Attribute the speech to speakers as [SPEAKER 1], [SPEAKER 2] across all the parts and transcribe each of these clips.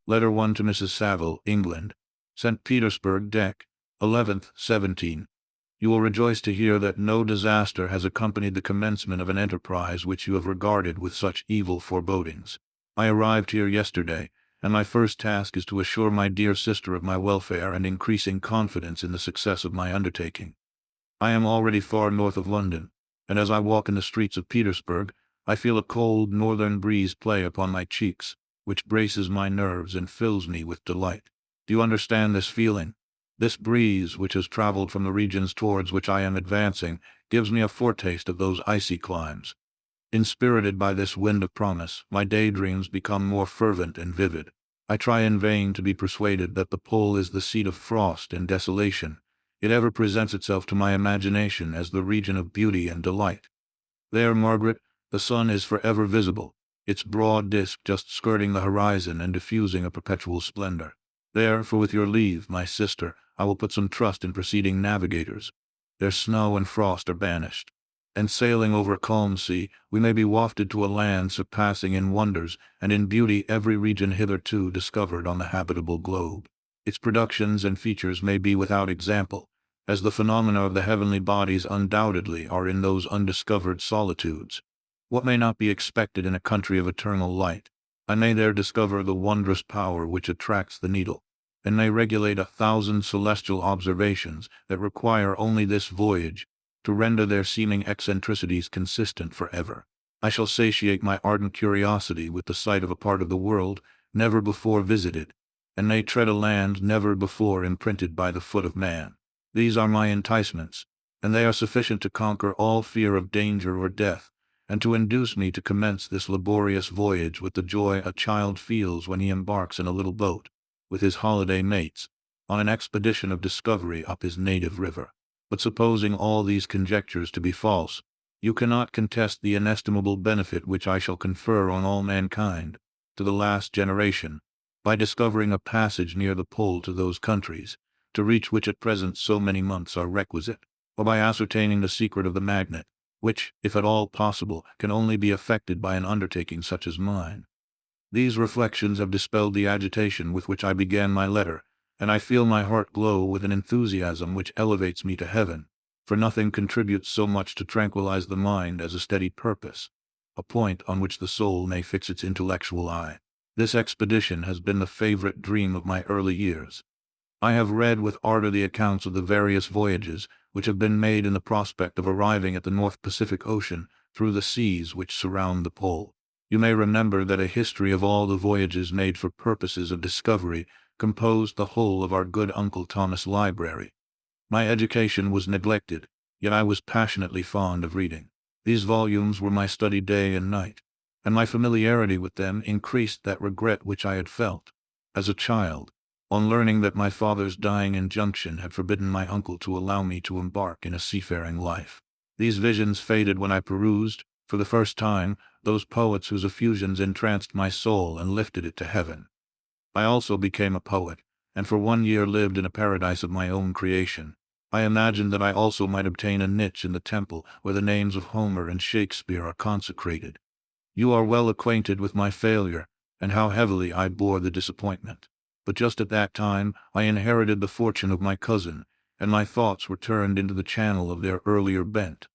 [SPEAKER 1] Letter 1 to Mrs. Saville, England. St. Petersburg, Dec. 11th, 17. You will rejoice to hear that no disaster has accompanied the commencement of an enterprise which you have regarded with such evil forebodings. I arrived here yesterday, and my first task is to assure my dear sister of my welfare and increasing confidence in the success of my undertaking. I am already far north of London, and as I walk in the streets of Petersburg, I feel a cold northern breeze play upon my cheeks, which braces my nerves and fills me with delight. Do you understand this feeling? This breeze, which has traveled from the regions towards which I am advancing, gives me a foretaste of those icy climes. Inspirited by this wind of promise, my daydreams become more fervent and vivid. I try in vain to be persuaded that the pole is the seat of frost and desolation. It ever presents itself to my imagination as the region of beauty and delight. There, Margaret, the sun is forever visible, its broad disk just skirting the horizon and diffusing a perpetual splendor. There, for with your leave, my sister, I will put some trust in preceding navigators. Their snow and frost are banished, and sailing over a calm sea, we may be wafted to a land surpassing in wonders and in beauty every region hitherto discovered on the habitable globe. Its productions and features may be without example, as the phenomena of the heavenly bodies undoubtedly are in those undiscovered solitudes. What may not be expected in a country of eternal light? I may there discover the wondrous power which attracts the needle, and may regulate 1,000 celestial observations that require only this voyage to render their seeming eccentricities consistent forever. I shall satiate my ardent curiosity with the sight of a part of the world never before visited, and may tread a land never before imprinted by the foot of man. These are my enticements, and they are sufficient to conquer all fear of danger or death, and to induce me to commence this laborious voyage with the joy a child feels when he embarks in a little boat, with his holiday mates, on an expedition of discovery up his native river. But supposing all these conjectures to be false, you cannot contest the inestimable benefit which I shall confer on all mankind, to the last generation, by discovering a passage near the pole to those countries, to reach which at present so many months are requisite, or by ascertaining the secret of the magnet, which, if at all possible, can only be effected by an undertaking such as mine. These reflections have dispelled the agitation with which I began my letter, and I feel my heart glow with an enthusiasm which elevates me to heaven, for nothing contributes so much to tranquilize the mind as a steady purpose, a point on which the soul may fix its intellectual eye. This expedition has been the favorite dream of my early years. I have read with ardor the accounts of the various voyages which have been made in the prospect of arriving at the North Pacific Ocean through the seas which surround the pole. You may remember that a history of all the voyages made for purposes of discovery composed the whole of our good Uncle Thomas' library. My education was neglected, yet I was passionately fond of reading. These volumes were my study day and night, and my familiarity with them increased that regret which I had felt, as a child, on learning that my father's dying injunction had forbidden my uncle to allow me to embark in a seafaring life. These visions faded when I perused, for the first time, those poets whose effusions entranced my soul and lifted it to heaven. I also became a poet, and for 1 year lived in a paradise of my own creation. I imagined that I also might obtain a niche in the temple where the names of Homer and Shakespeare are consecrated. You are well acquainted with my failure, and how heavily I bore the disappointment. But just at that time I inherited the fortune of my cousin, and my thoughts were turned into the channel of their earlier bent.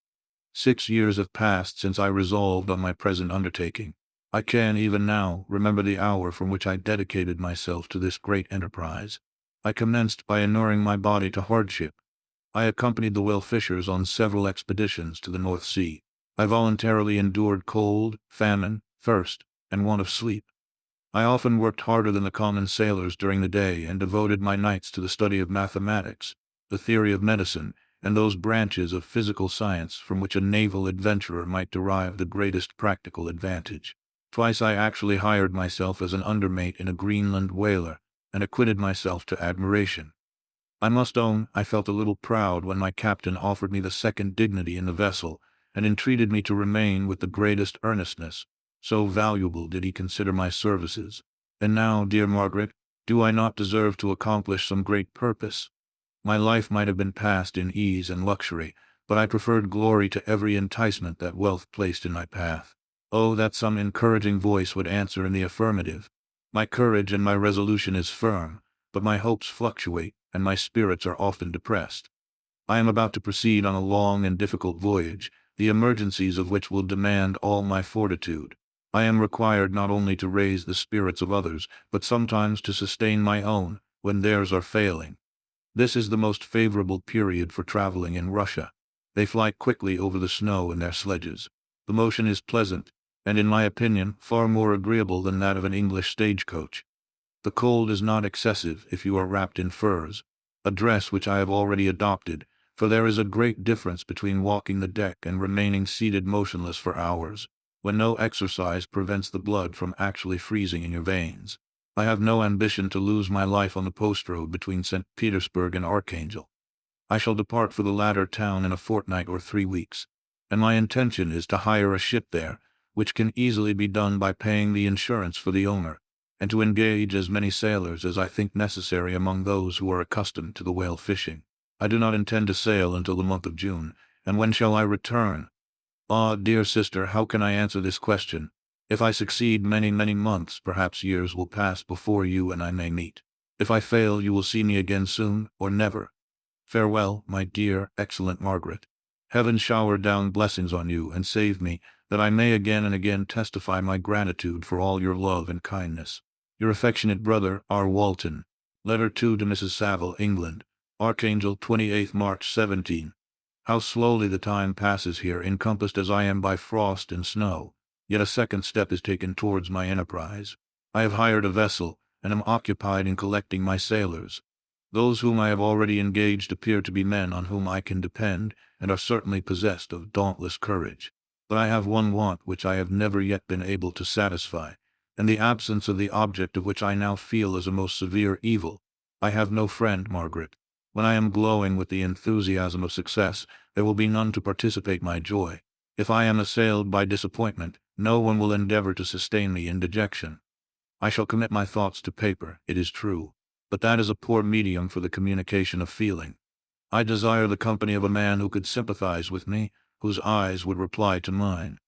[SPEAKER 1] 6 years have passed since I resolved on my present undertaking. I can, even now, remember the hour from which I dedicated myself to this great enterprise. I commenced by inuring my body to hardship. I accompanied the whale fishers on several expeditions to the North Sea. I voluntarily endured cold, famine, thirst, and want of sleep. I often worked harder than the common sailors during the day and devoted my nights to the study of mathematics, the theory of medicine, and those branches of physical science from which a naval adventurer might derive the greatest practical advantage. Twice I actually hired myself as an undermate in a Greenland whaler, and acquitted myself to admiration. I must own I felt a little proud when my captain offered me the second dignity in the vessel, and entreated me to remain with the greatest earnestness, so valuable did he consider my services. And now, dear Margaret, do I not deserve to accomplish some great purpose? My life might have been passed in ease and luxury, but I preferred glory to every enticement that wealth placed in my path. Oh, that some encouraging voice would answer in the affirmative! My courage and my resolution is firm, but my hopes fluctuate, and my spirits are often depressed. I am about to proceed on a long and difficult voyage, the emergencies of which will demand all my fortitude. I am required not only to raise the spirits of others, but sometimes to sustain my own, when theirs are failing. This is the most favorable period for traveling in Russia. They fly quickly over the snow in their sledges. The motion is pleasant, and in my opinion, far more agreeable than that of an English stagecoach. The cold is not excessive if you are wrapped in furs, a dress which I have already adopted, for there is a great difference between walking the deck and remaining seated motionless for hours, when no exercise prevents the blood from actually freezing in your veins. I have no ambition to lose my life on the post road between St. Petersburg and Archangel. I shall depart for the latter town in a fortnight or 3 weeks, and my intention is to hire a ship there, which can easily be done by paying the insurance for the owner, and to engage as many sailors as I think necessary among those who are accustomed to the whale fishing. I do not intend to sail until the month of June, and when shall I return? Ah, dear sister, how can I answer this question? If I succeed, many months, perhaps years, will pass before you and I may meet. If I fail, you will see me again soon, or never. Farewell, my dear, excellent Margaret. Heaven shower down blessings on you, and save me, that I may again and again testify my gratitude for all your love and kindness. Your affectionate brother, R. Walton. Letter 2 to Mrs. Saville, England. Archangel, 28th March 17. How slowly the time passes here, encompassed as I am by frost and snow. Yet a second step is taken towards my enterprise. I have hired a vessel, and am occupied in collecting my sailors. Those whom I have already engaged appear to be men on whom I can depend, and are certainly possessed of dauntless courage. But I have one want which I have never yet been able to satisfy, and the absence of the object of which I now feel is a most severe evil. I have no friend, Margaret. When I am glowing with the enthusiasm of success, there will be none to participate my joy. If I am assailed by disappointment, no one will endeavor to sustain me in dejection. I shall commit my thoughts to paper, it is true, but that is a poor medium for the communication of feeling. I desire the company of a man who could sympathize with me, whose eyes would reply to mine.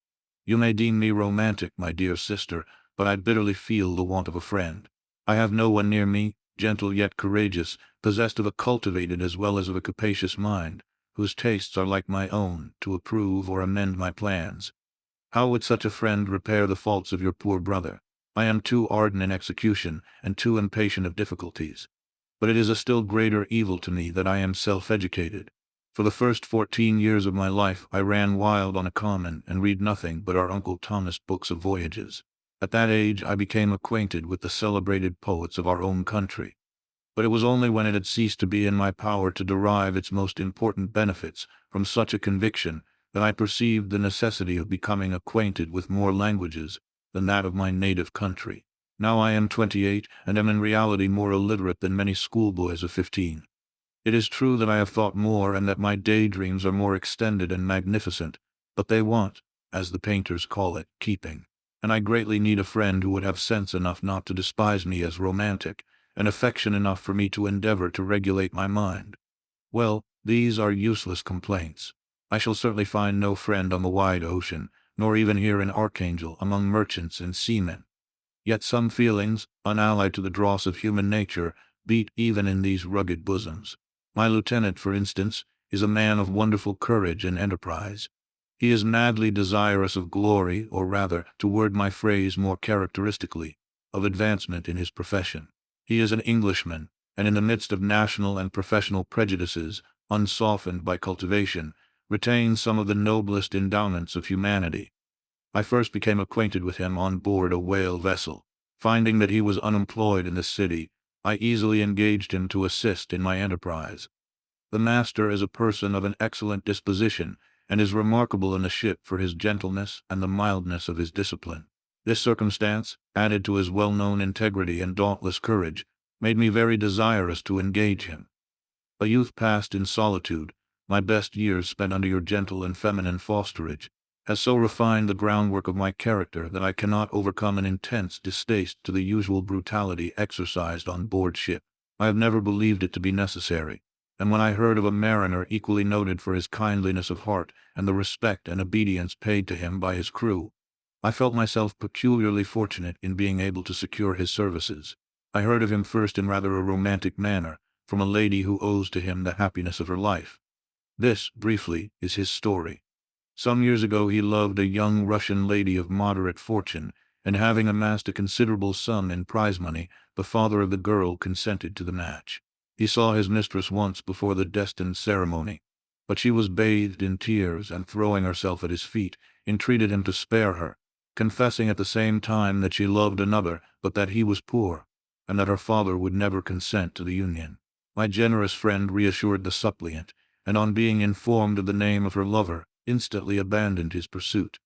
[SPEAKER 1] You may deem me romantic, my dear sister, but I bitterly feel the want of a friend. I have no one near me, gentle yet courageous, possessed of a cultivated as well as of a capacious mind, whose tastes are like my own, to approve or amend my plans. How would such a friend repair the faults of your poor brother? I am too ardent in execution, and too impatient of difficulties. But it is a still greater evil to me that I am self-educated. For the first 14 years of my life I ran wild on a common, and read nothing but our Uncle Thomas' books of voyages. At that age I became acquainted with the celebrated poets of our own country. But it was only when it had ceased to be in my power to derive its most important benefits from such a conviction that I perceived the necessity of becoming acquainted with more languages than that of my native country. Now I am 28, and am in reality more illiterate than many schoolboys of 15. It is true that I have thought more, and that my daydreams are more extended and magnificent, but they want, as the painters call it, keeping. And I greatly need a friend who would have sense enough not to despise me as romantic, and affection enough for me to endeavor to regulate my mind. Well, these are useless complaints. I shall certainly find no friend on the wide ocean, nor even here in Archangel among merchants and seamen. Yet some feelings, unallied to the dross of human nature, beat even in these rugged bosoms. My lieutenant, for instance, is a man of wonderful courage and enterprise. He is madly desirous of glory, or rather, to word my phrase more characteristically, of advancement in his profession. He is an Englishman, and in the midst of national and professional prejudices, unsoftened by cultivation, retains some of the noblest endowments of humanity. I first became acquainted with him on board a whale vessel. Finding that he was unemployed in the city, I easily engaged him to assist in my enterprise. The master is a person of an excellent disposition, and is remarkable in the ship for his gentleness and the mildness of his discipline. This circumstance, added to his well-known integrity and dauntless courage, made me very desirous to engage him. A youth passed in solitude, my best years spent under your gentle and feminine fosterage, has so refined the groundwork of my character that I cannot overcome an intense distaste to the usual brutality exercised on board ship. I have never believed it to be necessary, and when I heard of a mariner equally noted for his kindliness of heart and the respect and obedience paid to him by his crew, I felt myself peculiarly fortunate in being able to secure his services. I heard of him first in rather a romantic manner, from a lady who owes to him the happiness of her life. This, briefly, is his story. Some years ago he loved a young Russian lady of moderate fortune, and having amassed a considerable sum in prize money, the father of the girl consented to the match. He saw his mistress once before the destined ceremony, but she was bathed in tears and, throwing herself at his feet, entreated him to spare her, confessing at the same time that she loved another, but that he was poor, and that her father would never consent to the union. My generous friend reassured the suppliant, and on being informed of the name of her lover, instantly abandoned his pursuit.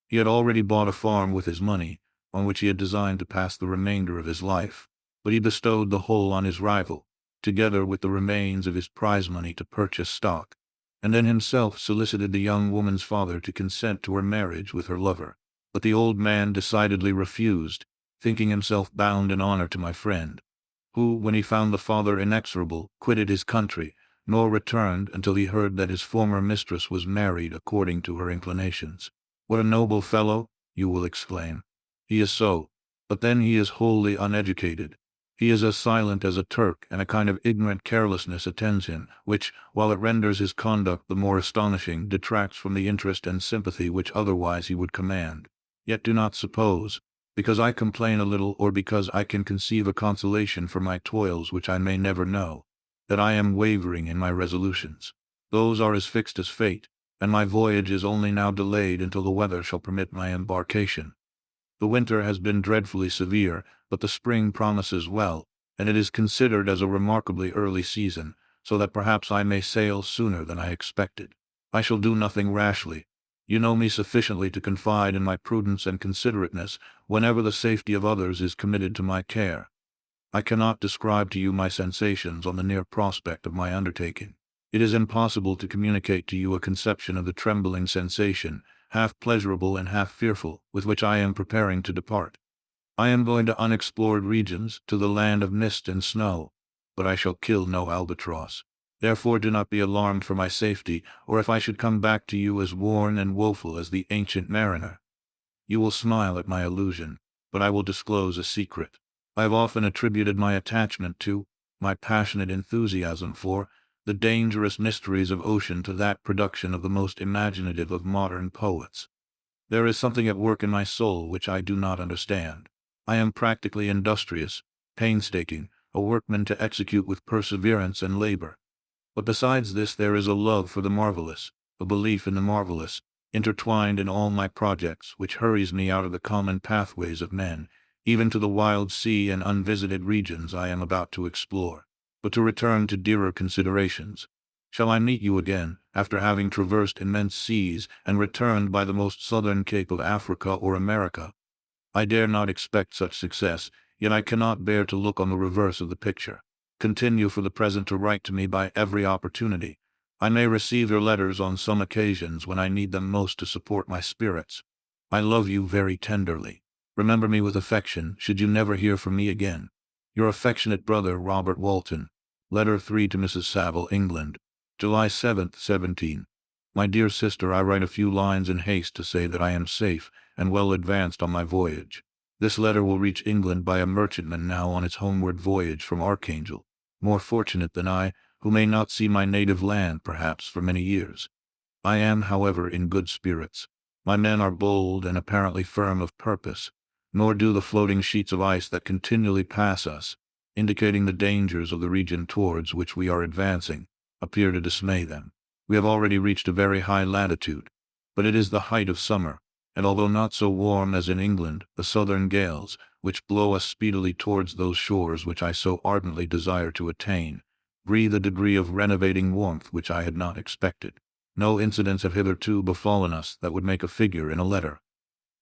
[SPEAKER 1] He had already bought a farm with his money, on which he had designed to pass the remainder of his life, but he bestowed the whole on his rival, together with the remains of his prize money to purchase stock, and then himself solicited the young woman's father to consent to her marriage with her lover. But the old man decidedly refused, thinking himself bound in honor to my friend, who, when he found the father inexorable, quitted his country, nor returned until he heard that his former mistress was married according to her inclinations. What a noble fellow, you will exclaim. He is so, but then he is wholly uneducated. He is as silent as a Turk, and a kind of ignorant carelessness attends him, which, while it renders his conduct the more astonishing, detracts from the interest and sympathy which otherwise he would command. Yet do not suppose, because I complain a little, or because I can conceive a consolation for my toils which I may never know, that I am wavering in my resolutions. Those are as fixed as fate, and my voyage is only now delayed until the weather shall permit my embarkation. The winter has been dreadfully severe, but the spring promises well, and it is considered as a remarkably early season, so that perhaps I may sail sooner than I expected. I shall do nothing rashly. You know me sufficiently to confide in my prudence and considerateness whenever the safety of others is committed to my care. I cannot describe to you my sensations on the near prospect of my undertaking. It is impossible to communicate to you a conception of the trembling sensation, half pleasurable and half fearful, with which I am preparing to depart. I am going to unexplored regions, to the land of mist and snow, but I shall kill no albatross. Therefore do not be alarmed for my safety, or if I should come back to you as worn and woeful as the ancient mariner. You will smile at my allusion, but I will disclose a secret. I have often attributed my attachment to, my passionate enthusiasm for, the dangerous mysteries of ocean to that production of the most imaginative of modern poets. There is something at work in my soul which I do not understand. I am practically industrious, painstaking, a workman to execute with perseverance and labor. But besides this there is a love for the marvelous, a belief in the marvelous, intertwined in all my projects, which hurries me out of the common pathways of men, even to the wild sea and unvisited regions I am about to explore. But to return to dearer considerations. Shall I meet you again, after having traversed immense seas and returned by the most southern cape of Africa or America? I dare not expect such success, yet I cannot bear to look on the reverse of the picture. Continue for the present to write to me by every opportunity. I may receive your letters on some occasions when I need them most to support my spirits. I love you very tenderly. Remember me with affection, should you never hear from me again. Your affectionate brother, Robert Walton. Letter 3 to Mrs. Saville, England, July 7th, 17. My dear sister, I write a few lines in haste to say that I am safe and well advanced on my voyage. This letter will reach England by a merchantman now on its homeward voyage from Archangel, more fortunate than I, who may not see my native land, perhaps, for many years. I am, however, in good spirits. My men are bold and apparently firm of purpose, nor do the floating sheets of ice that continually pass us, indicating the dangers of the region towards which we are advancing, appear to dismay them. We have already reached a very high latitude, but it is the height of summer, and although not so warm as in England, the southern gales, which blow us speedily towards those shores which I so ardently desire to attain, breathe a degree of renovating warmth which I had not expected. No incidents have hitherto befallen us that would make a figure in a letter.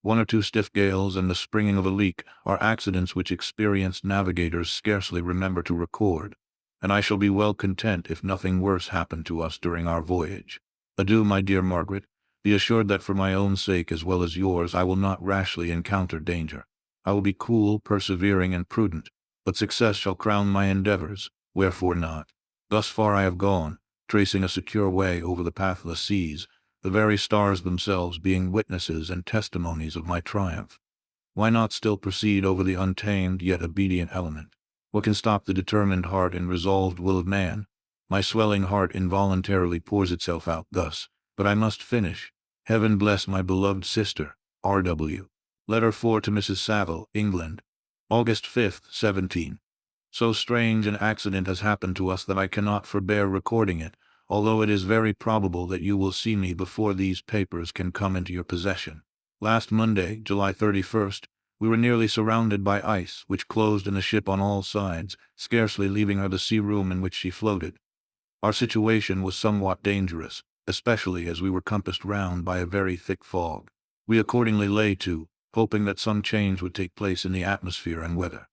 [SPEAKER 1] One or two stiff gales and the springing of a leak are accidents which experienced navigators scarcely remember to record, and I shall be well content if nothing worse happen to us during our voyage. Adieu, my dear Margaret. Be assured that for my own sake as well as yours I will not rashly encounter danger. I will be cool, persevering, and prudent, but success shall crown my endeavors, wherefore not? Thus far I have gone, tracing a secure way over the pathless seas, the very stars themselves being witnesses and testimonies of my triumph. Why not still proceed over the untamed yet obedient element? What can stop the determined heart and resolved will of man? My swelling heart involuntarily pours itself out thus, but I must finish. Heaven bless my beloved sister, R.W. Letter 4 to Mrs. Saville, England, August 5th, 17. So strange an accident has happened to us that I cannot forbear recording it, although it is very probable that you will see me before these papers can come into your possession. Last Monday, July 31st, we were nearly surrounded by ice, which closed in the ship on all sides, scarcely leaving her the sea room in which she floated. Our situation was somewhat dangerous, especially as we were compassed round by a very thick fog. We accordingly lay to, hoping that some change would take place in the atmosphere and weather.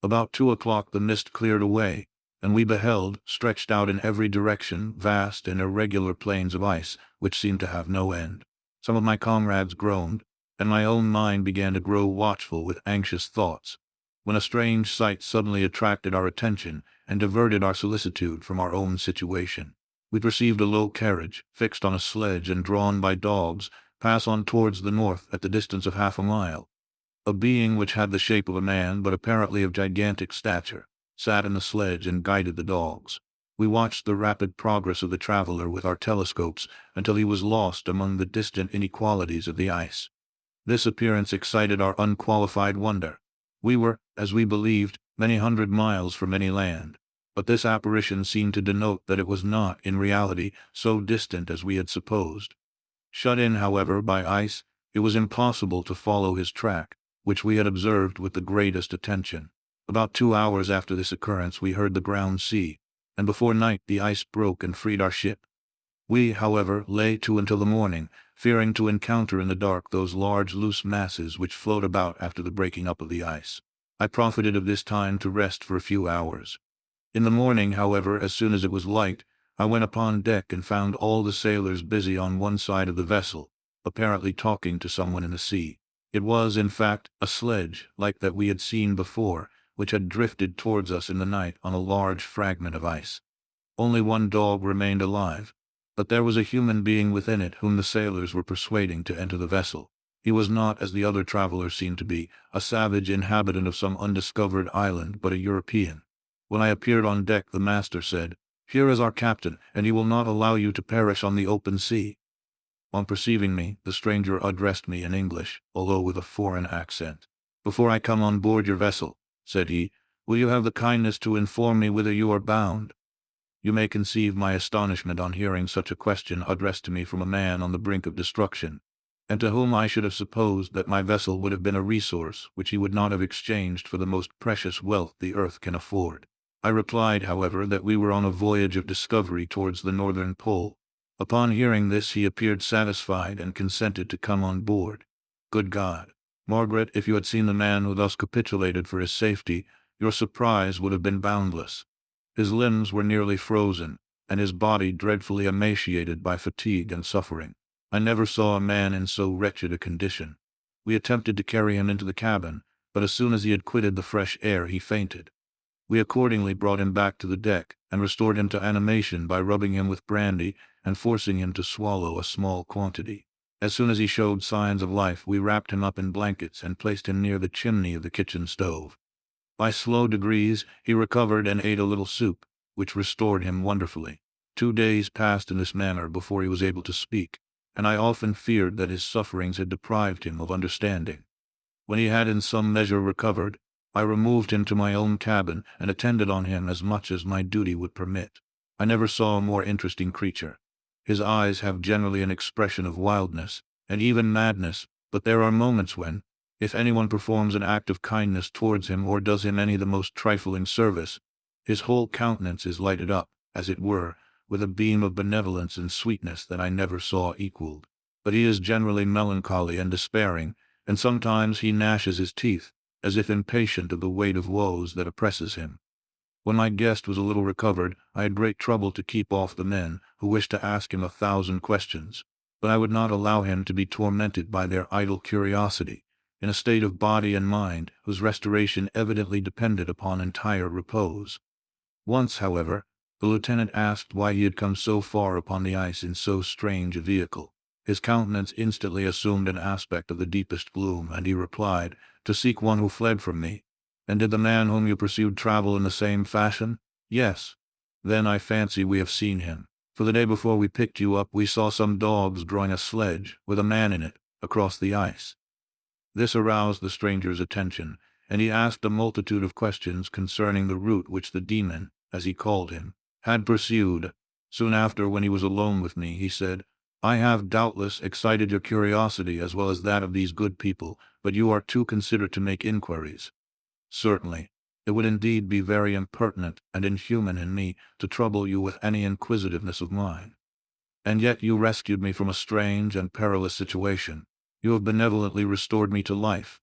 [SPEAKER 1] About 2 o'clock the mist cleared away, and we beheld, stretched out in every direction, vast and irregular plains of ice, which seemed to have no end. Some of my comrades groaned, and my own mind began to grow watchful with anxious thoughts, when a strange sight suddenly attracted our attention and diverted our solicitude from our own situation. We perceived a low carriage, fixed on a sledge and drawn by dogs, pass on towards the north at the distance of half a mile. A being which had the shape of a man, but apparently of gigantic stature, sat in the sledge and guided the dogs. We watched the rapid progress of the traveler with our telescopes until he was lost among the distant inequalities of the ice. This appearance excited our unqualified wonder. We were, as we believed, many hundred miles from any land, but this apparition seemed to denote that it was not, in reality, so distant as we had supposed. Shut in, however, by ice, it was impossible to follow his track, which we had observed with the greatest attention. About 2 hours after this occurrence we heard the ground sea, and before night the ice broke and freed our ship. We, however, lay to until the morning, fearing to encounter in the dark those large loose masses which float about after the breaking up of the ice. I profited of this time to rest for a few hours. In the morning, however, as soon as it was light, I went upon deck and found all the sailors busy on one side of the vessel, apparently talking to someone in the sea. It was, in fact, a sledge, like that we had seen before, which had drifted towards us in the night on a large fragment of ice. Only one dog remained alive, but there was a human being within it whom the sailors were persuading to enter the vessel. He was not, as the other travelers seemed to be, a savage inhabitant of some undiscovered island, but a European. When I appeared on deck, the master said, "Here is our captain, and he will not allow you to perish on the open sea." On perceiving me, the stranger addressed me in English, although with a foreign accent. "Before I come on board your vessel," said he, "will you have the kindness to inform me whither you are bound?" You may conceive my astonishment on hearing such a question addressed to me from a man on the brink of destruction, and to whom I should have supposed that my vessel would have been a resource which he would not have exchanged for the most precious wealth the earth can afford. I replied, however, that we were on a voyage of discovery towards the northern pole. Upon hearing this he appeared satisfied and consented to come on board. Good God, Margaret, if you had seen the man who thus capitulated for his safety, your surprise would have been boundless. His limbs were nearly frozen, and his body dreadfully emaciated by fatigue and suffering. I never saw a man in so wretched a condition. We attempted to carry him into the cabin, but as soon as he had quitted the fresh air he fainted. We accordingly brought him back to the deck, and restored him to animation by rubbing him with brandy and forcing him to swallow a small quantity. As soon as he showed signs of life, we wrapped him up in blankets and placed him near the chimney of the kitchen stove. By slow degrees he recovered and ate a little soup, which restored him wonderfully. 2 days passed in this manner before he was able to speak, and I often feared that his sufferings had deprived him of understanding. When he had in some measure recovered, I removed him to my own cabin and attended on him as much as my duty would permit. I never saw a more interesting creature. His eyes have generally an expression of wildness, and even madness, but there are moments when, if anyone performs an act of kindness towards him or does him any the most trifling service, his whole countenance is lighted up, as it were, with a beam of benevolence and sweetness that I never saw equaled. But he is generally melancholy and despairing, and sometimes he gnashes his teeth, as if impatient of the weight of woes that oppresses him. When my guest was a little recovered, I had great trouble to keep off the men, who wished to ask him 1,000 questions, but I would not allow him to be tormented by their idle curiosity, in a state of body and mind whose restoration evidently depended upon entire repose. Once, however, the lieutenant asked why he had come so far upon the ice in so strange a vehicle. His countenance instantly assumed an aspect of the deepest gloom, and he replied, "To seek one who fled from me." "And did the man whom you pursued travel in the same fashion?" "Yes." "Then I fancy we have seen him. For the day before we picked you up, we saw some dogs drawing a sledge, with a man in it, across the ice." This aroused the stranger's attention, and he asked a multitude of questions concerning the route which the demon, as he called him, had pursued. Soon after, when he was alone with me, he said, "I have doubtless excited your curiosity as well as that of these good people, but you are too considerate to make inquiries." "Certainly. It would indeed be very impertinent and inhuman in me to trouble you with any inquisitiveness of mine. And yet you rescued me from a strange and perilous situation. You have benevolently restored me to life."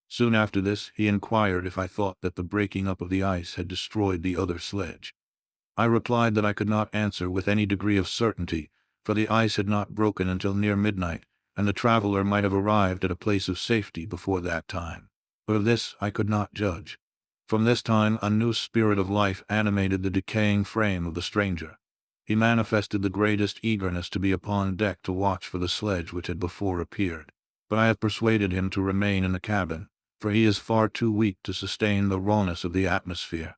[SPEAKER 1] Soon after this, he inquired if I thought that the breaking up of the ice had destroyed the other sledge. I replied that I could not answer with any degree of certainty, for the ice had not broken until near midnight, and the traveler might have arrived at a place of safety before that time. But of this I could not judge. From this time a new spirit of life animated the decaying frame of the stranger. He manifested the greatest eagerness to be upon deck to watch for the sledge which had before appeared. But I have persuaded him to remain in the cabin, for he is far too weak to sustain the rawness of the atmosphere.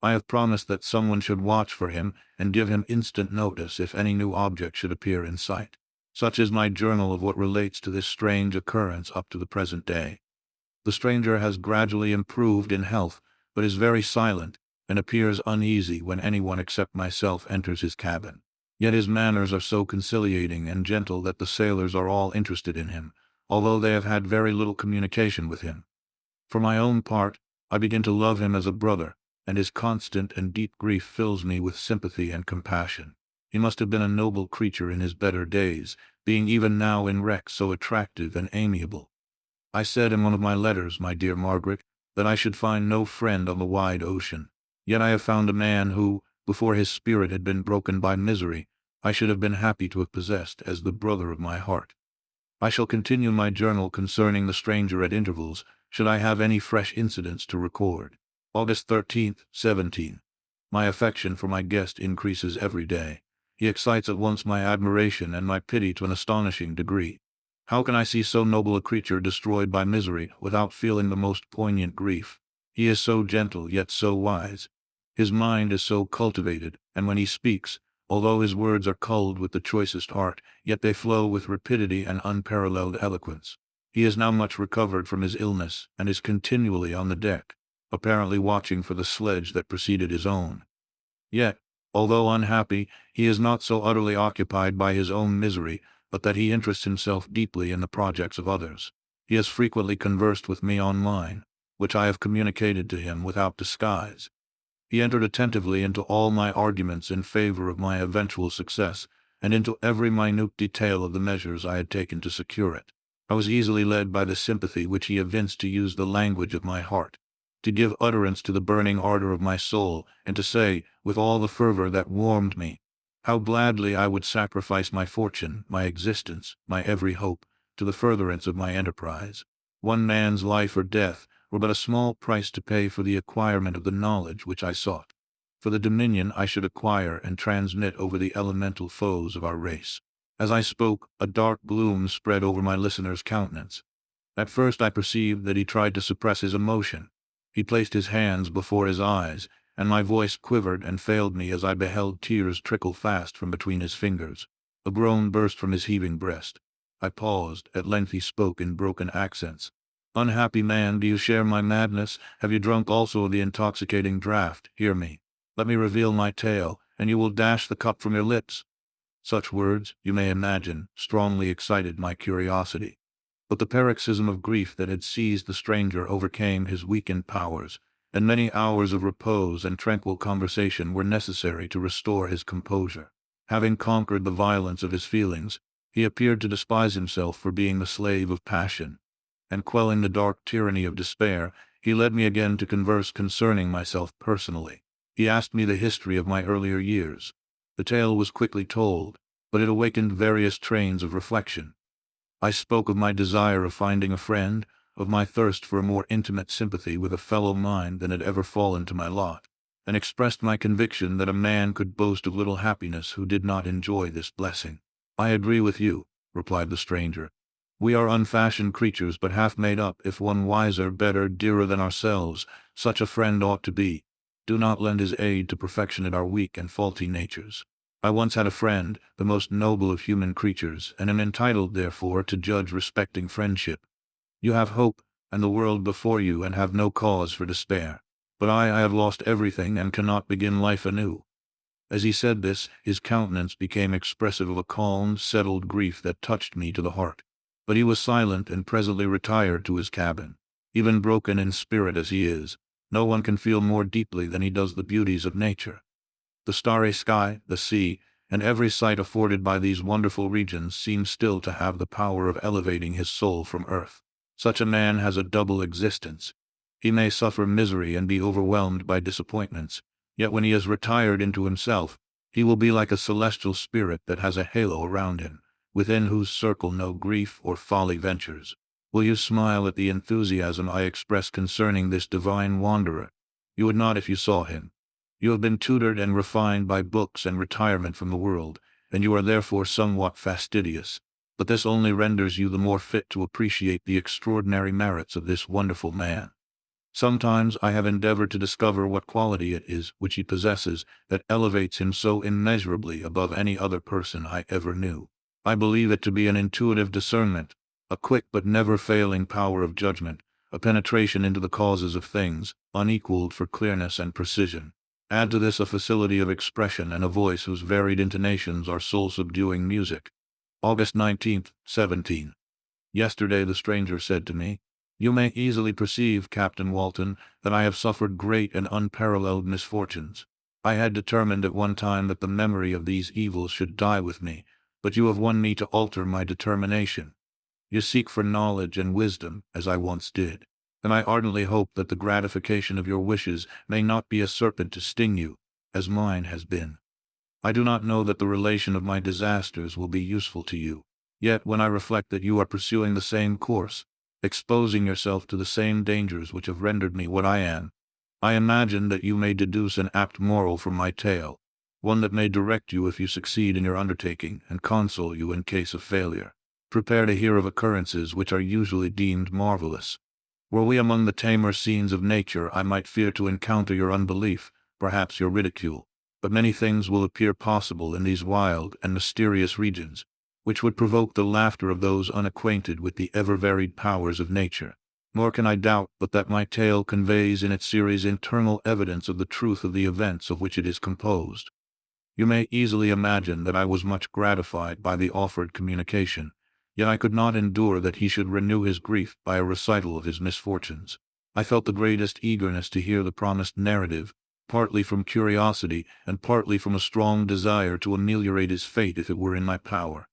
[SPEAKER 1] I have promised that someone should watch for him and give him instant notice if any new object should appear in sight. Such is my journal of what relates to this strange occurrence up to the present day. The stranger has gradually improved in health, but is very silent, and appears uneasy when anyone except myself enters his cabin. Yet his manners are so conciliating and gentle that the sailors are all interested in him, although they have had very little communication with him. For my own part, I begin to love him as a brother, and his constant and deep grief fills me with sympathy and compassion. He must have been a noble creature in his better days, being even now in wreck so attractive and amiable. I said in one of my letters, my dear Margaret, that I should find no friend on the wide ocean. Yet I have found a man who, before his spirit had been broken by misery, I should have been happy to have possessed as the brother of my heart. I shall continue my journal concerning the stranger at intervals, should I have any fresh incidents to record. August 13th, 17. My affection for my guest increases every day. He excites at once my admiration and my pity to an astonishing degree. How can I see so noble a creature destroyed by misery without feeling the most poignant grief? He is so gentle, yet so wise. His mind is so cultivated, and when he speaks, although his words are culled with the choicest art, yet they flow with rapidity and unparalleled eloquence. He is now much recovered from his illness, and is continually on the deck, apparently watching for the sledge that preceded his own. Yet, although unhappy, he is not so utterly occupied by his own misery, but that he interests himself deeply in the projects of others. He has frequently conversed with me on mine, which I have communicated to him without disguise. He entered attentively into all my arguments in favor of my eventual success, and into every minute detail of the measures I had taken to secure it. I was easily led by the sympathy which he evinced to use the language of my heart, to give utterance to the burning ardor of my soul, and to say, with all the fervor that warmed me, how gladly I would sacrifice my fortune, my existence, my every hope, to the furtherance of my enterprise. One man's life or death were but a small price to pay for the acquirement of the knowledge which I sought, for the dominion I should acquire and transmit over the elemental foes of our race. As I spoke, a dark gloom spread over my listener's countenance. At first I perceived that he tried to suppress his emotion. He placed his hands before his eyes, and my voice quivered and failed me as I beheld tears trickle fast from between his fingers. A groan burst from his heaving breast. I paused. At length he spoke in broken accents. "Unhappy man, do you share my madness? Have you drunk also of the intoxicating draught? Hear me. Let me reveal my tale, and you will dash the cup from your lips." Such words, you may imagine, strongly excited my curiosity. But the paroxysm of grief that had seized the stranger overcame his weakened powers, and many hours of repose and tranquil conversation were necessary to restore his composure. Having conquered the violence of his feelings, he appeared to despise himself for being the slave of passion, and quelling the dark tyranny of despair, he led me again to converse concerning myself personally. He asked me the history of my earlier years. The tale was quickly told, but it awakened various trains of reflection. I spoke of my desire of finding a friend, of my thirst for a more intimate sympathy with a fellow mind than had ever fallen to my lot, and expressed my conviction that a man could boast of little happiness who did not enjoy this blessing. "I agree with you," replied the stranger. "We are unfashioned creatures, but half made up. If one wiser, better, dearer than ourselves, such a friend ought to be. Do not lend his aid to perfectionate our weak and faulty natures. I once had a friend, the most noble of human creatures, and am entitled, therefore, to judge respecting friendship. You have hope and the world before you, and have no cause for despair. But I have lost everything, and cannot begin life anew." As he said this, his countenance became expressive of a calm, settled grief that touched me to the heart. But he was silent, and presently retired to his cabin. Even broken in spirit as he is, no one can feel more deeply than he does the beauties of nature. The starry sky, the sea, and every sight afforded by these wonderful regions seem still to have the power of elevating his soul from earth. Such a man has a double existence. He may suffer misery and be overwhelmed by disappointments, yet when he has retired into himself, he will be like a celestial spirit that has a halo around him, within whose circle no grief or folly ventures. Will you smile at the enthusiasm I express concerning this divine wanderer? You would not if you saw him. You have been tutored and refined by books and retirement from the world, and you are therefore somewhat fastidious. But this only renders you the more fit to appreciate the extraordinary merits of this wonderful man. Sometimes I have endeavored to discover what quality it is which he possesses that elevates him so immeasurably above any other person I ever knew. I believe it to be an intuitive discernment, a quick but never failing power of judgment, a penetration into the causes of things, unequaled for clearness and precision. Add to this a facility of expression and a voice whose varied intonations are soul-subduing music. August 19th, 17. Yesterday the stranger said to me, "You may easily perceive, Captain Walton, that I have suffered great and unparalleled misfortunes. I had determined at one time that the memory of these evils should die with me, but you have won me to alter my determination. You seek for knowledge and wisdom, as I once did, and I ardently hope that the gratification of your wishes may not be a serpent to sting you, as mine has been. I do not know that the relation of my disasters will be useful to you, yet when I reflect that you are pursuing the same course, exposing yourself to the same dangers which have rendered me what I am, I imagine that you may deduce an apt moral from my tale, one that may direct you if you succeed in your undertaking, and console you in case of failure. Prepare to hear of occurrences which are usually deemed marvelous. Were we among the tamer scenes of nature, I might fear to encounter your unbelief, perhaps your ridicule. But many things will appear possible in these wild and mysterious regions, which would provoke the laughter of those unacquainted with the ever-varied powers of nature. Nor can I doubt but that my tale conveys in its series internal evidence of the truth of the events of which it is composed. You may easily imagine that I was much gratified by the offered communication, yet I could not endure that he should renew his grief by a recital of his misfortunes. I felt the greatest eagerness to hear the promised narrative, partly from curiosity and partly from a strong desire to ameliorate his fate if it were in my power.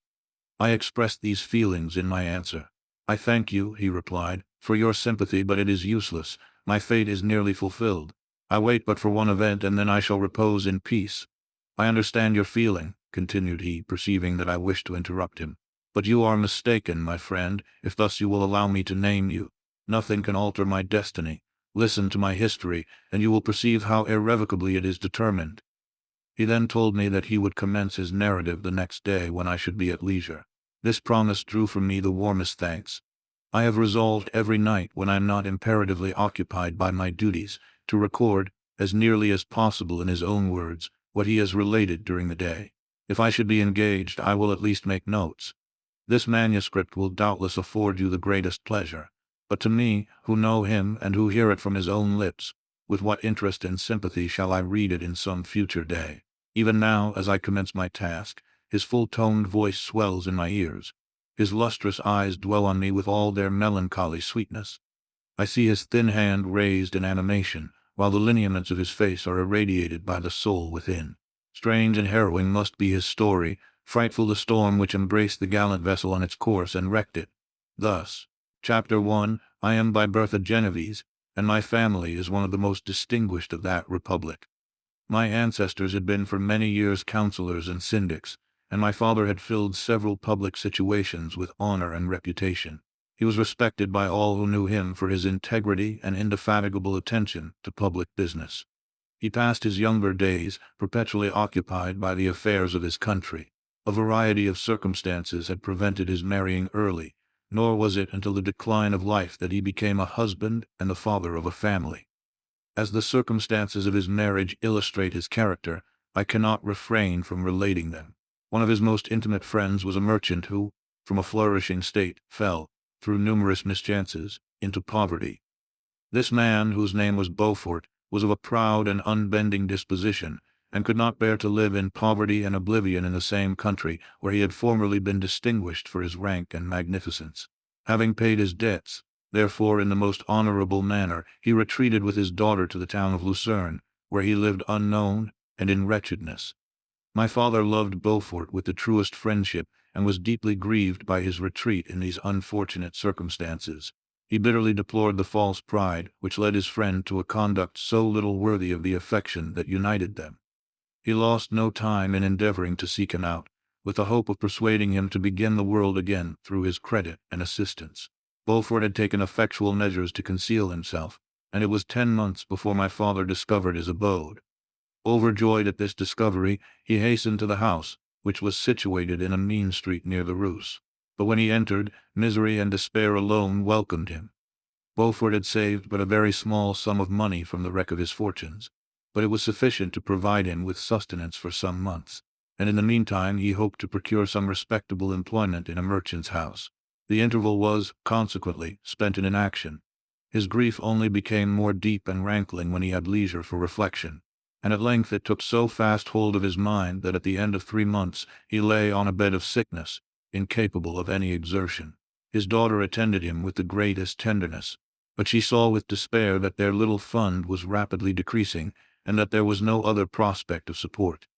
[SPEAKER 1] I expressed these feelings in my answer. "I thank you," he replied, "for your sympathy, but it is useless. My fate is nearly fulfilled. I wait but for one event, and then I shall repose in peace. I understand your feeling," continued he, perceiving that I wished to interrupt him. "But you are mistaken, my friend, if thus you will allow me to name you. Nothing can alter my destiny. Listen to my history, and you will perceive how irrevocably it is determined." He then told me that he would commence his narrative the next day when I should be at leisure. This promise drew from me the warmest thanks. I have resolved every night, when I am not imperatively occupied by my duties, to record, as nearly as possible in his own words, what he has related during the day. If I should be engaged, I will at least make notes. This manuscript will doubtless afford you the greatest pleasure. But to me, who know him and who hear it from his own lips, with what interest and sympathy shall I read it in some future day? Even now, as I commence my task, his full-toned voice swells in my ears. His lustrous eyes dwell on me with all their melancholy sweetness. I see his thin hand raised in animation, while the lineaments of his face are irradiated by the soul within. Strange and harrowing must be his story, frightful the storm which embraced the gallant vessel on its course and wrecked it. Thus, Chapter 1, I am by birth a Genevese, and my family is one of the most distinguished of that republic. My ancestors had been for many years councillors and syndics, and my father had filled several public situations with honor and reputation. He was respected by all who knew him for his integrity and indefatigable attention to public business. He passed his younger days perpetually occupied by the affairs of his country. A variety of circumstances had prevented his marrying early, nor was it until the decline of life that he became a husband and the father of a family. As the circumstances of his marriage illustrate his character, I cannot refrain from relating them. One of his most intimate friends was a merchant who, from a flourishing state, fell, through numerous mischances, into poverty. This man, whose name was Beaufort, was of a proud and unbending disposition, and could not bear to live in poverty and oblivion in the same country where he had formerly been distinguished for his rank and magnificence. Having paid his debts, therefore, in the most honorable manner, he retreated with his daughter to the town of Lucerne, where he lived unknown and in wretchedness. My father loved Beaufort with the truest friendship, and was deeply grieved by his retreat in these unfortunate circumstances. He bitterly deplored the false pride which led his friend to a conduct so little worthy of the affection that united them. He lost no time in endeavoring to seek him out, with the hope of persuading him to begin the world again through his credit and assistance. Beaufort had taken effectual measures to conceal himself, and it was 10 months before my father discovered his abode. Overjoyed at this discovery, he hastened to the house, which was situated in a mean street near the Rus. But when he entered, misery and despair alone welcomed him. Beaufort had saved but a very small sum of money from the wreck of his fortunes, but it was sufficient to provide him with sustenance for some months, and in the meantime he hoped to procure some respectable employment in a merchant's house. The interval was, consequently, spent in inaction. His grief only became more deep and rankling when he had leisure for reflection, and at length it took so fast hold of his mind that at the end of 3 months he lay on a bed of sickness, incapable of any exertion. His daughter attended him with the greatest tenderness, but she saw with despair that their little fund was rapidly decreasing, and that there was no other prospect of support.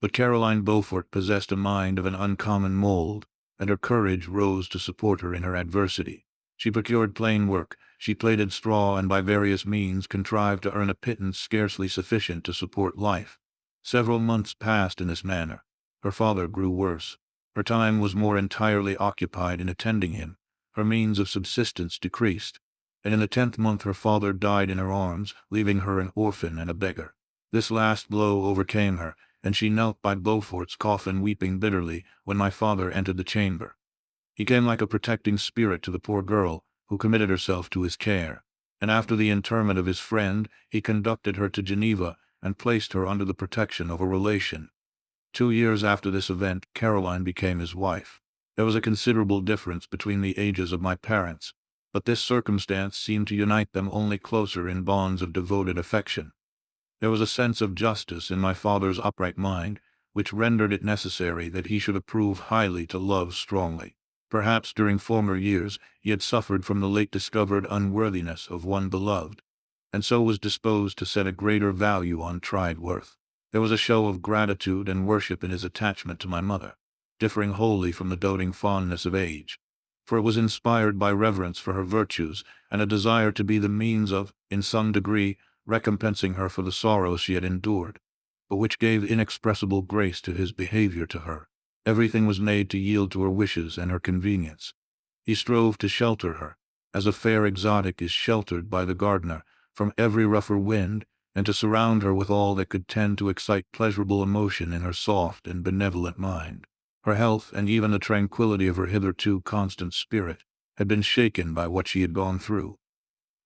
[SPEAKER 1] But Caroline Beaufort possessed a mind of an uncommon mold, and her courage rose to support her in her adversity. She procured plain work, she plaited straw, and by various means contrived to earn a pittance scarcely sufficient to support life. Several months passed in this manner. Her father grew worse. Her time was more entirely occupied in attending him. Her means of subsistence decreased, and in the 10th month her father died in her arms, leaving her an orphan and a beggar. This last blow overcame her, and she knelt by Beaufort's coffin weeping bitterly when my father entered the chamber. He came like a protecting spirit to the poor girl, who committed herself to his care, and after the interment of his friend, he conducted her to Geneva and placed her under the protection of a relation. 2 years after this event, Caroline became his wife. There was a considerable difference between the ages of my parents, but this circumstance seemed to unite them only closer in bonds of devoted affection. There was a sense of justice in my father's upright mind, which rendered it necessary that he should approve highly to love strongly. Perhaps during former years he had suffered from the late discovered unworthiness of one beloved, and so was disposed to set a greater value on tried worth. There was a show of gratitude and worship in his attachment to my mother, differing wholly from the doting fondness of age, for it was inspired by reverence for her virtues and a desire to be the means of, in some degree, recompensing her for the sorrows she had endured, but which gave inexpressible grace to his behavior to her. Everything was made to yield to her wishes and her convenience. He strove to shelter her, as a fair exotic is sheltered by the gardener, from every rougher wind, and to surround her with all that could tend to excite pleasurable emotion in her soft and benevolent mind. Her health, and even the tranquillity of her hitherto constant spirit, had been shaken by what she had gone through.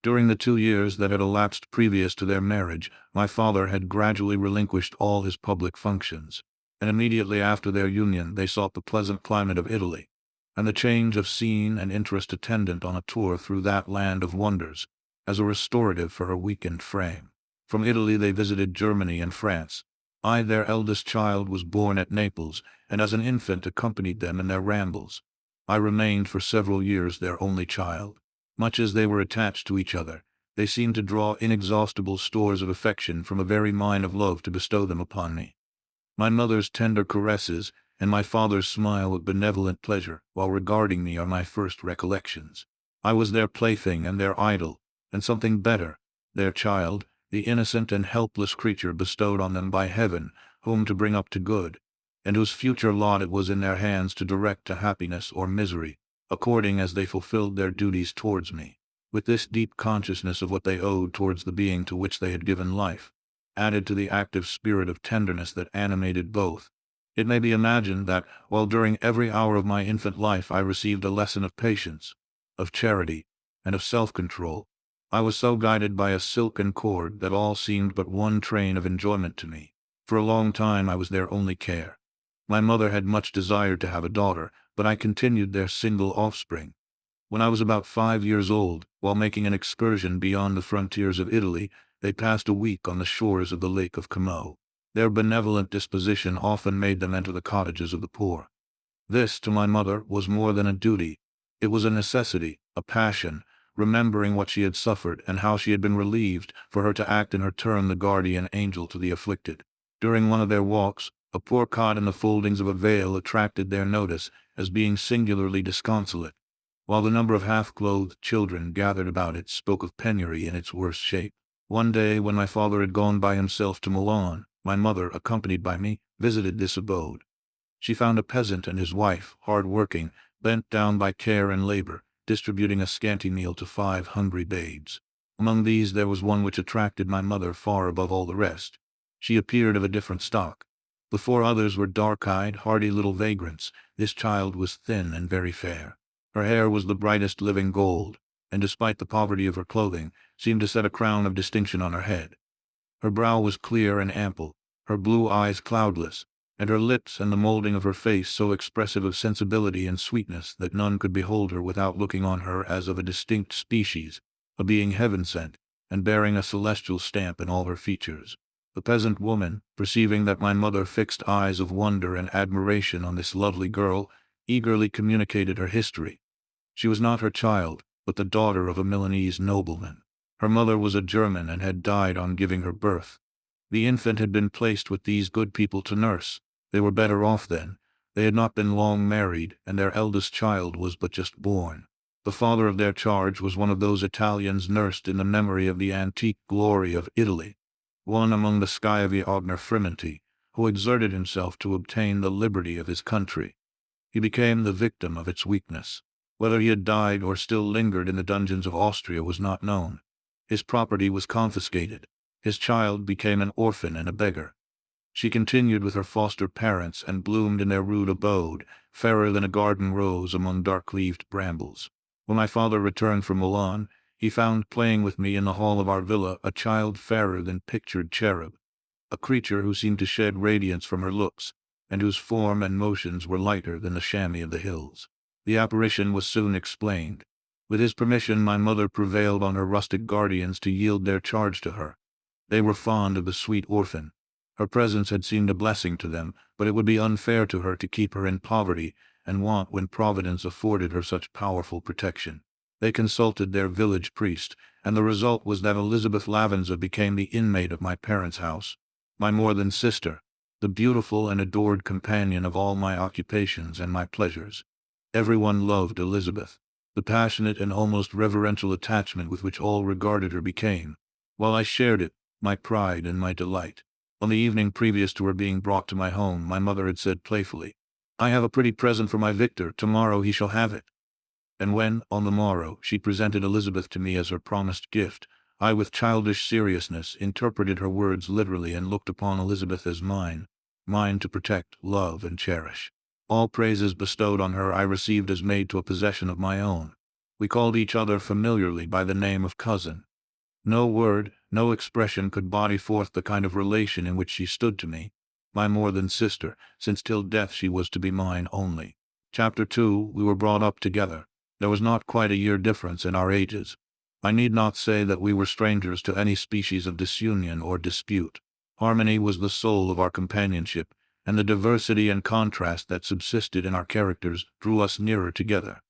[SPEAKER 1] During the 2 years that had elapsed previous to their marriage, my father had gradually relinquished all his public functions, and immediately after their union they sought the pleasant climate of Italy, and the change of scene and interest attendant on a tour through that land of wonders, as a restorative for her weakened frame. From Italy they visited Germany and France. I, their eldest child, was born at Naples, and as an infant accompanied them in their rambles. I remained for several years their only child. Much as they were attached to each other, they seemed to draw inexhaustible stores of affection from a very mine of love to bestow them upon me. My mother's tender caresses and my father's smile of benevolent pleasure while regarding me are my first recollections. I was their plaything and their idol, and something better, their child, the innocent and helpless creature bestowed on them by heaven, whom to bring up to good, and whose future lot it was in their hands to direct to happiness or misery, according as they fulfilled their duties towards me. With this deep consciousness of what they owed towards the being to which they had given life, added to the active spirit of tenderness that animated both, It may be imagined that, while during every hour of my infant life I received a lesson of patience, of charity, and of self-control, I was so guided by a silken cord that all seemed but one train of enjoyment to me. For a long time I was their only care. My mother had much desired to have a daughter, but I continued their single offspring. When I was about 5 years old, while making an excursion beyond the frontiers of Italy, they passed a week on the shores of the Lake of Como. Their benevolent disposition often made them enter the cottages of the poor. This, to my mother, was more than a duty. It was a necessity, a passion, remembering what she had suffered and how she had been relieved, for her to act in her turn the guardian angel to the afflicted. During one of their walks, a poor cot in the foldings of a veil attracted their notice as being singularly disconsolate, while the number of half-clothed children gathered about it spoke of penury in its worst shape. One day, when my father had gone by himself to Milan, my mother, accompanied by me, visited this abode. She found a peasant and his wife, hard-working, bent down by care and labor, distributing a scanty meal to 5 hungry babes. Among these there was one which attracted my mother far above all the rest. She appeared of a different stock. The 4 others were dark-eyed, hardy little vagrants. This child was thin and very fair. Her hair was the brightest living gold, and despite the poverty of her clothing, seemed to set a crown of distinction on her head. Her brow was clear and ample, her blue eyes cloudless, and her lips and the molding of her face so expressive of sensibility and sweetness that none could behold her without looking on her as of a distinct species, a being heaven-sent, and bearing a celestial stamp in all her features. The peasant woman, perceiving that my mother fixed eyes of wonder and admiration on this lovely girl, eagerly communicated her history. She was not her child, but the daughter of a Milanese nobleman. Her mother was a German and had died on giving her birth. The infant had been placed with these good people to nurse. They were better off then. They had not been long married, and their eldest child was but just born. The father of their charge was one of those Italians nursed in the memory of the antique glory of Italy, one among the Schiavi Ogner Frementi, who exerted himself to obtain the liberty of his country. He became the victim of its weakness. Whether he had died or still lingered in the dungeons of Austria was not known. His property was confiscated. His child became an orphan and a beggar. She continued with her foster parents and bloomed in their rude abode, fairer than a garden rose among dark-leaved brambles. When my father returned from Milan, he found playing with me in the hall of our villa a child fairer than pictured cherub, a creature who seemed to shed radiance from her looks, and whose form and motions were lighter than the chamois of the hills. The apparition was soon explained. With his permission, my mother prevailed on her rustic guardians to yield their charge to her. They were fond of the sweet orphan. Her presence had seemed a blessing to them, but it would be unfair to her to keep her in poverty and want when Providence afforded her such powerful protection. They consulted their village priest, and the result was that Elizabeth Lavenza became the inmate of my parents' house, my more than sister, the beautiful and adored companion of all my occupations and my pleasures. Everyone loved Elizabeth. The passionate and almost reverential attachment with which all regarded her became, while I shared it, my pride and my delight. On the evening previous to her being brought to my home, my mother had said playfully, "I have a pretty present for my Victor. Tomorrow he shall have it." And when, on the morrow, she presented Elizabeth to me as her promised gift, I, with childish seriousness, interpreted her words literally and looked upon Elizabeth as mine to protect, love, and cherish. All praises bestowed on her I received as made to a possession of my own. We called each other familiarly by the name of cousin. No word, no expression could body forth the kind of relation in which she stood to me, my more than sister, since till death she was to be mine only. Chapter 2. We were brought up together. There was not quite a year difference in our ages. I need not say that we were strangers to any species of disunion or dispute. Harmony was the soul of our companionship, and the diversity and contrast that subsisted in our characters drew us nearer together.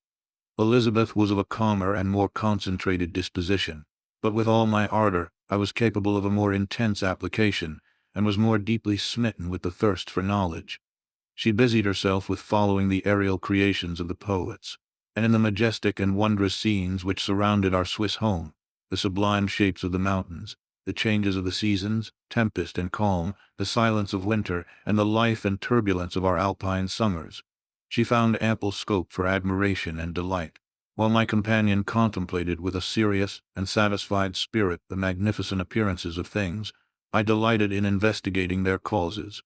[SPEAKER 1] Elizabeth was of a calmer and more concentrated disposition, but with all my ardor, I was capable of a more intense application, and was more deeply smitten with the thirst for knowledge. She busied herself with following the aerial creations of the poets, and in the majestic and wondrous scenes which surrounded our Swiss home, the sublime shapes of the mountains, the changes of the seasons, tempest and calm, the silence of winter, and the life and turbulence of our alpine summers. She found ample scope for admiration and delight, while my companion contemplated with a serious and satisfied spirit the magnificent appearances of things. I delighted in investigating their causes.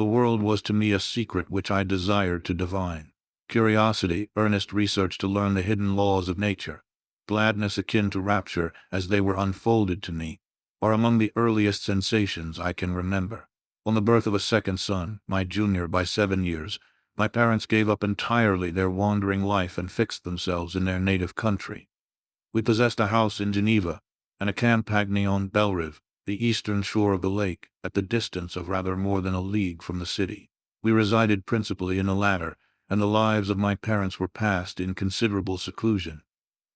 [SPEAKER 1] The world was to me a secret which I desired to divine. Curiosity, earnest research to learn the hidden laws of nature, gladness akin to rapture as they were unfolded to me, are among the earliest sensations I can remember. On the birth of a second son, my junior by 7 years, my parents gave up entirely their wandering life and fixed themselves in their native country. We possessed a house in Geneva, and a campagne on Belrive, the eastern shore of the lake, at the distance of rather more than a league from the city. We resided principally in the latter, and the lives of my parents were passed in considerable seclusion.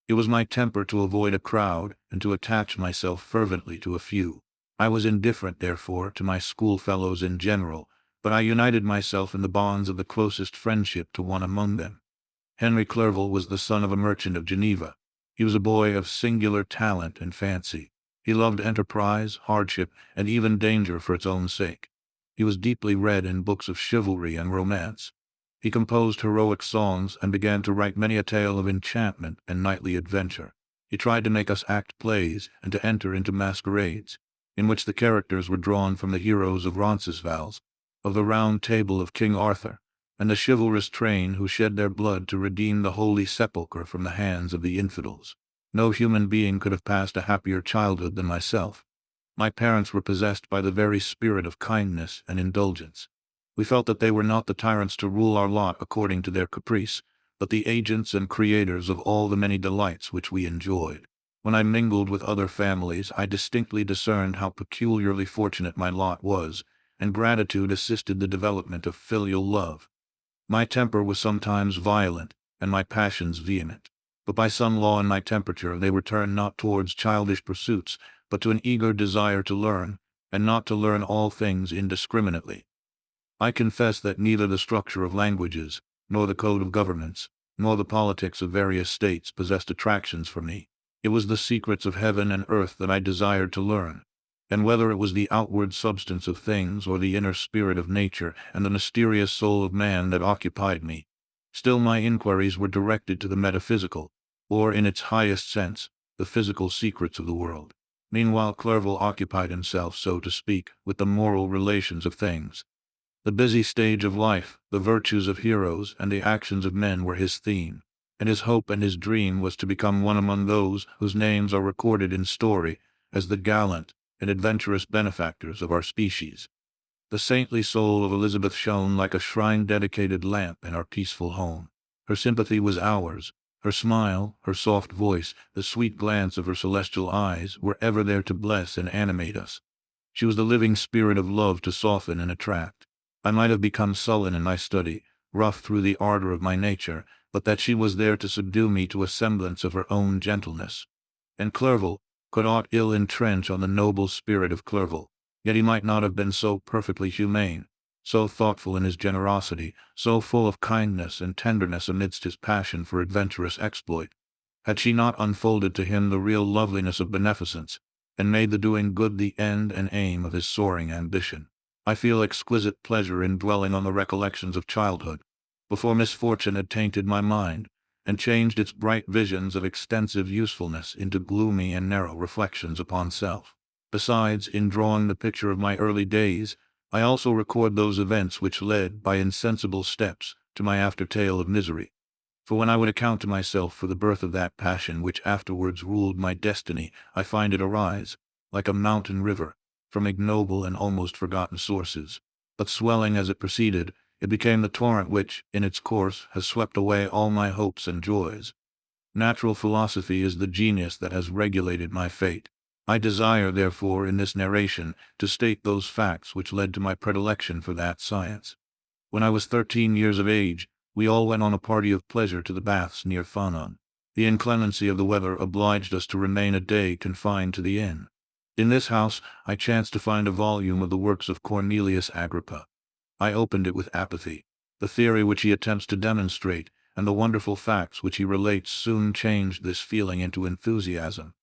[SPEAKER 1] It was my temper to avoid a crowd, and to attach myself fervently to a few. I was indifferent, therefore, to my schoolfellows in general, but I united myself in the bonds of the closest friendship to one among them. Henry Clerval was the son of a merchant of Geneva. He was a boy of singular talent and fancy. He loved enterprise, hardship, and even danger for its own sake. He was deeply read in books of chivalry and romance. He composed heroic songs and began to write many a tale of enchantment and knightly adventure. He tried to make us act plays and to enter into masquerades, in which the characters were drawn from the heroes of Roncesvalles, of the Round Table of King Arthur, and the chivalrous train who shed their blood to redeem the Holy Sepulchre from the hands of the infidels. No human being could have passed a happier childhood than myself. My parents were possessed by the very spirit of kindness and indulgence. We felt that they were not the tyrants to rule our lot according to their caprice, but the agents and creators of all the many delights which we enjoyed. When I mingled with other families, I distinctly discerned how peculiarly fortunate my lot was, and gratitude assisted the development of filial love. My temper was sometimes violent, and my passions vehement. But by some law in my temperature they were turned not towards childish pursuits, but to an eager desire to learn, and not to learn all things indiscriminately. I confess that neither the structure of languages, nor the code of governments, nor the politics of various states possessed attractions for me. It was the secrets of heaven and earth that I desired to learn, and whether it was the outward substance of things or the inner spirit of nature and the mysterious soul of man that occupied me, still my inquiries were directed to the metaphysical, or in its highest sense, the physical secrets of the world. Meanwhile Clerval occupied himself, so to speak, with the moral relations of things. The busy stage of life, the virtues of heroes, and the actions of men were his theme, and his hope and his dream was to become one among those whose names are recorded in story as the gallant and adventurous benefactors of our species. The saintly soul of Elizabeth shone like a shrine-dedicated lamp in our peaceful home. Her sympathy was ours. Her smile, her soft voice, the sweet glance of her celestial eyes were ever there to bless and animate us. She was the living spirit of love to soften and attract. I might have become sullen in my study, rough through the ardor of my nature, but that she was there to subdue me to a semblance of her own gentleness. And Clerval could aught ill entrench on the noble spirit of Clerval, yet he might not have been so perfectly humane, so thoughtful in his generosity, so full of kindness and tenderness amidst his passion for adventurous exploit, had she not unfolded to him the real loveliness of beneficence, and made the doing good the end and aim of his soaring ambition. I feel exquisite pleasure in dwelling on the recollections of childhood, before misfortune had tainted my mind, and changed its bright visions of extensive usefulness into gloomy and narrow reflections upon self. Besides, in drawing the picture of my early days, I also record those events which led, by insensible steps, to my after-tale of misery. For when I would account to myself for the birth of that passion which afterwards ruled my destiny, I find it arise, like a mountain river, from ignoble and almost forgotten sources. But swelling as it proceeded, it became the torrent which, in its course, has swept away all my hopes and joys. Natural philosophy is the genius that has regulated my fate. I desire, therefore, in this narration, to state those facts which led to my predilection for that science. When I was 13 years of age, we all went on a party of pleasure to the baths near Fanon. The inclemency of the weather obliged us to remain a day confined to the inn. In this house I chanced to find a volume of the works of Cornelius Agrippa. I opened it with apathy. The theory which he attempts to demonstrate, and the wonderful facts which he relates soon changed this feeling into enthusiasm.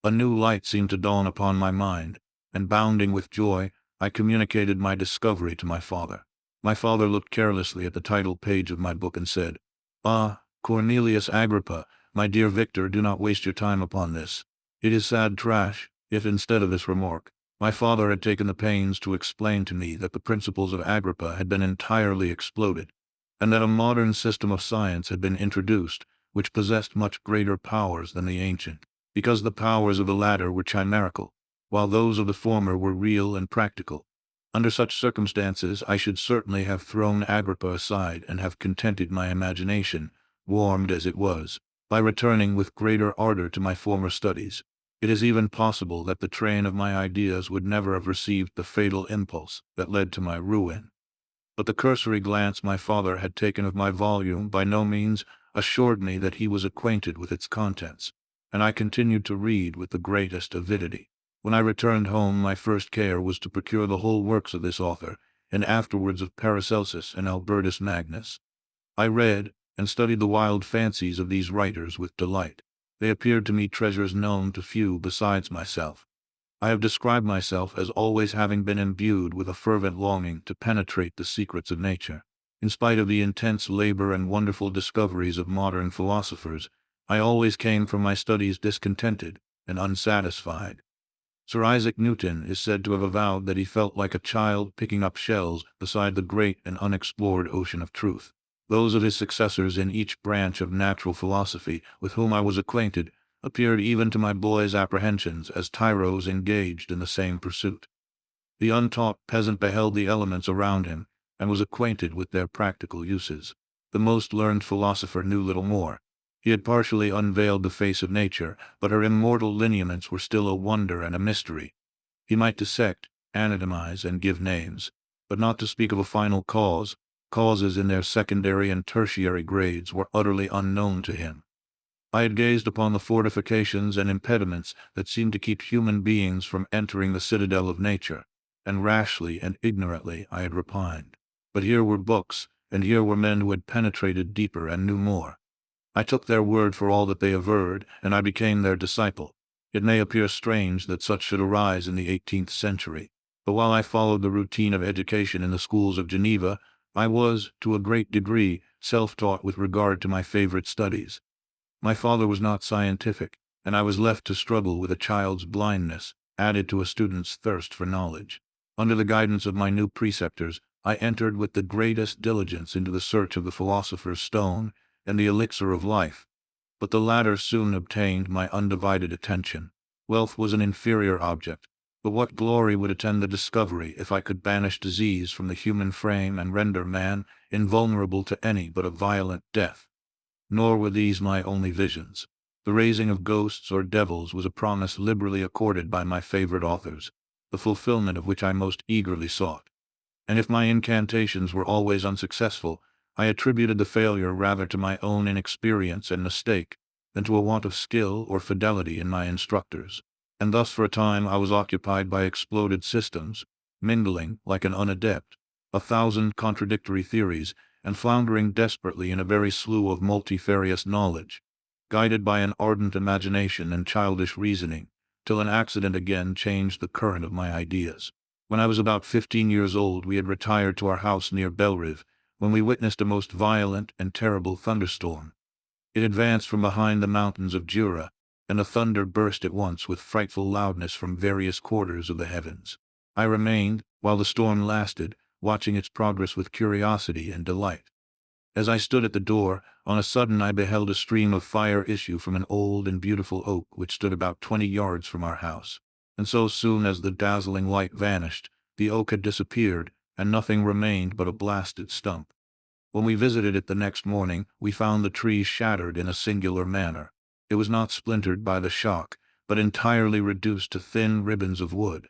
[SPEAKER 1] A new light seemed to dawn upon my mind, and bounding with joy, I communicated my discovery to my father. My father looked carelessly at the title page of my book and said, "Ah, Cornelius Agrippa, my dear Victor, do not waste your time upon this. It is sad trash, if instead of this remark, My father had taken the pains to explain to me that the principles of Agrippa had been entirely exploded, and that a modern system of science had been introduced, which possessed much greater powers than the ancient, because the powers of the latter were chimerical, while those of the former were real and practical. Under such circumstances, I should certainly have thrown Agrippa aside and have contented my imagination, warmed as it was, by returning with greater ardor to my former studies. It is even possible that the train of my ideas would never have received the fatal impulse that led to my ruin. But the cursory glance my father had taken of my volume by no means assured me that he was acquainted with its contents, and I continued to read with the greatest avidity. When I returned home, my first care was to procure the whole works of this author, and afterwards of Paracelsus and Albertus Magnus. I read and studied the wild fancies of these writers with delight. They appeared to me treasures known to few besides myself. I have described myself as always having been imbued with a fervent longing to penetrate the secrets of nature. In spite of the intense labor and wonderful discoveries of modern philosophers, I always came from my studies discontented and unsatisfied. Sir Isaac Newton is said to have avowed that he felt like a child picking up shells beside the great and unexplored ocean of truth. Those of his successors in each branch of natural philosophy with whom I was acquainted appeared even to my boy's apprehensions as tyros engaged in the same pursuit. The untaught peasant beheld the elements around him, and was acquainted with their practical uses. The most learned philosopher knew little more. He had partially unveiled the face of nature, but her immortal lineaments were still a wonder and a mystery. He might dissect, anatomize, and give names, but not to speak of a final cause. Causes in their secondary and tertiary grades were utterly unknown to him. I had gazed upon the fortifications and impediments that seemed to keep human beings from entering the citadel of nature, and rashly and ignorantly I had repined. But here were books, and here were men who had penetrated deeper and knew more. I took their word for all that they averred, and I became their disciple. It may appear strange that such should arise in the 18th century, but while I followed the routine of education in the schools of Geneva, I was, to a great degree, self-taught with regard to my favorite studies. My father was not scientific, and I was left to struggle with a child's blindness, added to a student's thirst for knowledge. Under the guidance of my new preceptors, I entered with the greatest diligence into the search of the philosopher's stone and the elixir of life, but the latter soon obtained my undivided attention. Wealth was an inferior object, but what glory would attend the discovery if I could banish disease from the human frame and render man invulnerable to any but a violent death? Nor were these my only visions. The raising of ghosts or devils was a promise liberally accorded by my favorite authors, the fulfillment of which I most eagerly sought. And if my incantations were always unsuccessful, I attributed the failure rather to my own inexperience and mistake than to a want of skill or fidelity in my instructors. And thus for a time I was occupied by exploded systems, mingling, like an unadept, 1,000 contradictory theories, and floundering desperately in a very slough of multifarious knowledge, guided by an ardent imagination and childish reasoning, till an accident again changed the current of my ideas. When I was about 15 years old, we had retired to our house near Belrive, when we witnessed a most violent and terrible thunderstorm. It advanced from behind the mountains of Jura, and the thunder burst at once with frightful loudness from various quarters of the heavens. I remained, while the storm lasted, watching its progress with curiosity and delight. As I stood at the door, on a sudden I beheld a stream of fire issue from an old and beautiful oak which stood about 20 yards from our house. And so soon as the dazzling light vanished, the oak had disappeared, and nothing remained but a blasted stump. When we visited it the next morning, we found the tree shattered in a singular manner. It was not splintered by the shock, but entirely reduced to thin ribbons of wood.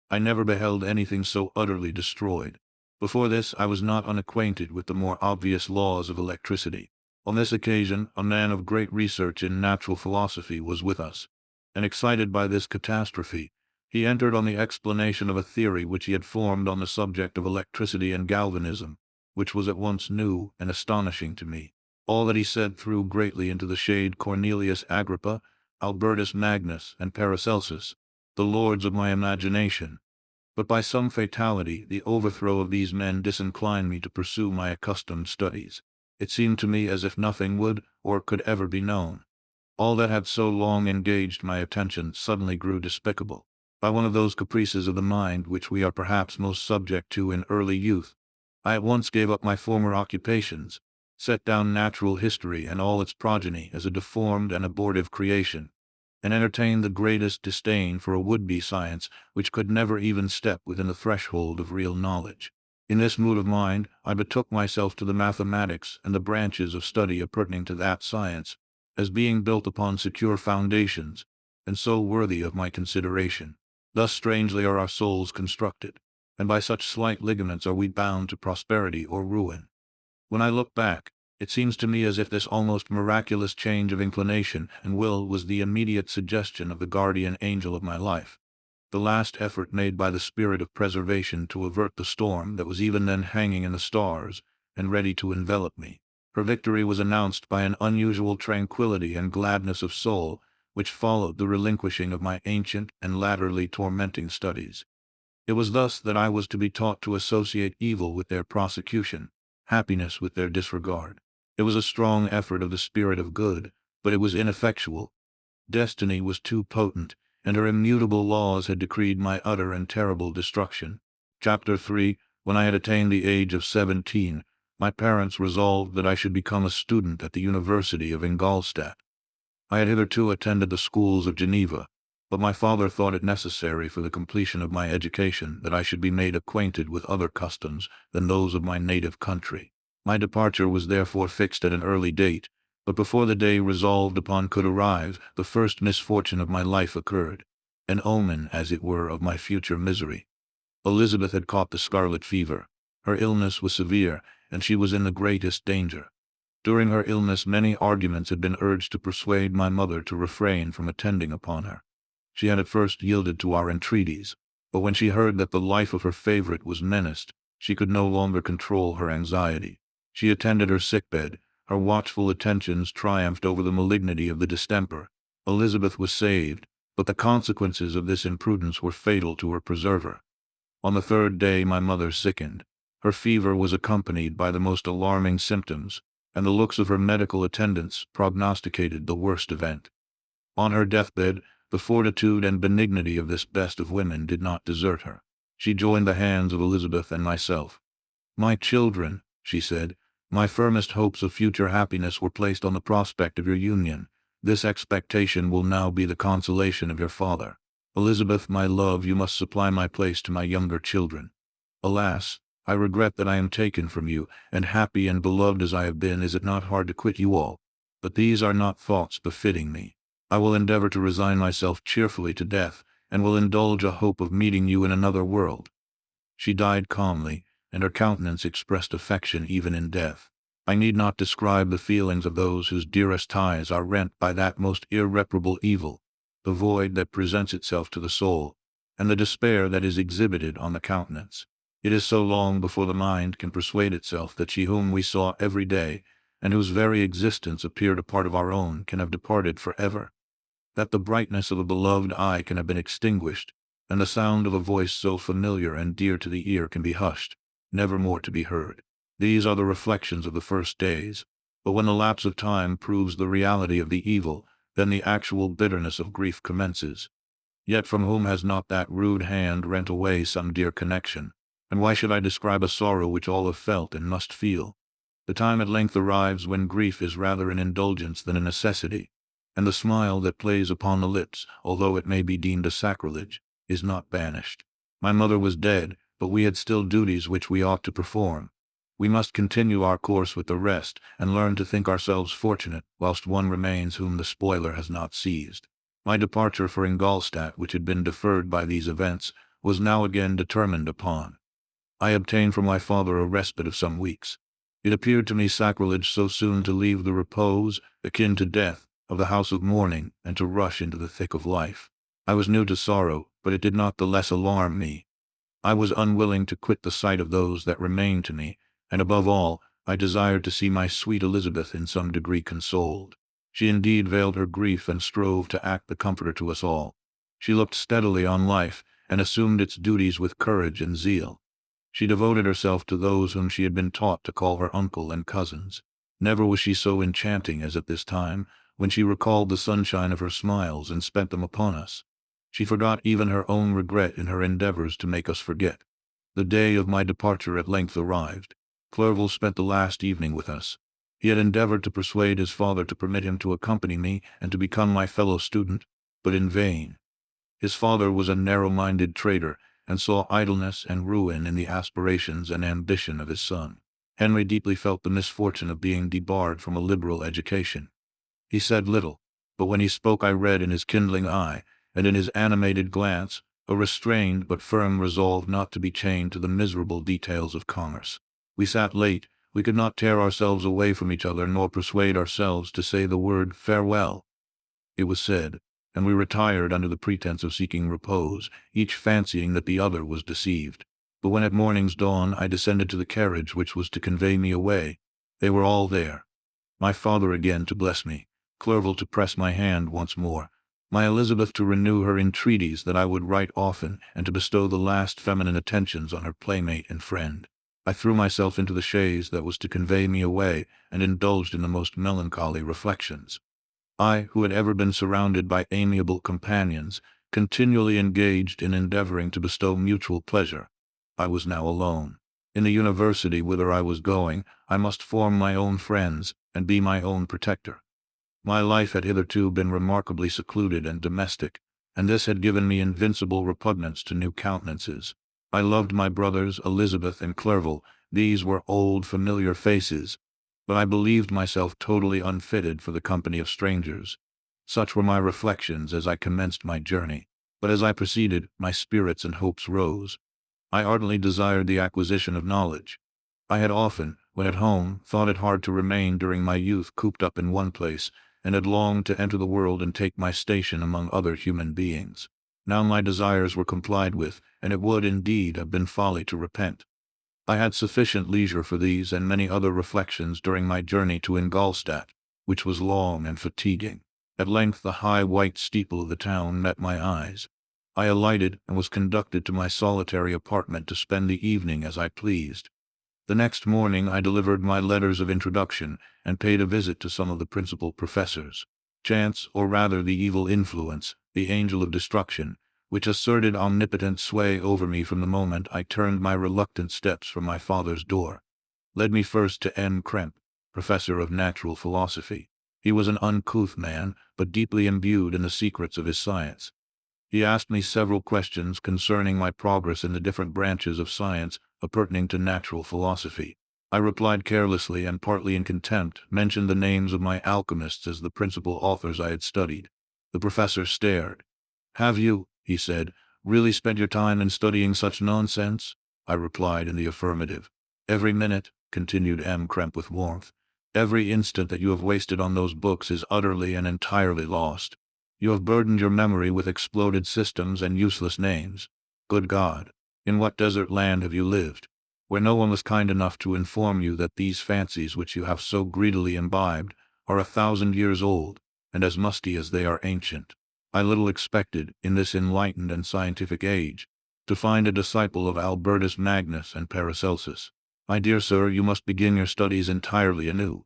[SPEAKER 1] I never beheld anything so utterly destroyed. Before this, I was not unacquainted with the more obvious laws of electricity. On this occasion, a man of great research in natural philosophy was with us, and excited by this catastrophe, he entered on the explanation of a theory which he had formed on the subject of electricity and galvanism, which was at once new and astonishing to me. All that he said threw greatly into the shade Cornelius Agrippa, Albertus Magnus, and Paracelsus, the lords of my imagination. But by some fatality, the overthrow of these men disinclined me to pursue my accustomed studies. It seemed to me as if nothing would or could ever be known. All that had so long engaged my attention suddenly grew despicable. by one of those caprices of the mind which we are perhaps most subject to in early youth, I at once gave up my former occupations, set down natural history and all its progeny as a deformed and abortive creation, and entertained the greatest disdain for a would-be science which could never even step within the threshold of real knowledge. In this mood of mind, I betook myself to the mathematics and the branches of study appurtening to that science, as being built upon secure foundations, and so worthy of my consideration. Thus strangely are our souls constructed, and by such slight ligaments are we bound to prosperity or ruin. When I look back, it seems to me as if this almost miraculous change of inclination and will was the immediate suggestion of the guardian angel of my life, the last effort made by the spirit of preservation to avert the storm that was even then hanging in the stars and ready to envelop me. Her victory was announced by an unusual tranquility and gladness of soul, which followed the relinquishing of my ancient and latterly tormenting studies. It was thus that I was to be taught to associate evil with their prosecution, happiness with their disregard. It was a strong effort of the spirit of good, but it was ineffectual. Destiny was too potent, and her immutable laws had decreed my utter and terrible destruction. Chapter 3. When I had attained the age of 17, my parents resolved that I should become a student at the University of Ingolstadt. I had hitherto attended the schools of Geneva, but my father thought it necessary for the completion of my education that I should be made acquainted with other customs than those of my native country. My departure was therefore fixed at an early date, but before the day resolved upon could arrive, the first misfortune of my life occurred, an omen, as it were, of my future misery. Elizabeth had caught the scarlet fever. Her illness was severe, and she was in the greatest danger. During her illness many arguments had been urged to persuade my mother to refrain from attending upon her. She had at first yielded to our entreaties, but when she heard that the life of her favorite was menaced, she could no longer control her anxiety. She attended her sickbed. Her watchful attentions triumphed over the malignity of the distemper. Elizabeth was saved, but the consequences of this imprudence were fatal to her preserver. On the third day my mother sickened. Her fever was accompanied by the most alarming symptoms, and the looks of her medical attendants prognosticated the worst event. On her deathbed, the fortitude and benignity of this best of women did not desert her. She joined the hands of Elizabeth and myself. "My children," she said, "my firmest hopes of future happiness were placed on the prospect of your union. This expectation will now be the consolation of your father. Elizabeth, my love, you must supply my place to my younger children. Alas, I regret that I am taken from you, and happy and beloved as I have been, is it not hard to quit you all? But these are not thoughts befitting me. I will endeavor to resign myself cheerfully to death, and will indulge a hope of meeting you in another world." She died calmly, and her countenance expressed affection even in death. I need not describe the feelings of those whose dearest ties are rent by that most irreparable evil, the void that presents itself to the soul, and the despair that is exhibited on the countenance. It is so long before the mind can persuade itself that she whom we saw every day, and whose very existence appeared a part of our own, can have departed forever, that the brightness of a beloved eye can have been extinguished, and the sound of a voice so familiar and dear to the ear can be hushed, never more to be heard. These are the reflections of the first days, but when the lapse of time proves the reality of the evil, then the actual bitterness of grief commences. Yet from whom has not that rude hand rent away some dear connection? And why should I describe a sorrow which all have felt and must feel? The time at length arrives when grief is rather an indulgence than a necessity, and the smile that plays upon the lips, although it may be deemed a sacrilege, is not banished. My mother was dead, but we had still duties which we ought to perform. We must continue our course with the rest, and learn to think ourselves fortunate, whilst one remains whom the spoiler has not seized. My departure for Ingolstadt, which had been deferred by these events, was now again determined upon. I obtained from my father a respite of some weeks. It appeared to me sacrilege so soon to leave the repose, akin to death, of the house of mourning, and to rush into the thick of life. I was new to sorrow, but it did not the less alarm me. I was unwilling to quit the sight of those that remained to me, and above all, I desired to see my sweet Elizabeth in some degree consoled. She indeed veiled her grief and strove to act the comforter to us all. She looked steadily on life, and assumed its duties with courage and zeal. She devoted herself to those whom she had been taught to call her uncle and cousins. Never was she so enchanting as at this time, when she recalled the sunshine of her smiles and spent them upon us. She forgot even her own regret in her endeavors to make us forget. The day of my departure at length arrived. Clerval spent the last evening with us. He had endeavored to persuade his father to permit him to accompany me and to become my fellow student, but in vain. His father was a narrow-minded trader, and saw idleness and ruin in the aspirations and ambition of his son. Henry deeply felt the misfortune of being debarred from a liberal education. He said little, but when he spoke I read in his kindling eye, and in his animated glance, a restrained but firm resolve not to be chained to the miserable details of commerce. We sat late. We could not tear ourselves away from each other, nor persuade ourselves to say the word farewell. It was said, and we retired under the pretense of seeking repose, each fancying that the other was deceived. But when at morning's dawn I descended to the carriage which was to convey me away, they were all there. My father again to bless me, Clerval to press my hand once more, my Elizabeth to renew her entreaties that I would write often, and to bestow the last feminine attentions on her playmate and friend. I threw myself into the chaise that was to convey me away, and indulged in the most melancholy reflections. I, who had ever been surrounded by amiable companions, continually engaged in endeavoring to bestow mutual pleasure, I was now alone. In the university whither I was going, I must form my own friends, and be my own protector. My life had hitherto been remarkably secluded and domestic, and this had given me invincible repugnance to new countenances. I loved my brothers Elizabeth and Clerval. These were old familiar faces, but I believed myself totally unfitted for the company of strangers. Such were my reflections as I commenced my journey, but as I proceeded, my spirits and hopes rose. I ardently desired the acquisition of knowledge. I had often, when at home, thought it hard to remain during my youth cooped up in one place, and had longed to enter the world and take my station among other human beings. Now my desires were complied with, and it would, indeed, have been folly to repent. I had sufficient leisure for these and many other reflections during my journey to Ingolstadt, which was long and fatiguing. At length the high white steeple of the town met my eyes. I alighted and was conducted to my solitary apartment to spend the evening as I pleased. The next morning I delivered my letters of introduction, and paid a visit to some of the principal professors. Chance, or rather the evil influence, the angel of destruction, which asserted omnipotent sway over me from the moment I turned my reluctant steps from my father's door, led me first to M. Krempe, professor of natural philosophy. He was an uncouth man, but deeply imbued in the secrets of his science. He asked me several questions concerning my progress in the different branches of science appurtening to natural philosophy. I replied carelessly and partly in contempt, mentioned the names of my alchemists as the principal authors I had studied. The professor stared. "Have you," he said, "really spent your time in studying such nonsense?" I replied in the affirmative. "Every minute," continued M. Krempe with warmth, "every instant that you have wasted on those books is utterly and entirely lost. You have burdened your memory with exploded systems and useless names. Good God! In what desert land have you lived, where no one was kind enough to inform you that these fancies which you have so greedily imbibed are 1,000 years old, and as musty as they are ancient? I little expected, in this enlightened and scientific age, to find a disciple of Albertus Magnus and Paracelsus. My dear sir, you must begin your studies entirely anew."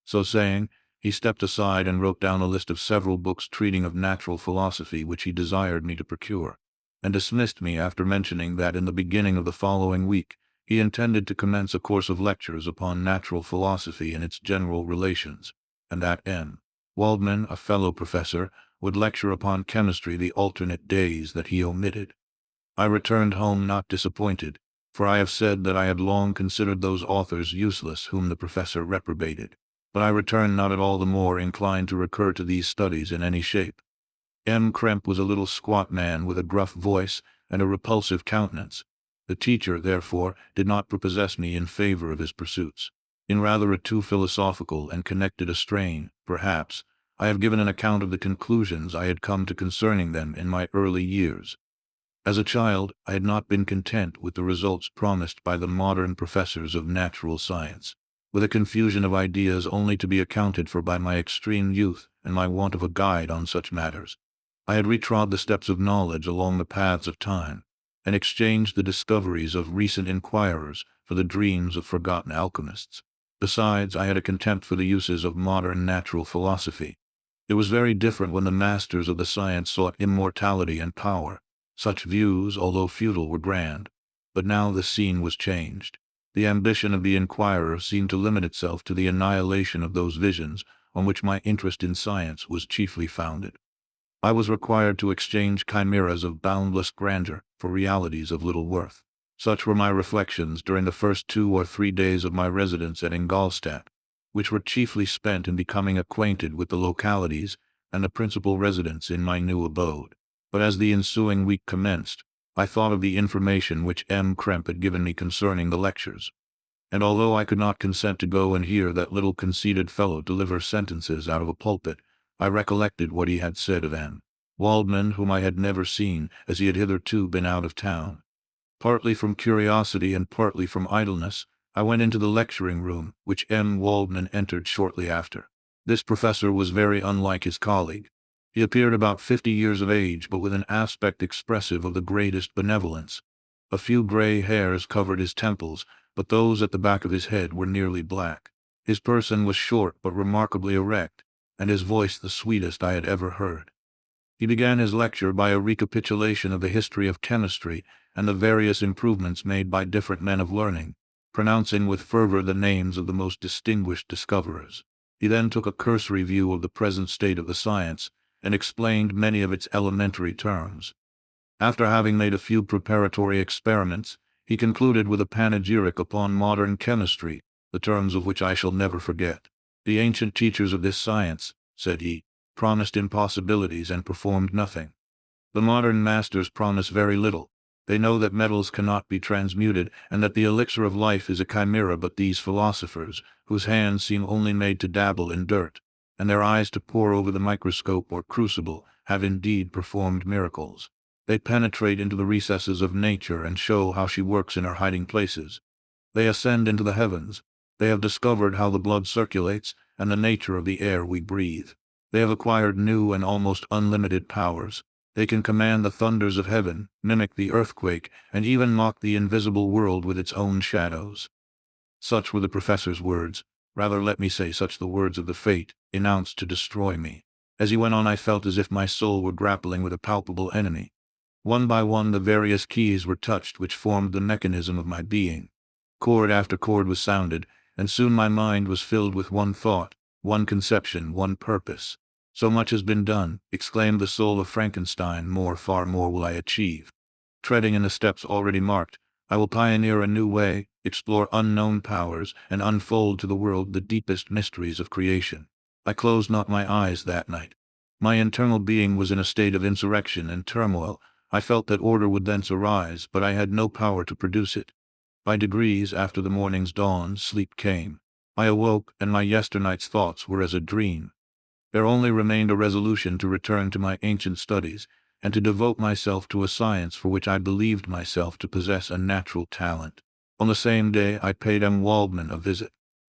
[SPEAKER 1] So saying, he stepped aside and wrote down a list of several books treating of natural philosophy which he desired me to procure, and dismissed me after mentioning that in the beginning of the following week he intended to commence a course of lectures upon natural philosophy and its general relations, and that M. Waldman, a fellow professor, would lecture upon chemistry the alternate days that he omitted. I returned home not disappointed, for I have said that I had long considered those authors useless whom the professor reprobated. But I returned not at all the more inclined to recur to these studies in any shape. M. Krempe was a little squat man with a gruff voice and a repulsive countenance. The teacher, therefore, did not prepossess me in favor of his pursuits. In rather a too philosophical and connected a strain, perhaps, I have given an account of the conclusions I had come to concerning them in my early years. As a child, I had not been content with the results promised by the modern professors of natural science, with a confusion of ideas only to be accounted for by my extreme youth and my want of a guide on such matters. I had retrod the steps of knowledge along the paths of time, and exchanged the discoveries of recent inquirers for the dreams of forgotten alchemists. Besides, I had a contempt for the uses of modern natural philosophy. It was very different when the masters of the science sought immortality and power. Such views, although futile, were grand. But now the scene was changed. The ambition of the inquirer seemed to limit itself to the annihilation of those visions on which my interest in science was chiefly founded. I was required to exchange chimeras of boundless grandeur for realities of little worth. Such were my reflections during the first 2 or 3 days of my residence at Ingolstadt, which were chiefly spent in becoming acquainted with the localities and the principal residents in my new abode. But as the ensuing week commenced, I thought of the information which M. Kremp had given me concerning the lectures. And although I could not consent to go and hear that little conceited fellow deliver sentences out of a pulpit, I recollected what he had said of N. Waldman, whom I had never seen, as he had hitherto been out of town. Partly from curiosity and partly from idleness, I went into the lecturing room, which M. Waldman entered shortly after. This professor was very unlike his colleague. He appeared about 50 years of age, but with an aspect expressive of the greatest benevolence. A few gray hairs covered his temples, but those at the back of his head were nearly black. His person was short but remarkably erect, and his voice the sweetest I had ever heard. He began his lecture by a recapitulation of the history of chemistry and the various improvements made by different men of learning, pronouncing with fervor the names of the most distinguished discoverers. He then took a cursory view of the present state of the science, and explained many of its elementary terms. After having made a few preparatory experiments, he concluded with a panegyric upon modern chemistry, the terms of which I shall never forget. The ancient teachers of this science, said he, promised impossibilities and performed nothing. The modern masters promise very little. They know that metals cannot be transmuted, and that the elixir of life is a chimera, but these philosophers, whose hands seem only made to dabble in dirt, and their eyes to pore over the microscope or crucible, have indeed performed miracles. They penetrate into the recesses of nature and show how she works in her hiding places. They ascend into the heavens. They have discovered how the blood circulates and the nature of the air we breathe. They have acquired new and almost unlimited powers. They can command the thunders of heaven, mimic the earthquake, and even mock the invisible world with its own shadows. Such were the professor's words, rather let me say such the words of the fate, announced to destroy me. As he went on I felt as if my soul were grappling with a palpable enemy. One by one the various keys were touched which formed the mechanism of my being. Chord after chord was sounded, and soon my mind was filled with one thought, one conception, one purpose. So much has been done, exclaimed the soul of Frankenstein, far more will I achieve. Treading in the steps already marked, I will pioneer a new way, explore unknown powers, and unfold to the world the deepest mysteries of creation. I closed not my eyes that night. My internal being was in a state of insurrection and turmoil. I felt that order would thence arise, but I had no power to produce it. By degrees, after the morning's dawn, sleep came. I awoke, and my yesternight's thoughts were as a dream. There only remained a resolution to return to my ancient studies, and to devote myself to a science for which I believed myself to possess a natural talent. On the same day I paid M. Waldman a visit.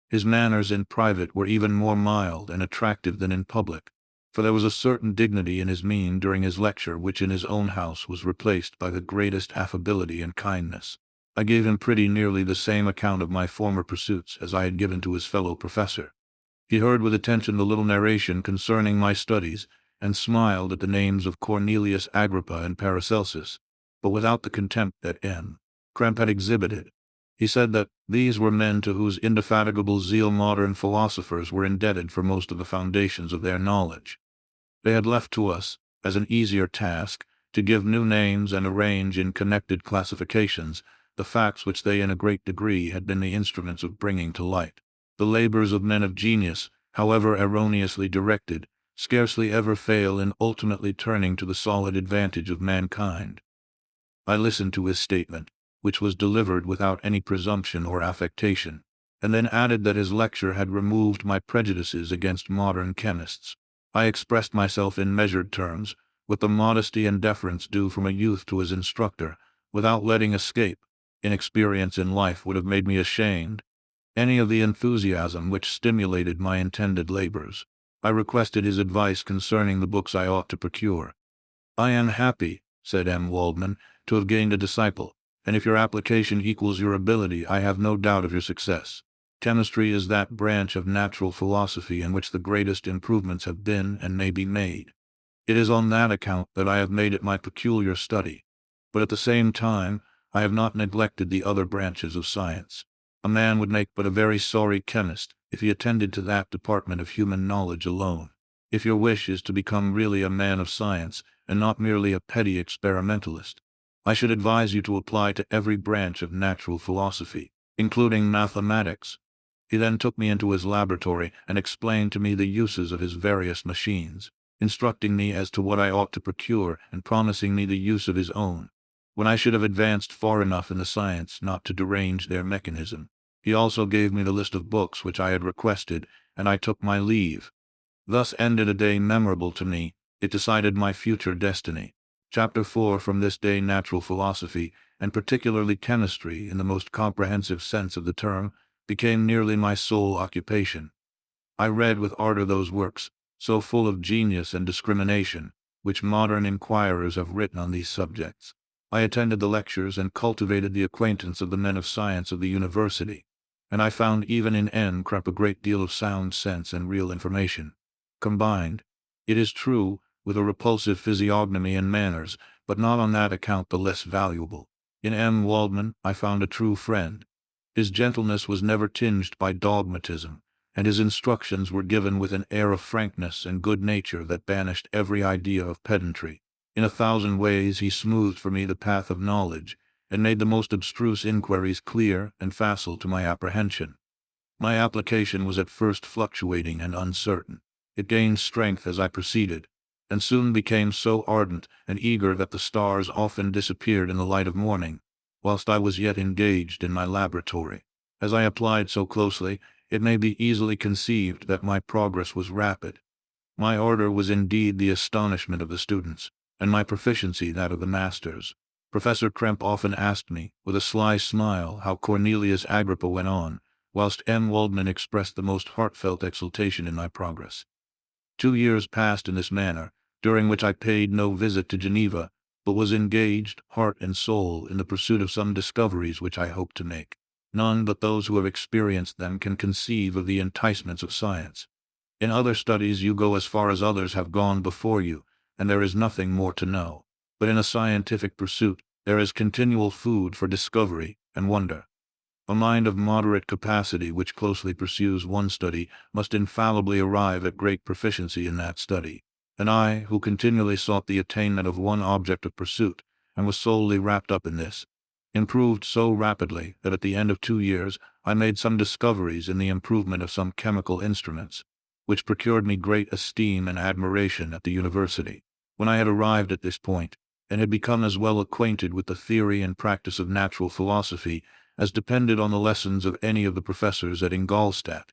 [SPEAKER 1] His manners in private were even more mild and attractive than in public, for there was a certain dignity in his mien during his lecture which in his own house was replaced by the greatest affability and kindness. I gave him pretty nearly the same account of my former pursuits as I had given to his fellow professor. He heard with attention the little narration concerning my studies, and smiled at the names of Cornelius Agrippa and Paracelsus, but without the contempt that N. Kremp had exhibited. He said that these were men to whose indefatigable zeal modern philosophers were indebted for most of the foundations of their knowledge. They had left to us, as an easier task, to give new names and arrange in connected classifications the facts which they in a great degree had been the instruments of bringing to light. The labors of men of genius, however erroneously directed, scarcely ever fail in ultimately turning to the solid advantage of mankind. I listened to his statement, which was delivered without any presumption or affectation, and then added that his lecture had removed my prejudices against modern chemists. I expressed myself in measured terms, with the modesty and deference due from a youth to his instructor, without letting escape, inexperience in life would have made me ashamed, any of the enthusiasm which stimulated my intended labors. I requested his advice concerning the books I ought to procure. I am happy, said M. Waldman, to have gained a disciple, and if your application equals your ability, I have no doubt of your success. Chemistry is that branch of natural philosophy in which the greatest improvements have been and may be made. It is on that account that I have made it my peculiar study. But at the same time, I have not neglected the other branches of science. A man would make but a very sorry chemist if he attended to that department of human knowledge alone. If your wish is to become really a man of science, and not merely a petty experimentalist, I should advise you to apply to every branch of natural philosophy, including mathematics. He then took me into his laboratory and explained to me the uses of his various machines, instructing me as to what I ought to procure and promising me the use of his own, when I should have advanced far enough in the science not to derange their mechanism. He also gave me the list of books which I had requested, and I took my leave. Thus ended a day memorable to me. It decided my future destiny. Chapter 4. From this day natural philosophy, and particularly chemistry in the most comprehensive sense of the term, became nearly my sole occupation. I read with ardor those works, so full of genius and discrimination, which modern inquirers have written on these subjects. I attended the lectures and cultivated the acquaintance of the men of science of the university, and I found even in N. Crep a great deal of sound sense and real information, combined, it is true, with a repulsive physiognomy and manners, but not on that account the less valuable. In M. Waldman I found a true friend. His gentleness was never tinged by dogmatism, and his instructions were given with an air of frankness and good nature that banished every idea of pedantry. In 1,000 ways he smoothed for me the path of knowledge, and made the most abstruse inquiries clear and facile to my apprehension. My application was at first fluctuating and uncertain. It gained strength as I proceeded, and soon became so ardent and eager that the stars often disappeared in the light of morning, whilst I was yet engaged in my laboratory. As I applied so closely, it may be easily conceived that my progress was rapid. My ardor was indeed the astonishment of the students, and my proficiency that of the masters. Professor Kremp often asked me, with a sly smile, how Cornelius Agrippa went on, whilst M. Waldman expressed the most heartfelt exultation in my progress. 2 years passed in this manner, during which I paid no visit to Geneva, but was engaged, heart and soul, in the pursuit of some discoveries which I hoped to make. None but those who have experienced them can conceive of the enticements of science. In other studies you go as far as others have gone before you, and there is nothing more to know. But in a scientific pursuit, there is continual food for discovery and wonder. A mind of moderate capacity which closely pursues one study must infallibly arrive at great proficiency in that study. And I, who continually sought the attainment of one object of pursuit, and was solely wrapped up in this, improved so rapidly that at the end of 2 years I made some discoveries in the improvement of some chemical instruments, which procured me great esteem and admiration at the university. When I had arrived at this point, and had become as well acquainted with the theory and practice of natural philosophy as depended on the lessons of any of the professors at Ingolstadt,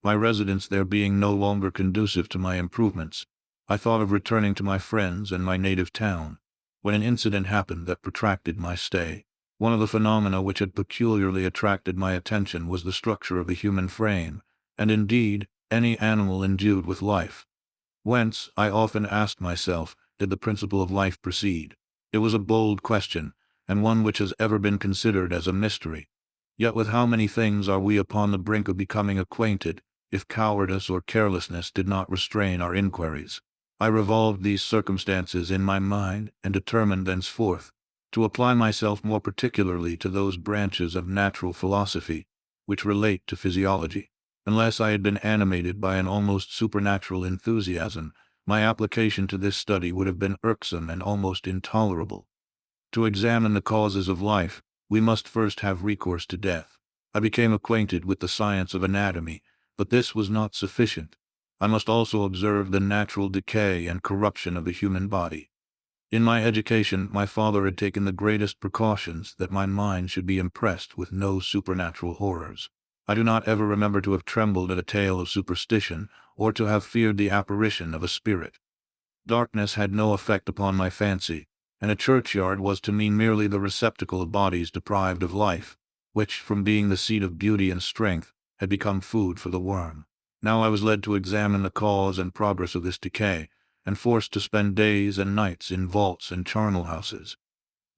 [SPEAKER 1] my residence there being no longer conducive to my improvements, I thought of returning to my friends and my native town, when an incident happened that protracted my stay. One of the phenomena which had peculiarly attracted my attention was the structure of the human frame, and indeed any animal endued with life. Whence, I often asked myself, did the principle of life proceed? It was a bold question, and one which has ever been considered as a mystery. Yet with how many things are we upon the brink of becoming acquainted, if cowardice or carelessness did not restrain our inquiries? I revolved these circumstances in my mind, and determined thenceforth to apply myself more particularly to those branches of natural philosophy which relate to physiology. Unless I had been animated by an almost supernatural enthusiasm, my application to this study would have been irksome and almost intolerable. To examine the causes of life, we must first have recourse to death. I became acquainted with the science of anatomy, but this was not sufficient. I must also observe the natural decay and corruption of the human body. In my education, my father had taken the greatest precautions that my mind should be impressed with no supernatural horrors. I do not ever remember to have trembled at a tale of superstition, or to have feared the apparition of a spirit. Darkness had no effect upon my fancy, and a churchyard was to me merely the receptacle of bodies deprived of life, which, from being the seat of beauty and strength, had become food for the worm. Now I was led to examine the cause and progress of this decay, and forced to spend days and nights in vaults and charnel houses.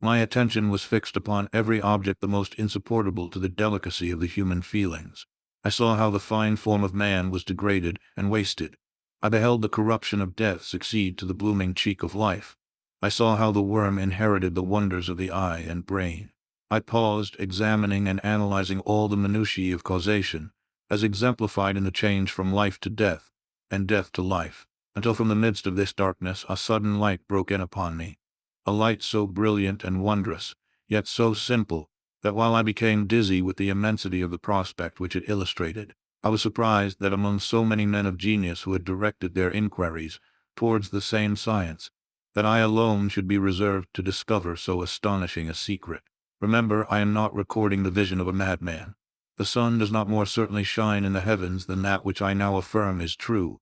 [SPEAKER 1] My attention was fixed upon every object the most insupportable to the delicacy of the human feelings. I saw how the fine form of man was degraded and wasted. I beheld the corruption of death succeed to the blooming cheek of life. I saw how the worm inherited the wonders of the eye and brain. I paused, examining and analyzing all the minutiae of causation, as exemplified in the change from life to death, and death to life, until from the midst of this darkness a sudden light broke in upon me. A light so brilliant and wondrous, yet so simple, that while I became dizzy with the immensity of the prospect which it illustrated, I was surprised that among so many men of genius who had directed their inquiries towards the same science, that I alone should be reserved to discover so astonishing a secret. Remember, I am not recording the vision of a madman. The sun does not more certainly shine in the heavens than that which I now affirm is true.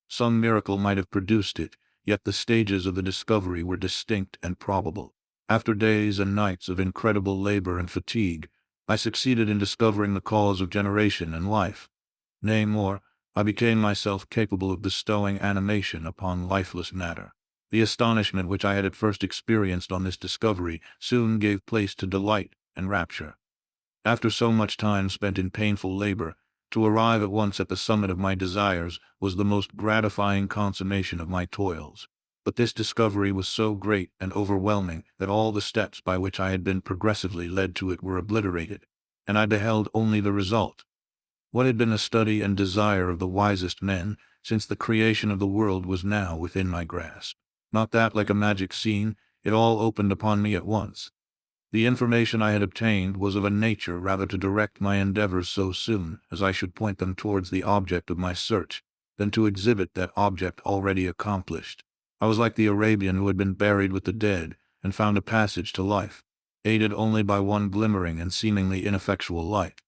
[SPEAKER 1] Some miracle might have produced it, yet the stages of the discovery were distinct and probable. After days and nights of incredible labor and fatigue, I succeeded in discovering the cause of generation and life. Nay, more, I became myself capable of bestowing animation upon lifeless matter. The astonishment which I had at first experienced on this discovery soon gave place to delight and rapture. After so much time spent in painful labor, to arrive at once at the summit of my desires was the most gratifying consummation of my toils. But this discovery was so great and overwhelming that all the steps by which I had been progressively led to it were obliterated, and I beheld only the result. What had been a study and desire of the wisest men since the creation of the world was now within my grasp. Not that, like a magic scene, it all opened upon me at once. The information I had obtained was of a nature rather to direct my endeavors so soon as I should point them towards the object of my search, than to exhibit that object already accomplished. I was like the Arabian who had been buried with the dead, and found a passage to life, aided only by one glimmering and seemingly ineffectual light.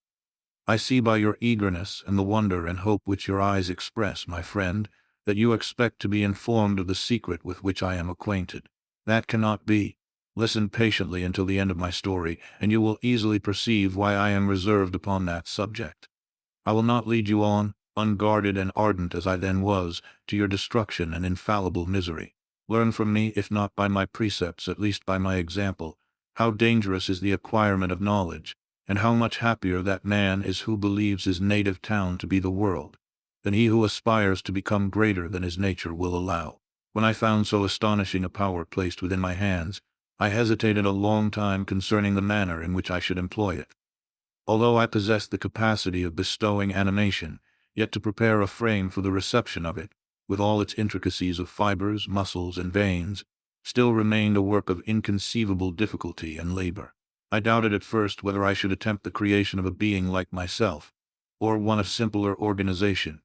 [SPEAKER 1] I see by your eagerness and the wonder and hope which your eyes express, my friend, that you expect to be informed of the secret with which I am acquainted. That cannot be. Listen patiently until the end of my story, and you will easily perceive why I am reserved upon that subject. I will not lead you on, unguarded and ardent as I then was, to your destruction and infallible misery. Learn from me, if not by my precepts, at least by my example, how dangerous is the acquirement of knowledge, and how much happier that man is who believes his native town to be the world, than he who aspires to become greater than his nature will allow. When I found so astonishing a power placed within my hands, I hesitated a long time concerning the manner in which I should employ it. Although I possessed the capacity of bestowing animation, yet to prepare a frame for the reception of it, with all its intricacies of fibers, muscles, and veins, still remained a work of inconceivable difficulty and labor. I doubted at first whether I should attempt the creation of a being like myself, or one of simpler organization.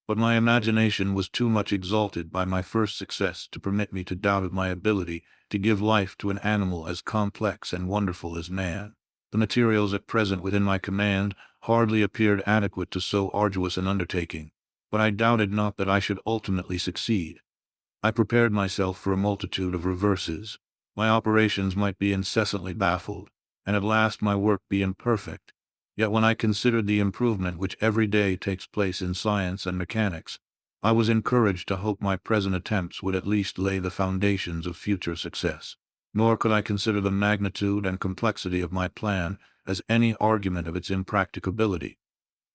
[SPEAKER 1] But my imagination was too much exalted by my first success to permit me to doubt of my ability to give life to an animal as complex and wonderful as man. The materials at present within my command hardly appeared adequate to so arduous an undertaking, but I doubted not that I should ultimately succeed. I prepared myself for a multitude of reverses. My operations might be incessantly baffled, and at last my work be imperfect. Yet when I considered the improvement which every day takes place in science and mechanics, I was encouraged to hope my present attempts would at least lay the foundations of future success. Nor could I consider the magnitude and complexity of my plan as any argument of its impracticability.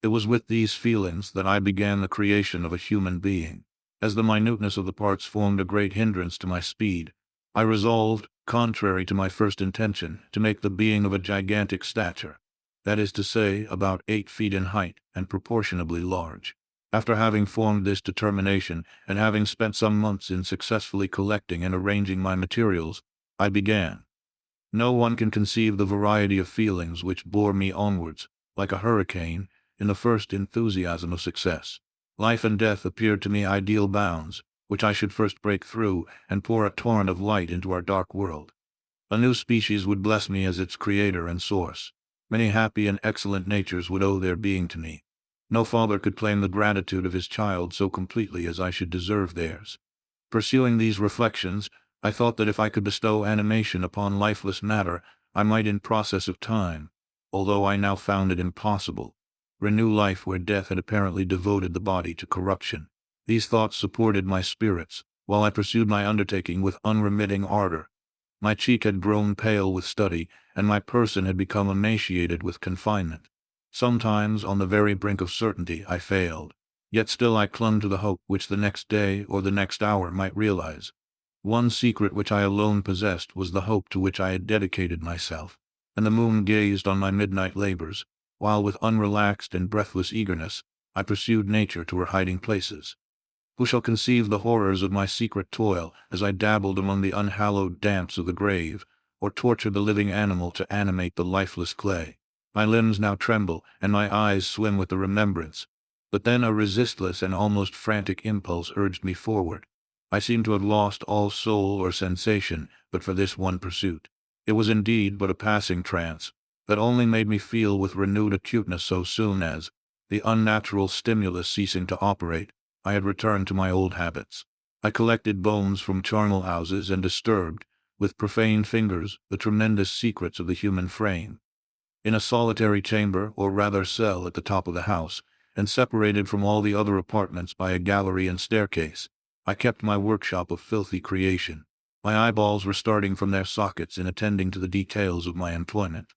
[SPEAKER 1] It was with these feelings that I began the creation of a human being. As the minuteness of the parts formed a great hindrance to my speed, I resolved, contrary to my first intention, to make the being of a gigantic stature, that is to say, about 8 feet in height and proportionably large. After having formed this determination, and having spent some months in successfully collecting and arranging my materials, I began. No one can conceive the variety of feelings which bore me onwards, like a hurricane, in the first enthusiasm of success. Life and death appeared to me ideal bounds, which I should first break through, and pour a torrent of light into our dark world. A new species would bless me as its creator and source. Many happy and excellent natures would owe their being to me. No father could claim the gratitude of his child so completely as I should deserve theirs. Pursuing these reflections, I thought that if I could bestow animation upon lifeless matter, I might in process of time, although I now found it impossible, renew life where death had apparently devoted the body to corruption. These thoughts supported my spirits, while I pursued my undertaking with unremitting ardor. My cheek had grown pale with study, and my person had become emaciated with confinement. Sometimes, on the very brink of certainty, I failed. Yet still I clung to the hope which the next day or the next hour might realize. One secret which I alone possessed was the hope to which I had dedicated myself, and the moon gazed on my midnight labors, while with unrelaxed and breathless eagerness I pursued nature to her hiding places. Who shall conceive the horrors of my secret toil as I dabbled among the unhallowed damps of the grave, or tortured the living animal to animate the lifeless clay? My limbs now tremble, and my eyes swim with the remembrance. But then a resistless and almost frantic impulse urged me forward. I seemed to have lost all soul or sensation but for this one pursuit. It was indeed but a passing trance, that only made me feel with renewed acuteness so soon as, the unnatural stimulus ceasing to operate, I had returned to my old habits. I collected bones from charnel houses and disturbed, with profane fingers, the tremendous secrets of the human frame. In a solitary chamber, or rather cell at the top of the house, and separated from all the other apartments by a gallery and staircase, I kept my workshop of filthy creation. My eyeballs were starting from their sockets in attending to the details of my employment.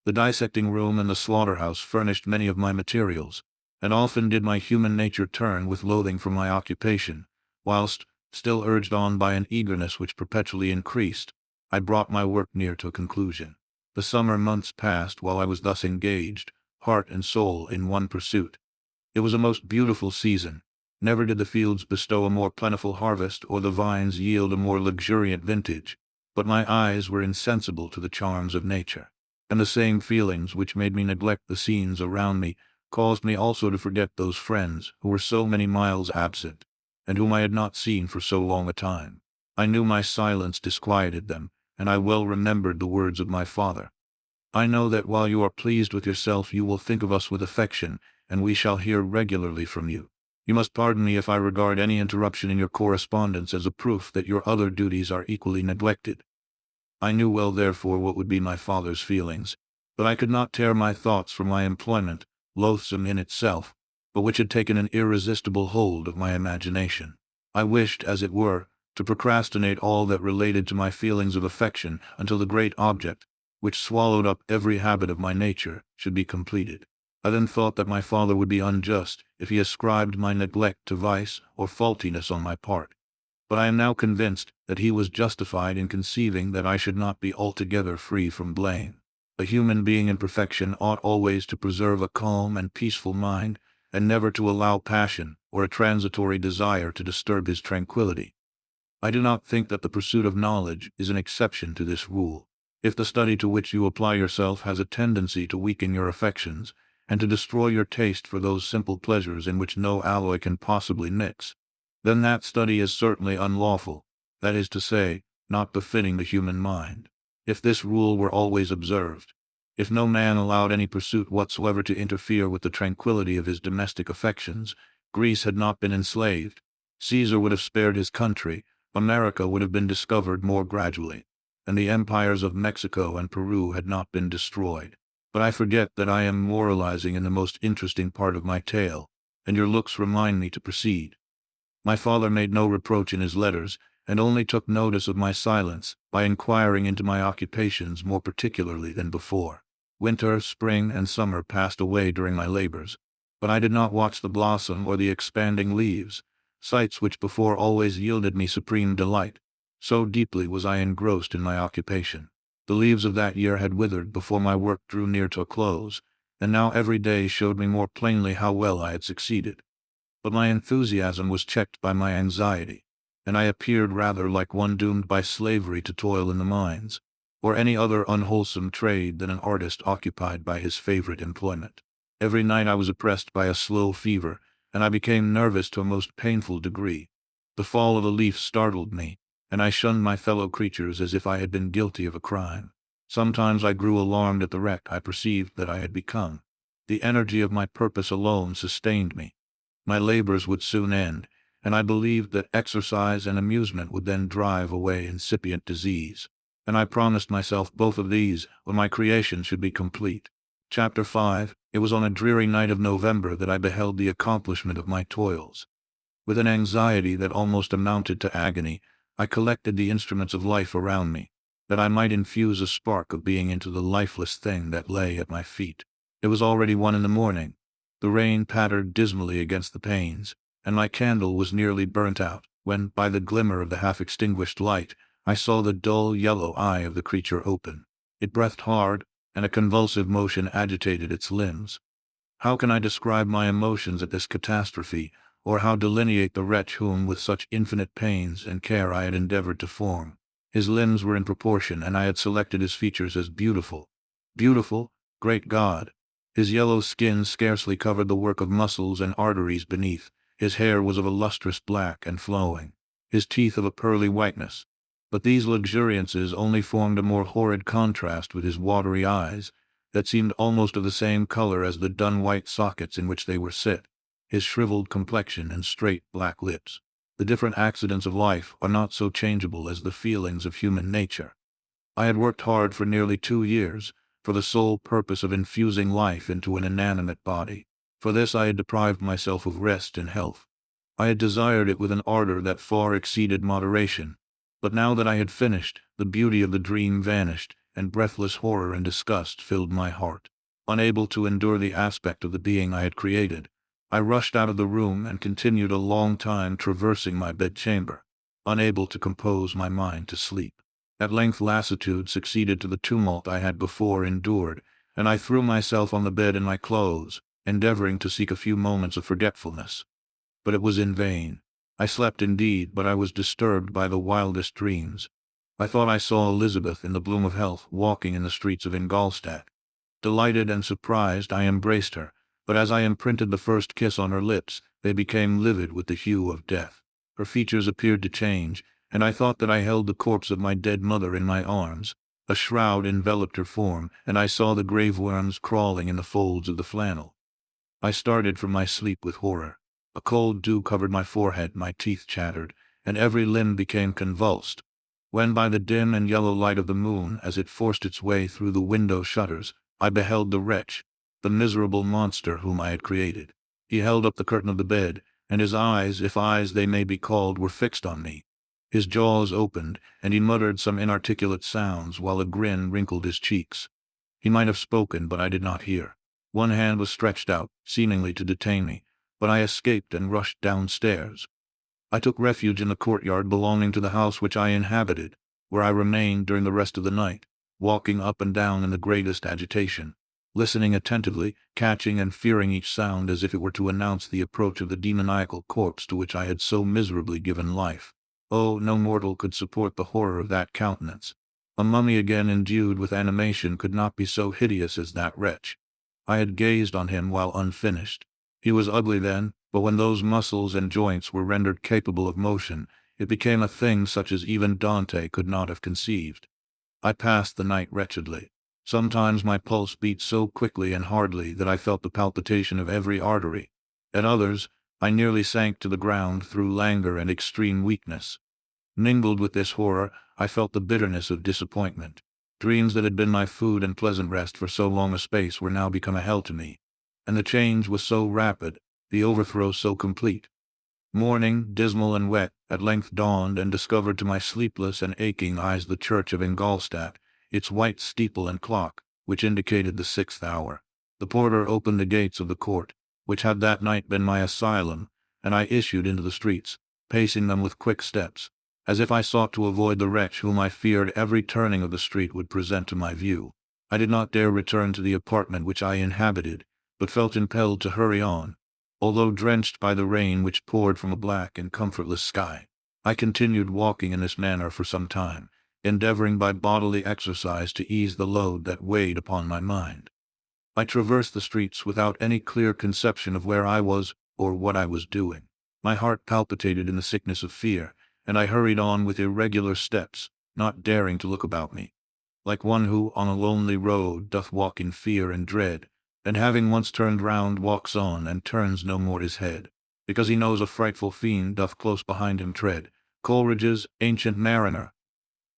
[SPEAKER 1] The dissecting room and the slaughterhouse furnished many of my materials, and often did my human nature turn with loathing from my occupation, whilst, still urged on by an eagerness which perpetually increased, I brought my work near to a conclusion. The summer months passed while I was thus engaged, heart and soul in one pursuit. It was a most beautiful season. Never did the fields bestow a more plentiful harvest or the vines yield a more luxuriant vintage, but my eyes were insensible to the charms of nature, and the same feelings which made me neglect the scenes around me caused me also to forget those friends who were so many miles absent, and whom I had not seen for so long a time. I knew my silence disquieted them, and I well remembered the words of my father. I know that while you are pleased with yourself you will think of us with affection, and we shall hear regularly from you. You must pardon me if I regard any interruption in your correspondence as a proof that your other duties are equally neglected. I knew well therefore what would be my father's feelings, but I could not tear my thoughts from my employment, loathsome in itself, but which had taken an irresistible hold of my imagination. I wished, as it were, to procrastinate all that related to my feelings of affection until the great object, which swallowed up every habit of my nature, should be completed. I then thought that my father would be unjust if he ascribed my neglect to vice or faultiness on my part. But I am now convinced that he was justified in conceiving that I should not be altogether free from blame. A human being in perfection ought always to preserve a calm and peaceful mind, and never to allow passion or a transitory desire to disturb his tranquillity. I do not think that the pursuit of knowledge is an exception to this rule. If the study to which you apply yourself has a tendency to weaken your affections, and to destroy your taste for those simple pleasures in which no alloy can possibly mix, then that study is certainly unlawful, that is to say, not befitting the human mind. If this rule were always observed, if no man allowed any pursuit whatsoever to interfere with the tranquillity of his domestic affections, Greece had not been enslaved, Caesar would have spared his country, America would have been discovered more gradually, and the empires of Mexico and Peru had not been destroyed. But I forget that I am moralizing in the most interesting part of my tale, and your looks remind me to proceed. My father made no reproach in his letters, and only took notice of my silence by inquiring into my occupations more particularly than before. Winter, spring, and summer passed away during my labors, but I did not watch the blossom or the expanding leaves, sights which before always yielded me supreme delight. So deeply was I engrossed in my occupation. The leaves of that year had withered before my work drew near to a close, and now every day showed me more plainly how well I had succeeded. But my enthusiasm was checked by my anxiety, and I appeared rather like one doomed by slavery to toil in the mines, or any other unwholesome trade than an artist occupied by his favorite employment. Every night I was oppressed by a slow fever, and I became nervous to a most painful degree. The fall of a leaf startled me, and I shunned my fellow creatures as if I had been guilty of a crime. Sometimes I grew alarmed at the wreck I perceived that I had become. The energy of my purpose alone sustained me. My labors would soon end, and I believed that exercise and amusement would then drive away incipient disease. And I promised myself both of these when my creation should be complete. Chapter 5. It was on a dreary night of November that I beheld the accomplishment of my toils. With an anxiety that almost amounted to agony, I collected the instruments of life around me, that I might infuse a spark of being into the lifeless thing that lay at my feet. It was already 1 in the morning. The rain pattered dismally against the panes, and my candle was nearly burnt out, when, by the glimmer of the half-extinguished light, I saw the dull yellow eye of the creature open. It breathed hard, and a convulsive motion agitated its limbs. How can I describe my emotions at this catastrophe, or how delineate the wretch whom, with such infinite pains and care, I had endeavored to form? His limbs were in proportion, and I had selected his features as beautiful. Beautiful? Great God! His yellow skin scarcely covered the work of muscles and arteries beneath. His hair was of a lustrous black and flowing, his teeth of a pearly whiteness. But these luxuriances only formed a more horrid contrast with his watery eyes, that seemed almost of the same color as the dun white sockets in which they were set, his shriveled complexion and straight black lips. The different accidents of life are not so changeable as the feelings of human nature. I had worked hard for nearly 2 years, for the sole purpose of infusing life into an inanimate body. For this I had deprived myself of rest and health. I had desired it with an ardor that far exceeded moderation. But now that I had finished, the beauty of the dream vanished, and breathless horror and disgust filled my heart. Unable to endure the aspect of the being I had created, I rushed out of the room and continued a long time traversing my bedchamber, unable to compose my mind to sleep. At length lassitude succeeded to the tumult I had before endured, and I threw myself on the bed in my clothes, endeavoring to seek a few moments of forgetfulness. But it was in vain. I slept indeed, but I was disturbed by the wildest dreams. I thought I saw Elizabeth in the bloom of health walking in the streets of Ingolstadt. Delighted and surprised, I embraced her, but as I imprinted the first kiss on her lips, they became livid with the hue of death. Her features appeared to change, and I thought that I held the corpse of my dead mother in my arms. A shroud enveloped her form, and I saw the grave worms crawling in the folds of the flannel. I started from my sleep with horror. A cold dew covered my forehead, my teeth chattered, and every limb became convulsed. When by the dim and yellow light of the moon, as it forced its way through the window shutters, I beheld the wretch, the miserable monster whom I had created. He held up the curtain of the bed, and his eyes, if eyes they may be called, were fixed on me. His jaws opened, and he muttered some inarticulate sounds, while a grin wrinkled his cheeks. He might have spoken, but I did not hear. One hand was stretched out, seemingly to detain me, but I escaped and rushed downstairs. I took refuge in the courtyard belonging to the house which I inhabited, where I remained during the rest of the night, walking up and down in the greatest agitation, listening attentively, catching and fearing each sound as if it were to announce the approach of the demoniacal corpse to which I had so miserably given life. Oh, no mortal could support the horror of that countenance. A mummy again endued with animation could not be so hideous as that wretch. I had gazed on him while unfinished. He was ugly then, but when those muscles and joints were rendered capable of motion, it became a thing such as even Dante could not have conceived. I passed the night wretchedly. Sometimes my pulse beat so quickly and hardly that I felt the palpitation of every artery. At others, I nearly sank to the ground through languor and extreme weakness. Mingled with this horror, I felt the bitterness of disappointment. Dreams that had been my food and pleasant rest for so long a space were now become a hell to me. And the change was so rapid, the overthrow so complete. Morning, dismal and wet, at length dawned and discovered to my sleepless and aching eyes the church of Ingolstadt, its white steeple and clock, which indicated the 6th hour. The porter opened the gates of the court, which had that night been my asylum, and I issued into the streets, pacing them with quick steps, as if I sought to avoid the wretch whom I feared every turning of the street would present to my view. I did not dare return to the apartment which I inhabited, but felt impelled to hurry on. Although drenched by the rain which poured from a black and comfortless sky, I continued walking in this manner for some time, endeavoring by bodily exercise to ease the load that weighed upon my mind. I traversed the streets without any clear conception of where I was or what I was doing. My heart palpitated in the sickness of fear, and I hurried on with irregular steps, not daring to look about me. Like one who on a lonely road doth walk in fear and dread, and having once turned round walks on and turns no more his head, because he knows a frightful fiend doth close behind him tread. Coleridge's Ancient Mariner.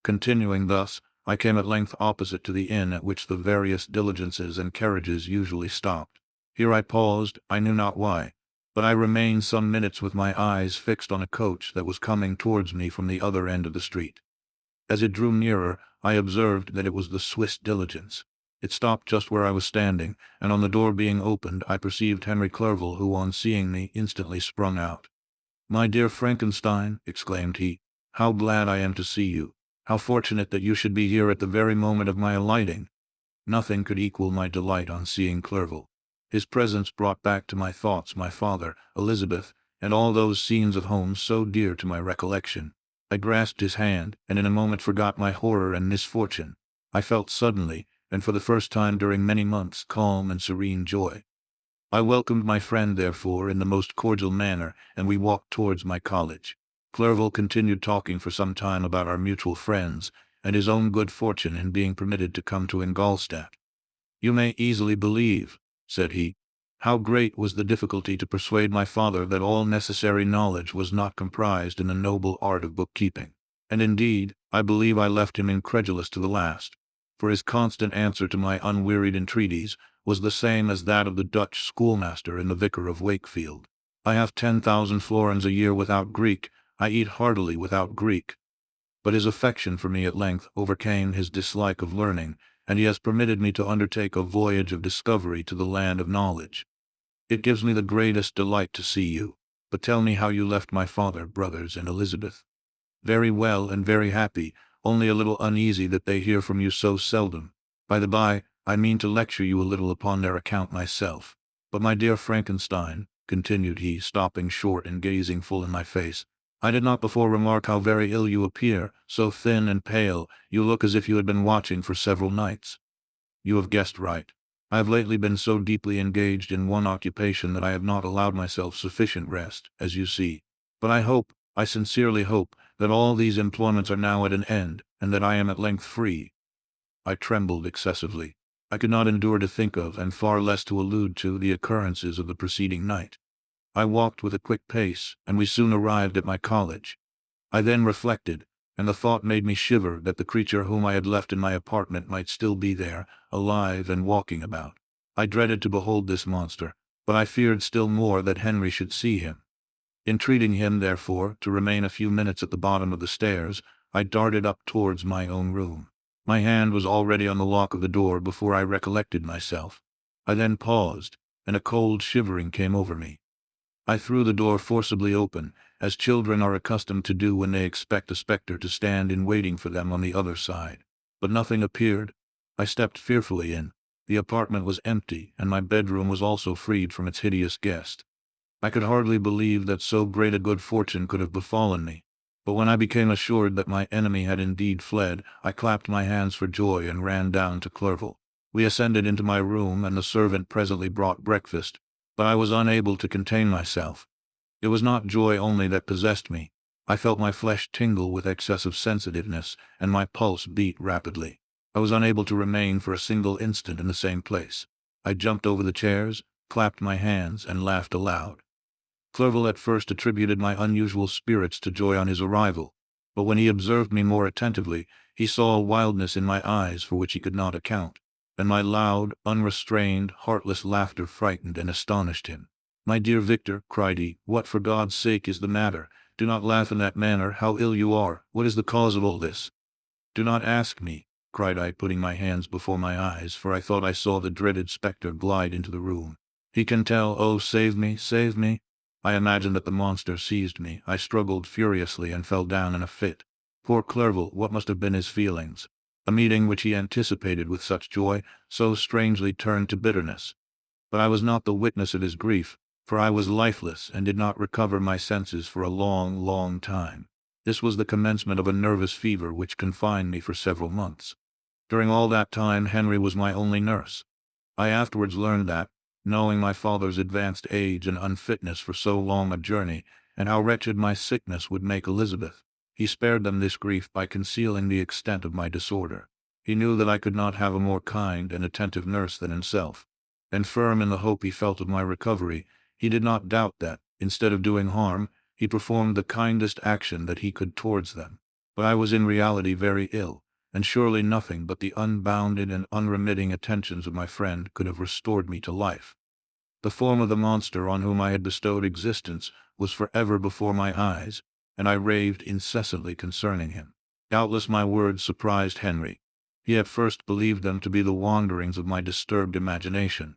[SPEAKER 1] Continuing thus, I came at length opposite to the inn at which the various diligences and carriages usually stopped. Here I paused, I knew not why, but I remained some minutes with my eyes fixed on a coach that was coming towards me from the other end of the street. As it drew nearer, I observed that it was the Swiss diligence. It stopped just where I was standing, and on the door being opened, I perceived Henry Clerval, who, on seeing me, instantly sprung out. "My dear Frankenstein," exclaimed he, "how glad I am to see you! How fortunate that you should be here at the very moment of my alighting!" Nothing could equal my delight on seeing Clerval. His presence brought back to my thoughts my father, Elizabeth, and all those scenes of home so dear to my recollection. I grasped his hand, and in a moment forgot my horror and misfortune. I felt suddenly, and for the first time during many months, calm and serene joy. I welcomed my friend, therefore, in the most cordial manner, and we walked towards my college. Clerval continued talking for some time about our mutual friends, and his own good fortune in being permitted to come to Ingolstadt. "You may easily believe," said he, "how great was the difficulty to persuade my father that all necessary knowledge was not comprised in the noble art of bookkeeping. And indeed, I believe I left him incredulous to the last, for his constant answer to my unwearied entreaties was the same as that of the Dutch schoolmaster in the Vicar of Wakefield. I have 10,000 florins a year without Greek, I eat heartily without Greek. But his affection for me at length overcame his dislike of learning, and he has permitted me to undertake a voyage of discovery to the land of knowledge. It gives me the greatest delight to see you. But tell me how you left my father, brothers, and Elizabeth." "Very well and very happy, only a little uneasy that they hear from you so seldom. By the by, I mean to lecture you a little upon their account myself. But my dear Frankenstein," continued he, stopping short and gazing full in my face, "I did not before remark how very ill you appear, so thin and pale. You look as if you had been watching for several nights." "You have guessed right. I have lately been so deeply engaged in one occupation that I have not allowed myself sufficient rest, as you see. But I sincerely hope, that all these employments are now at an end, and that I am at length free." I trembled excessively. I could not endure to think of, and far less to allude to, the occurrences of the preceding night. I walked with a quick pace, and we soon arrived at my college. I then reflected, and the thought made me shiver, that the creature whom I had left in my apartment might still be there, alive and walking about. I dreaded to behold this monster, but I feared still more that Henry should see him. Entreating him, therefore, to remain a few minutes at the bottom of the stairs, I darted up towards my own room. My hand was already on the lock of the door before I recollected myself. I then paused, and a cold shivering came over me. I threw the door forcibly open, as children are accustomed to do when they expect a spectre to stand in waiting for them on the other side. But nothing appeared. I stepped fearfully in. The apartment was empty, and my bedroom was also freed from its hideous guest. I could hardly believe that so great a good fortune could have befallen me. But when I became assured that my enemy had indeed fled, I clapped my hands for joy and ran down to Clerval. We ascended into my room, and the servant presently brought breakfast, but I was unable to contain myself. It was not joy only that possessed me. I felt my flesh tingle with excessive sensitiveness, and my pulse beat rapidly. I was unable to remain for a single instant in the same place. I jumped over the chairs, clapped my hands, and laughed aloud. Clerval at first attributed my unusual spirits to joy on his arrival, but when he observed me more attentively, he saw a wildness in my eyes for which he could not account, and my loud, unrestrained, heartless laughter frightened and astonished him. "My dear Victor," cried he, "what for God's sake is the matter? Do not laugh in that manner. How ill you are! What is the cause of all this?" "Do not ask me," cried I, putting my hands before my eyes, for I thought I saw the dreaded spectre glide into the room. "He can tell. Oh, save me, save me!" I imagined that the monster seized me. I struggled furiously and fell down in a fit. Poor Clerval, what must have been his feelings? A meeting which he anticipated with such joy, so strangely turned to bitterness. But I was not the witness of his grief, for I was lifeless and did not recover my senses for a long, long time. This was the commencement of a nervous fever which confined me for several months. During all that time Henry was my only nurse. I afterwards learned that, knowing my father's advanced age and unfitness for so long a journey, and how wretched my sickness would make Elizabeth, he spared them this grief by concealing the extent of my disorder. He knew that I could not have a more kind and attentive nurse than himself, and firm in the hope he felt of my recovery, he did not doubt that, instead of doing harm, he performed the kindest action that he could towards them. But I was in reality very ill, and surely nothing but the unbounded and unremitting attentions of my friend could have restored me to life. The form of the monster on whom I had bestowed existence was forever before my eyes, and I raved incessantly concerning him. Doubtless my words surprised Henry. He at first believed them to be the wanderings of my disturbed imagination,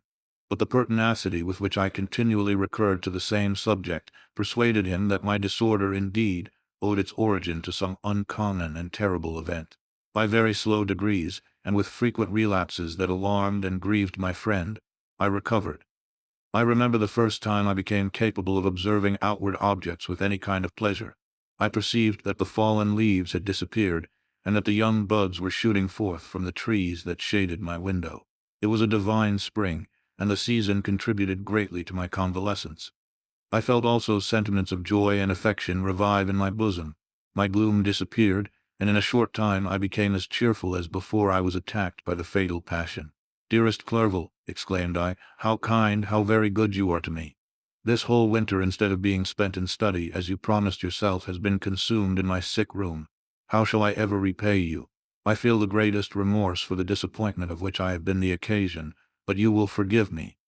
[SPEAKER 1] but the pertinacity with which I continually recurred to the same subject persuaded him that my disorder indeed owed its origin to some uncommon and terrible event. By very slow degrees, and with frequent relapses that alarmed and grieved my friend, I recovered. I remember the first time I became capable of observing outward objects with any kind of pleasure. I perceived that the fallen leaves had disappeared, and that the young buds were shooting forth from the trees that shaded my window. It was a divine spring, and the season contributed greatly to my convalescence. I felt also sentiments of joy and affection revive in my bosom. My gloom disappeared, and in a short time I became as cheerful as before I was attacked by the fatal passion. "Dearest Clerval," exclaimed I, "how kind, how very good you are to me! This whole winter, instead of being spent in study, as you promised yourself, has been consumed in my sick room. How shall I ever repay you? I feel the greatest remorse for the disappointment of which I have been the occasion, but you will forgive me.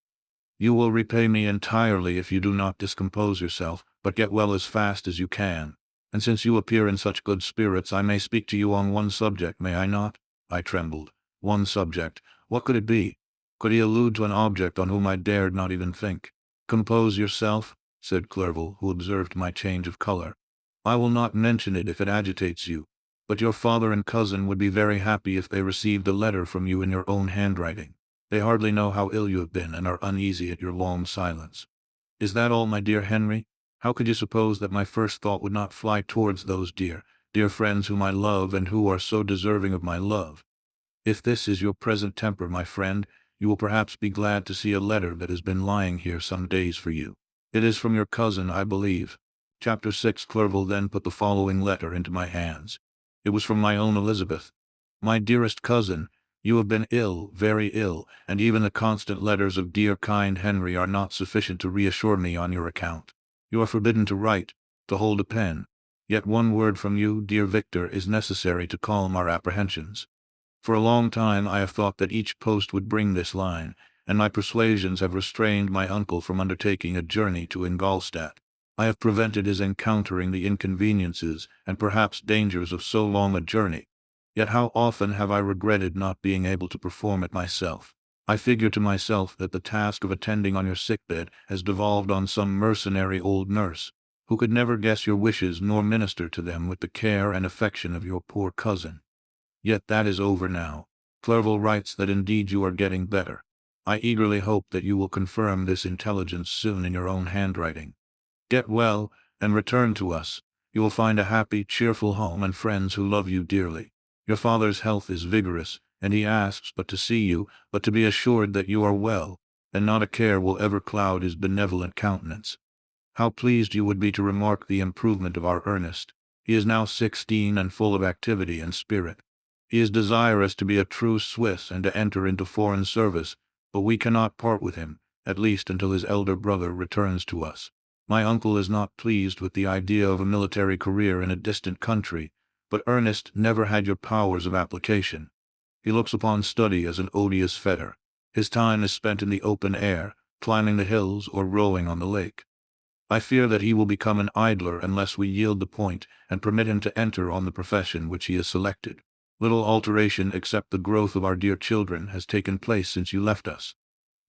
[SPEAKER 1] You will repay me entirely if you do not discompose yourself, but get well as fast as you can. And since you appear in such good spirits, I may speak to you on one subject, may I not?" I trembled. One subject. What could it be? Could he allude to an object on whom I dared not even think? "Compose yourself," said Clerval, who observed my change of color. "I will not mention it if it agitates you, but your father and cousin would be very happy if they received a letter from you in your own handwriting. They hardly know how ill you have been, and are uneasy at your long silence." "Is that all, my dear Henry? How could you suppose that my first thought would not fly towards those dear friends whom I love, and who are so deserving of my love? If this is your present temper, my friend, you will perhaps be glad to see a letter that has been lying here some days for you. It is from your cousin, I believe." Chapter 6. Clerval then put the following letter into my hands. It was from my own Elizabeth. "My dearest cousin, you have been ill, very ill, and even the constant letters of dear kind Henry are not sufficient to reassure me on your account. You are forbidden to write, to hold a pen. Yet one word from you, dear Victor, is necessary to calm our apprehensions. For a long time I have thought that each post would bring this line, and my persuasions have restrained my uncle from undertaking a journey to Ingolstadt. I have prevented his encountering the inconveniences and perhaps dangers of so long a journey. Yet how often have I regretted not being able to perform it myself. I figure to myself that the task of attending on your sickbed has devolved on some mercenary old nurse, who could never guess your wishes nor minister to them with the care and affection of your poor cousin. Yet that is over now. Clerval writes that indeed you are getting better. I eagerly hope that you will confirm this intelligence soon in your own handwriting. Get well, and return to us. You will find a happy, cheerful home and friends who love you dearly. Your father's health is vigorous, and he asks but to see you, but to be assured that you are well, and not a care will ever cloud his benevolent countenance. How pleased you would be to remark the improvement of our Ernest. He is now 16 and full of activity and spirit. He is desirous to be a true Swiss and to enter into foreign service, but we cannot part with him, at least until his elder brother returns to us. My uncle is not pleased with the idea of a military career in a distant country, but Ernest never had your powers of application. He looks upon study as an odious fetter. His time is spent in the open air, climbing the hills or rowing on the lake. I fear that he will become an idler unless we yield the point and permit him to enter on the profession which he has selected. Little alteration except the growth of our dear children has taken place since you left us.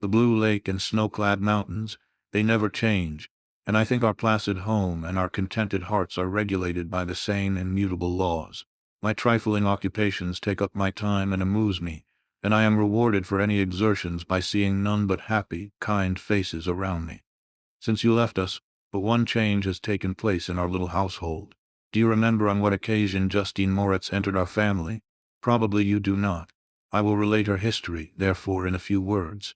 [SPEAKER 1] The blue lake and snow-clad mountains, they never change, and I think our placid home and our contented hearts are regulated by the same immutable laws. My trifling occupations take up my time and amuse me, and I am rewarded for any exertions by seeing none but happy, kind faces around me. Since you left us, but one change has taken place in our little household. Do you remember on what occasion Justine Moritz entered our family? Probably you do not. I will relate her history, therefore, in a few words.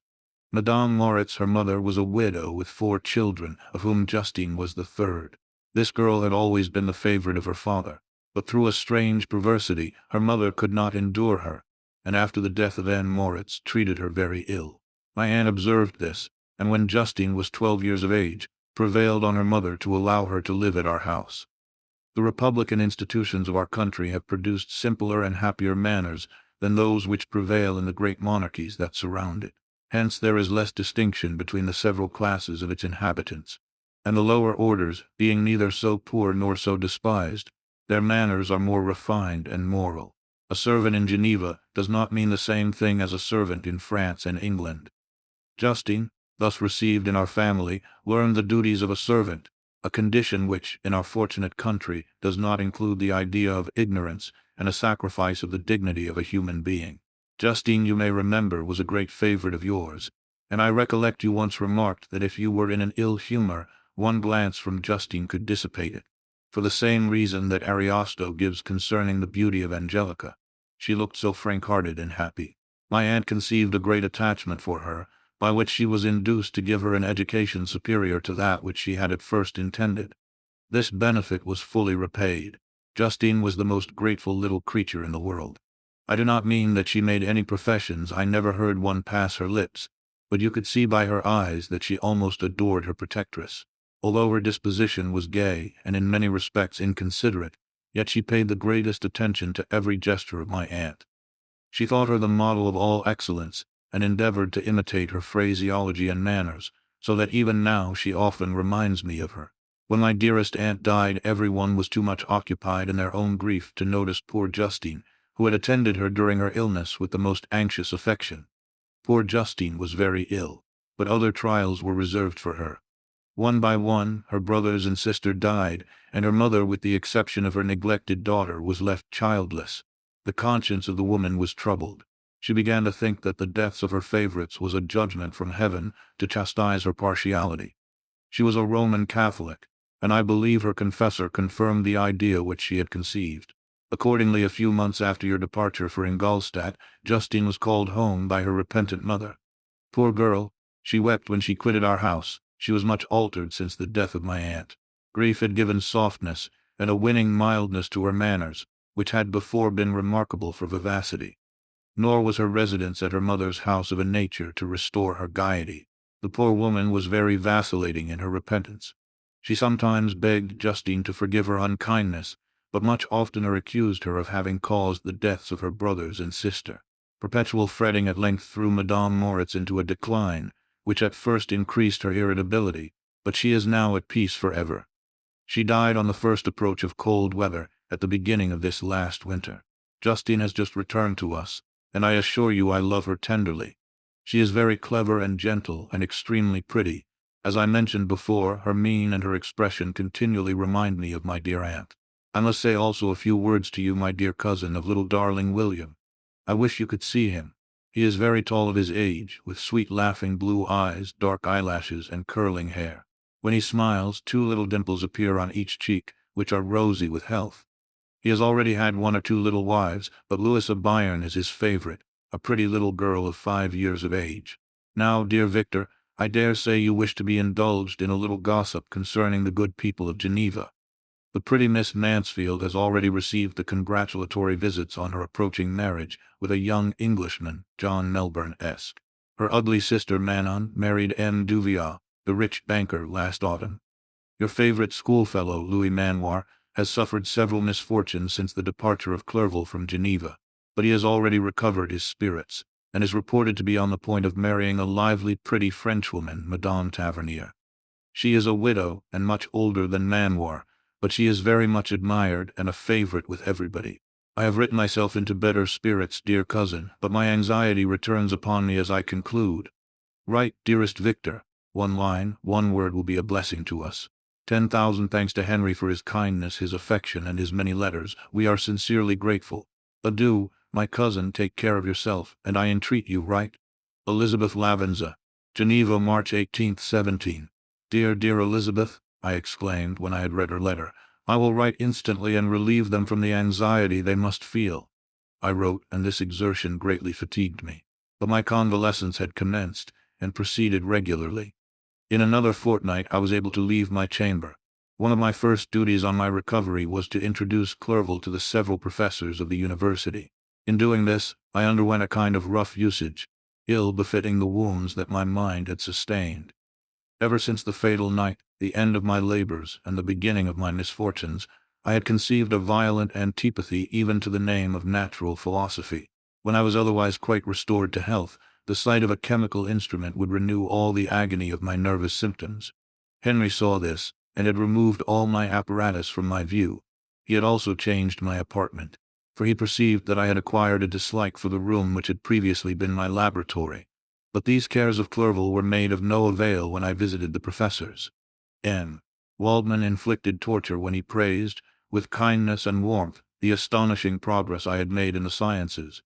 [SPEAKER 1] Madame Moritz, her mother, was a widow with 4 children, of whom Justine was the third. This girl had always been the favorite of her father, but through a strange perversity her mother could not endure her, and after the death of Anne Moritz treated her very ill. My aunt observed this, and when Justine was 12 years of age, prevailed on her mother to allow her to live at our house. The republican institutions of our country have produced simpler and happier manners than those which prevail in the great monarchies that surround it. Hence there is less distinction between the several classes of its inhabitants, and the lower orders, being neither so poor nor so despised, their manners are more refined and moral. A servant in Geneva does not mean the same thing as a servant in France and England. Justine, thus received in our family, learned the duties of a servant, a condition which, in our fortunate country, does not include the idea of ignorance and a sacrifice of the dignity of a human being. Justine, you may remember, was a great favorite of yours, and I recollect you once remarked that if you were in an ill humor, one glance from Justine could dissipate it. For the same reason that Ariosto gives concerning the beauty of Angelica. She looked so frank-hearted and happy. My aunt conceived a great attachment for her, by which she was induced to give her an education superior to that which she had at first intended. This benefit was fully repaid. Justine was the most grateful little creature in the world. I do not mean that she made any professions, I never heard one pass her lips, but you could see by her eyes that she almost adored her protectress. Although her disposition was gay and in many respects inconsiderate, yet she paid the greatest attention to every gesture of my aunt. She thought her the model of all excellence, and endeavored to imitate her phraseology and manners, so that even now she often reminds me of her. When my dearest aunt died, everyone was too much occupied in their own grief to notice poor Justine, who had attended her during her illness with the most anxious affection. Poor Justine was very ill, but other trials were reserved for her. One by one, her brothers and sister died, and her mother, with the exception of her neglected daughter, was left childless. The conscience of the woman was troubled. She began to think that the deaths of her favorites was a judgment from heaven to chastise her partiality. She was a Roman Catholic, and I believe her confessor confirmed the idea which she had conceived. Accordingly, a few months after your departure for Ingolstadt, Justine was called home by her repentant mother. Poor girl, she wept when she quitted our house. She was much altered since the death of my aunt. Grief had given softness and a winning mildness to her manners, which had before been remarkable for vivacity. Nor was her residence at her mother's house of a nature to restore her gaiety. The poor woman was very vacillating in her repentance. She sometimes begged Justine to forgive her unkindness, but much oftener accused her of having caused the deaths of her brothers and sister. Perpetual fretting at length threw Madame Moritz into a decline, which at first increased her irritability, but she is now at peace forever. She died on the first approach of cold weather, at the beginning of this last winter. Justine has just returned to us, and I assure you I love her tenderly. She is very clever and gentle and extremely pretty. As I mentioned before, her mien and her expression continually remind me of my dear aunt. I must say also a few words to you, my dear cousin, of little darling William. I wish you could see him. He is very tall of his age, with sweet laughing blue eyes, dark eyelashes, and curling hair. When he smiles, 2 little dimples appear on each cheek, which are rosy with health. He has already had 1 or 2 little wives, but Louisa Bayern is his favorite, a pretty little girl of 5 years of age. Now, dear Victor, I dare say you wish to be indulged in a little gossip concerning the good people of Geneva. The pretty Miss Mansfield has already received the congratulatory visits on her approaching marriage with a young Englishman, John Melbourne-esque. Her ugly sister Manon married M. Duviat, the rich banker, last autumn. Your favorite schoolfellow, Louis Manoir, has suffered several misfortunes since the departure of Clerval from Geneva, but he has already recovered his spirits, and is reported to be on the point of marrying a lively, pretty Frenchwoman, Madame Tavernier. She is a widow, and much older than Manoir, but she is very much admired and a favorite with everybody. I have written myself into better spirits, dear cousin, but my anxiety returns upon me as I conclude. Write, dearest Victor. 1 line, 1 word will be a blessing to us. 10,000 thanks to Henry for his kindness, his affection, and his many letters. We are sincerely grateful. Adieu, my cousin, take care of yourself, and I entreat you write. Elizabeth Lavenza. Geneva, March 18, 17. Dear, dear Elizabeth, I exclaimed when I had read her letter, I will write instantly and relieve them from the anxiety they must feel. I wrote, and this exertion greatly fatigued me. But my convalescence had commenced, and proceeded regularly. In another fortnight I was able to leave my chamber. One of my first duties on my recovery was to introduce Clerval to the several professors of the university. In doing this, I underwent a kind of rough usage, ill befitting the wounds that my mind had sustained. Ever since the fatal night, the end of my labors, and the beginning of my misfortunes, I had conceived a violent antipathy even to the name of natural philosophy. When I was otherwise quite restored to health, the sight of a chemical instrument would renew all the agony of my nervous symptoms. Henry saw this, and had removed all my apparatus from my view. He had also changed my apartment. for he perceived that I had acquired a dislike for the room which had previously been my laboratory. But these cares of Clerval were made of no avail when I visited the professors. M. Waldman inflicted torture when he praised, with kindness and warmth, the astonishing progress I had made in the sciences.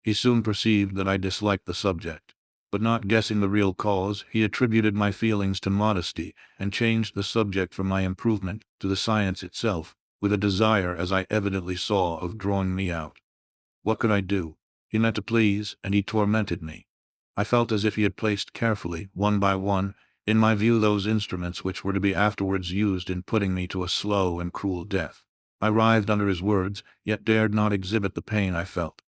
[SPEAKER 1] He soon perceived that I disliked the subject, but not guessing the real cause, he attributed my feelings to modesty, and changed the subject from my improvement to the science itself, with a desire, as I evidently saw, of drawing me out. What could I do? He meant to please, and he tormented me. I felt as if he had placed carefully, one by one, in my view those instruments which were to be afterwards used in putting me to a slow and cruel death. I writhed under his words, yet dared not exhibit the pain I felt.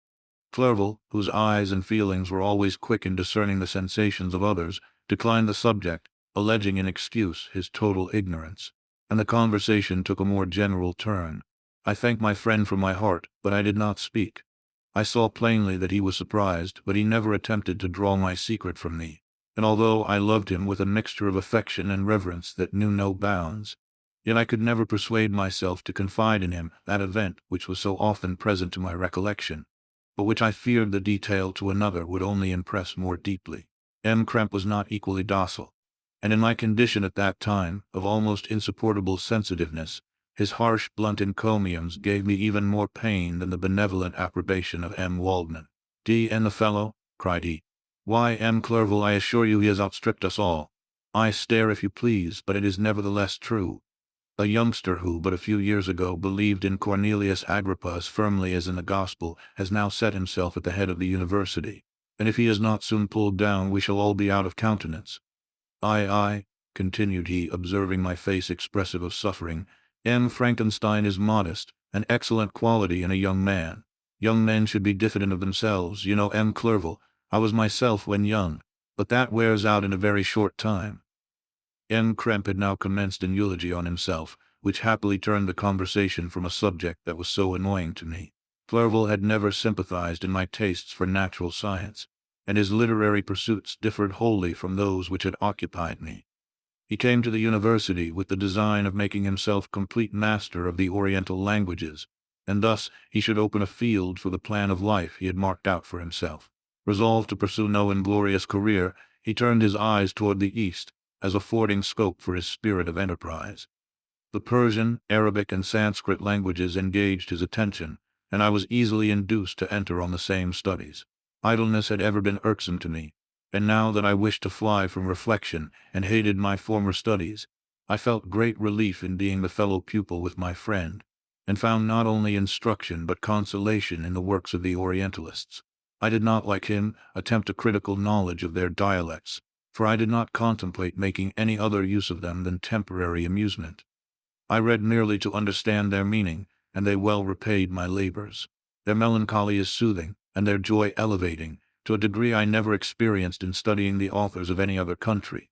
[SPEAKER 1] Clerval, whose eyes and feelings were always quick in discerning the sensations of others, declined the subject, alleging in excuse his total ignorance, and the conversation took a more general turn. I thanked my friend from my heart, but I did not speak. I saw plainly that he was surprised, but he never attempted to draw my secret from me, and although I loved him with a mixture of affection and reverence that knew no bounds, yet I could never persuade myself to confide in him that event which was so often present to my recollection, but which I feared the detail to another would only impress more deeply. M. Kremp was not equally docile, and in my condition at that time, of almost insupportable sensitiveness, his harsh, blunt encomiums gave me even more pain than the benevolent approbation of M. Waldman. D.N. the fellow, cried he. Why, M. Clerval, I assure you he has outstripped us all. I stare if you please, but it is nevertheless true. A youngster who, but a few years ago, believed in Cornelius Agrippa as firmly as in the gospel, has now set himself at the head of the university, and if he is not soon pulled down, we shall all be out of countenance. Aye, continued he, observing my face expressive of suffering, M. Frankenstein is modest, an excellent quality in a young man. Young men should be diffident of themselves, you know, M. Clerval. I was myself when young, but that wears out in a very short time. M. Kremp had now commenced an eulogy on himself, which happily turned the conversation from a subject that was so annoying to me. Clerval had never sympathized in my tastes for natural science, and his literary pursuits differed wholly from those which had occupied me. He came to the university with the design of making himself complete master of the Oriental languages, and thus he should open a field for the plan of life he had marked out for himself. Resolved to pursue no inglorious career, he turned his eyes toward the east, as affording scope for his spirit of enterprise. The Persian, Arabic, and Sanskrit languages engaged his attention, and I was easily induced to enter on the same studies. Idleness had ever been irksome to me, and now that I wished to fly from reflection and hated my former studies, I felt great relief in being the fellow pupil with my friend, and found not only instruction but consolation in the works of the Orientalists. I did not, like him, attempt a critical knowledge of their dialects, for I did not contemplate making any other use of them than temporary amusement. I read merely to understand their meaning, and they well repaid my labors. Their melancholy is soothing, and their joy elevating, to a degree I never experienced in studying the authors of any other country.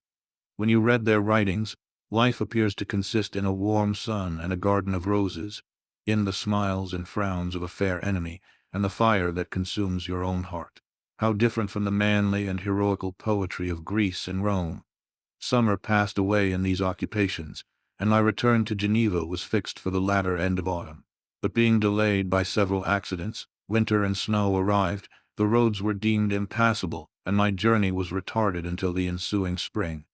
[SPEAKER 1] When you read their writings, life appears to consist in a warm sun and a garden of roses, in the smiles and frowns of a fair enemy, and the fire that consumes your own heart. How different from the manly and heroical poetry of Greece and Rome! Summer passed away in these occupations, and my return to Geneva was fixed for the latter end of autumn. But being delayed by several accidents, winter and snow arrived, the roads were deemed impassable, and my journey was retarded until the ensuing spring.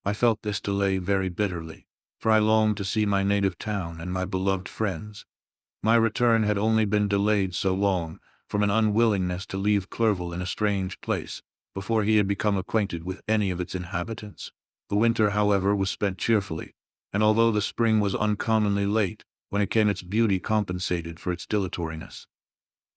[SPEAKER 1] I felt this delay very bitterly, for I longed to see my native town and my beloved friends. My return had only been delayed so long, from an unwillingness to leave Clerval in a strange place, before he had become acquainted with any of its inhabitants. The winter, however, was spent cheerfully, and although the spring was uncommonly late, when it came its beauty compensated for its dilatoriness.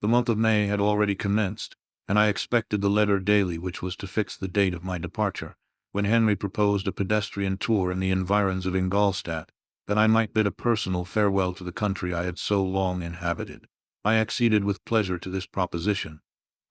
[SPEAKER 1] The month of May had already commenced, and I expected the letter daily which was to fix the date of my departure, when Henry proposed a pedestrian tour in the environs of Ingolstadt, that I might bid a personal farewell to the country I had so long inhabited. I acceded with pleasure to this proposition.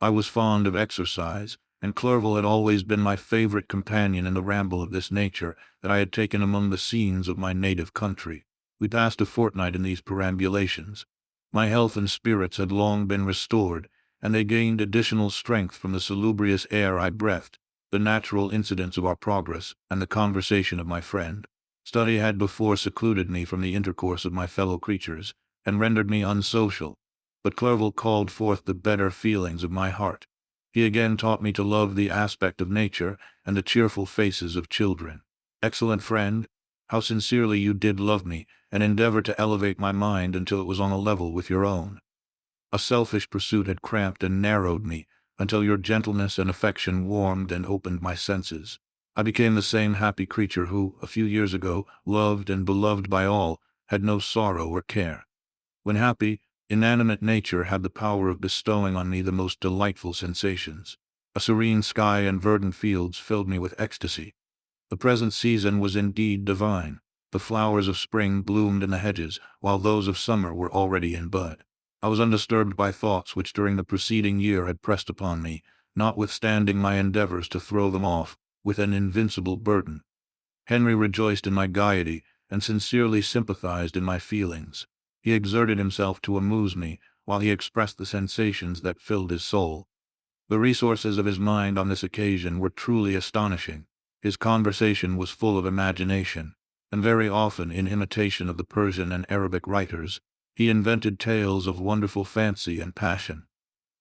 [SPEAKER 1] I was fond of exercise, and Clerval had always been my favorite companion in the ramble of this nature that I had taken among the scenes of my native country. We passed a fortnight in these perambulations. My health and spirits had long been restored, and they gained additional strength from the salubrious air I breathed, the natural incidents of our progress, and the conversation of my friend. Study had before secluded me from the intercourse of my fellow creatures, and rendered me unsocial, but Clerval called forth the better feelings of my heart. He again taught me to love the aspect of nature and the cheerful faces of children. Excellent friend, how sincerely you did love me, and endeavor to elevate my mind until it was on a level with your own. A selfish pursuit had cramped and narrowed me, until your gentleness and affection warmed and opened my senses. I became the same happy creature who, a few years ago, loved and beloved by all, had no sorrow or care. When happy, inanimate nature had the power of bestowing on me the most delightful sensations. A serene sky and verdant fields filled me with ecstasy. The present season was indeed divine. The flowers of spring bloomed in the hedges, while those of summer were already in bud. I was undisturbed by thoughts which during the preceding year had pressed upon me, notwithstanding my endeavors to throw them off with an invincible burden. Henry rejoiced in my gaiety, and sincerely sympathized in my feelings. He exerted himself to amuse me, while he expressed the sensations that filled his soul. The resources of his mind on this occasion were truly astonishing. His conversation was full of imagination, and very often, in imitation of the Persian and Arabic writers, he invented tales of wonderful fancy and passion.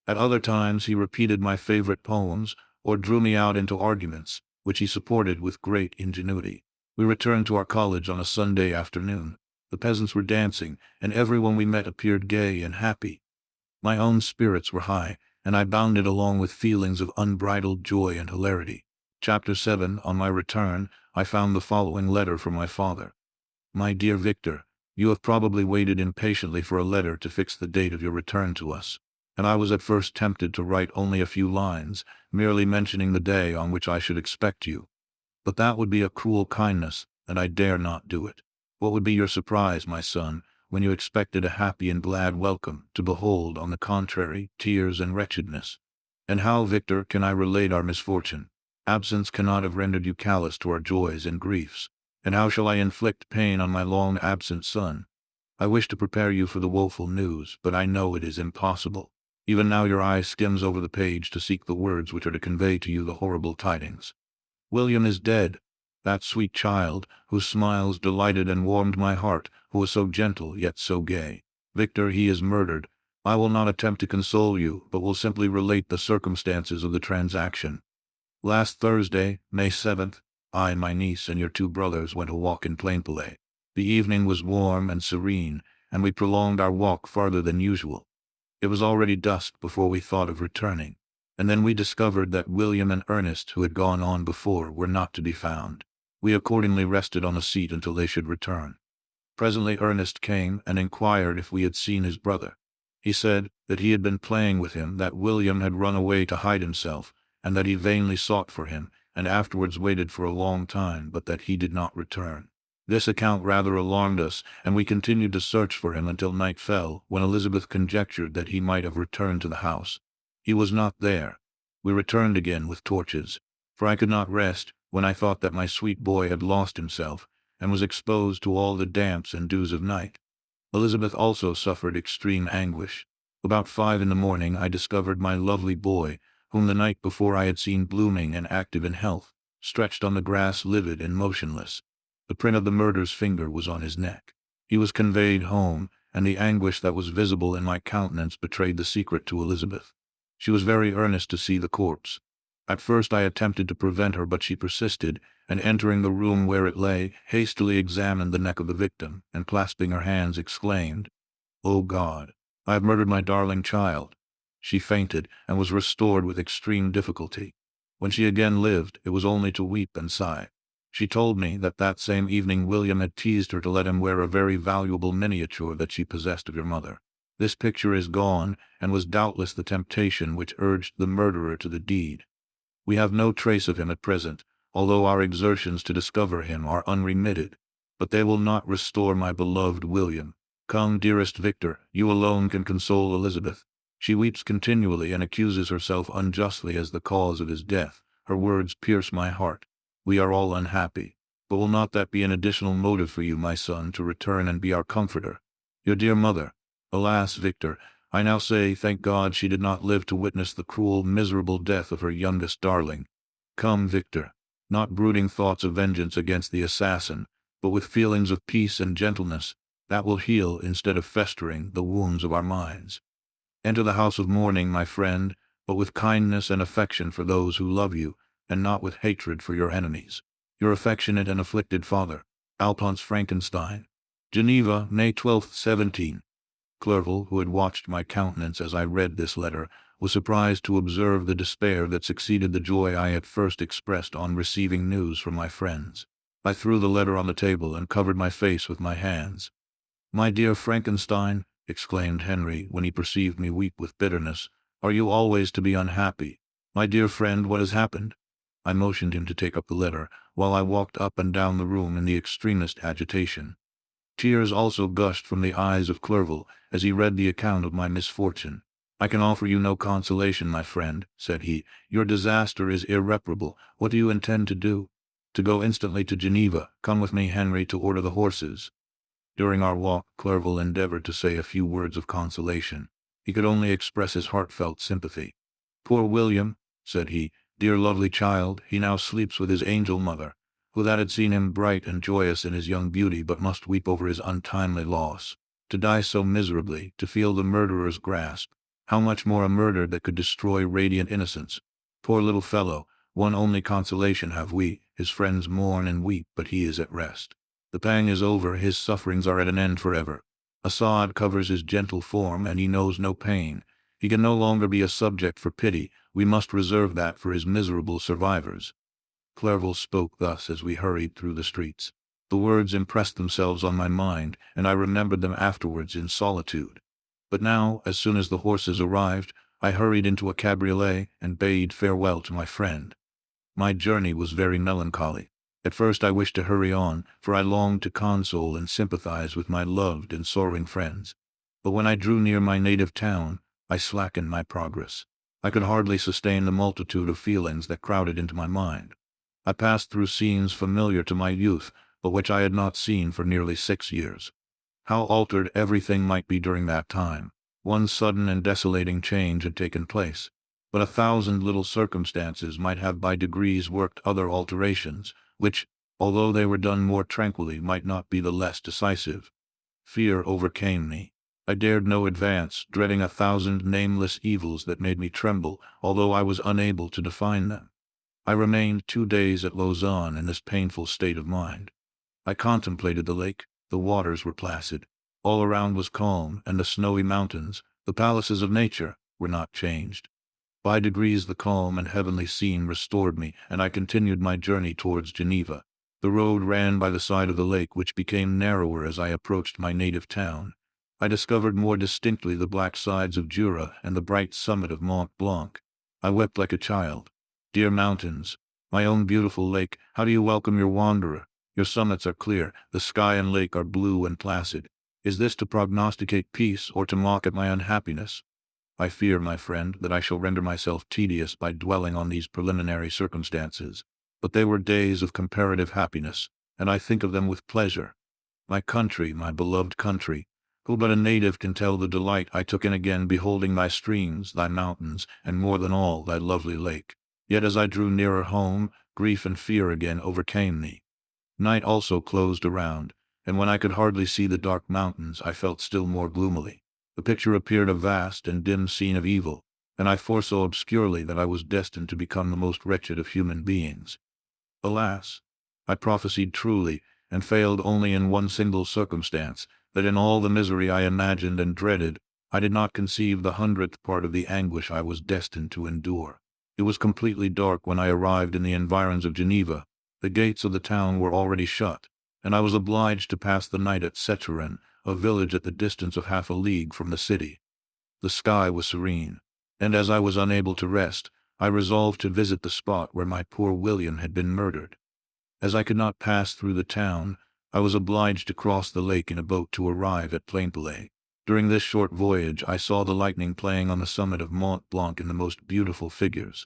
[SPEAKER 1] At other times he repeated my favorite poems, or drew me out into arguments, which he supported with great ingenuity. We returned to our college on a Sunday afternoon. The peasants were dancing, and everyone we met appeared gay and happy. My own spirits were high, and I bounded along with feelings of unbridled joy and hilarity. Chapter 7. On my return, I found the following letter from my father. My dear Victor, you have probably waited impatiently for a letter to fix the date of your return to us, and I was at first tempted to write only a few lines, merely mentioning the day on which I should expect you. But that would be a cruel kindness, and I dare not do it. What would be your surprise, my son, when you expected a happy and glad welcome, to behold, on the contrary, tears and wretchedness? And how, Victor, can I relate our misfortune? Absence cannot have rendered you callous to our joys and griefs. And how shall I inflict pain on my long-absent son? I wish to prepare you for the woeful news, but I know it is impossible. Even now your eye skims over the page to seek the words which are to convey to you the horrible tidings. William is dead, that sweet child, whose smiles delighted and warmed my heart, who was so gentle yet so gay. Victor, he is murdered. I will not attempt to console you, but will simply relate the circumstances of the transaction. Last Thursday, May 7th, I, my niece, and your 2 brothers went a walk in Plainpalais. The evening was warm and serene, and we prolonged our walk farther than usual. It was already dusk before we thought of returning, and then we discovered that William and Ernest, who had gone on before, were not to be found. We accordingly rested on a seat until they should return. Presently Ernest came and inquired if we had seen his brother. He said that he had been playing with him, that William had run away to hide himself, and that he vainly sought for him, and afterwards waited for a long time, but that he did not return. This account rather alarmed us, and we continued to search for him until night fell, when Elizabeth conjectured that he might have returned to the house. He was not there. We returned again with torches, for I could not rest when I thought that my sweet boy had lost himself, and was exposed to all the damps and dews of night. Elizabeth also suffered extreme anguish. About 5 in the morning I discovered my lovely boy, whom the night before I had seen blooming and active in health, stretched on the grass livid and motionless. The print of the murderer's finger was on his neck. He was conveyed home, and the anguish that was visible in my countenance betrayed the secret to Elizabeth. She was very earnest to see the corpse. At first I attempted to prevent her, but she persisted, and entering the room where it lay, hastily examined the neck of the victim, and clasping her hands exclaimed, "O God, I have murdered my darling child." She fainted, and was restored with extreme difficulty. When she again lived, it was only to weep and sigh. She told me that that same evening William had teased her to let him wear a very valuable miniature that she possessed of your mother. This picture is gone, and was doubtless the temptation which urged the murderer to the deed. We have no trace of him at present, although our exertions to discover him are unremitted. But they will not restore my beloved William. Come, dearest Victor, you alone can console Elizabeth. She weeps continually and accuses herself unjustly as the cause of his death. Her words pierce my heart. We are all unhappy, but will not that be an additional motive for you, my son, to return and be our comforter? Your dear mother. Alas, Victor, I now say, thank God she did not live to witness the cruel, miserable death of her youngest darling. Come, Victor, not brooding thoughts of vengeance against the assassin, but with feelings of peace and gentleness, that will heal, instead of festering, the wounds of our minds. Enter the house of mourning, my friend, but with kindness and affection for those who love you, and not with hatred for your enemies. Your affectionate and afflicted father, Alphonse Frankenstein. Geneva, May 12, 17. Clerval, who had watched my countenance as I read this letter, was surprised to observe the despair that succeeded the joy I at first expressed on receiving news from my friends. I threw the letter on the table and covered my face with my hands. "My dear Frankenstein," exclaimed Henry, when he perceived me weep with bitterness, "are you always to be unhappy? My dear friend, what has happened?" I motioned him to take up the letter, while I walked up and down the room in the extremest agitation. Tears also gushed from the eyes of Clerval as he read the account of my misfortune. "I can offer you no consolation, my friend," said he. "Your disaster is irreparable. What do you intend to do?" "To go instantly to Geneva. Come with me, Henry, to order the horses." During our walk, Clerval endeavored to say a few words of consolation. He could only express his heartfelt sympathy. "Poor William," said he, "dear lovely child, he now sleeps with his angel mother, who that had seen him bright and joyous in his young beauty, but must weep over his untimely loss. To die so miserably, to feel the murderer's grasp, how much more a murder that could destroy radiant innocence. Poor little fellow, one only consolation have we, his friends mourn and weep, but he is at rest. The pang is over, his sufferings are at an end forever. A sod covers his gentle form, and he knows no pain. He can no longer be a subject for pity, we must reserve that for his miserable survivors." Clerval spoke thus as we hurried through the streets. The words impressed themselves on my mind, and I remembered them afterwards in solitude. But now, as soon as the horses arrived, I hurried into a cabriolet and bade farewell to my friend. My journey was very melancholy. At first I wished to hurry on, for I longed to console and sympathize with my loved and sorrowing friends. But when I drew near my native town, I slackened my progress. I could hardly sustain the multitude of feelings that crowded into my mind. I passed through scenes familiar to my youth, but which I had not seen for nearly 6 years. How altered everything might be during that time! One sudden and desolating change had taken place, but 1,000 little circumstances might have by degrees worked other alterations, which, although they were done more tranquilly, might not be the less decisive. Fear overcame me. I dared no advance, dreading 1,000 nameless evils that made me tremble, although I was unable to define them. I remained 2 days at Lausanne in this painful state of mind. I contemplated the lake. The waters were placid. All around was calm, and the snowy mountains, the palaces of nature, were not changed. By degrees the calm and heavenly scene restored me, and I continued my journey towards Geneva. The road ran by the side of the lake, which became narrower as I approached my native town. I discovered more distinctly the black sides of Jura and the bright summit of Mont Blanc. I wept like a child. Dear mountains, my own beautiful lake, how do you welcome your wanderer? Your summits are clear, the sky and lake are blue and placid. Is this to prognosticate peace, or to mock at my unhappiness? I fear, my friend, that I shall render myself tedious by dwelling on these preliminary circumstances, but they were days of comparative happiness, and I think of them with pleasure. My country, my beloved country, who but a native can tell the delight I took in again beholding thy streams, thy mountains, and more than all, thy lovely lake. Yet as I drew nearer home, grief and fear again overcame me. Night also closed around, and when I could hardly see the dark mountains, I felt still more gloomily. The picture appeared a vast and dim scene of evil, and I foresaw obscurely that I was destined to become the most wretched of human beings. Alas! I prophesied truly, and failed only in one single circumstance, that in all the misery I imagined and dreaded, I did not conceive the 100th part of the anguish I was destined to endure. It was completely dark when I arrived in the environs of Geneva. The gates of the town were already shut, and I was obliged to pass the night at Setterin, a village at the distance of half a league from the city. The sky was serene, and as I was unable to rest, I resolved to visit the spot where my poor William had been murdered. As I could not pass through the town, I was obliged to cross the lake in a boat to arrive at Plainpalais. During this short voyage I saw the lightning playing on the summit of Mont Blanc in the most beautiful figures.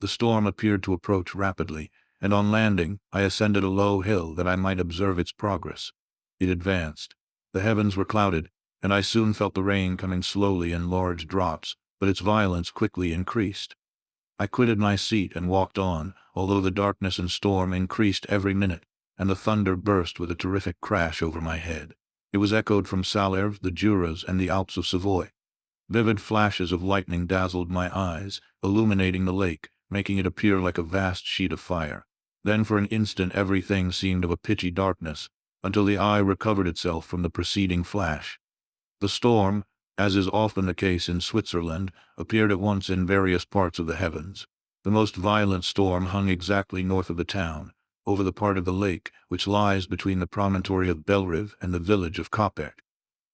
[SPEAKER 1] The storm appeared to approach rapidly, and on landing I ascended a low hill that I might observe its progress. It advanced. The heavens were clouded, and I soon felt the rain coming slowly in large drops, but its violence quickly increased. I quitted my seat and walked on, although the darkness and storm increased every minute, and the thunder burst with a terrific crash over my head. It was echoed from Salers, the Juras, and the Alps of Savoy. Vivid flashes of lightning dazzled my eyes, illuminating the lake, making it appear like a vast sheet of fire. Then for an instant everything seemed of a pitchy darkness, until the eye recovered itself from the preceding flash. The storm, as is often the case in Switzerland, appeared at once in various parts of the heavens. The most violent storm hung exactly north of the town, over the part of the lake which lies between the promontory of Belrive and the village of Kopeck.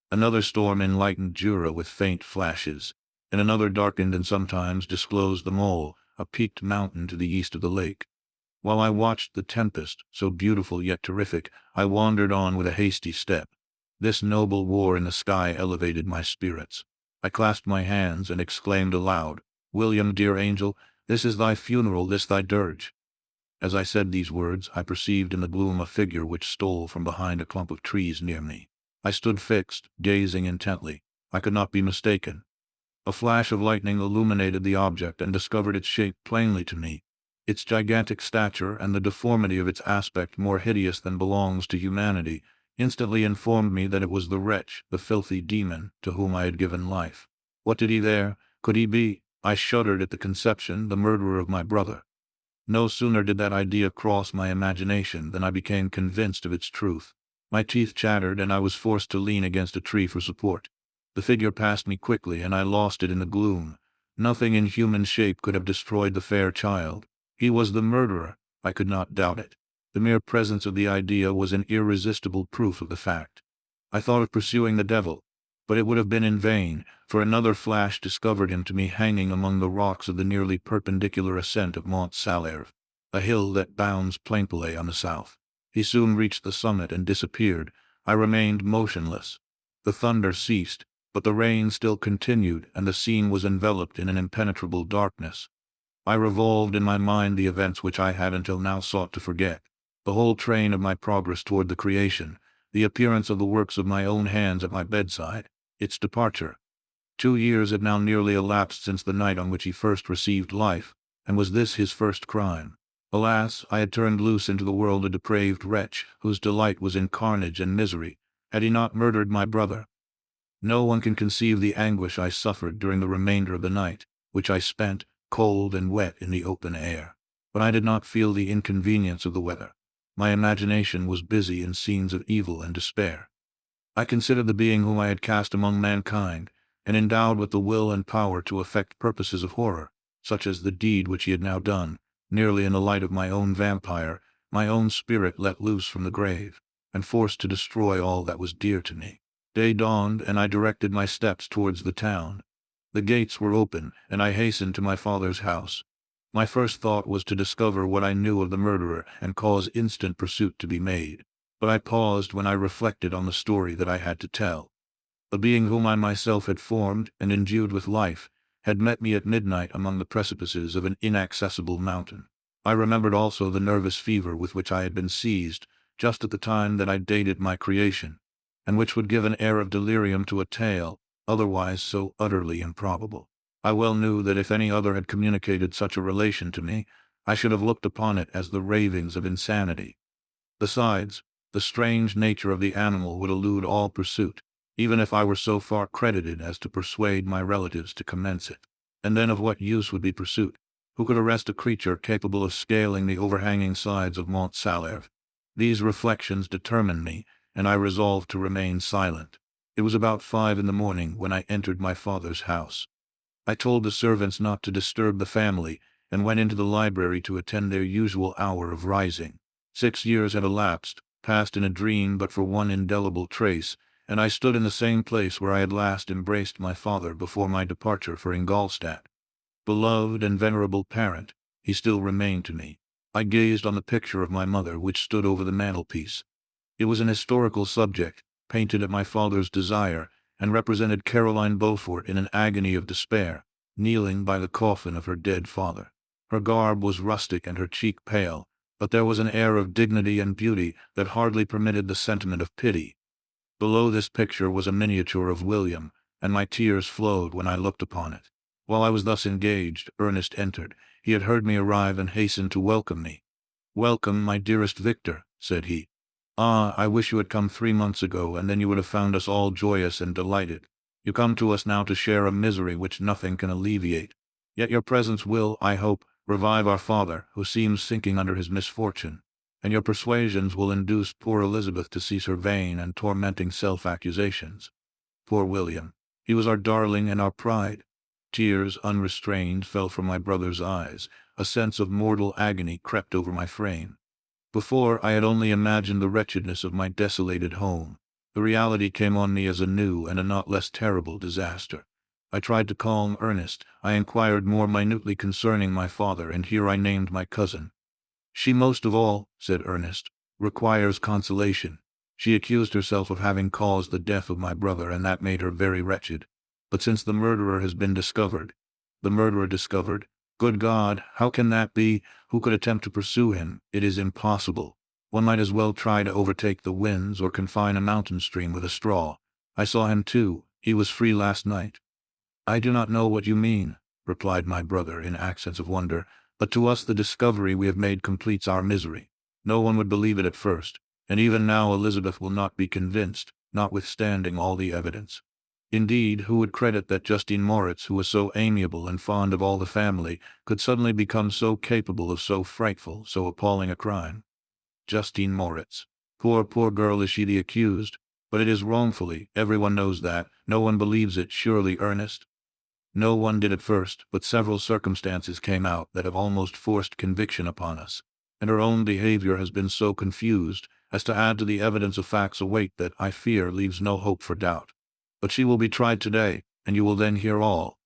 [SPEAKER 1] Another storm enlightened Jura with faint flashes, and another darkened and sometimes disclosed the mole, a peaked mountain to the east of the lake. While I watched the tempest, so beautiful yet terrific, I wandered on with a hasty step. This noble war in the sky elevated my spirits. I clasped my hands and exclaimed aloud, "William, dear angel, this is thy funeral, this thy dirge." As I said these words, I perceived in the gloom a figure which stole from behind a clump of trees near me. I stood fixed, gazing intently. I could not be mistaken. A flash of lightning illuminated the object and discovered its shape plainly to me. Its gigantic stature and the deformity of its aspect, more hideous than belongs to humanity, instantly informed me that it was the wretch, the filthy demon, to whom I had given life. What did he there? Could he be? I shuddered at the conception, the murderer of my brother. No sooner did that idea cross my imagination than I became convinced of its truth. My teeth chattered, and I was forced to lean against a tree for support. The figure passed me quickly, and I lost it in the gloom. Nothing in human shape could have destroyed the fair child. He was the murderer. I could not doubt it. The mere presence of the idea was an irresistible proof of the fact. I thought of pursuing the devil, but it would have been in vain, for another flash discovered him to me hanging among the rocks of the nearly perpendicular ascent of Mont Salève, a hill that bounds Plainpalais on the south. He soon reached the summit and disappeared. I remained motionless. The thunder ceased, but the rain still continued, and the scene was enveloped in an impenetrable darkness. I revolved in my mind the events which I had until now sought to forget. The whole train of my progress toward the creation, the appearance of the works of my own hands at my bedside, its departure. 2 years had now nearly elapsed since the night on which he first received life, and was this his first crime? Alas, I had turned loose into the world a depraved wretch, whose delight was in carnage and misery. Had he not murdered my brother? No one can conceive the anguish I suffered during the remainder of the night, which I spent, cold and wet, in the open air. But I did not feel the inconvenience of the weather. My imagination was busy in scenes of evil and despair. I considered the being whom I had cast among mankind, and endowed with the will and power to effect purposes of horror, such as the deed which he had now done, nearly in the light of my own vampire, my own spirit let loose from the grave, and forced to destroy all that was dear to me. Day dawned, and I directed my steps towards the town. The gates were open, and I hastened to my father's house. My first thought was to discover what I knew of the murderer and cause instant pursuit to be made. But I paused when I reflected on the story that I had to tell. The being whom I myself had formed and endued with life had met me at midnight among the precipices of an inaccessible mountain. I remembered also the nervous fever with which I had been seized just at the time that I dated my creation, and which would give an air of delirium to a tale otherwise so utterly improbable. I well knew that if any other had communicated such a relation to me, I should have looked upon it as the ravings of insanity. Besides, the strange nature of the animal would elude all pursuit, even if I were so far credited as to persuade my relatives to commence it. And then of what use would be pursuit? Who could arrest a creature capable of scaling the overhanging sides of Mont Salève? These reflections determined me, and I resolved to remain silent. It was about 5 in the morning when I entered my father's house. I told the servants not to disturb the family, and went into the library to attend their usual hour of rising. 6 years had elapsed, passed in a dream but for one indelible trace, and I stood in the same place where I had last embraced my father before my departure for Ingolstadt. Beloved and venerable parent, he still remained to me. I gazed on the picture of my mother which stood over the mantelpiece. It was an historical subject, painted at my father's desire, and represented Caroline Beaufort in an agony of despair, kneeling by the coffin of her dead father. Her garb was rustic and her cheek pale, but there was an air of dignity and beauty that hardly permitted the sentiment of pity. Below this picture was a miniature of William, and my tears flowed when I looked upon it. While I was thus engaged, Ernest entered. He had heard me arrive and hastened to welcome me. "Welcome, my dearest Victor," said he. "Ah, I wish you had come 3 months ago, and then you would have found us all joyous and delighted. You come to us now to share a misery which nothing can alleviate. Yet your presence will, I hope, revive our father, who seems sinking under his misfortune, and your persuasions will induce poor Elizabeth to cease her vain and tormenting self-accusations. Poor William! He was our darling and our pride. Tears, unrestrained, fell from my brother's eyes. A sense of mortal agony crept over my frame. Before, I had only imagined the wretchedness of my desolated home. The reality came on me as a new and a not less terrible disaster. I tried to calm Ernest. I inquired more minutely concerning my father, and here I named my cousin. She most of all, said Ernest, requires consolation. She accused herself of having caused the death of my brother, and that made her very wretched. But since the murderer has been discovered— the murderer discovered? Good God, how can that be? Who could attempt to pursue him? It is impossible. One might as well try to overtake the winds or confine a mountain stream with a straw. I saw him too. He was free last night. I do not know what you mean, replied my brother in accents of wonder, but to us the discovery we have made completes our misery. No one would believe it at first, and even now Elizabeth will not be convinced, notwithstanding all the evidence. Indeed, who would credit that Justine Moritz, who was so amiable and fond of all the family, could suddenly become so capable of so frightful, so appalling a crime? Justine Moritz. Poor, poor girl, is she the accused? But it is wrongfully, everyone knows that. No one believes it, surely, Ernest? No one did at first, but several circumstances came out that have almost forced conviction upon us, and her own behavior has been so confused as to add to the evidence of facts a weight that, I fear, leaves no hope for doubt. But she will be tried today, and you will then hear all.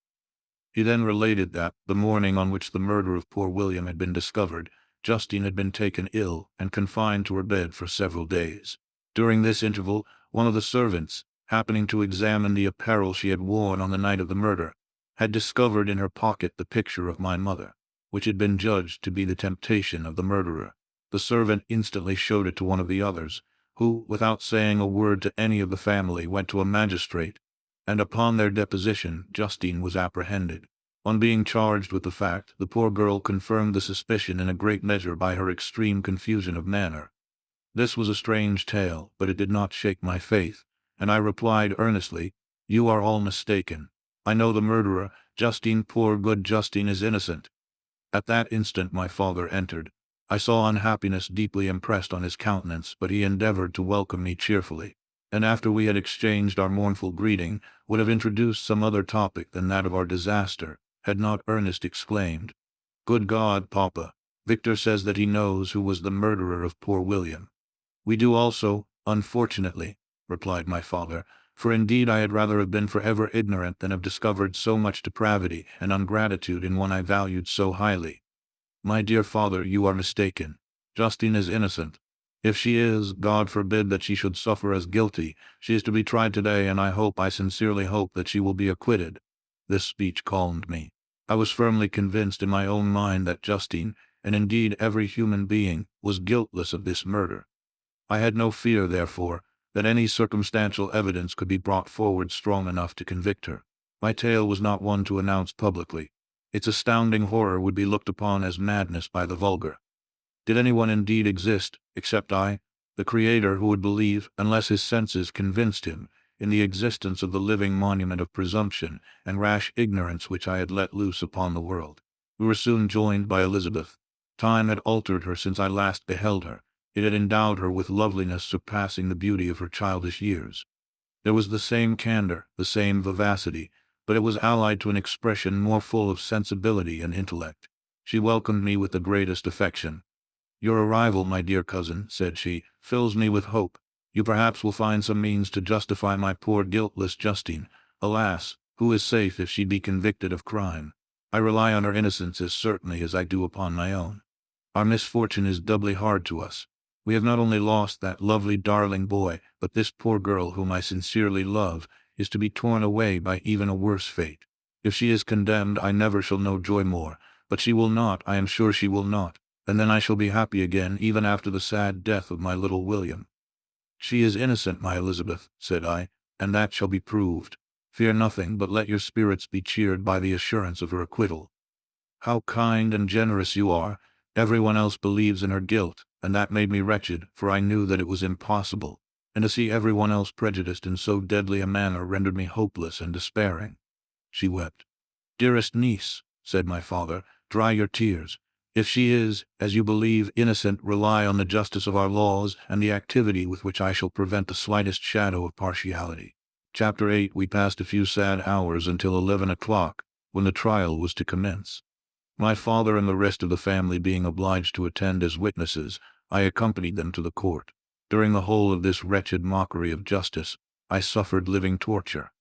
[SPEAKER 1] He then related that, the morning on which the murder of poor William had been discovered, Justine had been taken ill and confined to her bed for several days. During this interval, one of the servants, happening to examine the apparel she had worn on the night of the murder, had discovered in her pocket the picture of my mother, which had been judged to be the temptation of the murderer. The servant instantly showed it to one of the others, who, without saying a word to any of the family, went to a magistrate, and upon their deposition Justine was apprehended. On being charged with the fact, the poor girl confirmed the suspicion in a great measure by her extreme confusion of manner. This was a strange tale, but it did not shake my faith, and I replied earnestly, "You are all mistaken. I know the murderer. Justine, poor good Justine, is innocent." At that instant my father entered. I saw unhappiness deeply impressed on his countenance, but he endeavored to welcome me cheerfully, and after we had exchanged our mournful greeting, would have introduced some other topic than that of our disaster, had not Ernest exclaimed, "Good God, Papa! Victor says that he knows who was the murderer of poor William." "We do also, unfortunately," replied my father, "for indeed I had rather have been forever ignorant than have discovered so much depravity and ingratitude in one I valued so highly." "My dear father, you are mistaken. Justine is innocent. If she is, God forbid that she should suffer as guilty. She is to be tried today, and I sincerely hope that she will be acquitted." This speech calmed me. I was firmly convinced in my own mind that Justine, and indeed every human being, was guiltless of this murder. I had no fear, therefore, that any circumstantial evidence could be brought forward strong enough to convict her. My tale was not one to announce publicly. Its astounding horror would be looked upon as madness by the vulgar. Did anyone indeed exist, except I, the Creator, who would believe, unless his senses convinced him, in the existence of the living monument of presumption and rash ignorance which I had let loose upon the world? We were soon joined by Elizabeth. Time had altered her since I last beheld her. It had endowed her with loveliness surpassing the beauty of her childish years. There was the same candor, the same vivacity, but it was allied to an expression more full of sensibility and intellect. She welcomed me with the greatest affection. "Your arrival, my dear cousin," said she, "fills me with hope. You perhaps will find some means to justify my poor guiltless Justine. Alas, who is safe if she be convicted of crime? I rely on her innocence as certainly as I do upon my own. Our misfortune is doubly hard to us. We have not only lost that lovely darling boy, but this poor girl whom I sincerely love is to be torn away by even a worse fate. If she is condemned, I never shall know joy more, but she will not, I am sure she will not, and then I shall be happy again even after the sad death of my little William." "She is innocent, my Elizabeth," said I, "and that shall be proved. Fear nothing, but let your spirits be cheered by the assurance of her acquittal." "How kind and generous you are! Everyone else believes in her guilt, and that made me wretched, for I knew that it was impossible. and to see everyone else prejudiced in so deadly a manner rendered me hopeless and despairing. She wept. "Dearest niece," said my father, "dry your tears. If she is, as you believe, innocent, rely on the justice of our laws and the activity with which I shall prevent the slightest shadow of partiality." Chapter 8. We passed a few sad hours until 11 o'clock, when the trial was to commence. My father and the rest of the family being obliged to attend as witnesses, I accompanied them to the court. During the whole of this wretched mockery of justice, I suffered living torture.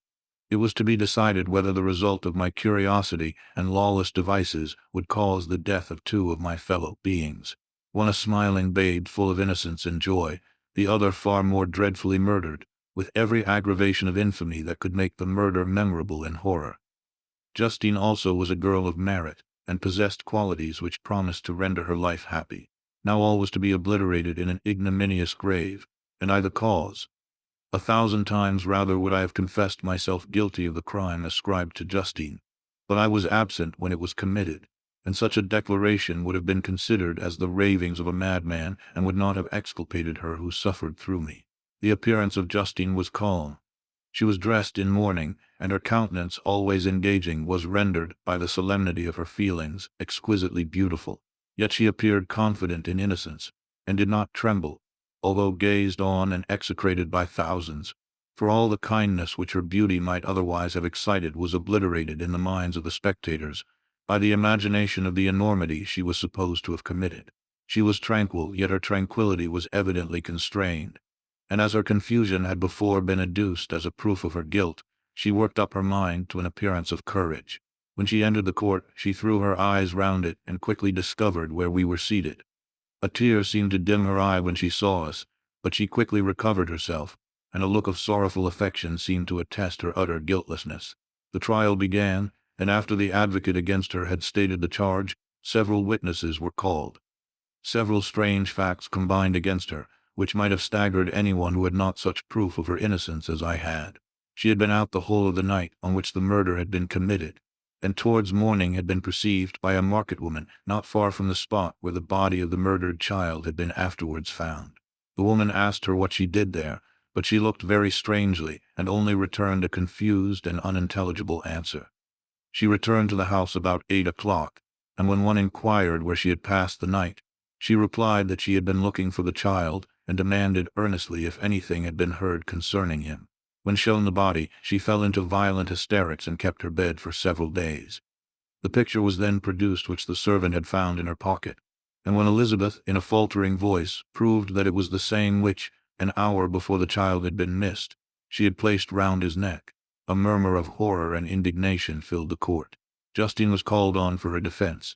[SPEAKER 1] It was to be decided whether the result of my curiosity and lawless devices would cause the death of two of my fellow beings, one a smiling babe full of innocence and joy, the other far more dreadfully murdered, with every aggravation of infamy that could make the murder memorable in horror. Justine also was a girl of merit, and possessed qualities which promised to render her life happy. Now all was to be obliterated in an ignominious grave, and I the cause. 1,000 times rather would I have confessed myself guilty of the crime ascribed to Justine, but I was absent when it was committed, and such a declaration would have been considered as the ravings of a madman, and would not have exculpated her who suffered through me. The appearance of Justine was calm. She was dressed in mourning, and her countenance, always engaging, was rendered, by the solemnity of her feelings, exquisitely beautiful. Yet she appeared confident in innocence, and did not tremble, although gazed on and execrated by thousands, for all the kindness which her beauty might otherwise have excited was obliterated in the minds of the spectators by the imagination of the enormity she was supposed to have committed. She was tranquil, yet her tranquillity was evidently constrained, and as her confusion had before been adduced as a proof of her guilt, she worked up her mind to an appearance of courage. When she entered the court, she threw her eyes round it and quickly discovered where we were seated. A tear seemed to dim her eye when she saw us, but she quickly recovered herself, and a look of sorrowful affection seemed to attest her utter guiltlessness. The trial began, and after the advocate against her had stated the charge, several witnesses were called. Several strange facts combined against her, which might have staggered anyone who had not such proof of her innocence as I had. She had been out the whole of the night on which the murder had been committed, and towards morning had been perceived by a market woman not far from the spot where the body of the murdered child had been afterwards found. The woman asked her what she did there, but she looked very strangely, and only returned a confused and unintelligible answer. She returned to the house about 8 o'clock, and when one inquired where she had passed the night, she replied that she had been looking for the child, and demanded earnestly if anything had been heard concerning him. When shown the body, she fell into violent hysterics and kept her bed for several days. The picture was then produced which the servant had found in her pocket, and when Elizabeth, in a faltering voice, proved that it was the same which, an hour before the child had been missed, she had placed round his neck, a murmur of horror and indignation filled the court. Justine was called on for her defense.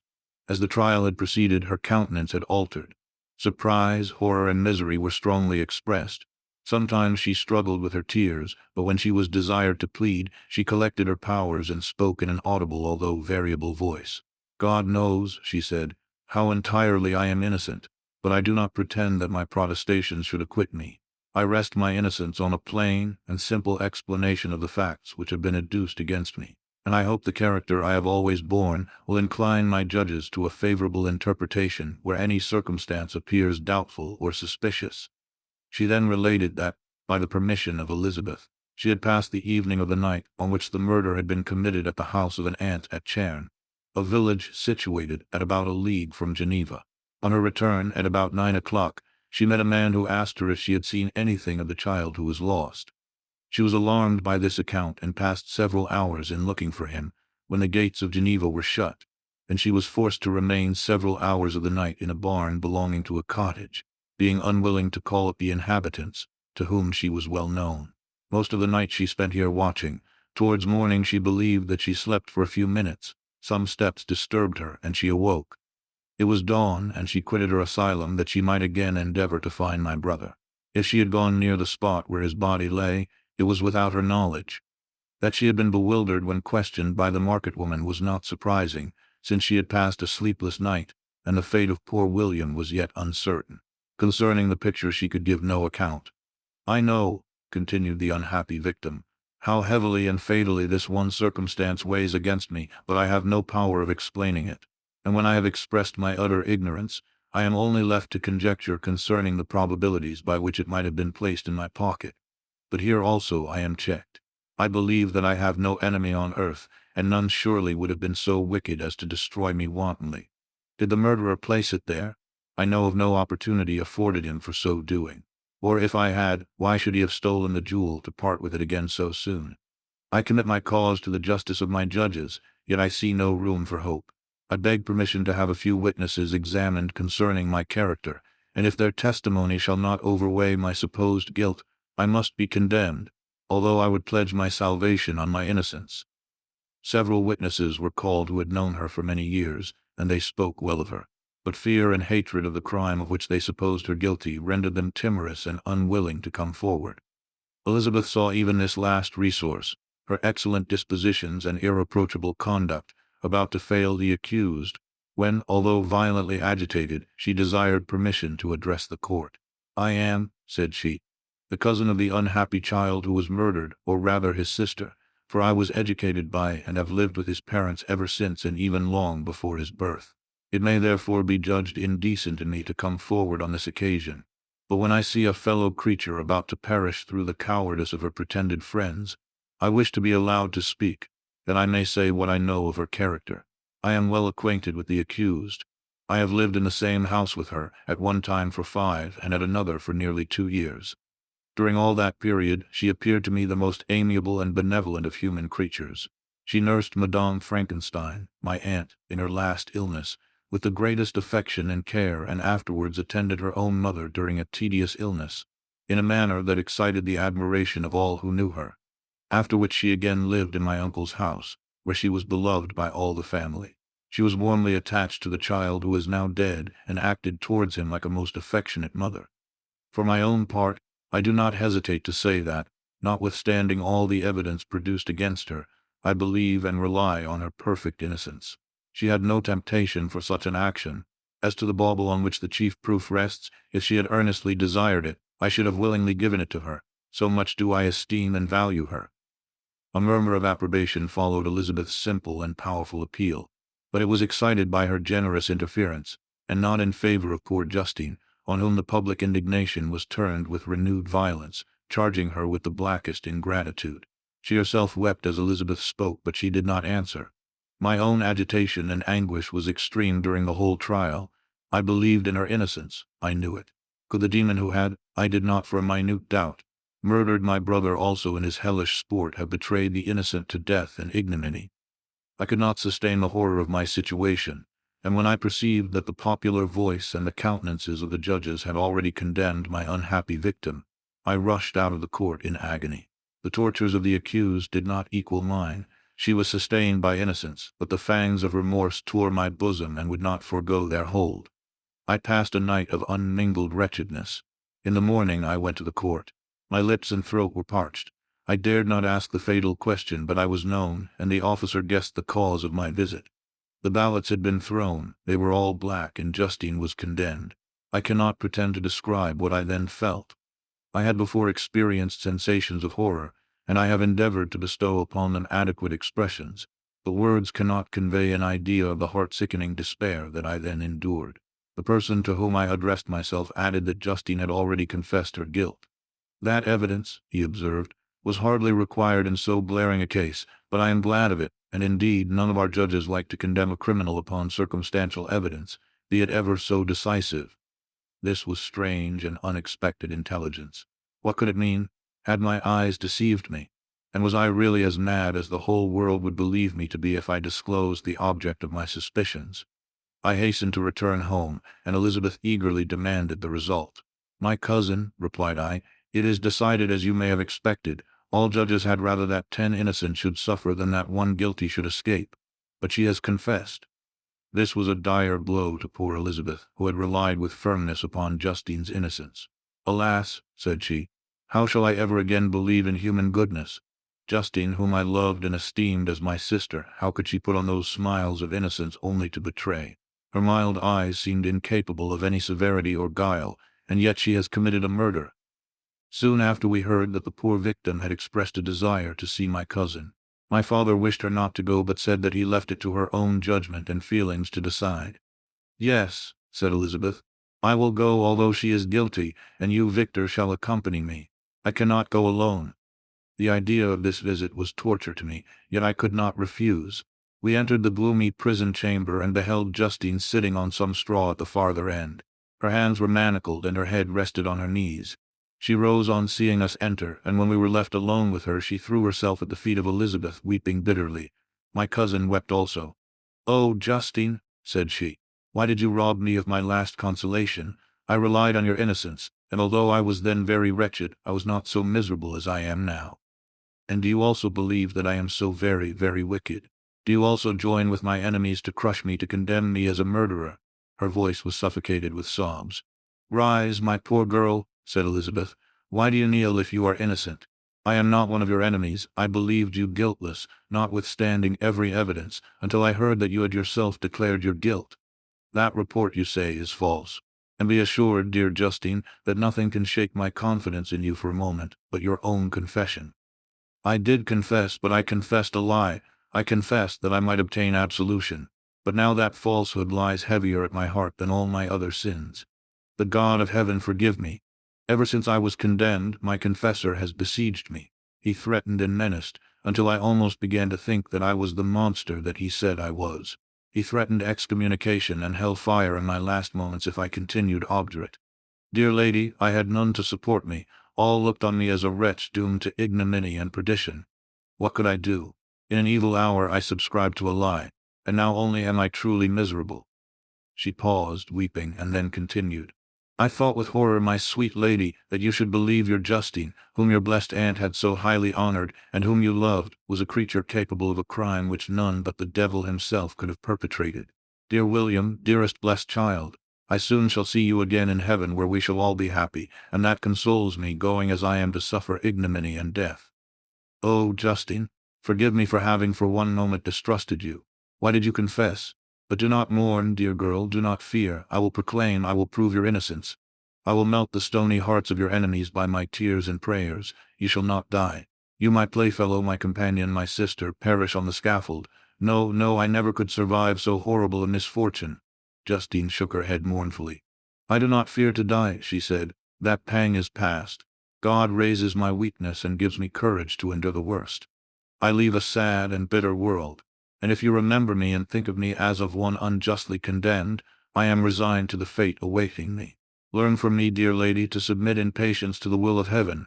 [SPEAKER 1] As the trial had proceeded, her countenance had altered. Surprise, horror, and misery were strongly expressed. Sometimes she struggled with her tears, but when she was desired to plead, she collected her powers and spoke in an audible although variable voice. "God knows," she said, "how entirely I am innocent, but I do not pretend that my protestations should acquit me. I rest my innocence on a plain and simple explanation of the facts which have been adduced against me, and I hope the character I have always borne will incline my judges to a favorable interpretation where any circumstance appears doubtful or suspicious." She then related that, by the permission of Elizabeth, she had passed the evening of the night on which the murder had been committed at the house of an aunt at Cairn, a village situated at about a league from Geneva. On her return, at about 9 o'clock, she met a man who asked her if she had seen anything of the child who was lost. She was alarmed by this account and passed several hours in looking for him, when the gates of Geneva were shut, and she was forced to remain several hours of the night in a barn belonging to a cottage, being unwilling to call up the inhabitants, to whom she was well known. Most of the night she spent here watching. Towards morning she believed that she slept for a few minutes. Some steps disturbed her, and she awoke. It was dawn, and she quitted her asylum that she might again endeavor to find my brother. If she had gone near the spot where his body lay, it was without her knowledge. That she had been bewildered when questioned by the market woman was not surprising, since she had passed a sleepless night, and the fate of poor William was yet uncertain. Concerning the picture she could give no account. "I know," continued the unhappy victim, "how heavily and fatally this one circumstance weighs against me, but I have no power of explaining it, and when I have expressed my utter ignorance, I am only left to conjecture concerning the probabilities by which it might have been placed in my pocket. But here also I am checked. I believe that I have no enemy on earth, and none surely would have been so wicked as to destroy me wantonly. Did the murderer place it there? I know of no opportunity afforded him for so doing. Or if I had, why should he have stolen the jewel to part with it again so soon? I commit my cause to the justice of my judges, yet I see no room for hope. I beg permission to have a few witnesses examined concerning my character, and if their testimony shall not overweigh my supposed guilt, I must be condemned, although I would pledge my salvation on my innocence. Several witnesses were called who had known her for many years, and they spoke well of her. But fear and hatred of the crime of which they supposed her guilty rendered them timorous and unwilling to come forward. Elizabeth saw even this last resource, her excellent dispositions and irreproachable conduct, about to fail the accused, when, although violently agitated, she desired permission to address the court. "I am," said she, "the cousin of the unhappy child who was murdered, or rather his sister, for I was educated by and have lived with his parents ever since and even long before his birth. It may therefore be judged indecent in me to come forward on this occasion. But when I see a fellow creature about to perish through the cowardice of her pretended friends, I wish to be allowed to speak, that I may say what I know of her character. I am well acquainted with the accused. I have lived in the same house with her, at one time for 5 and at another for nearly 2 years. During all that period, she appeared to me the most amiable and benevolent of human creatures. She nursed Madame Frankenstein, my aunt, in her last illness, with the greatest affection and care, and afterwards attended her own mother during a tedious illness, in a manner that excited the admiration of all who knew her. After which she again lived in my uncle's house, where she was beloved by all the family. She was warmly attached to the child who is now dead, and acted towards him like a most affectionate mother. For my own part, I do not hesitate to say that, notwithstanding all the evidence produced against her, I believe and rely on her perfect innocence. She had no temptation for such an action. As to the bauble on which the chief proof rests, if she had earnestly desired it, I should have willingly given it to her, so much do I esteem and value her." A murmur of approbation followed Elizabeth's simple and powerful appeal, but it was excited by her generous interference, and not in favor of poor Justine, on whom the public indignation was turned with renewed violence, charging her with the blackest ingratitude. She herself wept as Elizabeth spoke, but she did not answer. My own agitation and anguish was extreme during the whole trial. I believed in her innocence, I knew it. Could the demon who had, I did not for a minute doubt, murdered my brother also in his hellish sport have betrayed the innocent to death and ignominy? I could not sustain the horror of my situation, and when I perceived that the popular voice and the countenances of the judges had already condemned my unhappy victim, I rushed out of the court in agony. The tortures of the accused did not equal mine. She was sustained by innocence, but the fangs of remorse tore my bosom and would not forego their hold. I passed a night of unmingled wretchedness. In the morning I went to the court. My lips and throat were parched. I dared not ask the fatal question, but I was known, and the officer guessed the cause of my visit. The ballots had been thrown, they were all black, and Justine was condemned. I cannot pretend to describe what I then felt. I had before experienced sensations of horror, and I have endeavored to bestow upon them adequate expressions, but words cannot convey an idea of the heart-sickening despair that I then endured. The person to whom I addressed myself added that Justine had already confessed her guilt. "That evidence," he observed, "was hardly required in so glaring a case, but I am glad of it, and indeed none of our judges like to condemn a criminal upon circumstantial evidence, be it ever so decisive." This was strange and unexpected intelligence. What could it mean? Had my eyes deceived me? And was I really as mad as the whole world would believe me to be if I disclosed the object of my suspicions? I hastened to return home, and Elizabeth eagerly demanded the result. "My cousin," replied I, "it is decided as you may have expected. All judges had rather that 10 innocent should suffer than that 1 guilty should escape. But she has confessed." This was a dire blow to poor Elizabeth, who had relied with firmness upon Justine's innocence. "Alas," said she, "how shall I ever again believe in human goodness? Justine, whom I loved and esteemed as my sister, how could she put on those smiles of innocence only to betray? Her mild eyes seemed incapable of any severity or guile, and yet she has committed a murder." Soon after we heard that the poor victim had expressed a desire to see my cousin. My father wished her not to go, but said that he left it to her own judgment and feelings to decide. "Yes," said Elizabeth. "I will go although she is guilty, and you, Victor, shall accompany me. I cannot go alone." The idea of this visit was torture to me, yet I could not refuse. We entered the gloomy prison chamber and beheld Justine sitting on some straw at the farther end. Her hands were manacled and her head rested on her knees. She rose on seeing us enter, and when we were left alone with her, she threw herself at the feet of Elizabeth, weeping bitterly. My cousin wept also. "Oh, Justine," said she, "why did you rob me of my last consolation? I relied on your innocence, and although I was then very wretched, I was not so miserable as I am now. And do you also believe that I am so very, very wicked? Do you also join with my enemies to crush me, to condemn me as a murderer?" Her voice was suffocated with sobs. "Rise, my poor girl," said Elizabeth. "Why do you kneel if you are innocent? I am not one of your enemies. I believed you guiltless, notwithstanding every evidence, until I heard that you had yourself declared your guilt. That report, you say, is false. And be assured, dear Justine, that nothing can shake my confidence in you for a moment, but your own confession. I did confess, but I confessed a lie. I confessed that I might obtain absolution. But now that falsehood lies heavier at my heart than all my other sins. The God of heaven forgive me. Ever since I was condemned, my confessor has besieged me. He threatened and menaced, until I almost began to think that I was the monster that he said I was. He threatened excommunication and hell fire in my last moments if I continued obdurate. Dear lady, I had none to support me. All looked on me as a wretch doomed to ignominy and perdition. What could I do? In an evil hour I subscribed to a lie, and now only am I truly miserable." She paused, weeping, and then continued. "I thought with horror, my sweet lady, that you should believe your Justine, whom your blessed aunt had so highly honored, and whom you loved, was a creature capable of a crime which none but the devil himself could have perpetrated. Dear William, dearest blessed child, I soon shall see you again in heaven, where we shall all be happy, and that consoles me, going as I am to suffer ignominy and death. Oh, Justine, forgive me for having for one moment distrusted you. Why did you confess? But do not mourn, dear girl, do not fear. I will prove your innocence. I will melt the stony hearts of your enemies by my tears and prayers. You shall not die. You, my playfellow, my companion, my sister, perish on the scaffold. No, no, I never could survive so horrible a misfortune." Justine shook her head mournfully. "I do not fear to die," she said. "That pang is past. God raises my weakness and gives me courage to endure the worst. I leave a sad and bitter world, and if you remember me and think of me as of one unjustly condemned, I am resigned to the fate awaiting me. Learn from me, dear lady, to submit in patience to the will of heaven."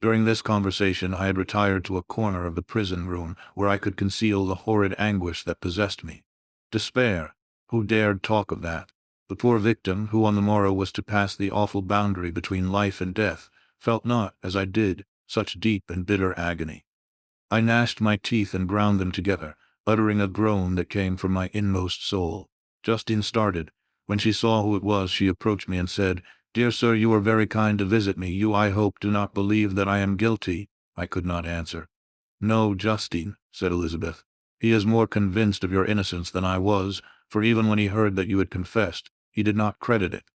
[SPEAKER 1] During this conversation I had retired to a corner of the prison room, where I could conceal the horrid anguish that possessed me. Despair! Who dared talk of that? The poor victim, who on the morrow was to pass the awful boundary between life and death, felt not, as I did, such deep and bitter agony. I gnashed my teeth and ground them together, uttering a groan that came from my inmost soul. Justine started. When she saw who it was, she approached me and said, "Dear sir, you are very kind to visit me. You, I hope, do not believe that I am guilty." I could not answer. "No, Justine," said Elizabeth. "He is more convinced of your innocence than I was, for even when he heard that you had confessed, he did not credit it.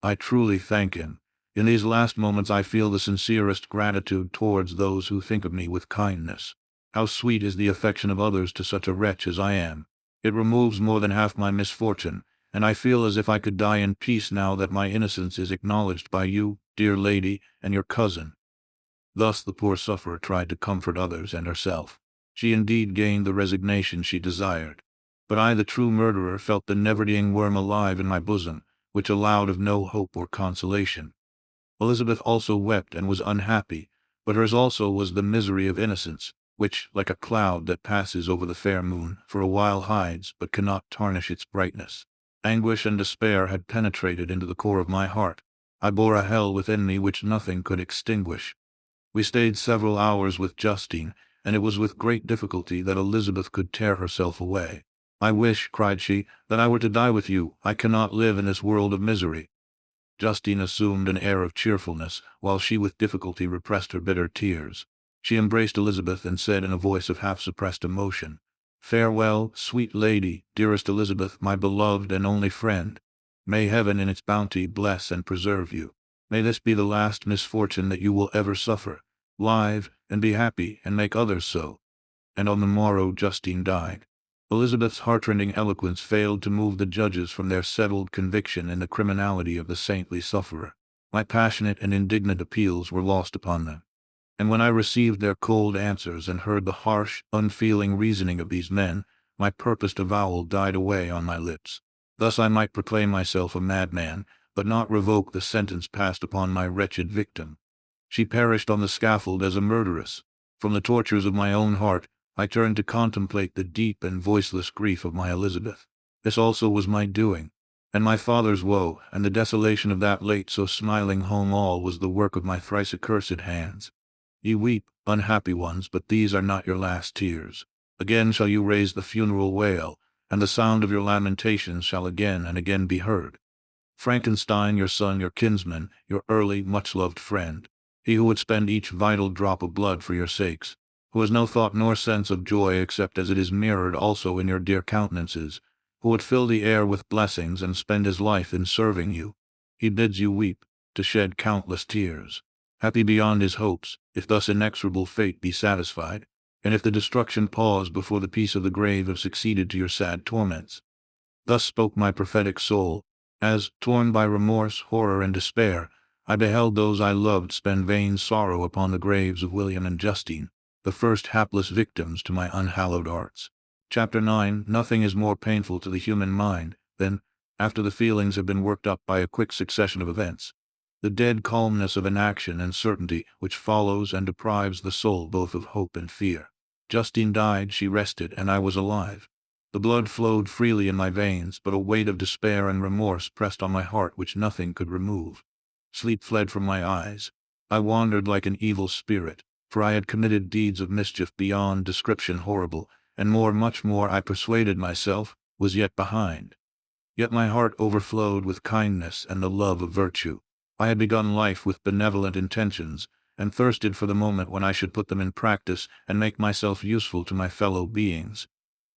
[SPEAKER 1] I truly thank him. In these last moments I feel the sincerest gratitude towards those who think of me with kindness. How sweet is the affection of others to such a wretch as I am. It removes more than half my misfortune, and I feel as if I could die in peace now that my innocence is acknowledged by you, dear lady, and your cousin." Thus the poor sufferer tried to comfort others and herself. She indeed gained the resignation she desired. But I, the true murderer, felt the never-dying worm alive in my bosom, which allowed of no hope or consolation. Elizabeth also wept and was unhappy, but hers also was the misery of innocence, which, like a cloud that passes over the fair moon, for a while hides, but cannot tarnish its brightness. Anguish and despair had penetrated into the core of my heart. I bore a hell within me which nothing could extinguish. We stayed several hours with Justine, and it was with great difficulty that Elizabeth could tear herself away. "I wish," cried she, "that I were to die with you. I cannot live in this world of misery." Justine assumed an air of cheerfulness, while she with difficulty repressed her bitter tears. She embraced Elizabeth and said in a voice of half-suppressed emotion, "Farewell, sweet lady, dearest Elizabeth, my beloved and only friend. May heaven in its bounty bless and preserve you. May this be the last misfortune that you will ever suffer. Live, and be happy, and make others so." And on the morrow Justine died. Elizabeth's heartrending eloquence failed to move the judges from their settled conviction in the criminality of the saintly sufferer. My passionate and indignant appeals were lost upon them. And when I received their cold answers and heard the harsh, unfeeling reasoning of these men, my purposed avowal died away on my lips. Thus I might proclaim myself a madman, but not revoke the sentence passed upon my wretched victim. She perished on the scaffold as a murderess. From the tortures of my own heart, I turned to contemplate the deep and voiceless grief of my Elizabeth. This also was my doing, and my father's woe, and the desolation of that late so smiling home, all was the work of my thrice accursed hands. Ye weep, unhappy ones, but these are not your last tears. Again shall you raise the funeral wail, and the sound of your lamentations shall again and again be heard. Frankenstein, your son, your kinsman, your early, much-loved friend, he who would spend each vital drop of blood for your sakes, who has no thought nor sense of joy except as it is mirrored also in your dear countenances, who would fill the air with blessings and spend his life in serving you, he bids you weep, to shed countless tears. Happy beyond his hopes, if thus inexorable fate be satisfied, and if the destruction pause before the peace of the grave have succeeded to your sad torments. Thus spoke my prophetic soul, as, torn by remorse, horror, and despair, I beheld those I loved spend vain sorrow upon the graves of William and Justine, the first hapless victims to my unhallowed arts. Chapter 9. Nothing is more painful to the human mind than, after the feelings have been worked up by a quick succession of events, the dead calmness of inaction and certainty which follows and deprives the soul both of hope and fear. Justine died, she rested, and I was alive. The blood flowed freely in my veins, but a weight of despair and remorse pressed on my heart which nothing could remove. Sleep fled from my eyes. I wandered like an evil spirit, for I had committed deeds of mischief beyond description horrible, and more, much more, I persuaded myself, was yet behind. Yet my heart overflowed with kindness and the love of virtue. I had begun life with benevolent intentions, and thirsted for the moment when I should put them in practice and make myself useful to my fellow beings.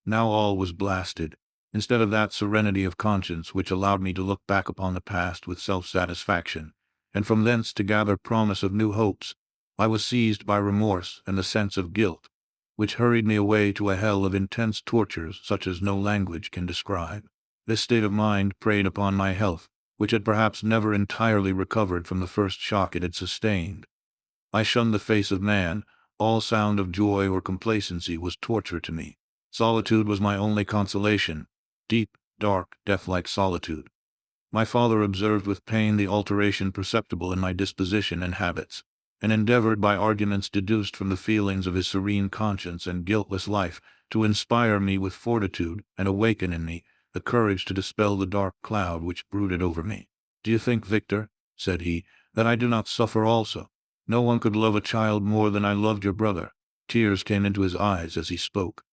[SPEAKER 1] Now all was blasted. Instead of that serenity of conscience which allowed me to look back upon the past with self-satisfaction, and from thence to gather promise of new hopes, I was seized by remorse and the sense of guilt, which hurried me away to a hell of intense tortures such as no language can describe. This state of mind preyed upon my health, which had perhaps never entirely recovered from the first shock it had sustained. I shunned the face of man. All sound of joy or complacency was torture to me. Solitude was my only consolation, deep, dark, death-like solitude. My father observed with pain the alteration perceptible in my disposition and habits, and endeavored by arguments deduced from the feelings of his serene conscience and guiltless life to inspire me with fortitude and awaken in me the courage to dispel the dark cloud which brooded over me. "Do you think, Victor," said he, "that I do not suffer also? No one could love a child more than I loved your brother." Tears came into his eyes as he spoke.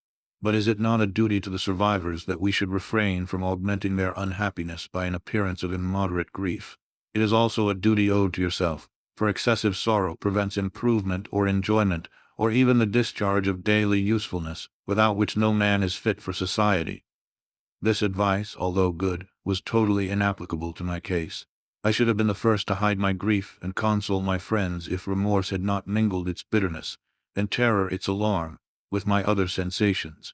[SPEAKER 1] "But is it not a duty to the survivors that we should refrain from augmenting their unhappiness by an appearance of immoderate grief? It is also a duty owed to yourself, for excessive sorrow prevents improvement or enjoyment, or even the discharge of daily usefulness, without which no man is fit for society." This advice, although good, was totally inapplicable to my case. I should have been the first to hide my grief and console my friends if remorse had not mingled its bitterness, and terror its alarm, with my other sensations.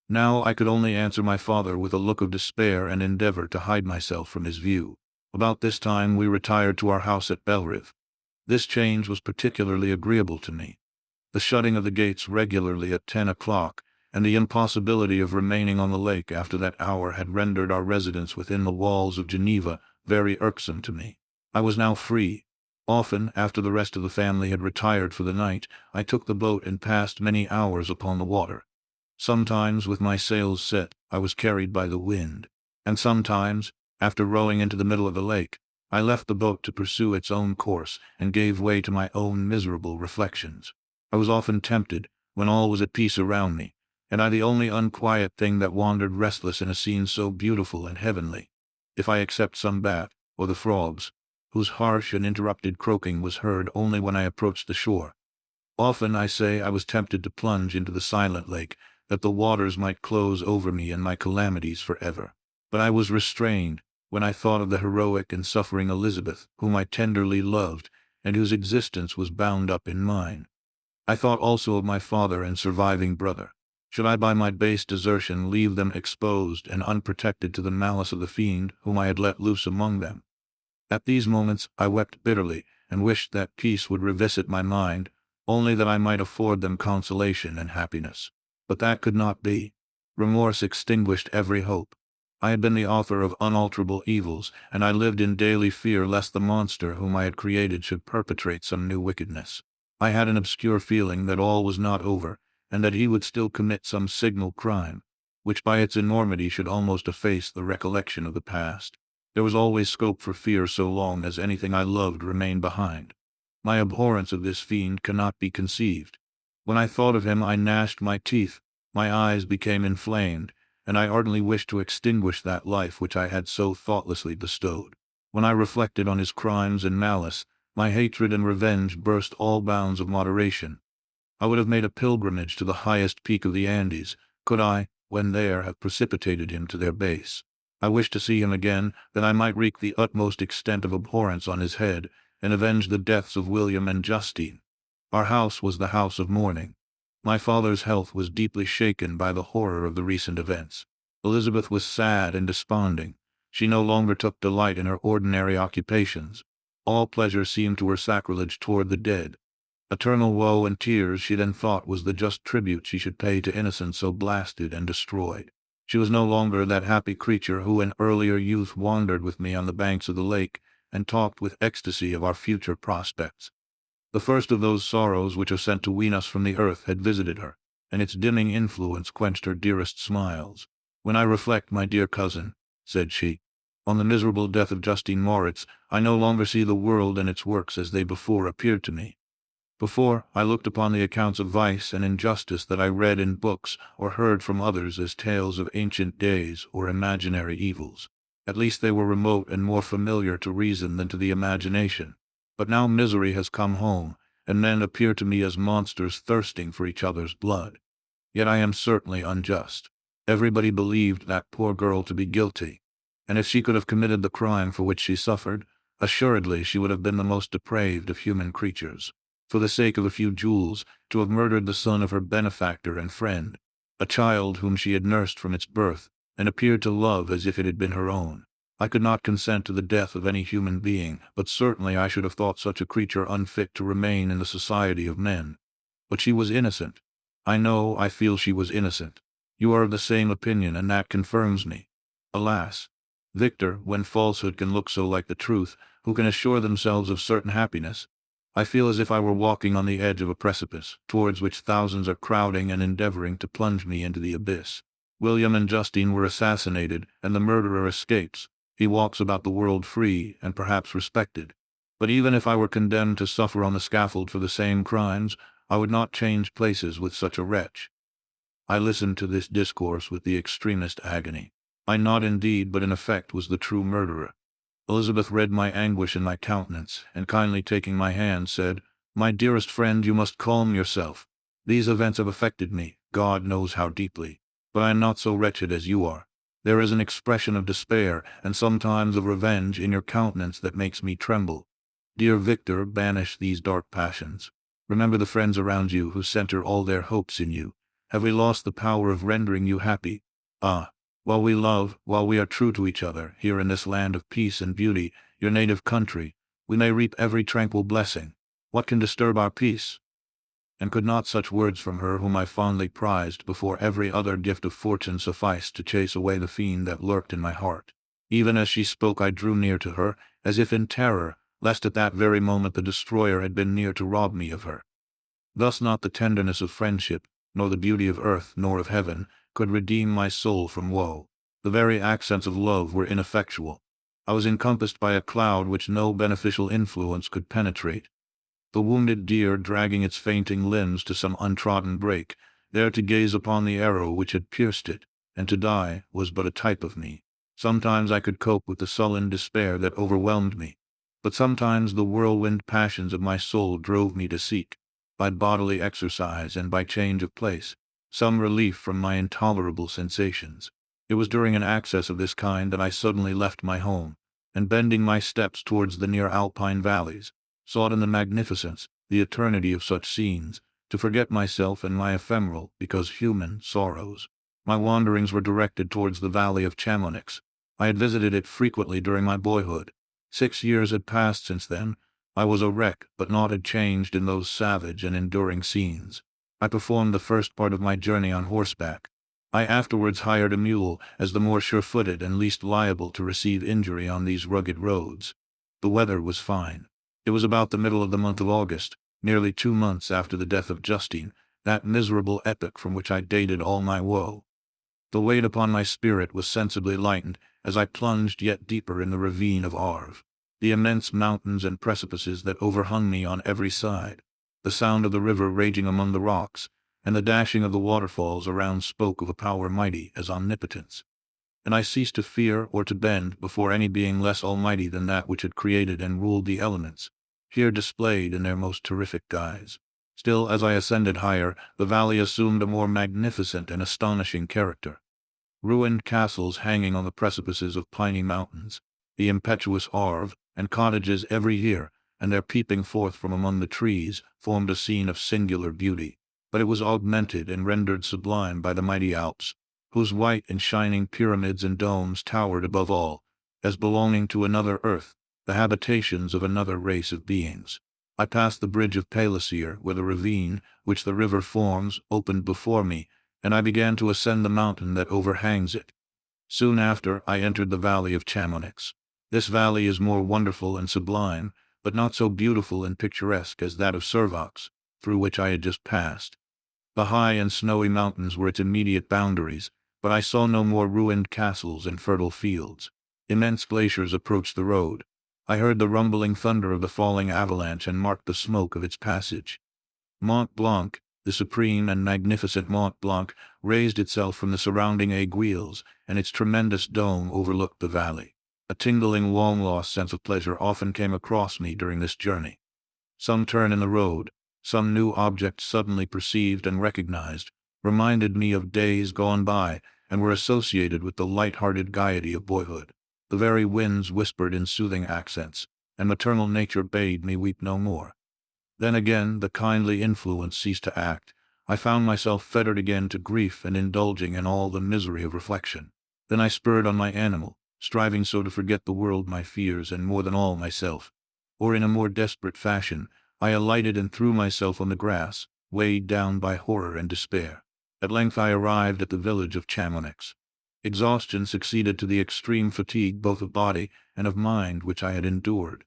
[SPEAKER 1] Now I could only answer my father with a look of despair and endeavor to hide myself from his view. About this time we retired to our house at Belrive. This change was particularly agreeable to me. The shutting of the gates regularly at 10 o'clock, and the impossibility of remaining on the lake after that hour had rendered our residence within the walls of Geneva very irksome to me. I was now free. Often, after the rest of the family had retired for the night, I took the boat and passed many hours upon the water. Sometimes, with my sails set, I was carried by the wind, and sometimes, after rowing into the middle of the lake, I left the boat to pursue its own course and gave way to my own miserable reflections. I was often tempted, when all was at peace around me, and I the only unquiet thing that wandered restless in a scene so beautiful and heavenly, if I except some bat, or the frogs, whose harsh and interrupted croaking was heard only when I approached the shore. Often, I say, I was tempted to plunge into the silent lake, that the waters might close over me and my calamities forever. But I was restrained, when I thought of the heroic and suffering Elizabeth, whom I tenderly loved, and whose existence was bound up in mine. I thought also of my father and surviving brother. Should I by my base desertion leave them exposed and unprotected to the malice of the fiend whom I had let loose among them? At these moments I wept bitterly, and wished that peace would revisit my mind, only that I might afford them consolation and happiness. But that could not be. Remorse extinguished every hope. I had been the author of unalterable evils, and I lived in daily fear lest the monster whom I had created should perpetrate some new wickedness. I had an obscure feeling that all was not over, and that he would still commit some signal crime, which by its enormity should almost efface the recollection of the past. There was always scope for fear so long as anything I loved remained behind. My abhorrence of this fiend cannot be conceived. When I thought of him I gnashed my teeth, my eyes became inflamed, and I ardently wished to extinguish that life which I had so thoughtlessly bestowed. When I reflected on his crimes and malice, my hatred and revenge burst all bounds of moderation. I would have made a pilgrimage to the highest peak of the Andes, could I, when there, have precipitated him to their base. I wished to see him again, that I might wreak the utmost extent of abhorrence on his head, and avenge the deaths of William and Justine. Our house was the house of mourning. My father's health was deeply shaken by the horror of the recent events. Elizabeth was sad and desponding. She no longer took delight in her ordinary occupations. All pleasure seemed to her sacrilege toward the dead. Eternal woe and tears she then thought was the just tribute she should pay to innocence so blasted and destroyed. She was no longer that happy creature who in earlier youth wandered with me on the banks of the lake, and talked with ecstasy of our future prospects. The first of those sorrows which are sent to wean us from the earth had visited her, and its dimming influence quenched her dearest smiles. "When I reflect, my dear cousin," said she, "on the miserable death of Justine Moritz, I no longer see the world and its works as they before appeared to me. Before, I looked upon the accounts of vice and injustice that I read in books or heard from others as tales of ancient days or imaginary evils. At least they were remote and more familiar to reason than to the imagination. But now misery has come home, and men appear to me as monsters thirsting for each other's blood. Yet I am certainly unjust. Everybody believed that poor girl to be guilty, and if she could have committed the crime for which she suffered, assuredly she would have been the most depraved of human creatures. For the sake of a few jewels, to have murdered the son of her benefactor and friend, a child whom she had nursed from its birth, and appeared to love as if it had been her own. I could not consent to the death of any human being, but certainly I should have thought such a creature unfit to remain in the society of men. But she was innocent. I feel she was innocent. You are of the same opinion, and that confirms me. Alas, Victor, when falsehood can look so like the truth, who can assure themselves of certain happiness? I feel as if I were walking on the edge of a precipice, towards which thousands are crowding and endeavoring to plunge me into the abyss. William and Justine were assassinated, and the murderer escapes. He walks about the world free, and perhaps respected. But even if I were condemned to suffer on the scaffold for the same crimes, I would not change places with such a wretch. I listened to this discourse with the extremest agony. I not indeed, but in effect was the true murderer. Elizabeth read my anguish in my countenance, and kindly taking my hand, said, "My dearest friend, you must calm yourself. These events have affected me, God knows how deeply. But I am not so wretched as you are. There is an expression of despair, and sometimes of revenge, in your countenance that makes me tremble. Dear Victor, banish these dark passions. Remember the friends around you who center all their hopes in you. Have we lost the power of rendering you happy? Ah! While we love, while we are true to each other, here in this land of peace and beauty, your native country, we may reap every tranquil blessing. What can disturb our peace?" And could not such words from her whom I fondly prized before every other gift of fortune suffice to chase away the fiend that lurked in my heart? Even as she spoke I drew near to her, as if in terror, lest at that very moment the destroyer had been near to rob me of her. Thus not the tenderness of friendship, nor the beauty of earth, nor of heaven, could redeem my soul from woe. The very accents of love were ineffectual. I was encompassed by a cloud which no beneficial influence could penetrate. The wounded deer dragging its fainting limbs to some untrodden brake, there to gaze upon the arrow which had pierced it, and to die, was but a type of me. Sometimes I could cope with the sullen despair that overwhelmed me, but sometimes the whirlwind passions of my soul drove me to seek, by bodily exercise and by change of place, some relief from my intolerable sensations. It was during an access of this kind that I suddenly left my home, and bending my steps towards the near alpine valleys, sought in the magnificence, the eternity of such scenes, to forget myself and my ephemeral, because human, sorrows. My wanderings were directed towards the valley of Chamonix. I had visited it frequently during my boyhood. 6 years had passed since then. I was a wreck, but naught had changed in those savage and enduring scenes. I performed the first part of my journey on horseback. I afterwards hired a mule, as the more sure-footed and least liable to receive injury on these rugged roads. The weather was fine. It was about the middle of the month of August, nearly 2 months after the death of Justine, that miserable epoch from which I dated all my woe. The weight upon my spirit was sensibly lightened as I plunged yet deeper in the ravine of Arve. The immense mountains and precipices that overhung me on every side, the sound of the river raging among the rocks, and the dashing of the waterfalls around spoke of a power mighty as omnipotence. And I ceased to fear or to bend before any being less almighty than that which had created and ruled the elements, here displayed in their most terrific guise. Still, as I ascended higher, the valley assumed a more magnificent and astonishing character. Ruined castles hanging on the precipices of piny mountains, the impetuous Arve, and cottages every year, and their peeping forth from among the trees, formed a scene of singular beauty. But it was augmented and rendered sublime by the mighty Alps, whose white and shining pyramids and domes towered above all, as belonging to another earth, the habitations of another race of beings. I passed the bridge of Palisier, where the ravine, which the river forms, opened before me, and I began to ascend the mountain that overhangs it. Soon after, I entered the valley of Chamonix. This valley is more wonderful and sublime, but not so beautiful and picturesque as that of Servox, through which I had just passed. The high and snowy mountains were its immediate boundaries, but I saw no more ruined castles and fertile fields. Immense glaciers approached the road. I heard the rumbling thunder of the falling avalanche and marked the smoke of its passage. Mont Blanc, the supreme and magnificent Mont Blanc, raised itself from the surrounding aiguilles, and its tremendous dome overlooked the valley. A tingling, long-lost sense of pleasure often came across me during this journey. Some turn in the road, some new object suddenly perceived and recognized, reminded me of days gone by, and were associated with the light-hearted gaiety of boyhood. The very winds whispered in soothing accents, and maternal nature bade me weep no more. Then again the kindly influence ceased to act. I found myself fettered again to grief and indulging in all the misery of reflection. Then I spurred on my animal, striving so to forget the world, my fears, and more than all myself. Or in a more desperate fashion, I alighted and threw myself on the grass, weighed down by horror and despair. At length I arrived at the village of Chamonix. Exhaustion succeeded to the extreme fatigue both of body and of mind which I had endured.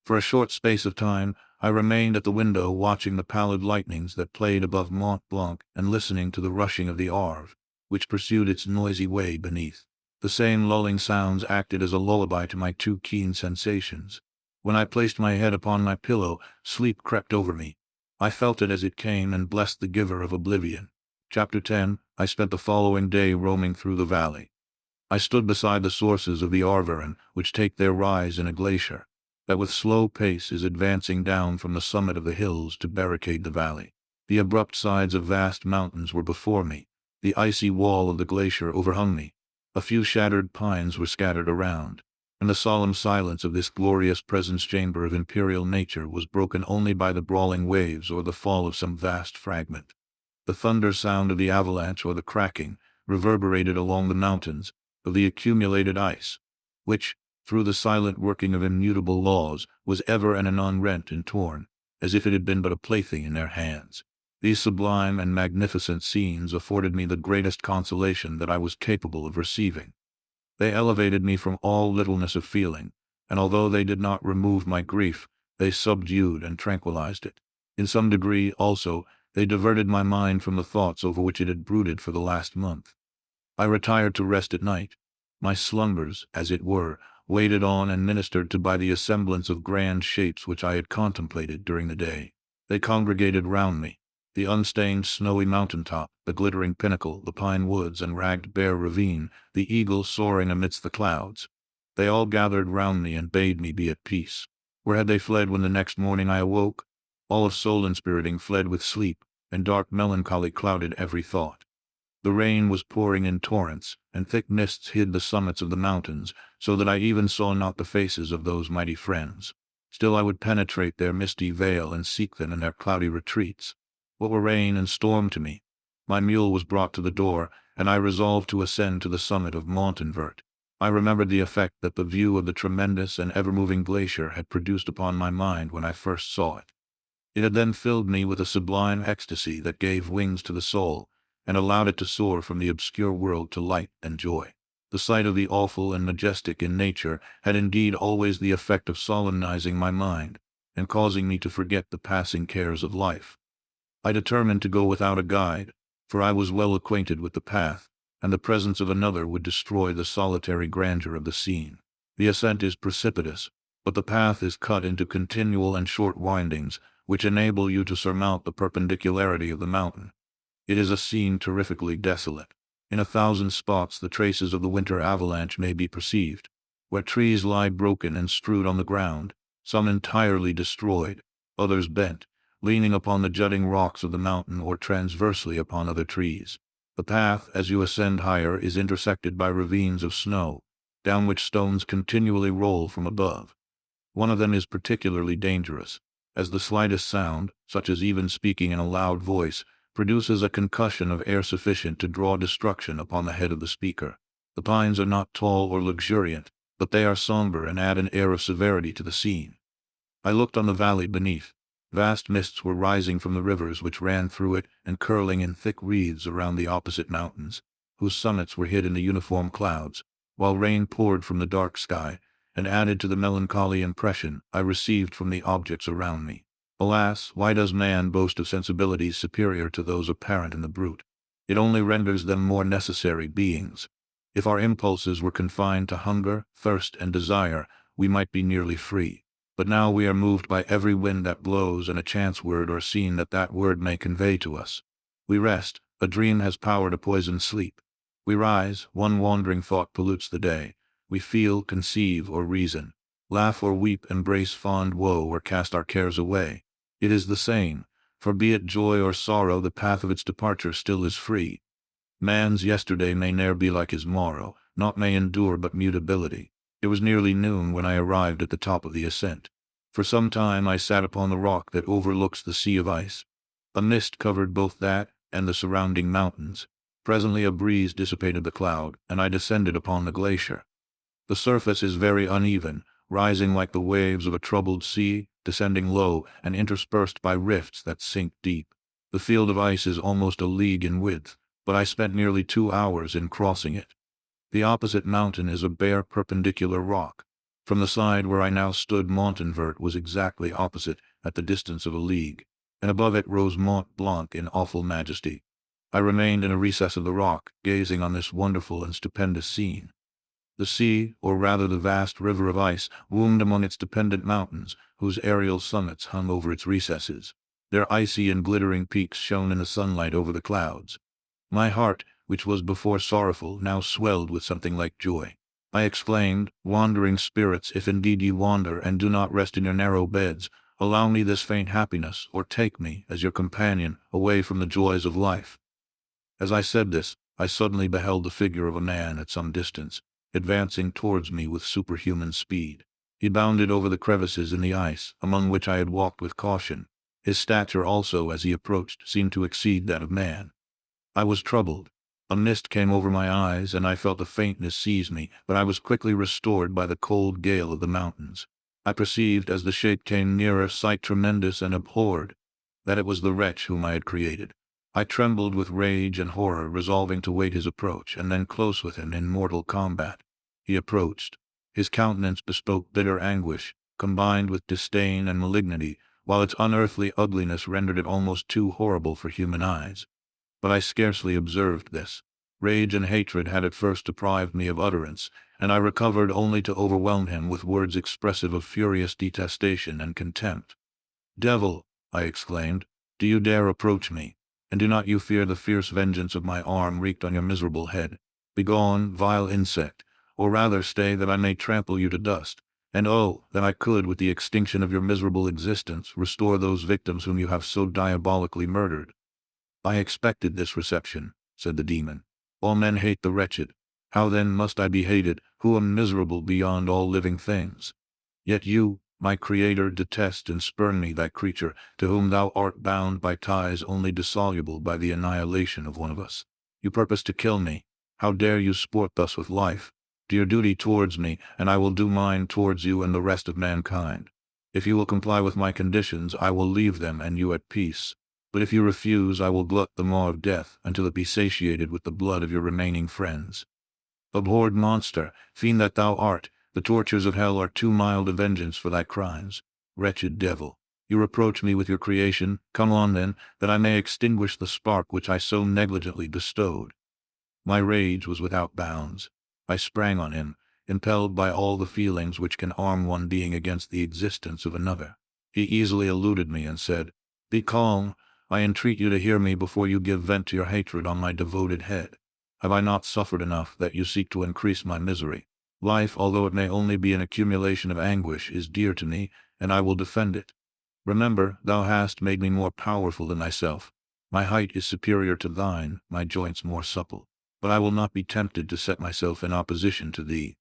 [SPEAKER 1] For a short space of time, I remained at the window watching the pallid lightnings that played above Mont Blanc and listening to the rushing of the Arve, which pursued its noisy way beneath. The same lulling sounds acted as a lullaby to my too keen sensations. When I placed my head upon my pillow, sleep crept over me. I felt it as it came and blessed the giver of oblivion. Chapter 10. I spent the following day roaming through the valley. I stood beside the sources of the Arveren, which take their rise in a glacier that with slow pace is advancing down from the summit of the hills to barricade the valley. The abrupt sides of vast mountains were before me. The icy wall of the glacier overhung me. A few shattered pines were scattered around, and the solemn silence of this glorious presence chamber of imperial nature was broken only by the brawling waves or the fall of some vast fragment. The thunder sound of the avalanche or the cracking reverberated along the mountains of the accumulated ice, which, through the silent working of immutable laws, was ever and anon rent and torn, as if it had been but a plaything in their hands. These sublime and magnificent scenes afforded me the greatest consolation that I was capable of receiving. They elevated me from all littleness of feeling, and although they did not remove my grief, they subdued and tranquilized it. In some degree, also, they diverted my mind from the thoughts over which it had brooded for the last month. I retired to rest at night. My slumbers, as it were, waited on and ministered to by the assemblance of grand shapes which I had contemplated during the day. They congregated round me. The unstained snowy mountain-top, the glittering pinnacle, the pine woods and ragged bare ravine, the eagle soaring amidst the clouds. They all gathered round me and bade me be at peace. Where had they fled when the next morning I awoke? All of soul-inspiriting fled with sleep, and dark melancholy clouded every thought. The rain was pouring in torrents, and thick mists hid the summits of the mountains, so that I even saw not the faces of those mighty friends. Still I would penetrate their misty veil and seek them in their cloudy retreats. What were rain and storm to me? My mule was brought to the door, and I resolved to ascend to the summit of Montanvert. I remembered the effect that the view of the tremendous and ever-moving glacier had produced upon my mind when I first saw it. It had then filled me with a sublime ecstasy that gave wings to the soul, and allowed it to soar from the obscure world to light and joy. The sight of the awful and majestic in nature had indeed always the effect of solemnizing my mind, and causing me to forget the passing cares of life. I determined to go without a guide, for I was well acquainted with the path, and the presence of another would destroy the solitary grandeur of the scene. The ascent is precipitous, but the path is cut into continual and short windings, which enable you to surmount the perpendicularity of the mountain. It is a scene terrifically desolate. In 1,000 spots the traces of the winter avalanche may be perceived, where trees lie broken and strewed on the ground, some entirely destroyed, others bent, leaning upon the jutting rocks of the mountain or transversely upon other trees. The path, as you ascend higher, is intersected by ravines of snow, down which stones continually roll from above. One of them is particularly dangerous, as the slightest sound, such as even speaking in a loud voice, produces a concussion of air sufficient to draw destruction upon the head of the speaker. The pines are not tall or luxuriant, but they are somber and add an air of severity to the scene. I looked on the valley beneath. Vast mists were rising from the rivers which ran through it and curling in thick wreaths around the opposite mountains, whose summits were hid in the uniform clouds, while rain poured from the dark sky, and added to the melancholy impression I received from the objects around me. Alas, why does man boast of sensibilities superior to those apparent in the brute? It only renders them more necessary beings. If our impulses were confined to hunger, thirst, and desire, we might be nearly free. But now we are moved by every wind that blows and a chance word or scene that word may convey to us. We rest, a dream has power to poison sleep. We rise, one wandering thought pollutes the day. We feel, conceive, or reason, laugh or weep, embrace fond woe, or cast our cares away. It is the same, for be it joy or sorrow, the path of its departure still is free. Man's yesterday may ne'er be like his morrow, naught may endure but mutability. It was nearly noon when I arrived at the top of the ascent. For some time I sat upon the rock that overlooks the sea of ice. A mist covered both that and the surrounding mountains. Presently a breeze dissipated the cloud, and I descended upon the glacier. The surface is very uneven, rising like the waves of a troubled sea, descending low, and interspersed by rifts that sink deep. The field of ice is almost a league in width, but I spent nearly 2 hours in crossing it. The opposite mountain is a bare perpendicular rock. From the side where I now stood, Montanvert was exactly opposite, at the distance of a league, and above it rose Mont Blanc in awful majesty. I remained in a recess of the rock, gazing on this wonderful and stupendous scene. The sea, or rather the vast river of ice, wound among its dependent mountains, whose aerial summits hung over its recesses. Their icy and glittering peaks shone in the sunlight over the clouds. My heart, which was before sorrowful, now swelled with something like joy. I exclaimed, "Wandering spirits, if indeed ye wander, and do not rest in your narrow beds, allow me this faint happiness, or take me, as your companion, away from the joys of life." As I said this, I suddenly beheld the figure of a man at some distance, advancing towards me with superhuman speed. He bounded over the crevices in the ice, among which I had walked with caution. His stature also, as he approached, seemed to exceed that of man. I was troubled. A mist came over my eyes, and I felt a faintness seize me, but I was quickly restored by the cold gale of the mountains. I perceived, as the shape came nearer, sight tremendous, and abhorred, that it was the wretch whom I had created. I trembled with rage and horror, resolving to wait his approach, and then close with him in mortal combat. He approached. His countenance bespoke bitter anguish, combined with disdain and malignity, while its unearthly ugliness rendered it almost too horrible for human eyes. But I scarcely observed this. Rage and hatred had at first deprived me of utterance, and I recovered only to overwhelm him with words expressive of furious detestation and contempt. "Devil," I exclaimed, "do you dare approach me? And do not you fear the fierce vengeance of my arm wreaked on your miserable head? Begone, vile insect, or rather stay that I may trample you to dust. And oh, that I could, with the extinction of your miserable existence, restore those victims whom you have so diabolically murdered." "I expected this reception," said the demon. "All men hate the wretched. How then must I be hated, who am miserable beyond all living things? Yet you, My Creator, detest and spurn me, thy creature, to whom thou art bound by ties only dissoluble by the annihilation of one of us. You purpose to kill me. How dare you sport thus with life? Do your duty towards me, and I will do mine towards you and the rest of mankind. If you will comply with my conditions, I will leave them and you at peace. But if you refuse, I will glut the maw of death until it be satiated with the blood of your remaining friends. Abhorred monster, fiend that thou art, the tortures of hell are too mild a vengeance for thy crimes. Wretched devil, you reproach me with your creation. Come on then, that I may extinguish the spark which I so negligently bestowed. My rage was without bounds. I sprang on him, impelled by all the feelings which can arm one being against the existence of another. He easily eluded me and said, "Be calm. I entreat you to hear me before you give vent to your hatred on my devoted head. Have I not suffered enough that you seek to increase my misery? Life, although it may only be an accumulation of anguish, is dear to me, and I will defend it. Remember, thou hast made me more powerful than thyself. My height is superior to thine, my joints more supple. But I will not be tempted to set myself in opposition to thee.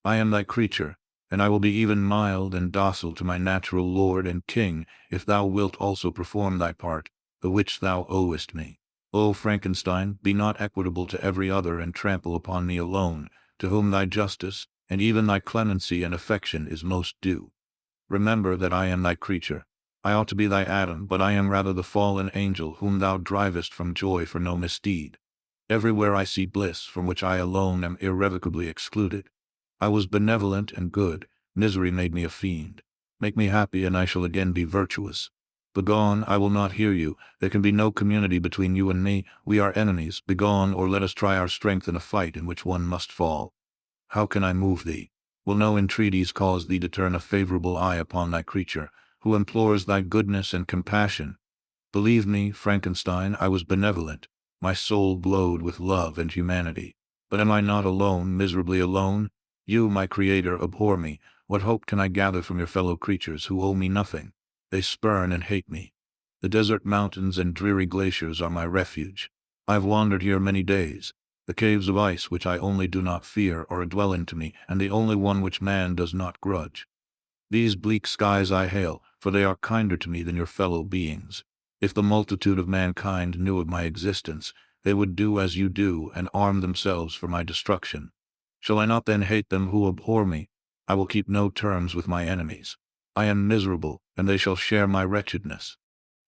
[SPEAKER 1] I am thy creature, and I will be even mild and docile to my natural lord and king, if thou wilt also perform thy part, the which thou owest me. O Frankenstein, be not equitable to every other, and trample upon me alone, to whom thy justice, and even thy clemency and affection is most due. Remember that I am thy creature. I ought to be thy Adam, but I am rather the fallen angel whom thou drivest from joy for no misdeed. Everywhere I see bliss, from which I alone am irrevocably excluded. I was benevolent and good, misery made me a fiend. Make me happy, and I shall again be virtuous. Begone, I will not hear you. There can be no community between you and me. We are enemies. Begone, or let us try our strength in a fight in which one must fall. How can I move thee? Will no entreaties cause thee to turn a favorable eye upon thy creature, who implores thy goodness and compassion? Believe me, Frankenstein, I was benevolent. My soul glowed with love and humanity. But am I not alone, miserably alone? You, my Creator, abhor me. What hope can I gather from your fellow creatures who owe me nothing? They spurn and hate me. The desert mountains and dreary glaciers are my refuge. I have wandered here many days. The caves of ice, which I only do not fear, are a dwelling to me, and the only one which man does not grudge. These bleak skies I hail, for they are kinder to me than your fellow beings. If the multitude of mankind knew of my existence, they would do as you do, and arm themselves for my destruction. Shall I not then hate them who abhor me? I will keep no terms with my enemies. I am miserable, and they shall share my wretchedness.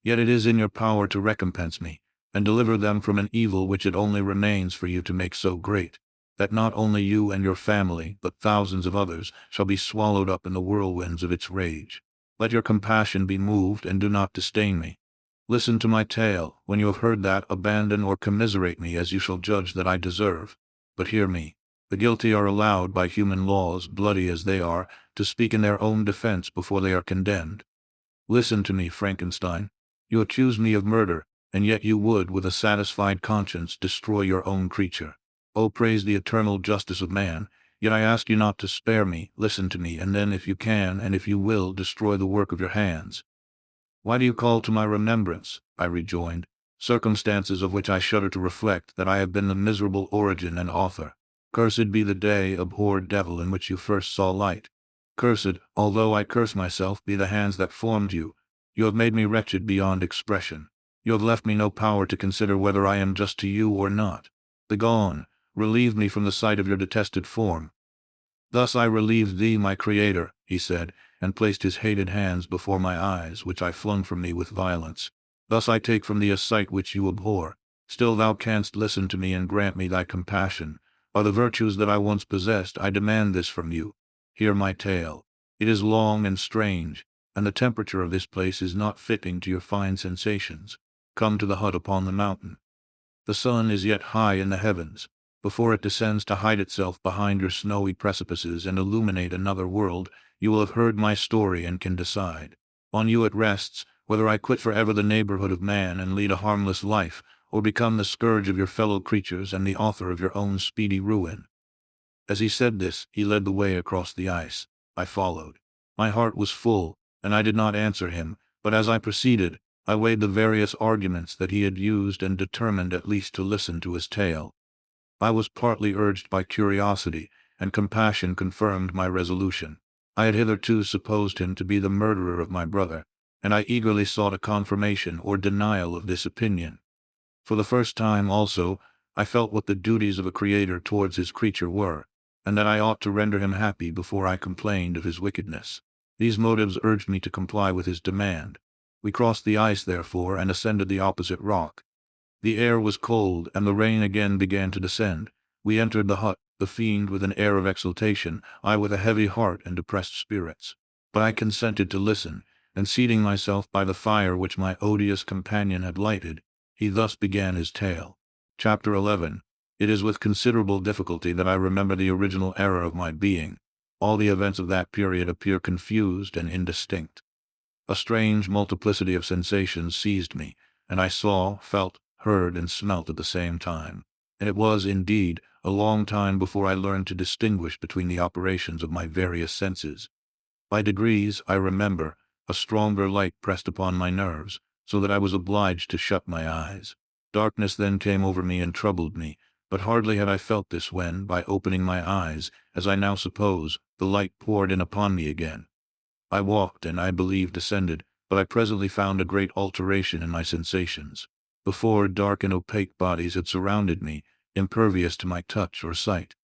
[SPEAKER 1] Yet it is in your power to recompense me, and deliver them from an evil which it only remains for you to make so great, that not only you and your family, but thousands of others, shall be swallowed up in the whirlwinds of its rage. Let your compassion be moved, and do not disdain me. Listen to my tale. When you have heard that, abandon or commiserate me as you shall judge that I deserve. But hear me. The guilty are allowed by human laws, bloody as they are, to speak in their own defense before they are condemned. Listen to me, Frankenstein. You accuse me of murder, and yet you would, with a satisfied conscience, destroy your own creature. Oh, praise the eternal justice of man. Yet I ask you not to spare me. Listen to me, and then, if you can, and if you will, destroy the work of your hands. Why do you call to my remembrance, I rejoined, circumstances of which I shudder to reflect, that I have been the miserable origin and author? Cursed be the day, abhorred devil, in which you first saw light. Cursed, although I curse myself, be the hands that formed you. You have made me wretched beyond expression. You have left me no power to consider whether I am just to you or not. Begone, relieve me from the sight of your detested form. Thus I relieved thee, my Creator, he said, and placed his hated hands before my eyes, which I flung from me with violence. Thus I take from thee a sight which you abhor. Still thou canst listen to me and grant me thy compassion. By the virtues that I once possessed, I demand this from you. Hear my tale. It is long and strange, and the temperature of this place is not fitting to your fine sensations. Come to the hut upon the mountain. The sun is yet high in the heavens. Before it descends to hide itself behind your snowy precipices and illuminate another world, you will have heard my story and can decide. On you it rests, whether I quit forever the neighborhood of man and lead a harmless life, or become the scourge of your fellow creatures and the author of your own speedy ruin. As he said this, he led the way across the ice. I followed. My heart was full, and I did not answer him, but as I proceeded, I weighed the various arguments that he had used and determined at least to listen to his tale. I was partly urged by curiosity, and compassion confirmed my resolution. I had hitherto supposed him to be the murderer of my brother, and I eagerly sought a confirmation or denial of this opinion. For the first time, also, I felt what the duties of a creator towards his creature were, and that I ought to render him happy before I complained of his wickedness. These motives urged me to comply with his demand. We crossed the ice, therefore, and ascended the opposite rock. The air was cold, and the rain again began to descend. We entered the hut, the fiend with an air of exultation, I with a heavy heart and depressed spirits. But I consented to listen, and seating myself by the fire which my odious companion had lighted, he thus began his tale. Chapter 11. It is with considerable difficulty that I remember the original era of my being. All the events of that period appear confused and indistinct. A strange multiplicity of sensations seized me, and I saw, felt, heard, and smelt at the same time. And it was, indeed, a long time before I learned to distinguish between the operations of my various senses. By degrees, I remember, a stronger light pressed upon my nerves, so that I was obliged to shut my eyes. Darkness then came over me and troubled me, but hardly had I felt this when, by opening my eyes, as I now suppose, the light poured in upon me again. I walked, and I believe descended, but I presently found a great alteration in my sensations. Before, dark and opaque bodies had surrounded me, impervious to my touch or sight.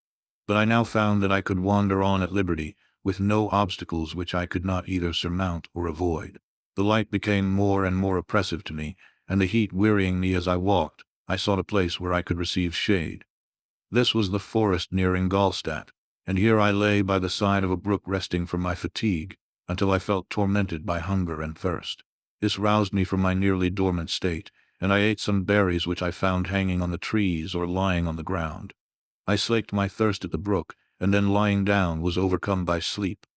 [SPEAKER 1] But I now found that I could wander on at liberty, with no obstacles which I could not either surmount or avoid. The light became more and more oppressive to me, and the heat wearying me as I walked, I sought a place where I could receive shade. This was the forest near Ingolstadt, and here I lay by the side of a brook resting from my fatigue, until I felt tormented by hunger and thirst. This roused me from my nearly dormant state, and I ate some berries which I found hanging on the trees or lying on the ground. I slaked my thirst at the brook, and then lying down was overcome by sleep.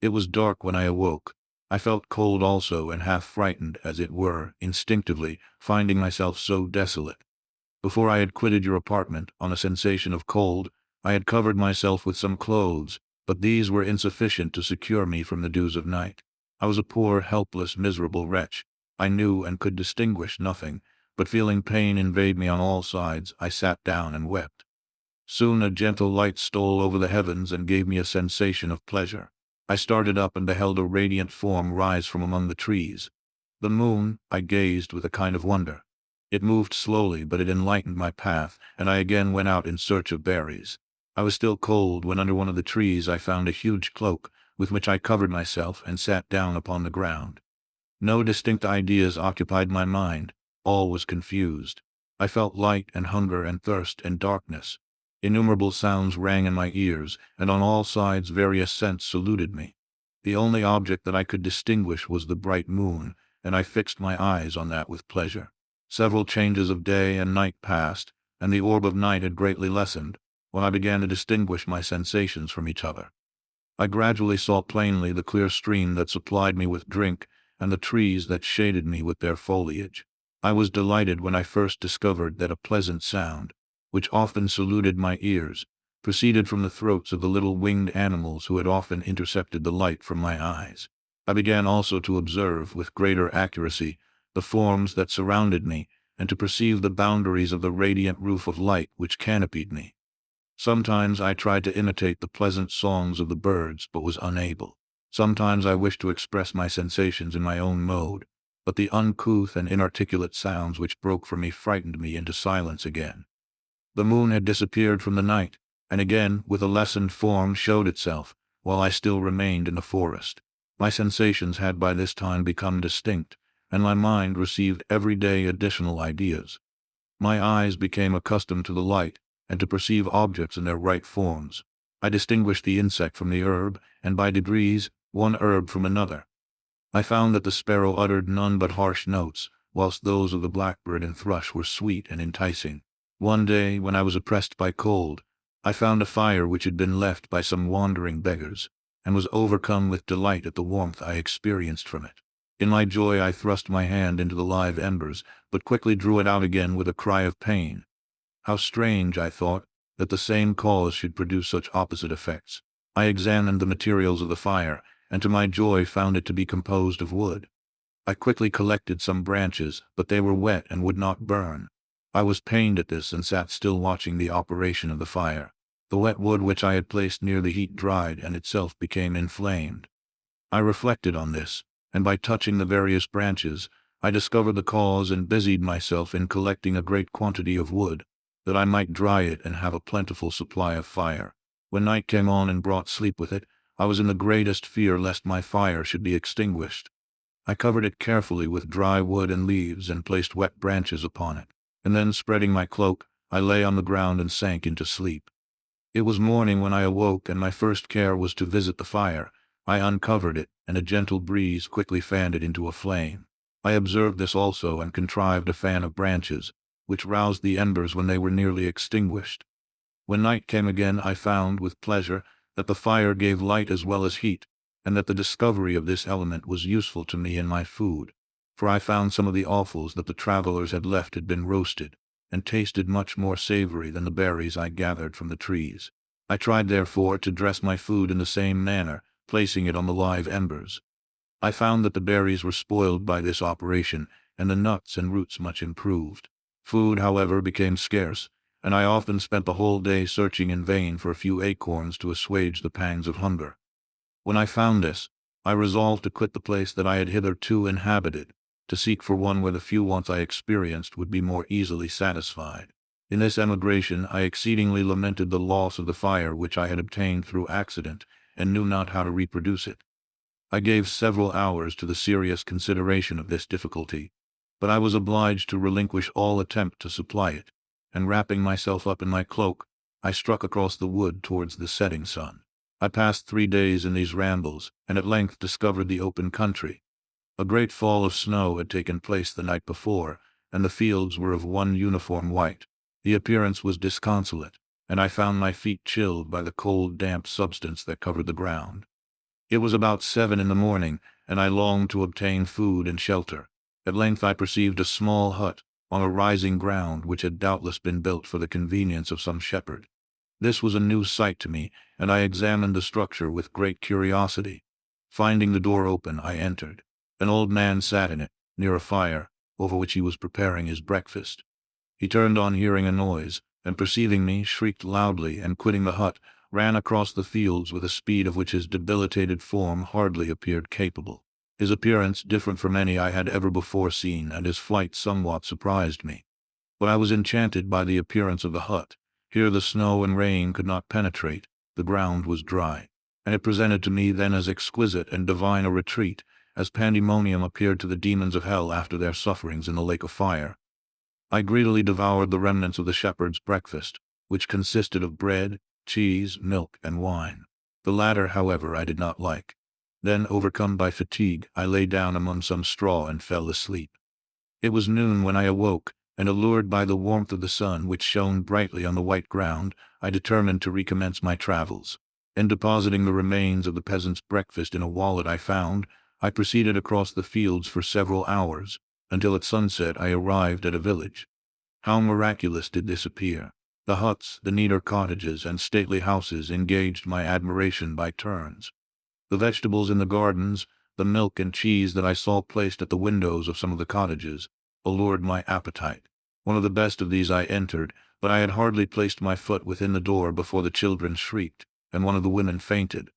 [SPEAKER 1] It was dark when I awoke. I felt cold also, and half frightened, as it were, instinctively, finding myself so desolate. Before I had quitted your apartment, on a sensation of cold, I had covered myself with some clothes, but these were insufficient to secure me from the dews of night. I was a poor, helpless, miserable wretch. I knew and could distinguish nothing, but feeling pain invade me on all sides, I sat down and wept. Soon a gentle light stole over the heavens and gave me a sensation of pleasure. I started up and beheld a radiant form rise from among the trees. The moon, I gazed with a kind of wonder. It moved slowly, but it enlightened my path, and I again went out in search of berries. I was still cold when under one of the trees I found a huge cloak, with which I covered myself and sat down upon the ground. No distinct ideas occupied my mind. All was confused. I felt light and hunger and thirst and darkness. Innumerable sounds rang in my ears, and on all sides various scents saluted me. The only object that I could distinguish was the bright moon, and I fixed my eyes on that with pleasure. Several changes of day and night passed, and the orb of night had greatly lessened, when I began to distinguish my sensations from each other. I gradually saw plainly the clear stream that supplied me with drink, and the trees that shaded me with their foliage. I was delighted when I first discovered that a pleasant sound, which often saluted my ears, proceeded from the throats of the little winged animals who had often intercepted the light from my eyes. I began also to observe, with greater accuracy, the forms that surrounded me, and to perceive the boundaries of the radiant roof of light which canopied me. Sometimes I tried to imitate the pleasant songs of the birds, but was unable. Sometimes I wished to express my sensations in my own mode, but the uncouth and inarticulate sounds which broke from me frightened me into silence again. The moon had disappeared from the night, and again, with a lessened form, showed itself, while I still remained in the forest. My sensations had by this time become distinct, and my mind received every day additional ideas. My eyes became accustomed to the light, and to perceive objects in their right forms. I distinguished the insect from the herb, and by degrees, one herb from another. I found that the sparrow uttered none but harsh notes, whilst those of the blackbird and thrush were sweet and enticing. One day, when I was oppressed by cold, I found a fire which had been left by some wandering beggars, and was overcome with delight at the warmth I experienced from it. In my joy I thrust my hand into the live embers, but quickly drew it out again with a cry of pain. How strange, I thought, that the same cause should produce such opposite effects. I examined the materials of the fire, and to my joy found it to be composed of wood. I quickly collected some branches, but they were wet and would not burn. I was pained at this and sat still watching the operation of the fire. The wet wood which I had placed near the heat dried and itself became inflamed. I reflected on this, and by touching the various branches, I discovered the cause and busied myself in collecting a great quantity of wood, that I might dry it and have a plentiful supply of fire. When night came on and brought sleep with it, I was in the greatest fear lest my fire should be extinguished. I covered it carefully with dry wood and leaves and placed wet branches upon it, and then spreading my cloak, I lay on the ground and sank into sleep. It was morning when I awoke, and my first care was to visit the fire. I uncovered it, and a gentle breeze quickly fanned it into a flame. I observed this also and contrived a fan of branches, which roused the embers when they were nearly extinguished. When night came again, I found, with pleasure, that the fire gave light as well as heat, and that the discovery of this element was useful to me in my food, for I found some of the offals that the travelers had left had been roasted, and tasted much more savory than the berries I gathered from the trees. I tried therefore to dress my food in the same manner, placing it on the live embers. I found that the berries were spoiled by this operation, and the nuts and roots much improved. Food, however, became scarce, and I often spent the whole day searching in vain for a few acorns to assuage the pangs of hunger. When I found this, I resolved to quit the place that I had hitherto inhabited, to seek for one where the few wants I experienced would be more easily satisfied. In this emigration I exceedingly lamented the loss of the fire which I had obtained through accident, and knew not how to reproduce it. I gave several hours to the serious consideration of this difficulty, but I was obliged to relinquish all attempt to supply it, and wrapping myself up in my cloak, I struck across the wood towards the setting sun. I passed 3 days in these rambles, and at length discovered the open country. A great fall of snow had taken place the night before, and the fields were of one uniform white. The appearance was disconsolate, and I found my feet chilled by the cold, damp substance that covered the ground. It was about 7 in the morning, and I longed to obtain food and shelter. At length I perceived a small hut, on a rising ground which had doubtless been built for the convenience of some shepherd. This was a new sight to me, and I examined the structure with great curiosity. Finding the door open, I entered. An old man sat in it, near a fire, over which he was preparing his breakfast. He turned on hearing a noise, and perceiving me, shrieked loudly, and quitting the hut, ran across the fields with a speed of which his debilitated form hardly appeared capable. His appearance different from any I had ever before seen, and his flight somewhat surprised me. But I was enchanted by the appearance of the hut. Here the snow and rain could not penetrate, the ground was dry, and it presented to me then as exquisite and divine a retreat, as pandemonium appeared to the demons of hell after their sufferings in the lake of fire. I greedily devoured the remnants of the shepherd's breakfast, which consisted of bread, cheese, milk, and wine. The latter, however, I did not like. Then, overcome by fatigue, I lay down among some straw and fell asleep. It was noon when I awoke, and allured by the warmth of the sun which shone brightly on the white ground, I determined to recommence my travels. And depositing the remains of the peasant's breakfast in a wallet I found, I proceeded across the fields for several hours, until at sunset I arrived at a village. How miraculous did this appear! The huts, the neater cottages, and stately houses engaged my admiration by turns. The vegetables in the gardens, the milk and cheese that I saw placed at the windows of some of the cottages, allured my appetite. One of the best of these I entered, but I had hardly placed my foot within the door before the children shrieked, and one of the women fainted.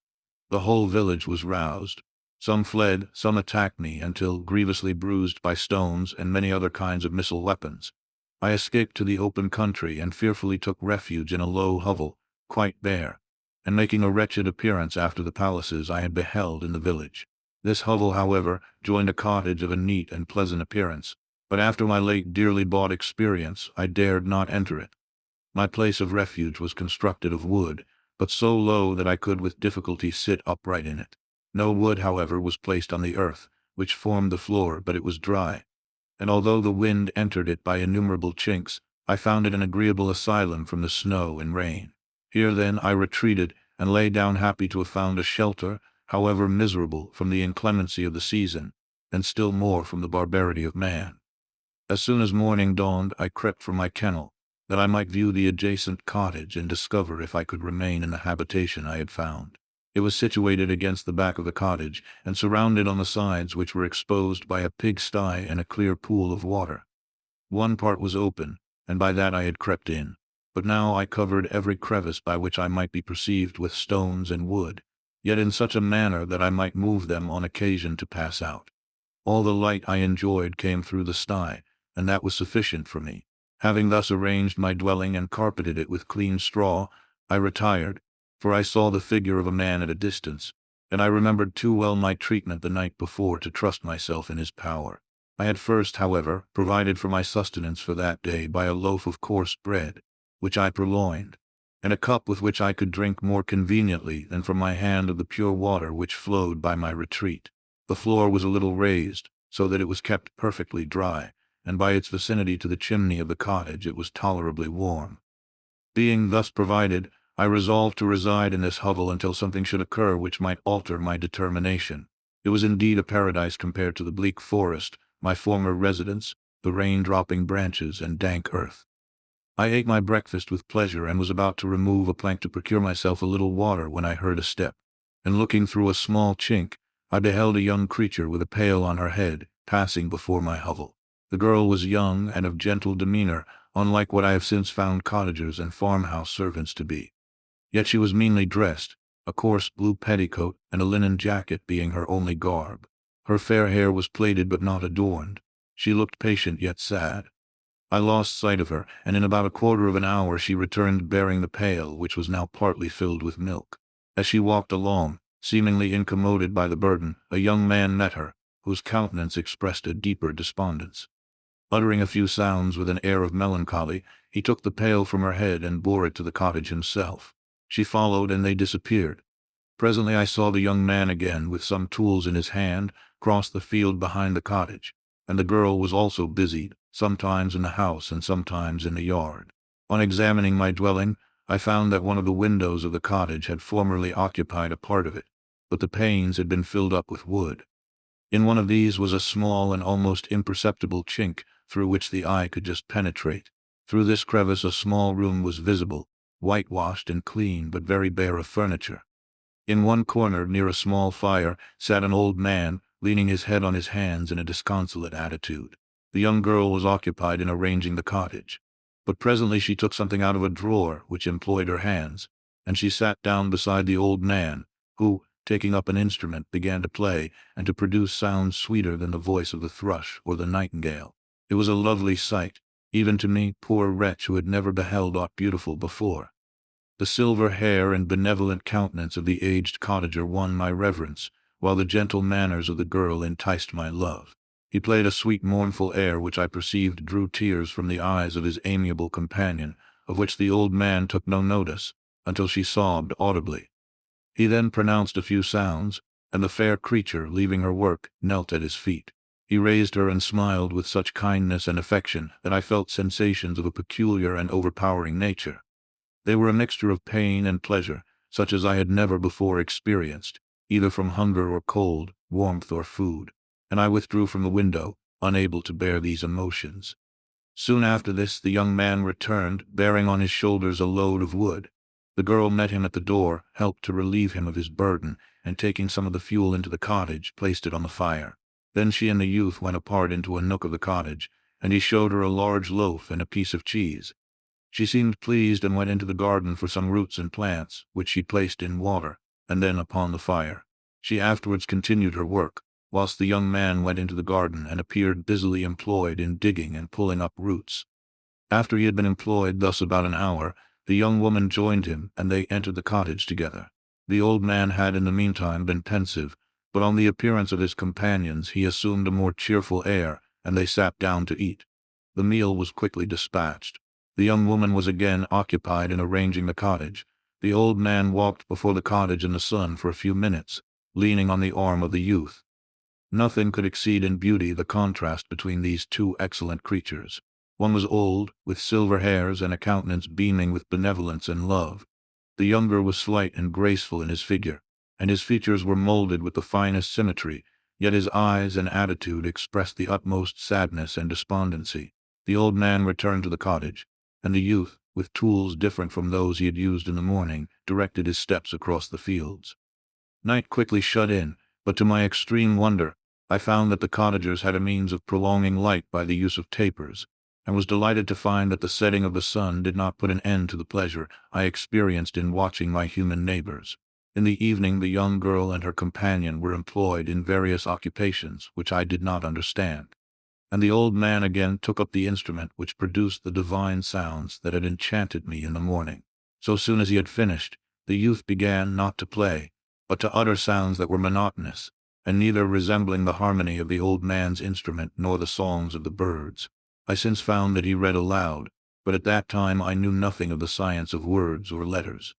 [SPEAKER 1] The whole village was roused. Some fled, some attacked me, until, grievously bruised by stones and many other kinds of missile weapons, I escaped to the open country and fearfully took refuge in a low hovel, quite bare, and making a wretched appearance after the palaces I had beheld in the village. This hovel, however, joined a cottage of a neat and pleasant appearance, but after my late dearly bought experience, I dared not enter it. My place of refuge was constructed of wood, but so low that I could with difficulty sit upright in it. No wood, however, was placed on the earth, which formed the floor, but it was dry, and although the wind entered it by innumerable chinks, I found it an agreeable asylum from the snow and rain. Here then I retreated, and lay down happy to have found a shelter, however miserable, from the inclemency of the season, and still more from the barbarity of man. As soon as morning dawned, I crept from my kennel, that I might view the adjacent cottage and discover if I could remain in the habitation I had found. It was situated against the back of the cottage, and surrounded on the sides, which were exposed by a pigsty and a clear pool of water. One part was open, and by that I had crept in. but now I covered every crevice by which I might be perceived with stones and wood, yet in such a manner that I might move them on occasion to pass out. All the light I enjoyed came through the sty, and that was sufficient for me. Having thus arranged my dwelling and carpeted it with clean straw, I retired, for I saw the figure of a man at a distance, and I remembered too well my treatment the night before to trust myself in his power. I had first, however, provided for my sustenance for that day by a loaf of coarse bread, which I purloined, and a cup with which I could drink more conveniently than from my hand of the pure water which flowed by my retreat. The floor was a little raised, so that it was kept perfectly dry, and by its vicinity to the chimney of the cottage it was tolerably warm. Being thus provided, I resolved to reside in this hovel until something should occur which might alter my determination. It was indeed a paradise compared to the bleak forest, my former residence, the rain-dropping branches and dank earth. I ate my breakfast with pleasure and was about to remove a plank to procure myself a little water when I heard a step, and looking through a small chink, I beheld a young creature with a pail on her head, passing before my hovel. The girl was young and of gentle demeanor, unlike what I have since found cottagers and farmhouse servants to be. Yet she was meanly dressed, a coarse blue petticoat and a linen jacket being her only garb. Her fair hair was plaited but not adorned. She looked patient yet sad. I lost sight of her, and in about a quarter of an hour she returned bearing the pail, which was now partly filled with milk. As she walked along, seemingly incommoded by the burden, a young man met her, whose countenance expressed a deeper despondence. Uttering a few sounds with an air of melancholy, he took the pail from her head and bore it to the cottage himself. She followed, and they disappeared. Presently I saw the young man again, with some tools in his hand, cross the field behind the cottage, and the girl was also busied, sometimes in the house and sometimes in the yard. On examining my dwelling, I found that one of the windows of the cottage had formerly occupied a part of it, but the panes had been filled up with wood. In one of these was a small and almost imperceptible chink, through which the eye could just penetrate. Through this crevice a small room was visible, whitewashed and clean but very bare of furniture. In one corner, near a small fire, sat an old man, leaning his head on his hands in a disconsolate attitude. The young girl was occupied in arranging the cottage, but presently she took something out of a drawer which employed her hands, and she sat down beside the old man, who, taking up an instrument, began to play, and to produce sounds sweeter than the voice of the thrush or the nightingale. It was a lovely sight, even to me, poor wretch who had never beheld aught beautiful before. The silver hair and benevolent countenance of the aged cottager won my reverence, while the gentle manners of the girl enticed my love. He played a sweet mournful air which I perceived drew tears from the eyes of his amiable companion, of which the old man took no notice, until she sobbed audibly. He then pronounced a few sounds, and the fair creature, leaving her work, knelt at his feet. He raised her and smiled with such kindness and affection that I felt sensations of a peculiar and overpowering nature. They were a mixture of pain and pleasure, such as I had never before experienced, either from hunger or cold, warmth or food, and I withdrew from the window, unable to bear these emotions. Soon after this the young man returned, bearing on his shoulders a load of wood. The girl met him at the door, helped to relieve him of his burden, and taking some of the fuel into the cottage, placed it on the fire. Then she and the youth went apart into a nook of the cottage, and he showed her a large loaf and a piece of cheese. She seemed pleased and went into the garden for some roots and plants, which she placed in water, and then upon the fire. She afterwards continued her work, whilst the young man went into the garden and appeared busily employed in digging and pulling up roots. After he had been employed thus about an hour, the young woman joined him, and they entered the cottage together. The old man had in the meantime been pensive, but on the appearance of his companions he assumed a more cheerful air, and they sat down to eat. The meal was quickly dispatched. The young woman was again occupied in arranging the cottage. The old man walked before the cottage in the sun for a few minutes, leaning on the arm of the youth. Nothing could exceed in beauty the contrast between these two excellent creatures. One was old, with silver hairs and a countenance beaming with benevolence and love. The younger was slight and graceful in his figure, and his features were molded with the finest symmetry, yet his eyes and attitude expressed the utmost sadness and despondency. The old man returned to the cottage, and the youth, with tools different from those he had used in the morning, directed his steps across the fields. Night quickly shut in, but to my extreme wonder, I found that the cottagers had a means of prolonging light by the use of tapers. and was delighted to find that the setting of the sun did not put an end to the pleasure I experienced in watching my human neighbors. In the evening the young girl and her companion were employed in various occupations which I did not understand, and the old man again took up the instrument which produced the divine sounds that had enchanted me in the morning. So soon as he had finished, the youth began not to play, but to utter sounds that were monotonous, and neither resembling the harmony of the old man's instrument nor the songs of the birds. I since found that he read aloud, but at that time I knew nothing of the science of words or letters.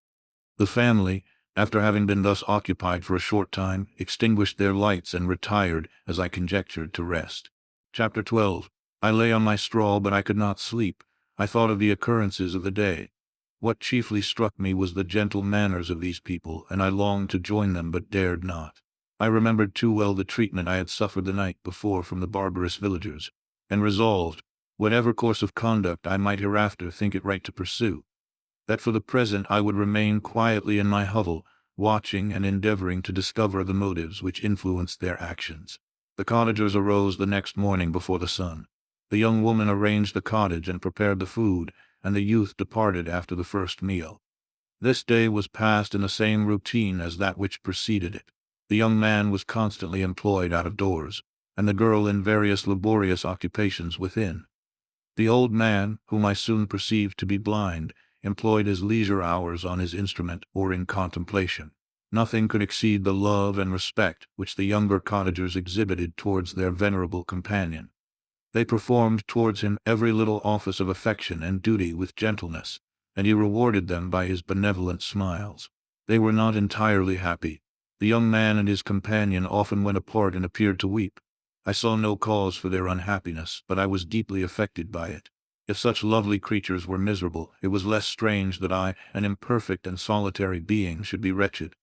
[SPEAKER 1] The family, after having been thus occupied for a short time, extinguished their lights and retired, as I conjectured, to rest. Chapter 12. I lay on my straw, but I could not sleep. I thought of the occurrences of the day. What chiefly struck me was the gentle manners of these people, and I longed to join them but dared not. I remembered too well the treatment I had suffered the night before from the barbarous villagers, and resolved, whatever course of conduct I might hereafter think it right to pursue, that for the present I would remain quietly in my hovel, watching and endeavoring to discover the motives which influenced their actions. The cottagers arose the next morning before the sun. The young woman arranged the cottage and prepared the food, and the youth departed after the first meal. This day was passed in the same routine as that which preceded it. The young man was constantly employed out of doors, and the girl in various laborious occupations within. The old man, whom I soon perceived to be blind, employed his leisure hours on his instrument or in contemplation. Nothing could exceed the love and respect which the younger cottagers exhibited towards their venerable companion. They performed towards him every little office of affection and duty with gentleness, and he rewarded them by his benevolent smiles. They were not entirely happy. The young man and his companion often went apart and appeared to weep. I saw no cause for their unhappiness, but I was deeply affected by it. If such lovely creatures were miserable, it was less strange that I, an imperfect and solitary being, should be wretched.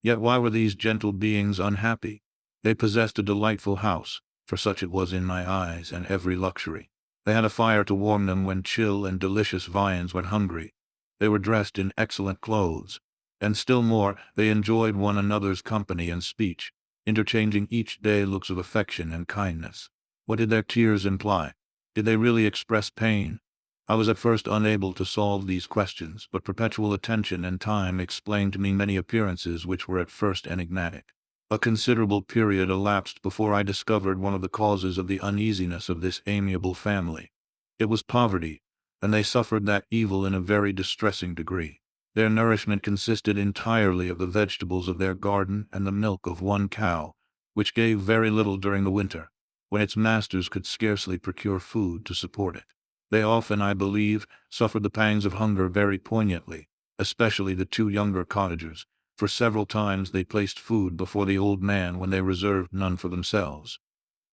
[SPEAKER 1] Yet why were these gentle beings unhappy? They possessed a delightful house, for such it was in my eyes, and every luxury. They had a fire to warm them when chill and delicious viands when hungry. They were dressed in excellent clothes, and still more, they enjoyed one another's company and speech, interchanging each day looks of affection and kindness. What did their tears imply? Did they really express pain? I was at first unable to solve these questions, but perpetual attention and time explained to me many appearances which were at first enigmatic. A considerable period elapsed before I discovered one of the causes of the uneasiness of this amiable family. It was poverty, and they suffered that evil in a very distressing degree. Their nourishment consisted entirely of the vegetables of their garden and the milk of one cow, which gave very little during the winter, when its masters could scarcely procure food to support it. They often, I believe, suffered the pangs of hunger very poignantly, especially the two younger cottagers, for several times they placed food before the old man when they reserved none for themselves.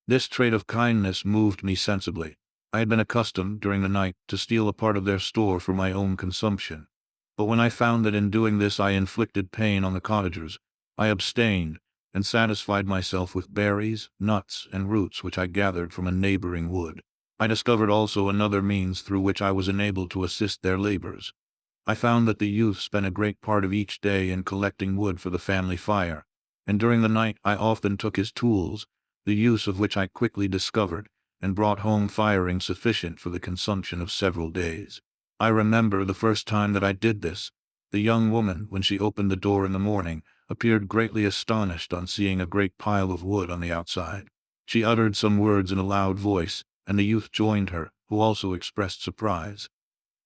[SPEAKER 1] This trait of kindness moved me sensibly. I had been accustomed, during the night, to steal a part of their store for my own consumption, but when I found that in doing this I inflicted pain on the cottagers, I abstained, and satisfied myself with berries, nuts, and roots which I gathered from a neighboring wood. I discovered also another means through which I was enabled to assist their labors. I found that the youth spent a great part of each day in collecting wood for the family fire, and during the night I often took his tools, the use of which I quickly discovered, and brought home firing sufficient for the consumption of several days. I remember the first time that I did this. The young woman, when she opened the door in the morning, appeared greatly astonished on seeing a great pile of wood on the outside. She uttered some words in a loud voice, and the youth joined her, who also expressed surprise.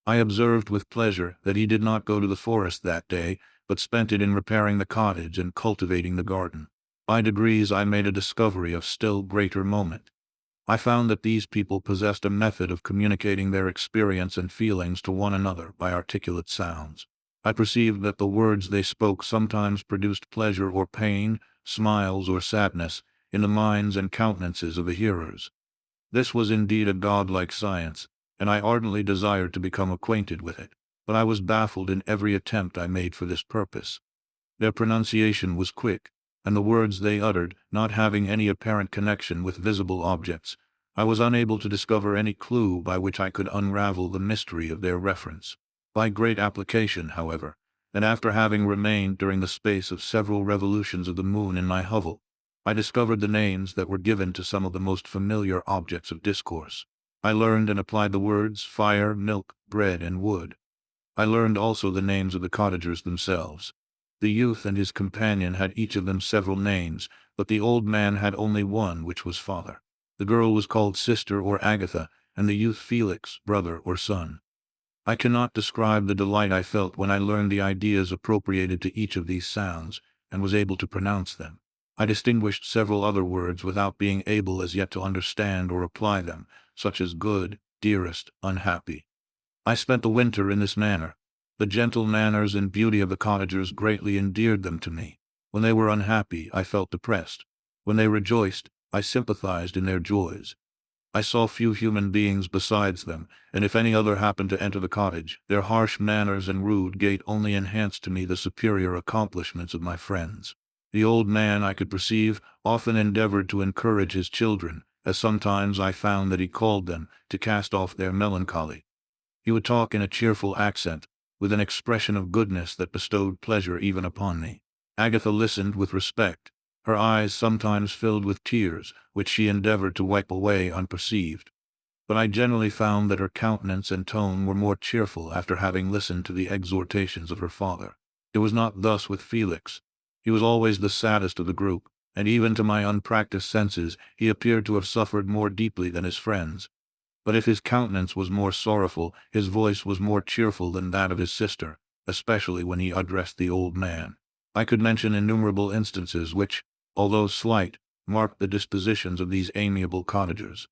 [SPEAKER 1] I observed with pleasure that he did not go to the forest that day, but spent it in repairing the cottage and cultivating the garden. By degrees I made a discovery of still greater moment. I found that these people possessed a method of communicating their experience and feelings to one another by articulate sounds. I perceived that the words they spoke sometimes produced pleasure or pain, smiles or sadness, in the minds and countenances of the hearers. This was indeed a godlike science, and I ardently desired to become acquainted with it, but I was baffled in every attempt I made for this purpose. Their pronunciation was quick, and the words they uttered, not having any apparent connection with visible objects, I was unable to discover any clue by which I could unravel the mystery of their reference. By great application, however, and after having remained during the space of several revolutions of the moon in my hovel, I discovered the names that were given to some of the most familiar objects of discourse. I learned and applied the words fire, milk, bread, and wood. I learned also the names of the cottagers themselves. The youth and his companion had each of them several names, but the old man had only one, which was father. The girl was called sister or Agatha, and the youth Felix, brother or son. I cannot describe the delight I felt when I learned the ideas appropriated to each of these sounds, and was able to pronounce them. I distinguished several other words without being able as yet to understand or apply them, such as good, dearest, unhappy. I spent the winter in this manner. The gentle manners and beauty of the cottagers greatly endeared them to me. When they were unhappy, I felt depressed. When they rejoiced, I sympathized in their joys. I saw few human beings besides them, and if any other happened to enter the cottage, their harsh manners and rude gait only enhanced to me the superior accomplishments of my friends. The old man, I could perceive, often endeavored to encourage his children, as sometimes I found that he called them, to cast off their melancholy. He would talk in a cheerful accent, with an expression of goodness that bestowed pleasure even upon me. Agatha listened with respect. Her eyes sometimes filled with tears, which she endeavored to wipe away unperceived. But I generally found that her countenance and tone were more cheerful after having listened to the exhortations of her father. It was not thus with Felix. He was always the saddest of the group, and even to my unpracticed senses he appeared to have suffered more deeply than his friends. But if his countenance was more sorrowful, his voice was more cheerful than that of his sister, especially when he addressed the old man. I could mention innumerable instances which, although slight, marked the dispositions of these amiable cottagers.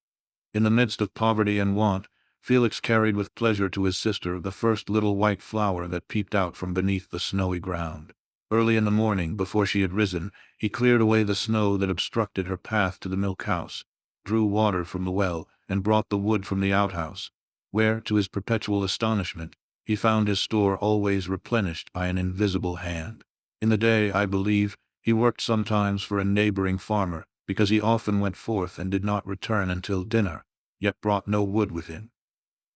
[SPEAKER 1] In the midst of poverty and want, Felix carried with pleasure to his sister the first little white flower that peeped out from beneath the snowy ground. Early in the morning, before she had risen, he cleared away the snow that obstructed her path to the milk-house, drew water from the well, and brought the wood from the outhouse, where, to his perpetual astonishment, he found his store always replenished by an invisible hand. In the day, I believe, he worked sometimes for a neighboring farmer, because he often went forth and did not return until dinner, yet brought no wood with him.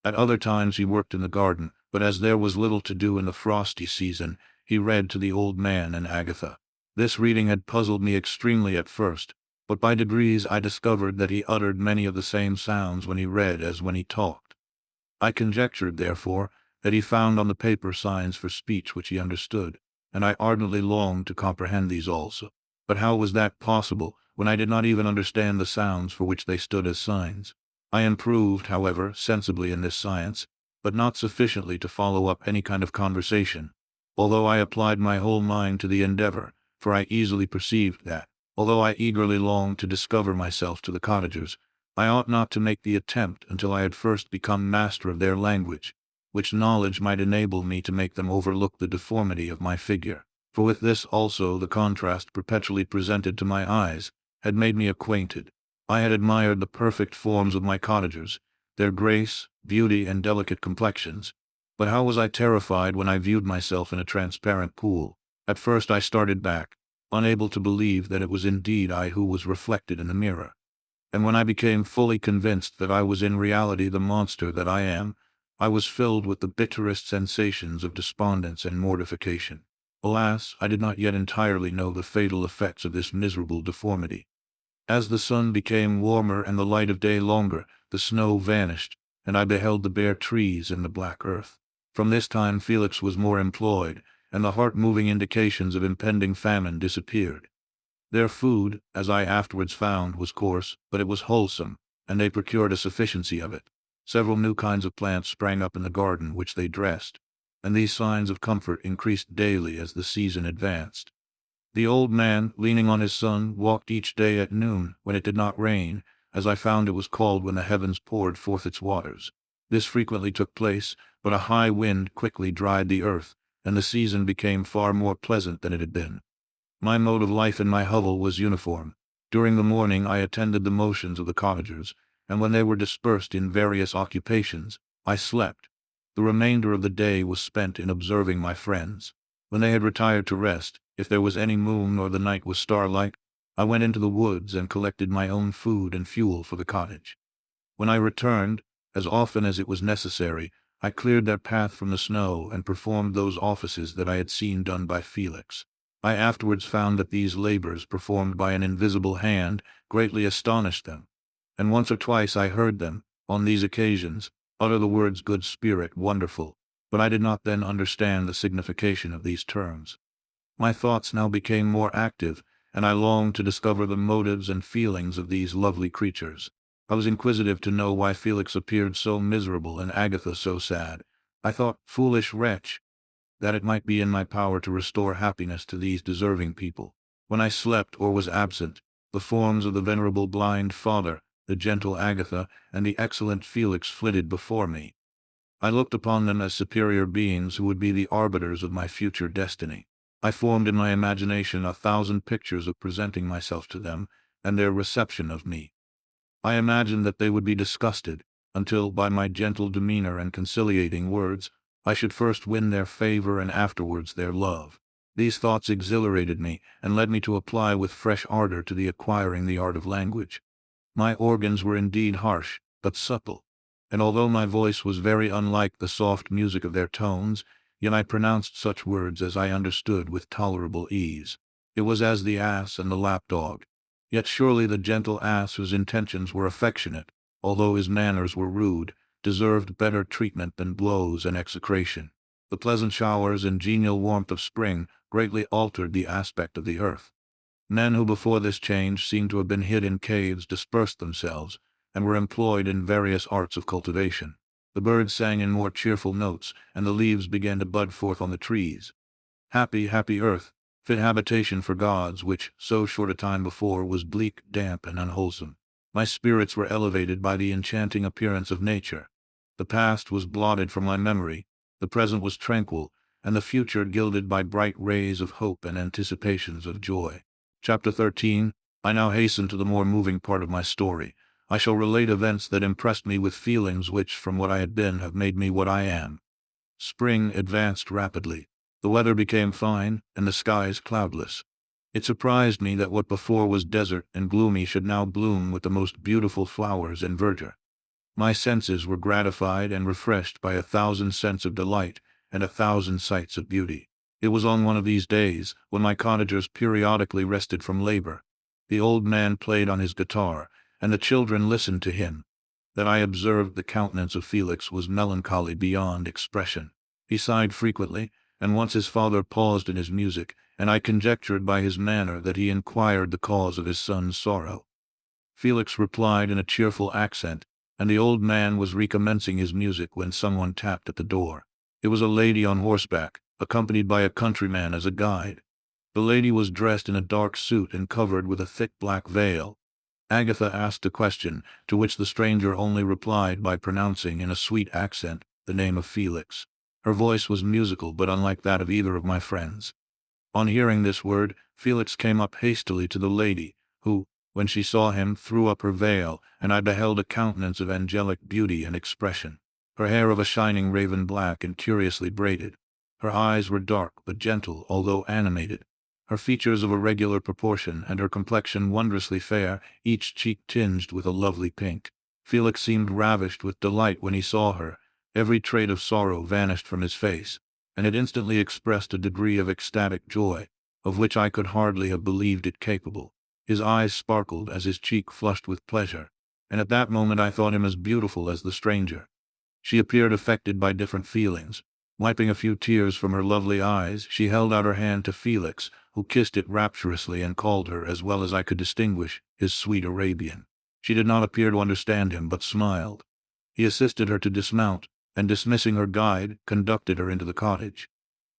[SPEAKER 1] At other times he worked in the garden, but as there was little to do in the frosty season, he read to the old man and Agatha. This reading had puzzled me extremely at first, but by degrees I discovered that he uttered many of the same sounds when he read as when he talked. I conjectured, therefore, that he found on the paper signs for speech which he understood, and I ardently longed to comprehend these also. But how was that possible, when I did not even understand the sounds for which they stood as signs? I improved, however, sensibly in this science, but not sufficiently to follow up any kind of conversation, although I applied my whole mind to the endeavor, for I easily perceived that, although I eagerly longed to discover myself to the cottagers, I ought not to make the attempt until I had first become master of their language, which knowledge might enable me to make them overlook the deformity of my figure. For with this also the contrast perpetually presented to my eyes had made me acquainted. I had admired the perfect forms of my cottagers, their grace, beauty, and delicate complexions. But how was I terrified when I viewed myself in a transparent pool? At first I started back, unable to believe that it was indeed I who was reflected in the mirror. And when I became fully convinced that I was in reality the monster that I am, I was filled with the bitterest sensations of despondence and mortification. Alas, I did not yet entirely know the fatal effects of this miserable deformity. As the sun became warmer and the light of day longer, the snow vanished, and I beheld the bare trees and the black earth. From this time Felix was more employed, and the heart-moving indications of impending famine disappeared. Their food, as I afterwards found, was coarse, but it was wholesome, and they procured a sufficiency of it. Several new kinds of plants sprang up in the garden which they dressed, and these signs of comfort increased daily as the season advanced. The old man, leaning on his son, walked each day at noon, when it did not rain, as I found it was called when the heavens poured forth its waters. This frequently took place, but a high wind quickly dried the earth, and the season became far more pleasant than it had been. My mode of life in my hovel was uniform. During the morning I attended the motions of the cottagers, and when they were dispersed in various occupations, I slept. The remainder of the day was spent in observing my friends. When they had retired to rest, if there was any moon or the night was starlight, I went into the woods and collected my own food and fuel for the cottage. When I returned, as often as it was necessary, I cleared their path from the snow and performed those offices that I had seen done by Felix. I afterwards found that these labors, performed by an invisible hand, greatly astonished them, and once or twice I heard them, on these occasions, utter the words good spirit, wonderful, but I did not then understand the signification of these terms. My thoughts now became more active, and I longed to discover the motives and feelings of these lovely creatures. I was inquisitive to know why Felix appeared so miserable and Agatha so sad. I thought, foolish wretch, that it might be in my power to restore happiness to these deserving people. When I slept or was absent, the forms of the venerable blind father, the gentle Agatha, and the excellent Felix flitted before me. I looked upon them as superior beings who would be the arbiters of my future destiny. I formed in my imagination 1,000 pictures of presenting myself to them, and their reception of me. I imagined that they would be disgusted, until, by my gentle demeanor and conciliating words, I should first win their favor and afterwards their love. These thoughts exhilarated me, and led me to apply with fresh ardor to the acquiring the art of language. My organs were indeed harsh, but supple, and although my voice was very unlike the soft music of their tones, yet I pronounced such words as I understood with tolerable ease. It was as the ass and the lapdog. Yet surely the gentle ass, whose intentions were affectionate, although his manners were rude, deserved better treatment than blows and execration. The pleasant showers and genial warmth of spring greatly altered the aspect of the earth. Men who before this change seemed to have been hid in caves dispersed themselves, and were employed in various arts of cultivation. The birds sang in more cheerful notes, and the leaves began to bud forth on the trees. Happy, happy earth, fit habitation for gods, which, so short a time before, was bleak, damp, and unwholesome. My spirits were elevated by the enchanting appearance of nature. The past was blotted from my memory, the present was tranquil, and the future gilded by bright rays of hope and anticipations of joy. Chapter 13. I now hasten to the more moving part of my story. I shall relate events that impressed me with feelings which, from what I had been, have made me what I am. Spring advanced rapidly. The weather became fine, and the skies cloudless. It surprised me that what before was desert and gloomy should now bloom with the most beautiful flowers and verdure. My senses were gratified and refreshed by 1,000 scents of delight and 1,000 sights of beauty. It was on one of these days, when my cottagers periodically rested from labor, the old man played on his guitar, and the children listened to him, that I observed the countenance of Felix was melancholy beyond expression. He sighed frequently, and once his father paused in his music, and I conjectured by his manner that he inquired the cause of his son's sorrow. Felix replied in a cheerful accent, and the old man was recommencing his music when someone tapped at the door. It was a lady on horseback, accompanied by a countryman as a guide. The lady was dressed in a dark suit and covered with a thick black veil. Agatha asked a question, to which the stranger only replied by pronouncing in a sweet accent the name of Felix. Her voice was musical but unlike that of either of my friends. On hearing this word, Felix came up hastily to the lady, who, when she saw him, threw up her veil, and I beheld a countenance of angelic beauty and expression. Her hair of a shining raven black and curiously braided. Her eyes were dark but gentle, although animated. Her features of a regular proportion, and her complexion wondrously fair, each cheek tinged with a lovely pink. Felix seemed ravished with delight when he saw her. Every trait of sorrow vanished from his face, and it instantly expressed a degree of ecstatic joy, of which I could hardly have believed it capable. His eyes sparkled as his cheek flushed with pleasure, and at that moment I thought him as beautiful as the stranger. She appeared affected by different feelings. Wiping a few tears from her lovely eyes, she held out her hand to Felix, who kissed it rapturously and called her, as well as I could distinguish, his sweet Arabian. She did not appear to understand him, but smiled. He assisted her to dismount, and dismissing her guide, conducted her into the cottage.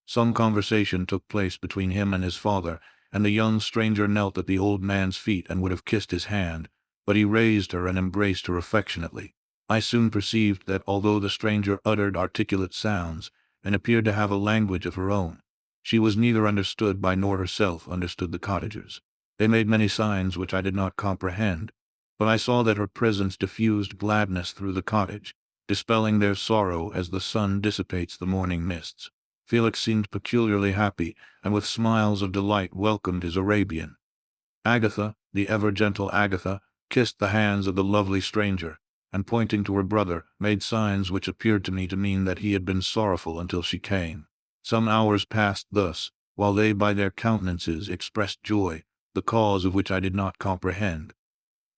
[SPEAKER 1] Some conversation took place between him and his father, and the young stranger knelt at the old man's feet and would have kissed his hand, but he raised her and embraced her affectionately. I soon perceived that although the stranger uttered articulate sounds, and appeared to have a language of her own, she was neither understood by nor herself understood the cottagers. They made many signs which I did not comprehend, but I saw that her presence diffused gladness through the cottage, dispelling their sorrow as the sun dissipates the morning mists. Felix seemed peculiarly happy, and with smiles of delight welcomed his Arabian. Agatha, the ever-gentle Agatha, kissed the hands of the lovely stranger, and pointing to her brother, made signs which appeared to me to mean that he had been sorrowful until she came. Some hours passed thus, while they by their countenances expressed joy, the cause of which I did not comprehend.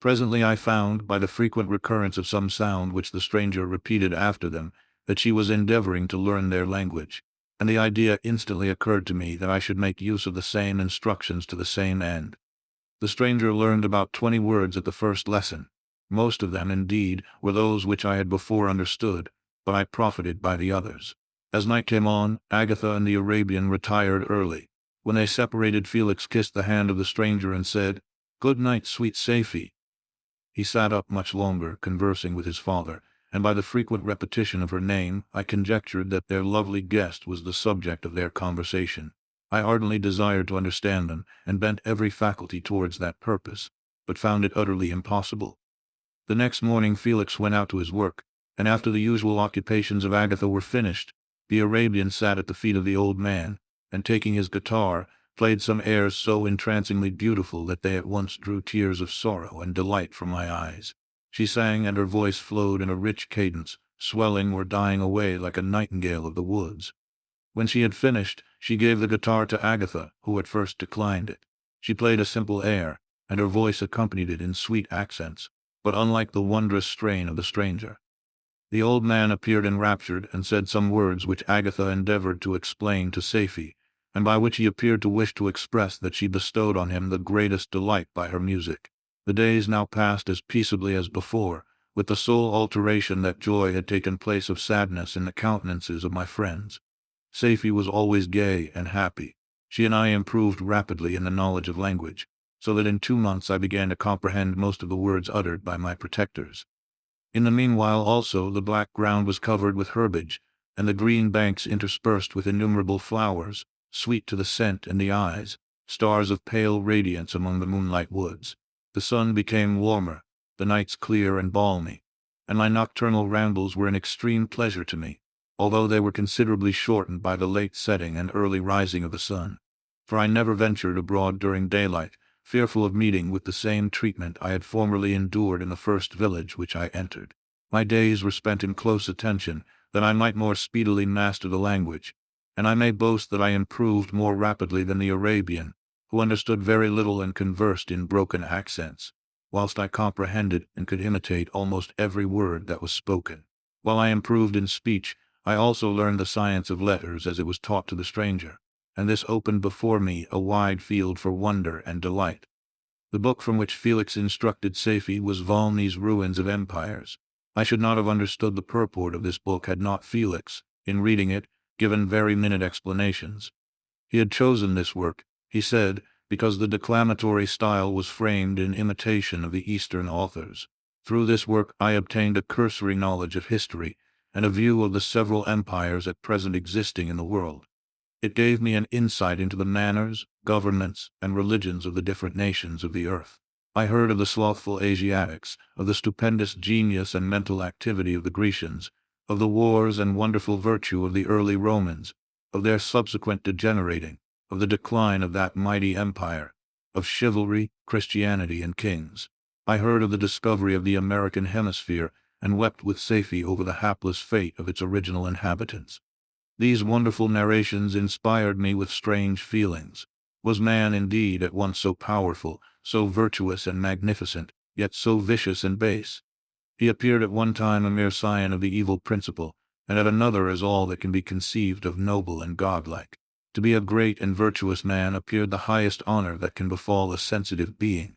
[SPEAKER 1] Presently I found, by the frequent recurrence of some sound which the stranger repeated after them, that she was endeavoring to learn their language, and the idea instantly occurred to me that I should make use of the same instructions to the same end. The stranger learned about 20 words at the first lesson. Most of them, indeed, were those which I had before understood, but I profited by the others. As night came on, Agatha and the Arabian retired early. When they separated, Felix kissed the hand of the stranger and said, "Good night, sweet Safie." He sat up much longer, conversing with his father, and by the frequent repetition of her name, I conjectured that their lovely guest was the subject of their conversation. I ardently desired to understand them, and bent every faculty towards that purpose, but found it utterly impossible. The next morning Felix went out to his work, and after the usual occupations of Agatha were finished, the Arabian sat at the feet of the old man, and taking his guitar, played some airs so entrancingly beautiful that they at once drew tears of sorrow and delight from my eyes. She sang, and her voice flowed in a rich cadence, swelling or dying away like a nightingale of the woods. When she had finished, she gave the guitar to Agatha, who at first declined it. She played a simple air, and her voice accompanied it in sweet accents, but unlike the wondrous strain of the stranger. The old man appeared enraptured, and said some words which Agatha endeavored to explain to Safie, and by which he appeared to wish to express that she bestowed on him the greatest delight by her music. The days now passed as peaceably as before, with the sole alteration that joy had taken place of sadness in the countenances of my friends. Safie was always gay and happy. She and I improved rapidly in the knowledge of language, so that in 2 months I began to comprehend most of the words uttered by my protectors. In the meanwhile also the black ground was covered with herbage, and the green banks interspersed with innumerable flowers, sweet to the scent and the eyes, stars of pale radiance among the moonlight woods. The sun became warmer, the nights clear and balmy, and my nocturnal rambles were an extreme pleasure to me, although they were considerably shortened by the late setting and early rising of the sun. For I never ventured abroad during daylight, fearful of meeting with the same treatment I had formerly endured in the first village which I entered. My days were spent in close attention, that I might more speedily master the language, and I may boast that I improved more rapidly than the Arabian, who understood very little and conversed in broken accents, whilst I comprehended and could imitate almost every word that was spoken. While I improved in speech, I also learned the science of letters as it was taught to the stranger, and this opened before me a wide field for wonder and delight. The book from which Felix instructed Safie was Volney's Ruins of Empires. I should not have understood the purport of this book had not Felix, in reading it, given very minute explanations. He had chosen this work, he said, because the declamatory style was framed in imitation of the Eastern authors. Through this work I obtained a cursory knowledge of history, and a view of the several empires at present existing in the world. It gave me an insight into the manners, governments, and religions of the different nations of the earth. I heard of the slothful Asiatics, of the stupendous genius and mental activity of the Grecians, of the wars and wonderful virtue of the early Romans, of their subsequent degenerating, of the decline of that mighty empire, of chivalry, Christianity, and kings. I heard of the discovery of the American hemisphere, and wept with Safie over the hapless fate of its original inhabitants. These wonderful narrations inspired me with strange feelings. Was man indeed at once so powerful, so virtuous and magnificent, yet so vicious and base? He appeared at one time a mere scion of the evil principle, and at another as all that can be conceived of noble and godlike. To be a great and virtuous man appeared the highest honor that can befall a sensitive being.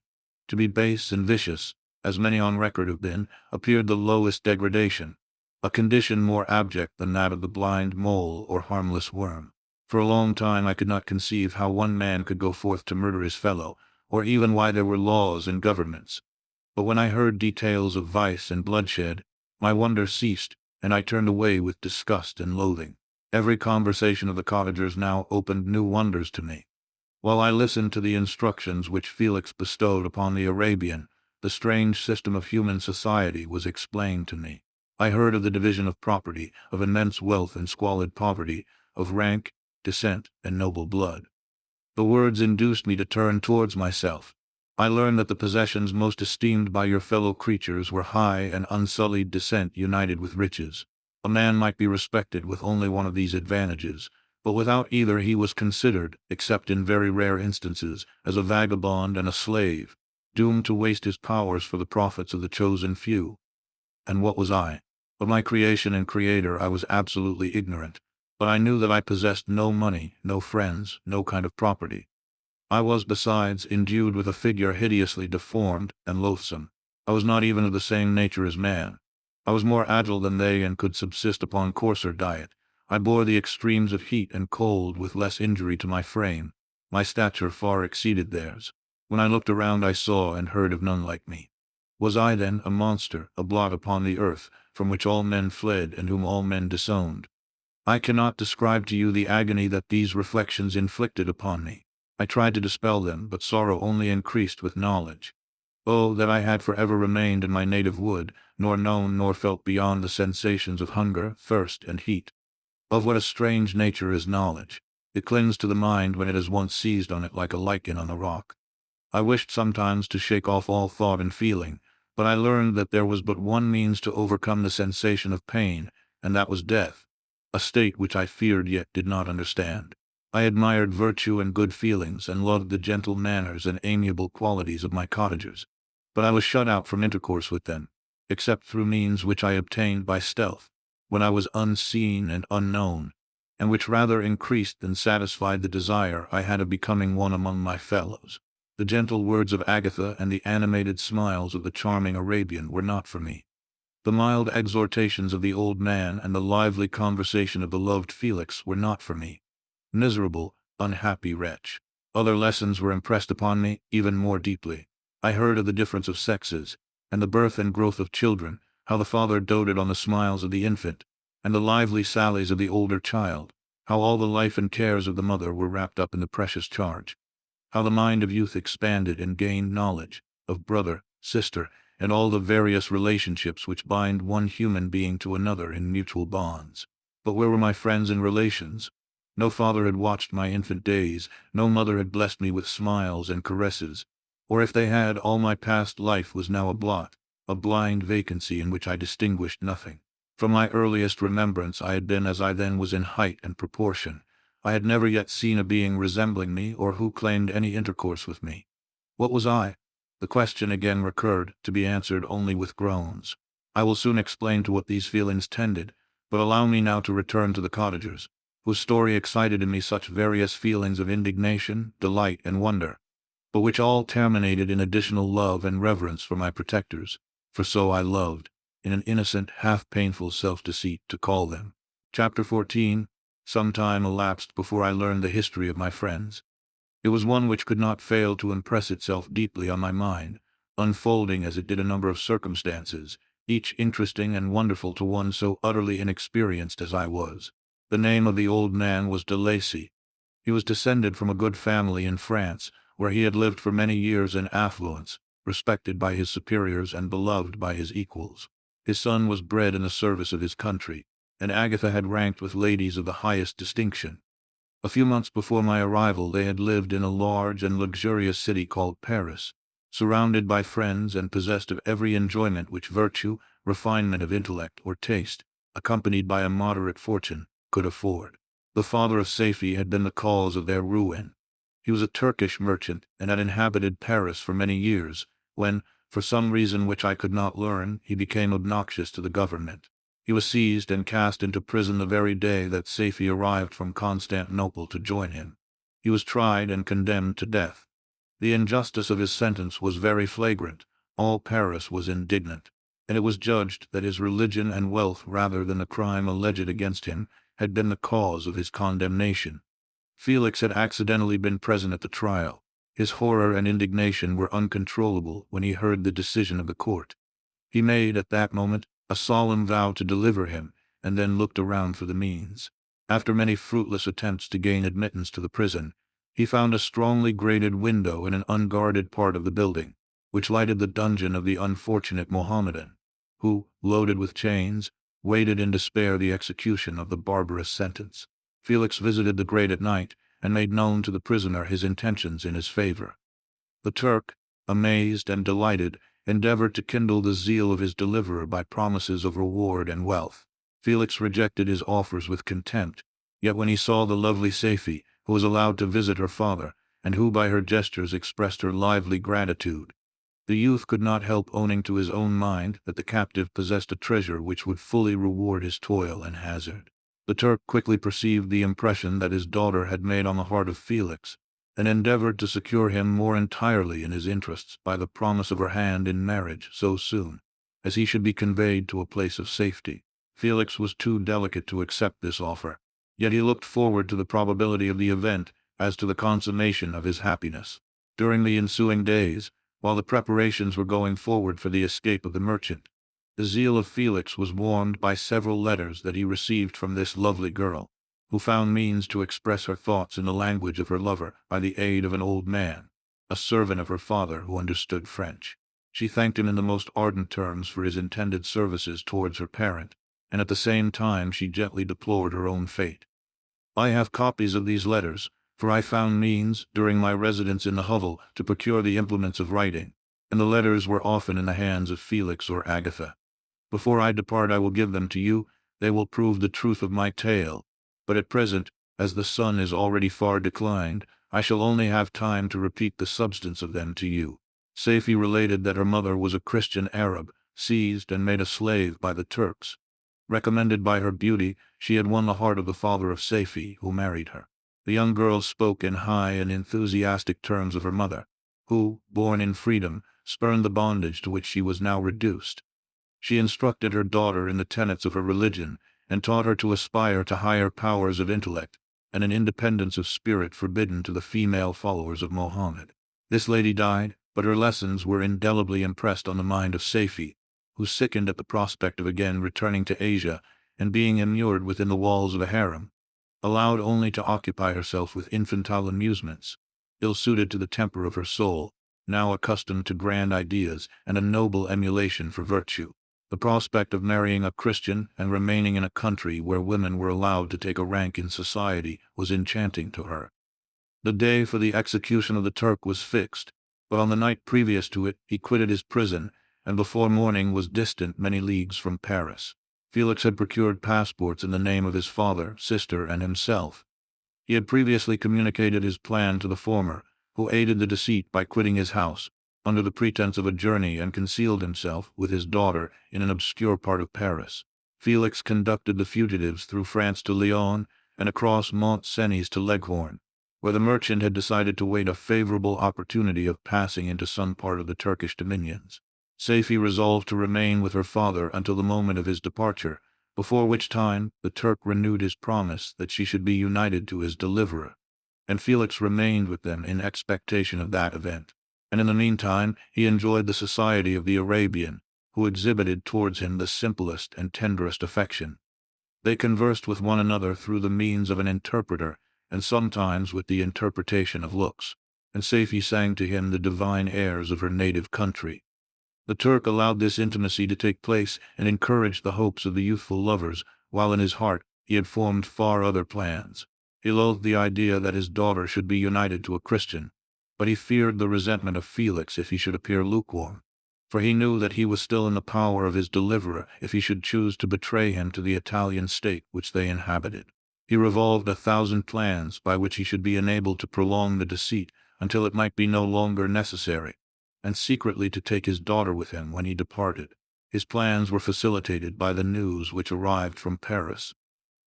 [SPEAKER 1] To be base and vicious, as many on record have been, appeared the lowest degradation, a condition more abject than that of the blind mole or harmless worm. For a long time I could not conceive how one man could go forth to murder his fellow, or even why there were laws and governments. But when I heard details of vice and bloodshed, my wonder ceased, and I turned away with disgust and loathing. Every conversation of the cottagers now opened new wonders to me. While I listened to the instructions which Felix bestowed upon the Arabian, the strange system of human society was explained to me. I heard of the division of property, of immense wealth and squalid poverty, of rank, descent, and noble blood. The words induced me to turn towards myself. I learned that the possessions most esteemed by your fellow creatures were high and unsullied descent united with riches. A man might be respected with only one of these advantages, but without either he was considered, except in very rare instances, as a vagabond and a slave. doomed to waste his powers for the profits of the chosen few. And what was I? Of my creation and creator I was absolutely ignorant, but I knew that I possessed no money, no friends, no kind of property. I was, besides, endued with a figure hideously deformed and loathsome. I was not even of the same nature as man. I was more agile than they and could subsist upon coarser diet. I bore the extremes of heat and cold with less injury to my frame. My stature far exceeded theirs. When I looked around I saw and heard of none like me. Was I then a monster, a blot upon the earth, from which all men fled and whom all men disowned? I cannot describe to you the agony that these reflections inflicted upon me. I tried to dispel them, but sorrow only increased with knowledge. Oh, that I had forever remained in my native wood, nor known nor felt beyond the sensations of hunger, thirst, and heat. Of what a strange nature is knowledge! It clings to the mind when it has once seized on it like a lichen on a rock. I wished sometimes to shake off all thought and feeling, but I learned that there was but one means to overcome the sensation of pain, and that was death, a state which I feared yet did not understand. I admired virtue and good feelings, and loved the gentle manners and amiable qualities of my cottagers, but I was shut out from intercourse with them, except through means which I obtained by stealth, when I was unseen and unknown, and which rather increased than satisfied the desire I had of becoming one among my fellows. The gentle words of Agatha and the animated smiles of the charming Arabian were not for me. The mild exhortations of the old man and the lively conversation of the loved Felix were not for me. Miserable, unhappy wretch! Other lessons were impressed upon me even more deeply. I heard of the difference of sexes, and the birth and growth of children, how the father doted on the smiles of the infant, and the lively sallies of the older child, how all the life and cares of the mother were wrapped up in the precious charge, how the mind of youth expanded and gained knowledge of brother, sister, and all the various relationships which bind one human being to another in mutual bonds. But where were my friends and relations? No father had watched my infant days, no mother had blessed me with smiles and caresses, or if they had, all my past life was now a blot, a blind vacancy in which I distinguished nothing. From my earliest remembrance I had been as I then was in height and proportion. I had never yet seen a being resembling me or who claimed any intercourse with me. What was I? The question again recurred, to be answered only with groans. I will soon explain to what these feelings tended, but allow me now to return to the cottagers, whose story excited in me such various feelings of indignation, delight, and wonder, but which all terminated in additional love and reverence for my protectors, for so I loved, in an innocent, half-painful self-deceit, to call them. Chapter 14. Some time elapsed before I learned the history of my friends. It was one which could not fail to impress itself deeply on my mind, unfolding as it did a number of circumstances, each interesting and wonderful to one so utterly inexperienced as I was. The name of the old man was de Lacy. He was descended from a good family in France, where he had lived for many years in affluence, respected by his superiors and beloved by his equals. His son was bred in the service of his country, and Agatha had ranked with ladies of the highest distinction. A few months before my arrival they had lived in a large and luxurious city called Paris, surrounded by friends and possessed of every enjoyment which virtue, refinement of intellect, or taste, accompanied by a moderate fortune, could afford. The father of Safie had been the cause of their ruin. He was a Turkish merchant and had inhabited Paris for many years, when, for some reason which I could not learn, he became obnoxious to the government. He was seized and cast into prison the very day that Safie arrived from Constantinople to join him. He was tried and condemned to death. The injustice of his sentence was very flagrant. All Paris was indignant, and it was judged that his religion and wealth, rather than the crime alleged against him, had been the cause of his condemnation. Felix had accidentally been present at the trial. His horror and indignation were uncontrollable when he heard the decision of the court. He made, at that moment, a solemn vow to deliver him, and then looked around for the means. After many fruitless attempts to gain admittance to the prison, he found a strongly grated window in an unguarded part of the building, which lighted the dungeon of the unfortunate Mohammedan, who, loaded with chains, waited in despair the execution of the barbarous sentence. Felix visited the grate at night, and made known to the prisoner his intentions in his favor. The Turk, amazed and delighted, endeavored to kindle the zeal of his deliverer by promises of reward and wealth. Felix rejected his offers with contempt, yet when he saw the lovely Safie, who was allowed to visit her father, and who by her gestures expressed her lively gratitude, The youth could not help owning to his own mind that the captive possessed a treasure which would fully reward his toil and hazard. The Turk quickly perceived the impression that his daughter had made on the heart of Felix, and endeavored to secure him more entirely in his interests by the promise of her hand in marriage so soon as he should be conveyed to a place of safety. Felix was too delicate to accept this offer, yet he looked forward to the probability of the event as to the consummation of his happiness. During the ensuing days, while the preparations were going forward for the escape of the merchant, the zeal of Felix was warmed by several letters that he received from this lovely girl, who found means to express her thoughts in the language of her lover by the aid of an old man, a servant of her father who understood French. She thanked him in the most ardent terms for his intended services towards her parent, and at the same time she gently deplored her own fate. I have copies of these letters, for I found means, during my residence in the hovel, to procure the implements of writing, and the letters were often in the hands of Felix or Agatha. Before I depart I will give them to you. They will prove the truth of my tale, but at present, as the sun is already far declined, I shall only have time to repeat the substance of them to you. Saifi related that her mother was a Christian Arab, seized and made a slave by the Turks. Recommended by her beauty, she had won the heart of the father of Saifi, who married her. The young girl spoke in high and enthusiastic terms of her mother, who, born in freedom, spurned the bondage to which she was now reduced. She instructed her daughter in the tenets of her religion, and taught her to aspire to higher powers of intellect, and an independence of spirit forbidden to the female followers of Mohammed. This lady died, but her lessons were indelibly impressed on the mind of Saifi, who sickened at the prospect of again returning to Asia and being immured within the walls of a harem, allowed only to occupy herself with infantile amusements, ill-suited to the temper of her soul, now accustomed to grand ideas and a noble emulation for virtue. The prospect of marrying a Christian and remaining in a country where women were allowed to take a rank in society was enchanting to her. The day for the execution of the Turk was fixed, but on the night previous to it he quitted his prison, and before morning was distant many leagues from Paris. Felix had procured passports in the name of his father, sister, and himself. He had previously communicated his plan to the former, who aided the deceit by quitting his house, under the pretense of a journey, and concealed himself, with his daughter, in an obscure part of Paris. Felix conducted the fugitives through France to Lyon, and across Mont-Cenis to Leghorn, where the merchant had decided to wait a favorable opportunity of passing into some part of the Turkish dominions. Saifi resolved to remain with her father until the moment of his departure, before which time the Turk renewed his promise that she should be united to his deliverer, and Felix remained with them in expectation of that event. And in the meantime he enjoyed the society of the Arabian, who exhibited towards him the simplest and tenderest affection. They conversed with one another through the means of an interpreter, and sometimes with the interpretation of looks, and Saifi sang to him the divine airs of her native country. The Turk allowed this intimacy to take place and encouraged the hopes of the youthful lovers, while in his heart he had formed far other plans. He loathed the idea that his daughter should be united to a Christian, but he feared the resentment of Felix if he should appear lukewarm, for he knew that he was still in the power of his deliverer if he should choose to betray him to the Italian state which they inhabited. He revolved 1,000 plans by which he should be enabled to prolong the deceit until it might be no longer necessary, and secretly to take his daughter with him when he departed. His plans were facilitated by the news which arrived from Paris.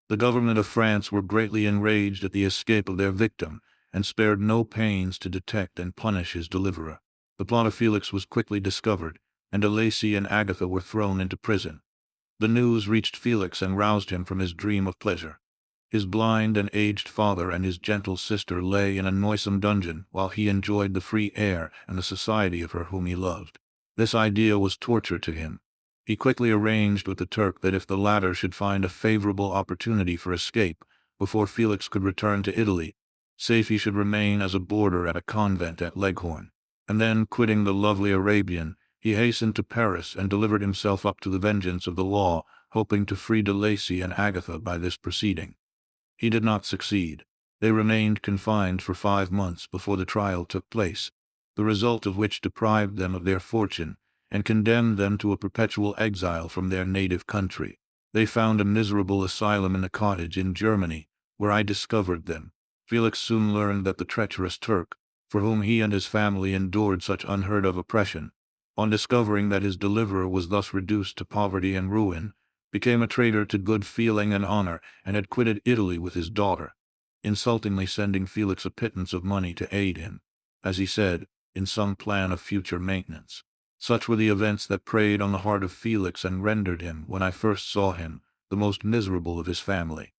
[SPEAKER 1] The government of France were greatly enraged at the escape of their victim, and spared no pains to detect and punish his deliverer. The plot of Felix was quickly discovered, and de Lacy and Agatha were thrown into prison. The news reached Felix and roused him from his dream of pleasure. His blind and aged father and his gentle sister lay in a noisome dungeon while he enjoyed the free air and the society of her whom he loved. This idea was torture to him. He quickly arranged with the Turk that if the latter should find a favorable opportunity for escape before Felix could return to Italy, Saifi should remain as a boarder at a convent at Leghorn, and then, quitting the lovely Arabian, he hastened to Paris and delivered himself up to the vengeance of the law, hoping to free de Lacy and Agatha by this proceeding. He did not succeed. They remained confined for 5 months before the trial took place, the result of which deprived them of their fortune, and condemned them to a perpetual exile from their native country. They found a miserable asylum in a cottage in Germany, where I discovered them. Felix soon learned that the treacherous Turk, for whom he and his family endured such unheard-of oppression, on discovering that his deliverer was thus reduced to poverty and ruin, became a traitor to good feeling and honor, and had quitted Italy with his daughter, insultingly sending Felix a pittance of money to aid him, as he said, in some plan of future maintenance. Such were the events that preyed on the heart of Felix and rendered him, when I first saw him, the most miserable of his family.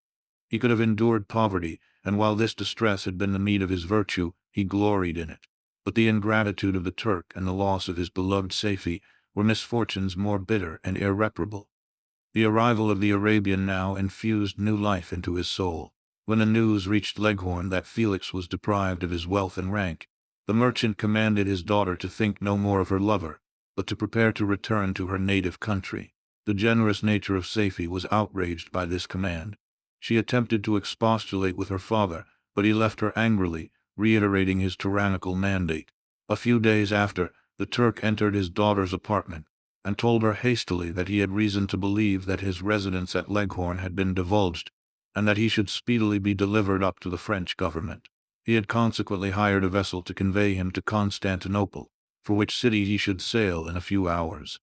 [SPEAKER 1] He could have endured poverty, and while this distress had been the meed of his virtue, he gloried in it. But the ingratitude of the Turk and the loss of his beloved Safie were misfortunes more bitter and irreparable. The arrival of the Arabian now infused new life into his soul. When the news reached Leghorn that Felix was deprived of his wealth and rank, the merchant commanded his daughter to think no more of her lover, but to prepare to return to her native country. The generous nature of Safie was outraged by this command. She attempted to expostulate with her father, but he left her angrily, reiterating his tyrannical mandate. A few days after, the Turk entered his daughter's apartment, and told her hastily that he had reason to believe that his residence at Leghorn had been divulged, and that he should speedily be delivered up to the French government. He had consequently hired a vessel to convey him to Constantinople, for which city he should sail in a few hours.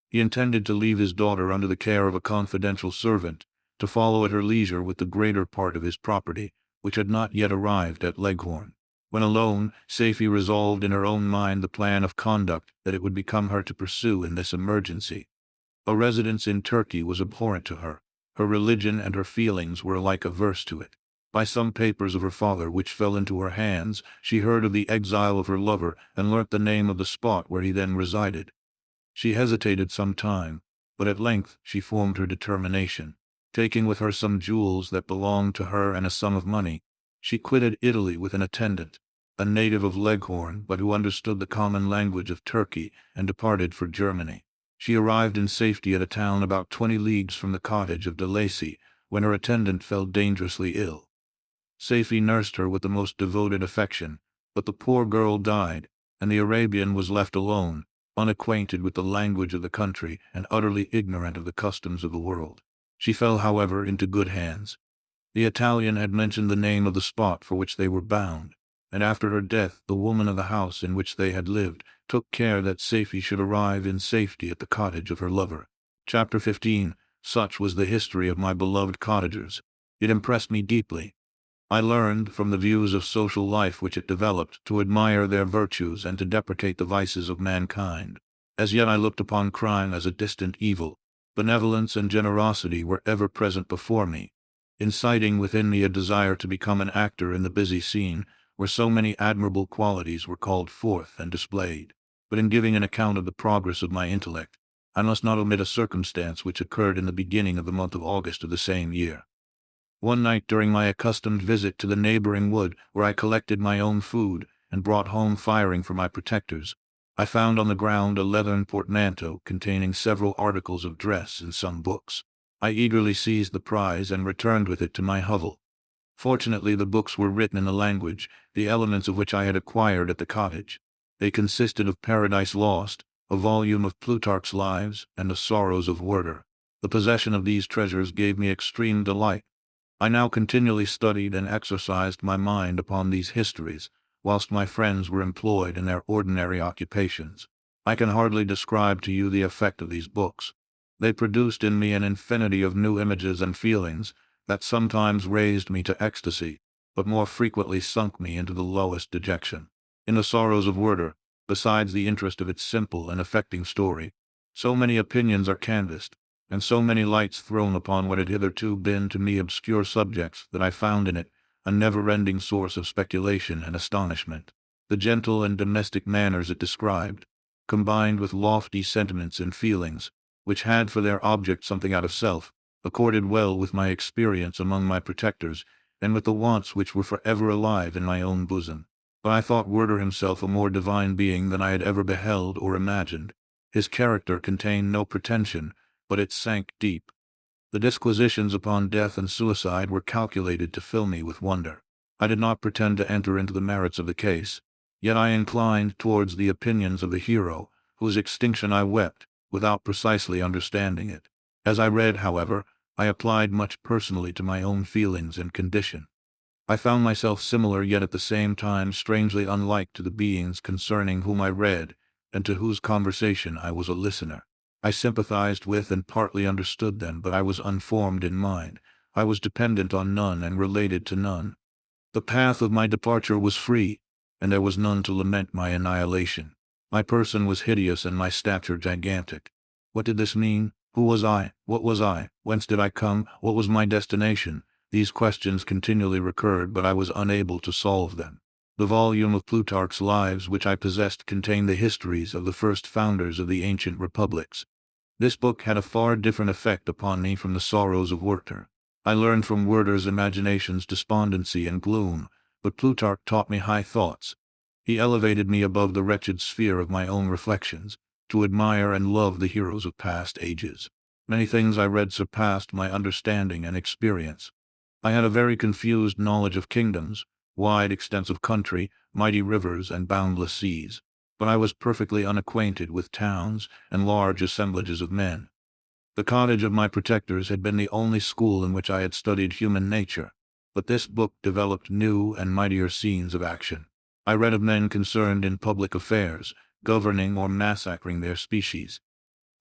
[SPEAKER 1] He intended to leave his daughter under the care of a confidential servant, to follow at her leisure with the greater part of his property, which had not yet arrived at Leghorn. When alone, Safie resolved in her own mind the plan of conduct that it would become her to pursue in this emergency. A residence in Turkey was abhorrent to her. Her religion and her feelings were alike averse to it. By some papers of her father which fell into her hands, she heard of the exile of her lover and learnt the name of the spot where he then resided. She hesitated some time, but at length she formed her determination. Taking with her some jewels that belonged to her and a sum of money, she quitted Italy with an attendant, a native of Leghorn but who understood the common language of Turkey, and departed for Germany. She arrived in safety at a town about 20 leagues from the cottage of de Lacy, when her attendant fell dangerously ill. Safie nursed her with the most devoted affection, but the poor girl died, and the Arabian was left alone, unacquainted with the language of the country and utterly ignorant of the customs of the world. She fell, however, into good hands. The Italian had mentioned the name of the spot for which they were bound, and after her death the woman of the house in which they had lived took care that Safie should arrive in safety at the cottage of her lover. Chapter 15. Such was the history of my beloved cottagers. It impressed me deeply. I learned, from the views of social life which it developed, to admire their virtues and to deprecate the vices of mankind. As yet I looked upon crime as a distant evil. Benevolence and generosity were ever present before me, inciting within me a desire to become an actor in the busy scene, where so many admirable qualities were called forth and displayed. But in giving an account of the progress of my intellect, I must not omit a circumstance which occurred in the beginning of the month of August of the same year. One night during my accustomed visit to the neighboring wood, where I collected my own food and brought home firing for my protectors, I found on the ground a leathern portmanteau containing several articles of dress and some books. I eagerly seized the prize and returned with it to my hovel. Fortunately, the books were written in a language, the elements of which I had acquired at the cottage. They consisted of Paradise Lost, a volume of Plutarch's Lives, and the Sorrows of Werther. The possession of these treasures gave me extreme delight. I now continually studied and exercised my mind upon these histories, whilst my friends were employed in their ordinary occupations. I can hardly describe to you the effect of these books. They produced in me an infinity of new images and feelings that sometimes raised me to ecstasy, but more frequently sunk me into the lowest dejection. In the Sorrows of Werther, besides the interest of its simple and affecting story, so many opinions are canvassed, and so many lights thrown upon what had hitherto been to me obscure subjects, that I found in it a never-ending source of speculation and astonishment. The gentle and domestic manners it described, combined with lofty sentiments and feelings, which had for their object something out of self, accorded well with my experience among my protectors, and with the wants which were forever alive in my own bosom. But I thought Werther himself a more divine being than I had ever beheld or imagined. His character contained no pretension, but it sank deep. The disquisitions upon death and suicide were calculated to fill me with wonder. I did not pretend to enter into the merits of the case, yet I inclined towards the opinions of the hero, whose extinction I wept, without precisely understanding it. As I read, however, I applied much personally to my own feelings and condition. I found myself similar, yet at the same time strangely unlike to the beings concerning whom I read, and to whose conversation I was a listener. I sympathized with and partly understood them, but I was unformed in mind. I was dependent on none and related to none. The path of my departure was free, and there was none to lament my annihilation. My person was hideous and my stature gigantic. What did this mean? Who was I? What was I? Whence did I come? What was my destination? These questions continually recurred, but I was unable to solve them. The volume of Plutarch's Lives which I possessed contained the histories of the first founders of the ancient republics. This book had a far different effect upon me from the sorrows of Werther. I learned from Werther's imaginations despondency and gloom, but Plutarch taught me high thoughts. He elevated me above the wretched sphere of my own reflections, to admire and love the heroes of past ages. Many things I read surpassed my understanding and experience. I had a very confused knowledge of kingdoms, wide extents of country, mighty rivers, and boundless seas, but I was perfectly unacquainted with towns and large assemblages of men. The cottage of my protectors had been the only school in which I had studied human nature, but this book developed new and mightier scenes of action. I read of men concerned in public affairs, governing or massacring their species.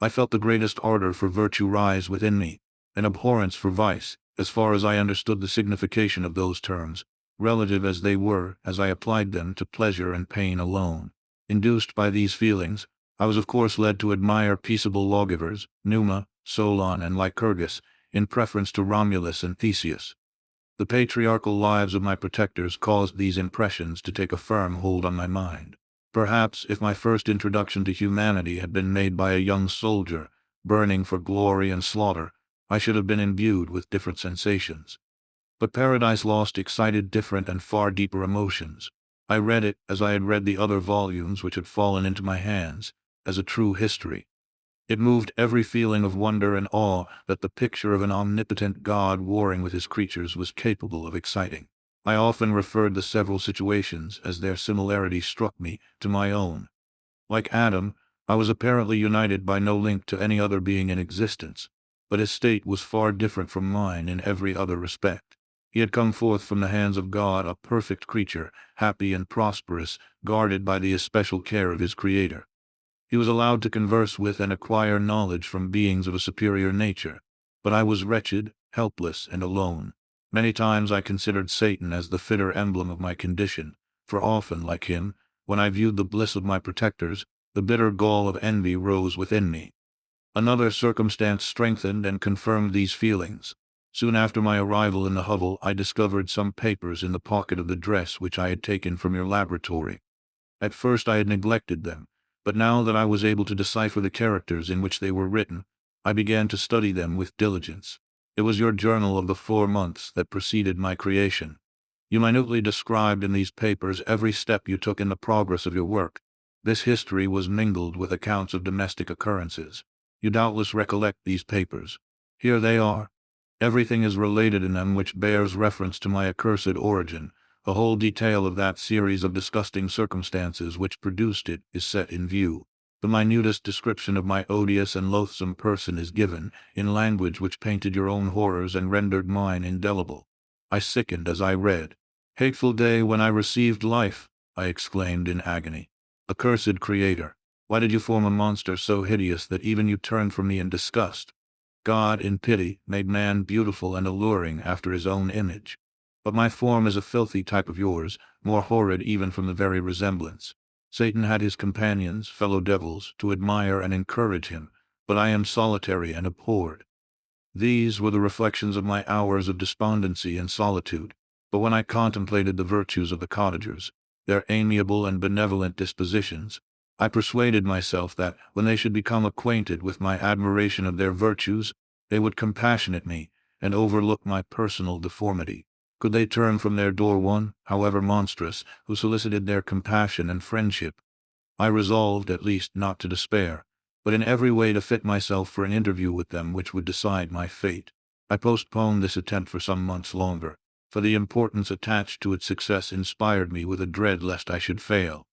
[SPEAKER 1] I felt the greatest ardor for virtue rise within me, an abhorrence for vice, as far as I understood the signification of those terms, relative as they were as I applied them to pleasure and pain alone. Induced by these feelings, I was of course led to admire peaceable lawgivers, Numa, Solon, and Lycurgus, in preference to Romulus and Theseus. The patriarchal lives of my protectors caused these impressions to take a firm hold on my mind. Perhaps if my first introduction to humanity had been made by a young soldier, burning for glory and slaughter, I should have been imbued with different sensations. But Paradise Lost excited different and far deeper emotions. I read it, as I had read the other volumes which had fallen into my hands, as a true history. It moved every feeling of wonder and awe that the picture of an omnipotent God warring with his creatures was capable of exciting. I often referred the several situations, as their similarity struck me, to my own. Like Adam, I was apparently united by no link to any other being in existence, but his state was far different from mine in every other respect. He had come forth from the hands of God a perfect creature, happy and prosperous, guarded by the especial care of his Creator. He was allowed to converse with and acquire knowledge from beings of a superior nature, but I was wretched, helpless, and alone. Many times I considered Satan as the fitter emblem of my condition, for often, like him, when I viewed the bliss of my protectors, the bitter gall of envy rose within me. Another circumstance strengthened and confirmed these feelings. Soon after my arrival in the hovel, I discovered some papers in the pocket of the dress which I had taken from your laboratory. At first I had neglected them, but now that I was able to decipher the characters in which they were written, I began to study them with diligence. It was your journal of the 4 months that preceded my creation. You minutely described in these papers every step you took in the progress of your work. This history was mingled with accounts of domestic occurrences. You doubtless recollect these papers. Here they are. Everything is related in them which bears reference to my accursed origin. A whole detail of that series of disgusting circumstances which produced it is set in view. The minutest description of my odious and loathsome person is given, in language which painted your own horrors and rendered mine indelible. I sickened as I read. "Hateful day when I received life!" I exclaimed in agony. "Accursed Creator, why did you form a monster so hideous that even you turned from me in disgust? God, in pity, made man beautiful and alluring after his own image. But my form is a filthy type of yours, more horrid even from the very resemblance. Satan had his companions, fellow devils, to admire and encourage him, but I am solitary and abhorred." These were the reflections of my hours of despondency and solitude, but when I contemplated the virtues of the cottagers, their amiable and benevolent dispositions, I persuaded myself that, when they should become acquainted with my admiration of their virtues, they would compassionate me, and overlook my personal deformity. Could they turn from their door one, however monstrous, who solicited their compassion and friendship? I resolved, at least, not to despair, but in every way to fit myself for an interview with them which would decide my fate. I postponed this attempt for some months longer, for the importance attached to its success inspired me with a dread lest I should fail.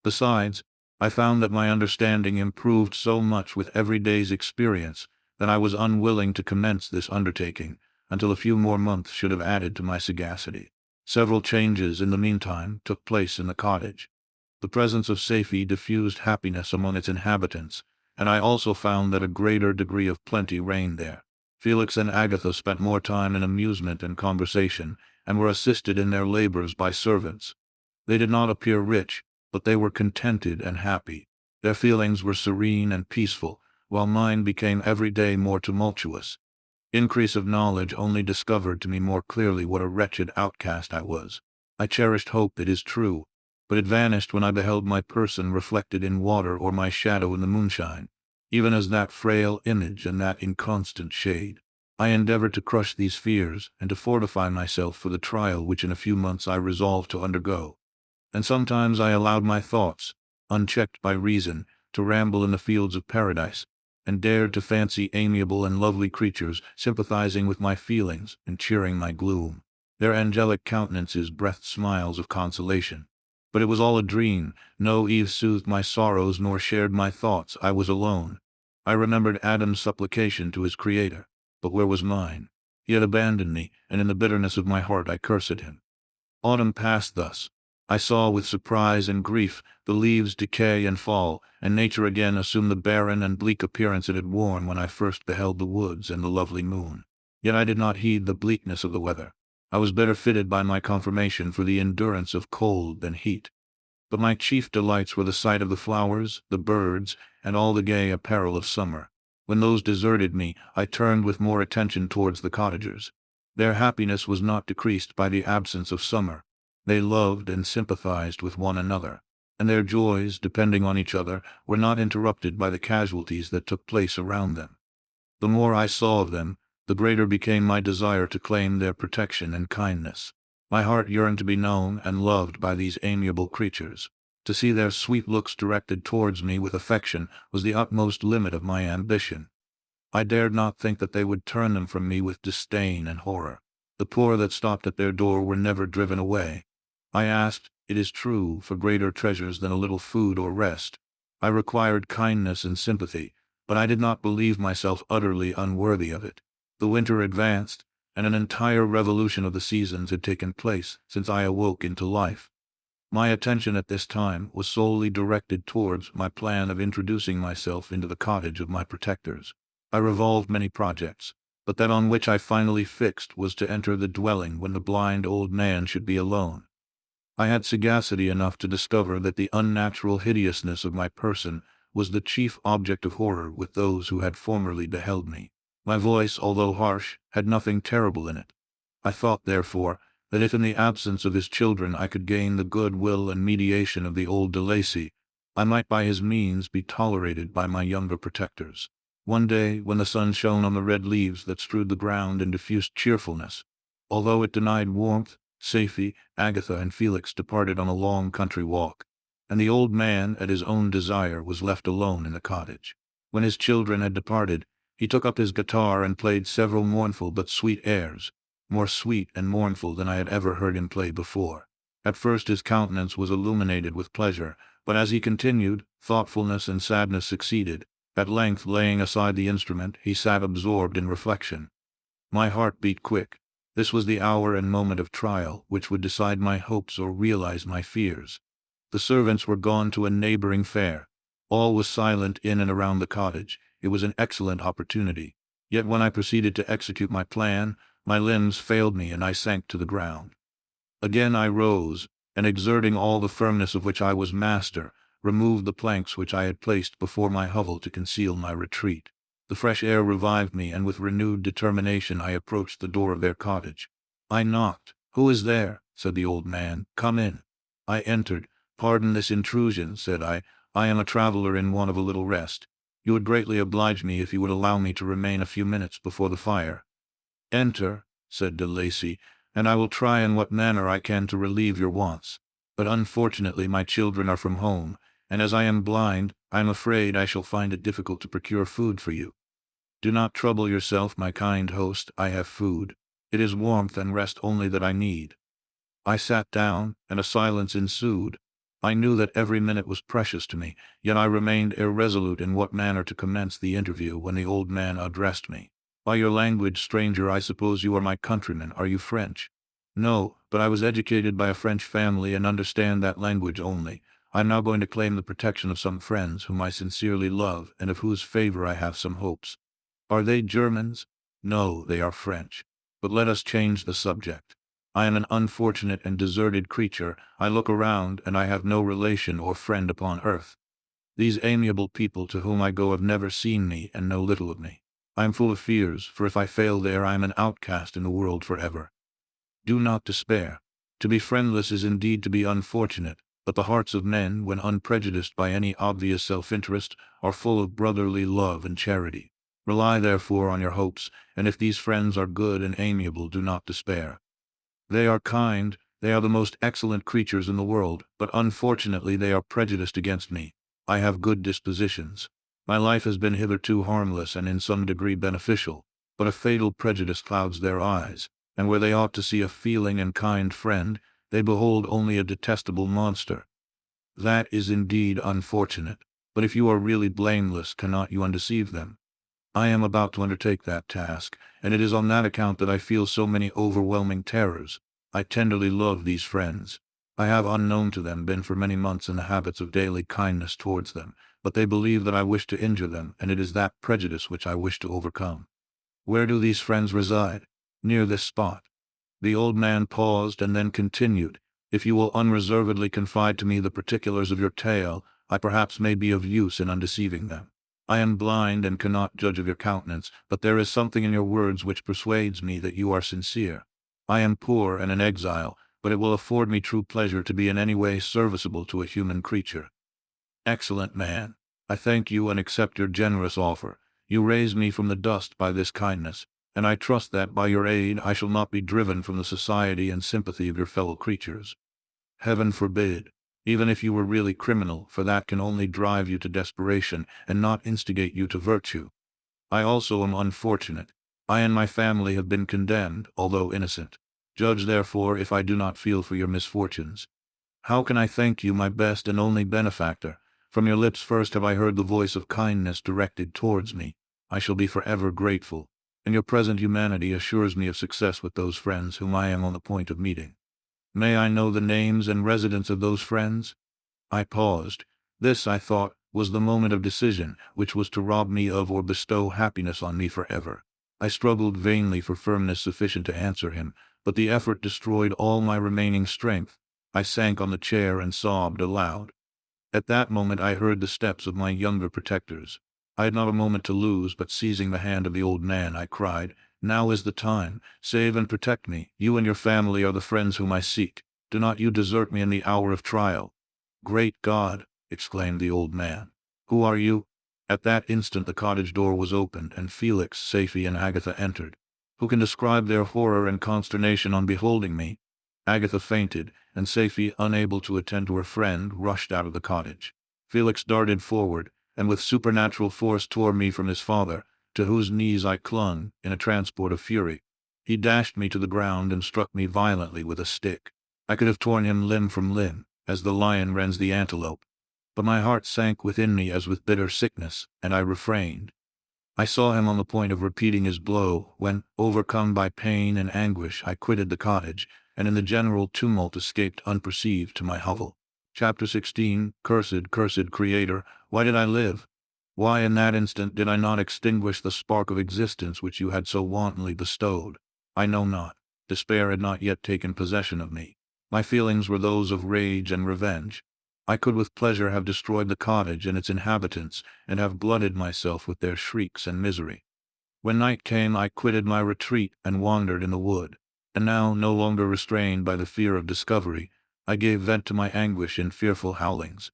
[SPEAKER 1] Besides, I found that my understanding improved so much with every day's experience that I was unwilling to commence this undertaking until a few more months should have added to my sagacity. Several changes in the meantime took place in the cottage. The presence of safety diffused happiness among its inhabitants, and I also found that a greater degree of plenty reigned there. Felix and Agatha spent more time in amusement and conversation, and were assisted in their labors by servants. They did not appear rich, but they were contented and happy. Their feelings were serene and peaceful, while mine became every day more tumultuous. Increase of knowledge only discovered to me more clearly what a wretched outcast I was. I cherished hope, it is true, but it vanished when I beheld my person reflected in water or my shadow in the moonshine, even as that frail image and that inconstant shade. I endeavored to crush these fears, and to fortify myself for the trial which in a few months I resolved to undergo. And sometimes I allowed my thoughts, unchecked by reason, to ramble in the fields of paradise, and dared to fancy amiable and lovely creatures sympathizing with my feelings and cheering my gloom. Their angelic countenances breathed smiles of consolation. But it was all a dream. No Eve soothed my sorrows nor shared my thoughts. I was alone. I remembered Adam's supplication to his Creator, but where was mine? He had abandoned me, and in the bitterness of my heart I cursed him. Autumn passed thus. I saw with surprise and grief the leaves decay and fall, and nature again assume the barren and bleak appearance it had worn when I first beheld the woods and the lovely moon. Yet I did not heed the bleakness of the weather. I was better fitted by my conformation for the endurance of cold than heat. But my chief delights were the sight of the flowers, the birds, and all the gay apparel of summer. When those deserted me, I turned with more attention towards the cottagers. Their happiness was not decreased by the absence of summer. They loved and sympathized with one another, and their joys, depending on each other, were not interrupted by the casualties that took place around them. The more I saw of them, the greater became my desire to claim their protection and kindness. My heart yearned to be known and loved by these amiable creatures. To see their sweet looks directed towards me with affection was the utmost limit of my ambition. I dared not think that they would turn them from me with disdain and horror. The poor that stopped at their door were never driven away. I asked, it is true, for greater treasures than a little food or rest. I required kindness and sympathy, but I did not believe myself utterly unworthy of it. The winter advanced, and an entire revolution of the seasons had taken place since I awoke into life. My attention at this time was solely directed towards my plan of introducing myself into the cottage of my protectors. I revolved many projects, but that on which I finally fixed was to enter the dwelling when the blind old man should be alone. I had sagacity enough to discover that the unnatural hideousness of my person was the chief object of horror with those who had formerly beheld me. My voice, although harsh, had nothing terrible in it. I thought, therefore, that if in the absence of his children I could gain the good will and mediation of the old de Lacy, I might by his means be tolerated by my younger protectors. One day, when the sun shone on the red leaves that strewed the ground and diffused cheerfulness, although it denied warmth, Safie, Agatha, and Felix departed on a long country walk, and the old man, at his own desire, was left alone in the cottage. When his children had departed, he took up his guitar and played several mournful but sweet airs, more sweet and mournful than I had ever heard him play before. At first his countenance was illuminated with pleasure, but as he continued, thoughtfulness and sadness succeeded. At length, laying aside the instrument, he sat absorbed in reflection. My heart beat quick. This was the hour and moment of trial, which would decide my hopes or realize my fears. The servants were gone to a neighboring fair. All was silent in and around the cottage. It was an excellent opportunity. Yet when I proceeded to execute my plan, my limbs failed me and I sank to the ground. Again I rose, and exerting all the firmness of which I was master, removed the planks which I had placed before my hovel to conceal my retreat. The fresh air revived me, and with renewed determination I approached the door of their cottage. I knocked. "Who is there?" said the old man. "Come in." I entered. "Pardon this intrusion," said I. "I am a traveler in want of a little rest. You would greatly oblige me if you would allow me to remain a few minutes before the fire." "Enter," said de Lacy, "and I will try in what manner I can to relieve your wants. But unfortunately my children are from home, and as I am blind, I am afraid I shall find it difficult to procure food for you." "Do not trouble yourself, my kind host, I have food. It is warmth and rest only that I need." I sat down, and a silence ensued. I knew that every minute was precious to me, yet I remained irresolute in what manner to commence the interview when the old man addressed me. "By your language, stranger, I suppose you are my countryman. Are you French?" "No, but I was educated by a French family and understand that language only. I am now going to claim the protection of some friends whom I sincerely love and of whose favor I have some hopes. Are they Germans? No, they are French. But let us change the subject. I am an unfortunate and deserted creature. I look around, and I have no relation or friend upon earth. These amiable people to whom I go have never seen me and know little of me. I am full of fears, for if I fail there I am an outcast in the world forever. Do not despair. To be friendless is indeed to be unfortunate, but the hearts of men, when unprejudiced by any obvious self-interest, are full of brotherly love and charity. Rely therefore on your hopes, and if these friends are good and amiable, do not despair. They are kind, they are the most excellent creatures in the world, but unfortunately they are prejudiced against me. I have good dispositions. My life has been hitherto harmless and in some degree beneficial, but a fatal prejudice clouds their eyes, and where they ought to see a feeling and kind friend, they behold only a detestable monster. That is indeed unfortunate, but if you are really blameless, cannot you undeceive them? I am about to undertake that task, and it is on that account that I feel so many overwhelming terrors. I tenderly love these friends. I have, unknown to them, been for many months in the habits of daily kindness towards them, but they believe that I wish to injure them, and it is that prejudice which I wish to overcome. Where do these friends reside? Near this spot. The old man paused and then continued, If you will unreservedly confide to me the particulars of your tale, I perhaps may be of use in undeceiving them. I am blind and cannot judge of your countenance, but there is something in your words which persuades me that you are sincere. I am poor and an exile, but it will afford me true pleasure to be in any way serviceable to a human creature. Excellent man, I thank you and accept your generous offer. You raise me from the dust by this kindness, and I trust that by your aid I shall not be driven from the society and sympathy of your fellow creatures. Heaven forbid, even if you were really criminal, for that can only drive you to desperation and not instigate you to virtue. I also am unfortunate. I and my family have been condemned, although innocent. Judge therefore if I do not feel for your misfortunes. How can I thank you, my best and only benefactor? From your lips first have I heard the voice of kindness directed towards me. I shall be forever grateful, and your present humanity assures me of success with those friends whom I am on the point of meeting. May I know the names and residence of those friends? I paused. This, I thought, was the moment of decision, which was to rob me of or bestow happiness on me forever. I struggled vainly for firmness sufficient to answer him, but the effort destroyed all my remaining strength. I sank on the chair and sobbed aloud. At that moment I heard the steps of my younger protectors. I had not a moment to lose, but seizing the hand of the old man, I cried, Now is the time. Save and protect me. You and your family are the friends whom I seek. Do not you desert me in the hour of trial. Great God! Exclaimed the old man. Who are you? At that instant the cottage door was opened, and Felix, Safie, and Agatha entered. Who can describe their horror and consternation on beholding me? Agatha fainted, and Safie, unable to attend to her friend, rushed out of the cottage. Felix darted forward, and with supernatural force tore me from his father, to whose knees I clung, in a transport of fury. He dashed me to the ground and struck me violently with a stick. I could have torn him limb from limb, as the lion rends the antelope. But my heart sank within me as with bitter sickness, and I refrained. I saw him on the point of repeating his blow, when, overcome by pain and anguish, I quitted the cottage, and in the general tumult escaped unperceived to my hovel. Chapter 16. Cursed, cursed Creator, why did I live? Why in that instant did I not extinguish the spark of existence which you had so wantonly bestowed? I know not. Despair had not yet taken possession of me. My feelings were those of rage and revenge. I could with pleasure have destroyed the cottage and its inhabitants, and have glutted myself with their shrieks and misery. When night came, I quitted my retreat and wandered in the wood, and now, no longer restrained by the fear of discovery, I gave vent to my anguish in fearful howlings.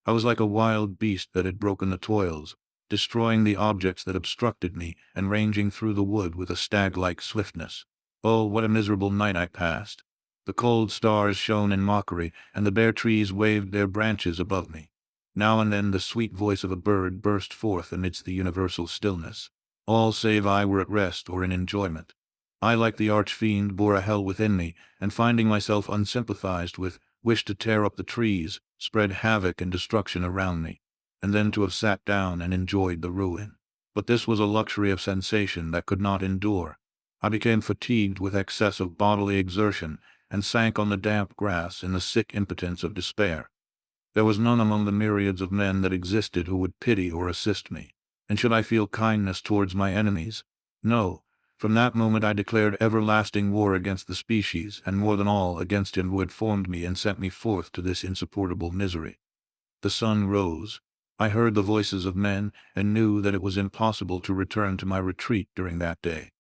[SPEAKER 1] I was like a wild beast that had broken the toils, destroying the objects that obstructed me, and ranging through the wood with a stag-like swiftness. Oh, what a miserable night I passed! The cold stars shone in mockery, and the bare trees waved their branches above me. Now and then the sweet voice of a bird burst forth amidst the universal stillness. All save I were at rest or in enjoyment. I, like the arch-fiend, bore a hell within me, and finding myself unsympathized with, wished to tear up the trees, spread havoc and destruction around me, and then to have sat down and enjoyed the ruin. But this was a luxury of sensation that could not endure. I became fatigued with excess of bodily exertion, and sank on the damp grass in the sick impotence of despair. There was none among the myriads of men that existed who would pity or assist me. And should I feel kindness towards my enemies? No. From that moment I declared everlasting war against the species, and more than all against him who had formed me and sent me forth to this insupportable misery. The sun rose. I heard the voices of men, and knew that it was impossible to return to my retreat during that day.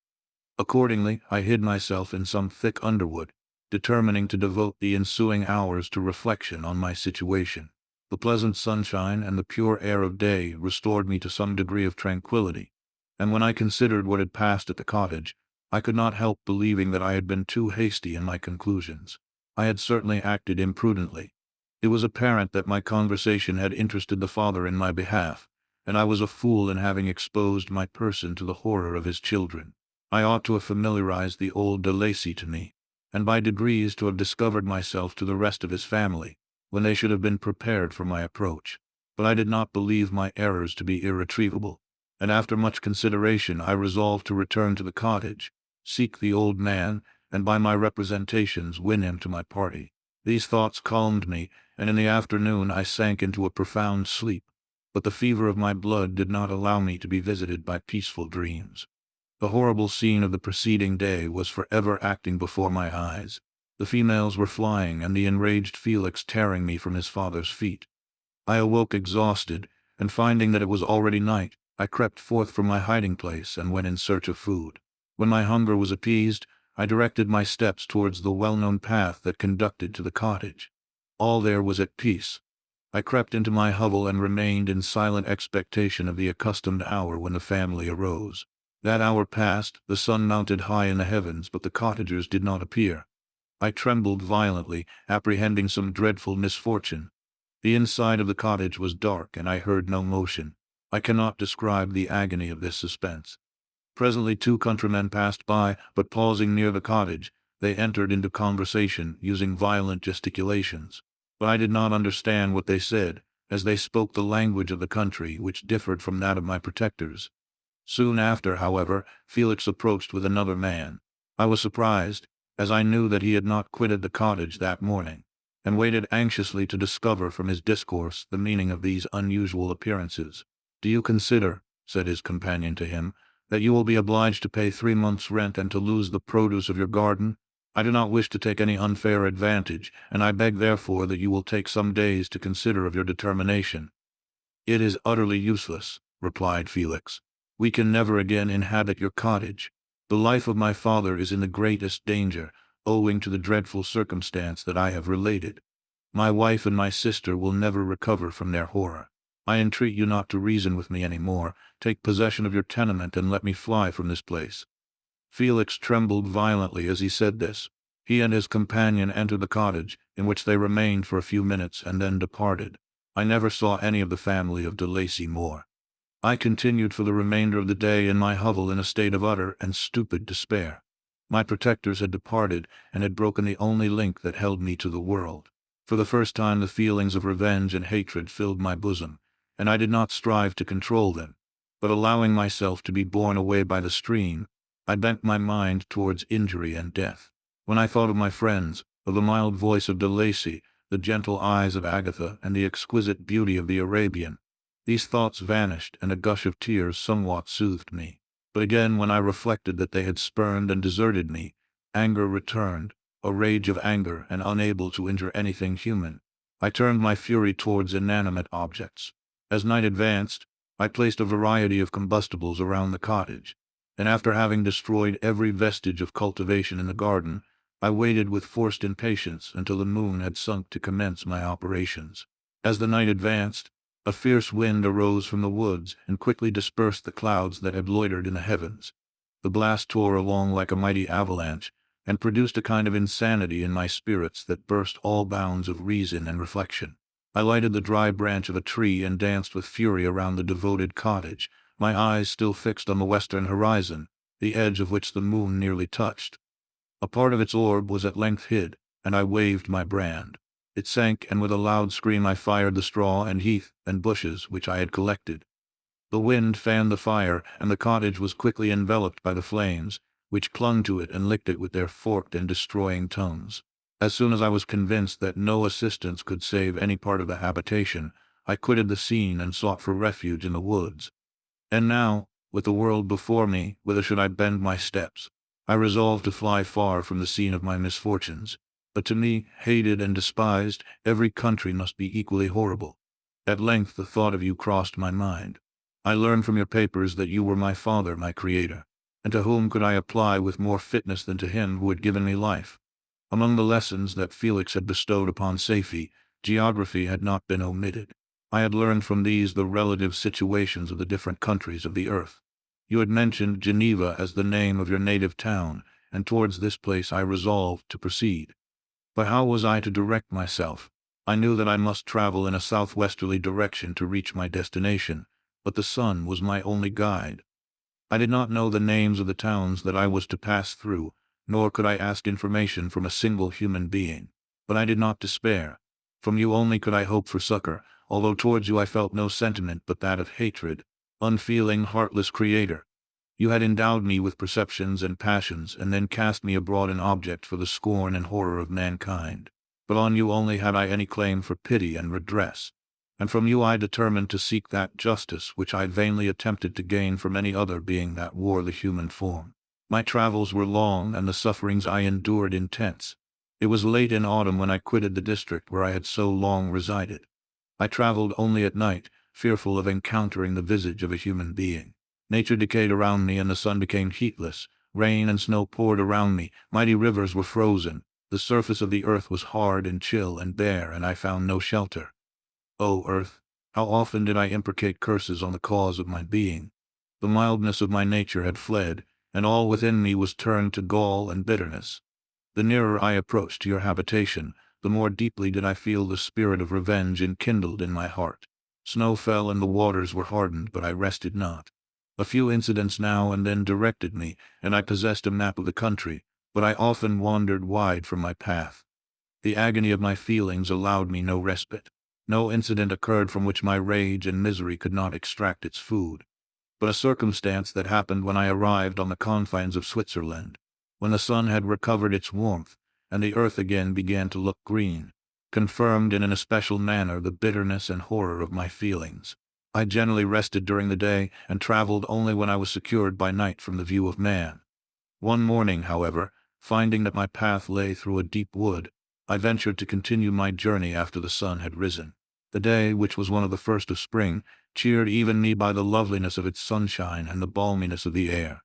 [SPEAKER 1] Accordingly, I hid myself in some thick underwood, determining to devote the ensuing hours to reflection on my situation. The pleasant sunshine and the pure air of day restored me to some degree of tranquillity, and when I considered what had passed at the cottage, I could not help believing that I had been too hasty in my conclusions. I had certainly acted imprudently. It was apparent that my conversation had interested the father in my behalf, and I was a fool in having exposed my person to the horror of his children. I ought to have familiarized the old de Lacy to me, and by degrees to have discovered myself to the rest of his family, when they should have been prepared for my approach. But I did not believe my errors to be irretrievable, and after much consideration I resolved to return to the cottage, seek the old man, and by my representations win him to my party. These thoughts calmed me, and in the afternoon I sank into a profound sleep, but the fever of my blood did not allow me to be visited by peaceful dreams. The horrible scene of the preceding day was forever acting before my eyes. The females were flying, and the enraged Felix tearing me from his father's feet. I awoke exhausted, and finding that it was already night, I crept forth from my hiding place and went in search of food. When my hunger was appeased, I directed my steps towards the well-known path that conducted to the cottage. All there was at peace. I crept into my hovel and remained in silent expectation of the accustomed hour when the family arose. That hour passed, the sun mounted high in the heavens, but the cottagers did not appear. I trembled violently, apprehending some dreadful misfortune. The inside of the cottage was dark, and I heard no motion. I cannot describe the agony of this suspense. Presently 2 countrymen passed by, but pausing near the cottage, they entered into conversation, using violent gesticulations. But I did not understand what they said, as they spoke the language of the country, which differed from that of my protectors. Soon after, however, Felix approached with another man. I was surprised, as I knew that he had not quitted the cottage that morning, and waited anxiously to discover from his discourse the meaning of these unusual appearances. "Do you consider," said his companion to him, "that you will be obliged to pay 3 months' rent and to lose the produce of your garden? I do not wish to take any unfair advantage, and I beg therefore that you will take some days to consider of your determination." "It is utterly useless," replied Felix. "We can never again inhabit your cottage. The life of my father is in the greatest danger, owing to the dreadful circumstance that I have related. My wife and my sister will never recover from their horror. I entreat you not to reason with me any more. Take possession of your tenement and let me fly from this place." Felix trembled violently as he said this. He and his companion entered the cottage, in which they remained for a few minutes and then departed. I never saw any of the family of de Lacy more. I continued for the remainder of the day in my hovel in a state of utter and stupid despair. My protectors had departed, and had broken the only link that held me to the world. For the first time the feelings of revenge and hatred filled my bosom, and I did not strive to control them, but allowing myself to be borne away by the stream, I bent my mind towards injury and death. When I thought of my friends, of the mild voice of de Lacy, the gentle eyes of Agatha, and the exquisite beauty of the Arabian, these thoughts vanished, and a gush of tears somewhat soothed me. But again, when I reflected that they had spurned and deserted me, anger returned, a rage of anger, and unable to injure anything human. I turned my fury towards inanimate objects. As night advanced, I placed a variety of combustibles around the cottage, and after having destroyed every vestige of cultivation in the garden, I waited with forced impatience until the moon had sunk to commence my operations. As the night advanced, a fierce wind arose from the woods and quickly dispersed the clouds that had loitered in the heavens. The blast tore along like a mighty avalanche, and produced a kind of insanity in my spirits that burst all bounds of reason and reflection. I lighted the dry branch of a tree and danced with fury around the devoted cottage, my eyes still fixed on the western horizon, the edge of which the moon nearly touched. A part of its orb was at length hid, and I waved my brand. It sank, and with a loud scream I fired the straw and heath and bushes which I had collected. The wind fanned the fire, and the cottage was quickly enveloped by the flames, which clung to it and licked it with their forked and destroying tongues. As soon as I was convinced that no assistance could save any part of the habitation, I quitted the scene and sought for refuge in the woods. And now, with the world before me, whither should I bend my steps? I resolved to fly far from the scene of my misfortunes. But to me, hated and despised, every country must be equally horrible. At length the thought of you crossed my mind. I learned from your papers that you were my father, my creator, and to whom could I apply with more fitness than to him who had given me life? Among the lessons that Felix had bestowed upon Safie, geography had not been omitted. I had learned from these the relative situations of the different countries of the earth. You had mentioned Geneva as the name of your native town, and towards this place I resolved to proceed. But how was I to direct myself? I knew that I must travel in a southwesterly direction to reach my destination, but the sun was my only guide. I did not know the names of the towns that I was to pass through, nor could I ask information from a single human being. But I did not despair. From you only could I hope for succor, although towards you I felt no sentiment but that of hatred. Unfeeling, heartless creator. You had endowed me with perceptions and passions, and then cast me abroad an object for the scorn and horror of mankind. But on you only had I any claim for pity and redress. And from you I determined to seek that justice which I vainly attempted to gain from any other being that wore the human form. My travels were long, and the sufferings I endured intense. It was late in autumn when I quitted the district where I had so long resided. I traveled only at night, fearful of encountering the visage of a human being. Nature decayed around me, and the sun became heatless. Rain and snow poured around me. Mighty rivers were frozen. The surface of the earth was hard and chill and bare, and I found no shelter. O earth, how often did I imprecate curses on the cause of my being? The mildness of my nature had fled, and all within me was turned to gall and bitterness. The nearer I approached to your habitation, the more deeply did I feel the spirit of revenge enkindled in my heart. Snow fell and the waters were hardened, but I rested not. A few incidents now and then directed me, and I possessed a map of the country, but I often wandered wide from my path. The agony of my feelings allowed me no respite. No incident occurred from which my rage and misery could not extract its food. But a circumstance that happened when I arrived on the confines of Switzerland, when the sun had recovered its warmth, and the earth again began to look green, confirmed in an especial manner the bitterness and horror of my feelings. I generally rested during the day, and traveled only when I was secured by night from the view of man. One morning, however, finding that my path lay through a deep wood, I ventured to continue my journey after the sun had risen. The day, which was one of the first of spring, cheered even me by the loveliness of its sunshine and the balminess of the air.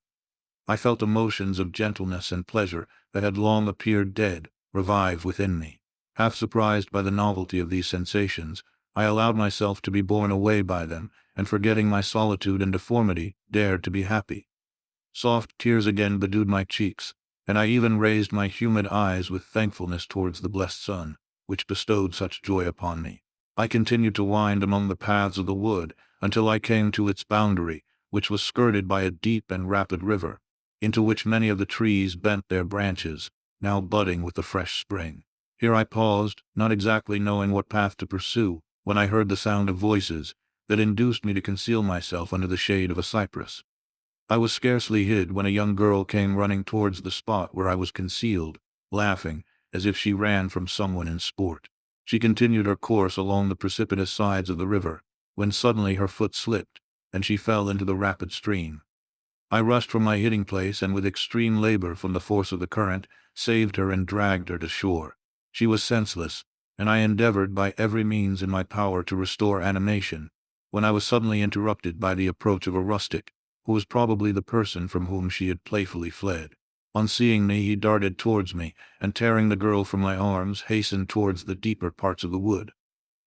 [SPEAKER 1] I felt emotions of gentleness and pleasure that had long appeared dead, revive within me. Half surprised by the novelty of these sensations, I allowed myself to be borne away by them, and forgetting my solitude and deformity, dared to be happy. Soft tears again bedewed my cheeks, and I even raised my humid eyes with thankfulness towards the blessed sun, which bestowed such joy upon me. I continued to wind among the paths of the wood, until I came to its boundary, which was skirted by a deep and rapid river, into which many of the trees bent their branches, now budding with the fresh spring. Here I paused, not exactly knowing what path to pursue, when I heard the sound of voices, that induced me to conceal myself under the shade of a cypress. I was scarcely hid when a young girl came running towards the spot where I was concealed, laughing, as if she ran from someone in sport. She continued her course along the precipitous sides of the river, when suddenly her foot slipped, and she fell into the rapid stream. I rushed from my hiding place, and with extreme labor from the force of the current, saved her and dragged her to shore. She was senseless, and I endeavored by every means in my power to restore animation, when I was suddenly interrupted by the approach of a rustic, who was probably the person from whom she had playfully fled. On seeing me, he darted towards me, and tearing the girl from my arms, hastened towards the deeper parts of the wood.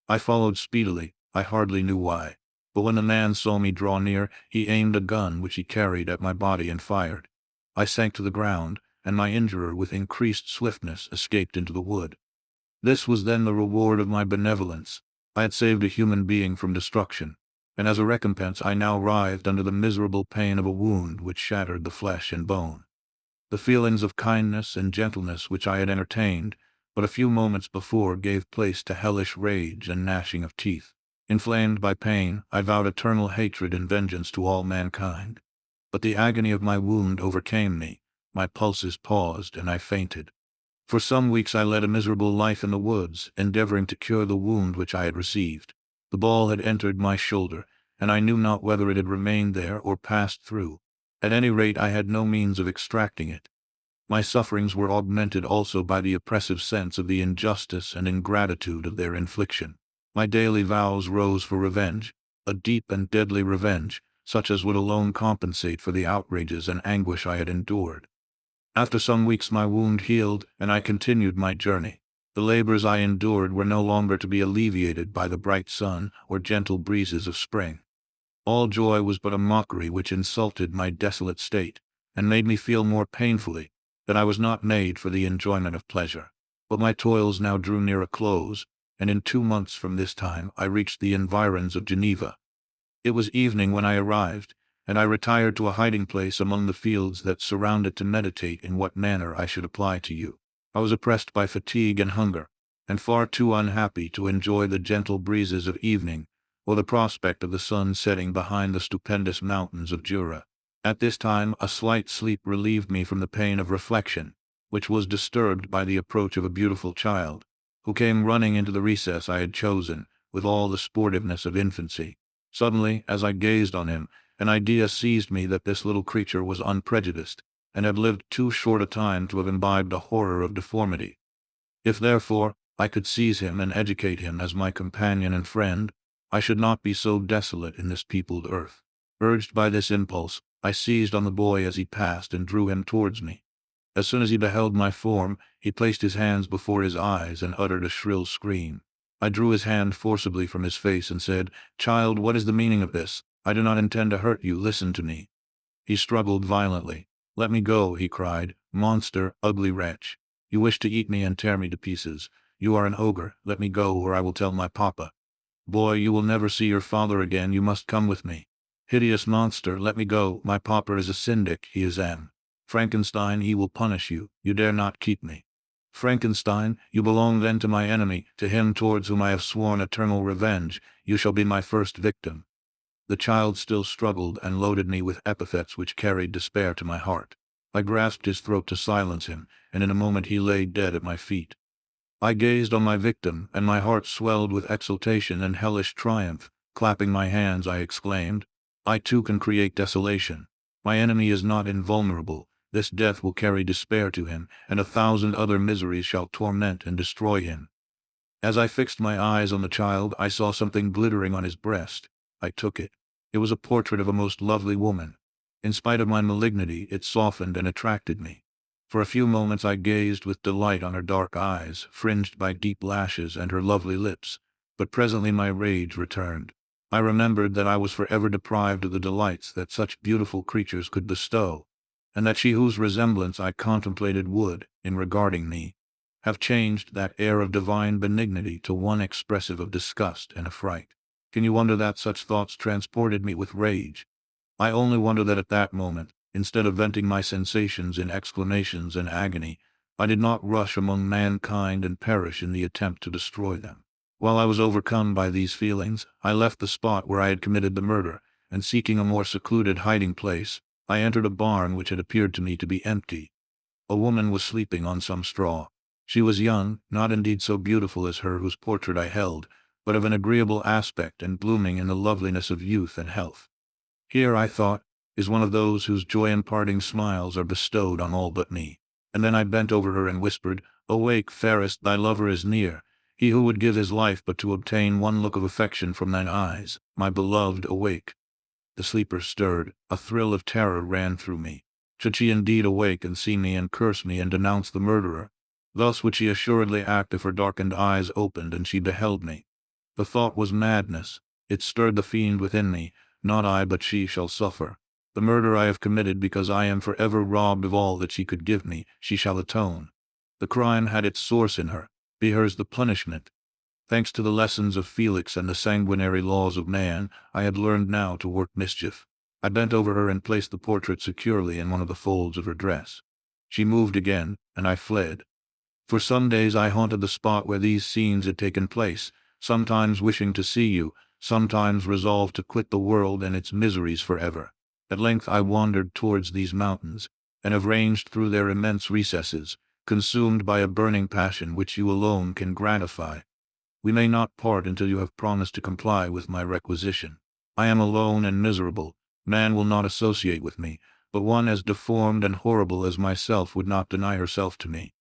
[SPEAKER 1] I followed speedily, I hardly knew why, but when the man saw me draw near, he aimed a gun which he carried at my body and fired. I sank to the ground, and my injurer with increased swiftness escaped into the wood. This was then the reward of my benevolence. I had saved a human being from destruction, and as a recompense I now writhed under the miserable pain of a wound which shattered the flesh and bone. The feelings of kindness and gentleness which I had entertained but a few moments before gave place to hellish rage and gnashing of teeth. Inflamed by pain, I vowed eternal hatred and vengeance to all mankind. But the agony of my wound overcame me, my pulses paused, and I fainted. For some weeks I led a miserable life in the woods, endeavoring to cure the wound which I had received. The ball had entered my shoulder, and I knew not whether it had remained there or passed through. At any rate, I had no means of extracting it. My sufferings were augmented also by the oppressive sense of the injustice and ingratitude of their infliction. My daily vows rose for revenge, a deep and deadly revenge, such as would alone compensate for the outrages and anguish I had endured. After some weeks my wound healed, and I continued my journey. The labors I endured were no longer to be alleviated by the bright sun or gentle breezes of spring. All joy was but a mockery which insulted my desolate state, and made me feel more painfully that I was not made for the enjoyment of pleasure. But my toils now drew near a close, and in 2 months from this time I reached the environs of Geneva. It was evening when I arrived, and I retired to a hiding place among the fields that surround it to meditate in what manner I should apply to you. I was oppressed by fatigue and hunger, and far too unhappy to enjoy the gentle breezes of evening, or the prospect of the sun setting behind the stupendous mountains of Jura. At this time a slight sleep relieved me from the pain of reflection, which was disturbed by the approach of a beautiful child, who came running into the recess I had chosen, with all the sportiveness of infancy. Suddenly, as I gazed on him, an idea seized me that this little creature was unprejudiced, and had lived too short a time to have imbibed a horror of deformity. If, therefore, I could seize him and educate him as my companion and friend, I should not be so desolate in this peopled earth. Urged by this impulse, I seized on the boy as he passed and drew him towards me. As soon as he beheld my form, he placed his hands before his eyes and uttered a shrill scream. I drew his hand forcibly from his face and said, "Child, what is the meaning of this? I do not intend to hurt you. Listen to me." He struggled violently. "Let me go," he cried. "Monster, ugly wretch. You wish to eat me and tear me to pieces. You are an ogre. Let me go, or I will tell my papa. Boy, you will never see your father again. You must come with me. Hideous monster, let me go. My papa is a syndic. He is an Frankenstein. He will punish you. You dare not keep me. Frankenstein, you belong then to my enemy, to him towards whom I have sworn eternal revenge. You shall be my first victim." The child still struggled and loaded me with epithets which carried despair to my heart. I grasped his throat to silence him, and in a moment he lay dead at my feet. I gazed on my victim, and my heart swelled with exultation and hellish triumph. Clapping my hands, I exclaimed, "I too can create desolation. My enemy is not invulnerable. This death will carry despair to him, and 1,000 other miseries shall torment and destroy him." As I fixed my eyes on the child, I saw something glittering on his breast. I took it. It was a portrait of a most lovely woman. In spite of my malignity, it softened and attracted me. For a few moments I gazed with delight on her dark eyes, fringed by deep lashes, and her lovely lips, but presently my rage returned. I remembered that I was forever deprived of the delights that such beautiful creatures could bestow, and that she whose resemblance I contemplated would, in regarding me, have changed that air of divine benignity to one expressive of disgust and affright. Can you wonder that such thoughts transported me with rage? I only wonder that at that moment, instead of venting my sensations in exclamations and agony, I did not rush among mankind and perish in the attempt to destroy them. While I was overcome by these feelings, I left the spot where I had committed the murder, and seeking a more secluded hiding place, I entered a barn which had appeared to me to be empty. A woman was sleeping on some straw. She was young, not indeed so beautiful as her whose portrait I held, but of an agreeable aspect and blooming in the loveliness of youth and health. Here, I thought, is one of those whose joy-imparting smiles are bestowed on all but me. And then I bent over her and whispered, "Awake, fairest, thy lover is near. He who would give his life but to obtain one look of affection from thine eyes. My beloved, awake." The sleeper stirred. A thrill of terror ran through me. Should she indeed awake and see me and curse me and denounce the murderer? Thus would she assuredly act if her darkened eyes opened and she beheld me. The thought was madness. It stirred the fiend within me. Not I, but she shall suffer. The murder I have committed because I am forever robbed of all that she could give me, she shall atone. The crime had its source in her. Be hers the punishment. Thanks to the lessons of Felix and the sanguinary laws of man, I had learned now to work mischief. I bent over her and placed the portrait securely in one of the folds of her dress. She moved again, and I fled. For some days I haunted the spot where these scenes had taken place, sometimes wishing to see you, sometimes resolved to quit the world and its miseries forever. At length I wandered towards these mountains, and have ranged through their immense recesses, consumed by a burning passion which you alone can gratify. We may not part until you have promised to comply with my requisition. I am alone and miserable. Man will not associate with me, but one as deformed and horrible as myself would not deny herself to me.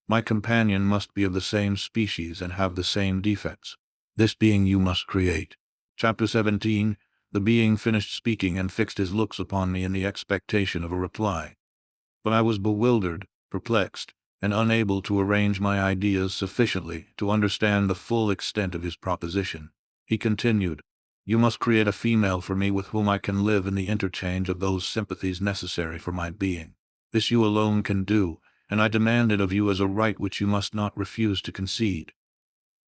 [SPEAKER 1] My companion must be of the same species and have the same defects. This being you must create. Chapter 17. The being finished speaking and fixed his looks upon me in the expectation of a reply. But I was bewildered, perplexed, and unable to arrange my ideas sufficiently to understand the full extent of his proposition. He continued, "You must create a female for me with whom I can live in the interchange of those sympathies necessary for my being. This you alone can do, and I demand it of you as a right which you must not refuse to concede."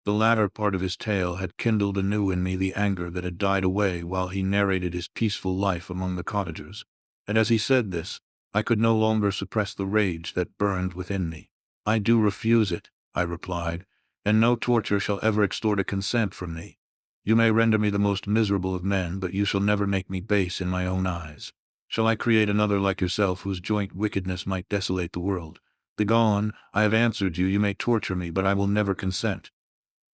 [SPEAKER 1] The latter part of his tale had kindled anew in me the anger that had died away while he narrated his peaceful life among the cottagers, and as he said this, I could no longer suppress the rage that burned within me. "I do refuse it," I replied, "and no torture shall ever extort a consent from me. You may render me the most miserable of men, but you shall never make me base in my own eyes. Shall I create another like yourself whose joint wickedness might desolate the world? Begone, I have answered you, you may torture me, but I will never consent."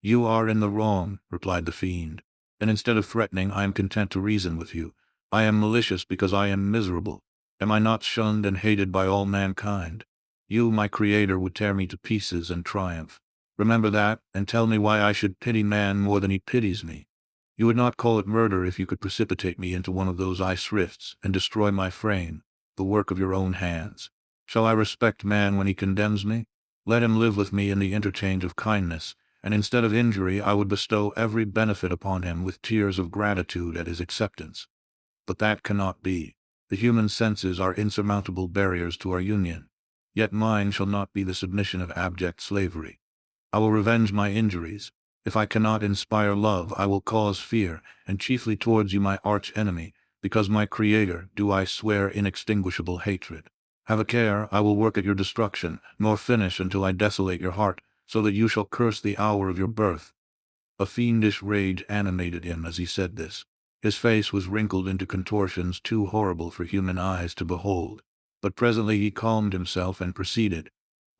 [SPEAKER 1] "You are in the wrong," replied the fiend, "and instead of threatening, I am content to reason with you. I am malicious because I am miserable. Am I not shunned and hated by all mankind? You, my Creator, would tear me to pieces and triumph. Remember that, and tell me why I should pity man more than he pities me. You would not call it murder if you could precipitate me into one of those ice rifts and destroy my frame, the work of your own hands. Shall I respect man when he condemns me? Let him live with me in the interchange of kindness, and instead of injury I would bestow every benefit upon him with tears of gratitude at his acceptance. But that cannot be. The human senses are insurmountable barriers to our union. Yet mine shall not be the submission of abject slavery. I will revenge my injuries. If I cannot inspire love, I will cause fear, and chiefly towards you, my arch-enemy, because my Creator, do I swear inextinguishable hatred. Have a care, I will work at your destruction, nor finish until I desolate your heart, so that you shall curse the hour of your birth." A fiendish rage animated him as he said this. His face was wrinkled into contortions too horrible for human eyes to behold. But presently he calmed himself and proceeded.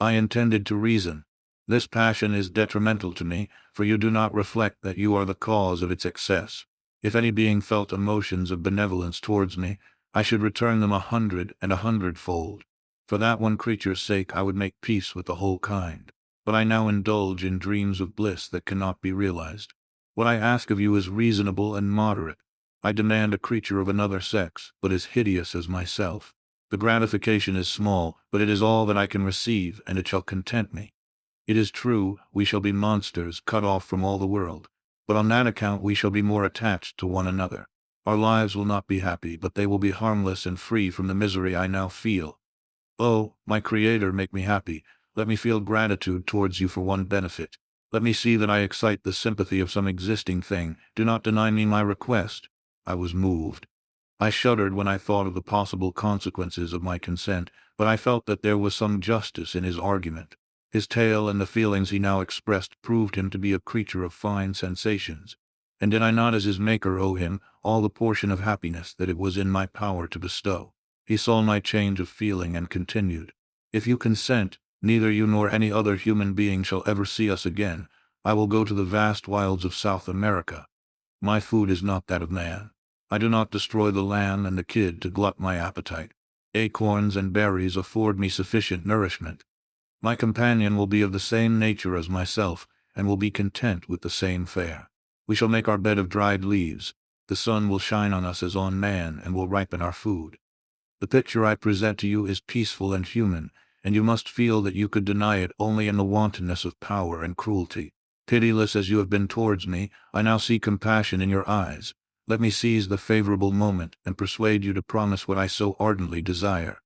[SPEAKER 1] "I intended to reason. This passion is detrimental to me, for you do not reflect that you are the cause of its excess. If any being felt emotions of benevolence towards me, I should return them 100 and 100-fold. For that one creature's sake I would make peace with the whole kind. But I now indulge in dreams of bliss that cannot be realized. What I ask of you is reasonable and moderate. I demand a creature of another sex, but as hideous as myself. The gratification is small, but it is all that I can receive, and it shall content me. It is true, we shall be monsters, cut off from all the world, but on that account we shall be more attached to one another. Our lives will not be happy, but they will be harmless and free from the misery I now feel. Oh, my Creator, make me happy. Let me feel gratitude towards you for one benefit. Let me see that I excite the sympathy of some existing thing. Do not deny me my request." I was moved. I shuddered when I thought of the possible consequences of my consent, but I felt that there was some justice in his argument. His tale and the feelings he now expressed proved him to be a creature of fine sensations. And did I not as his maker owe him all the portion of happiness that it was in my power to bestow? He saw my change of feeling and continued, "If you consent, neither you nor any other human being shall ever see us again. I will go to the vast wilds of South America. My food is not that of man. I do not destroy the lamb and the kid to glut my appetite. Acorns and berries afford me sufficient nourishment. My companion will be of the same nature as myself, and will be content with the same fare. We shall make our bed of dried leaves. The sun will shine on us as on man, and will ripen our food. The picture I present to you is peaceful and human, and you must feel that you could deny it only in the wantonness of power and cruelty. Pitiless as you have been towards me, I now see compassion in your eyes. Let me seize the favorable moment and persuade you to promise what I so ardently desire."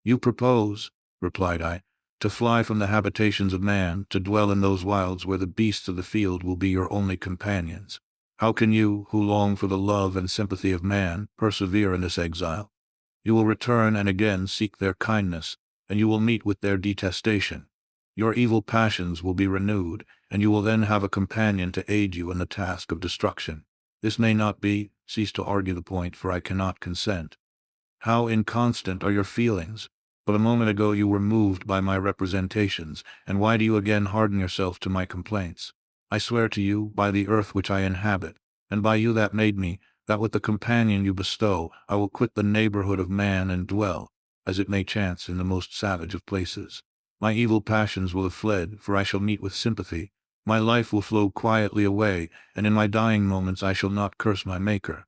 [SPEAKER 1] "You propose," replied I, "to fly from the habitations of man, to dwell in those wilds where the beasts of the field will be your only companions. How can you, who long for the love and sympathy of man, persevere in this exile? You will return and again seek their kindness, and you will meet with their detestation. Your evil passions will be renewed, and you will then have a companion to aid you in the task of destruction. This may not be. Cease to argue the point, for I cannot consent." "How inconstant are your feelings! But a moment ago you were moved by my representations, and why do you again harden yourself to my complaints? I swear to you, by the earth which I inhabit, and by you that made me, that with the companion you bestow, I will quit the neighborhood of man and dwell, as it may chance, in the most savage of places. My evil passions will have fled, for I shall meet with sympathy. My life will flow quietly away, and in my dying moments I shall not curse my Maker.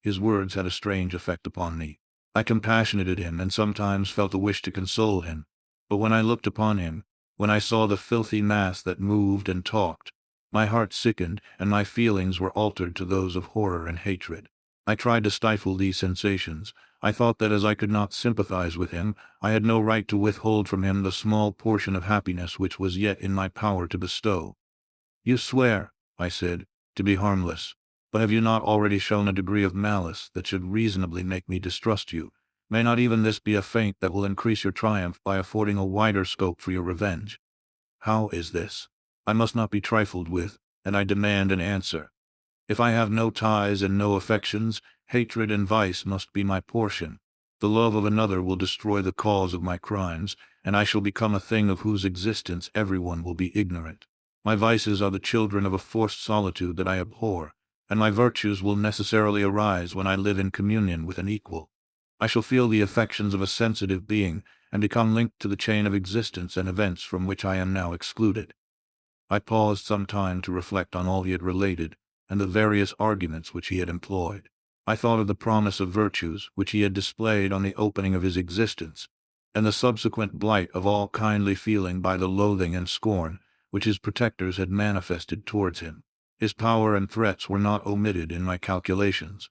[SPEAKER 1] His words had a strange effect upon me. I compassionated him, and sometimes felt a wish to console him. But when I looked upon him, when I saw the filthy mass that moved and talked, my heart sickened, and my feelings were altered to those of horror and hatred. I tried to stifle these sensations. I thought that as I could not sympathize with him, I had no right to withhold from him the small portion of happiness which was yet in my power to bestow. "You swear," I said, "to be harmless. But have you not already shown a degree of malice that should reasonably make me distrust you? May not even this be a feint that will increase your triumph by affording a wider scope for your revenge? How is this? I must not be trifled with, and I demand an answer. If I have no ties and no affections, hatred and vice must be my portion. The love of another will destroy the cause of my crimes, and I shall become a thing of whose existence everyone will be ignorant. My vices are the children of a forced solitude that I abhor, and my virtues will necessarily arise when I live in communion with an equal. I shall feel the affections of a sensitive being, and become linked to the chain of existence and events from which I am now excluded." I paused some time to reflect on all he had related, and the various arguments which he had employed. I thought of the promise of virtues which he had displayed on the opening of his existence, and the subsequent blight of all kindly feeling by the loathing and scorn which his protectors had manifested towards him. His power and threats were not omitted in my calculations.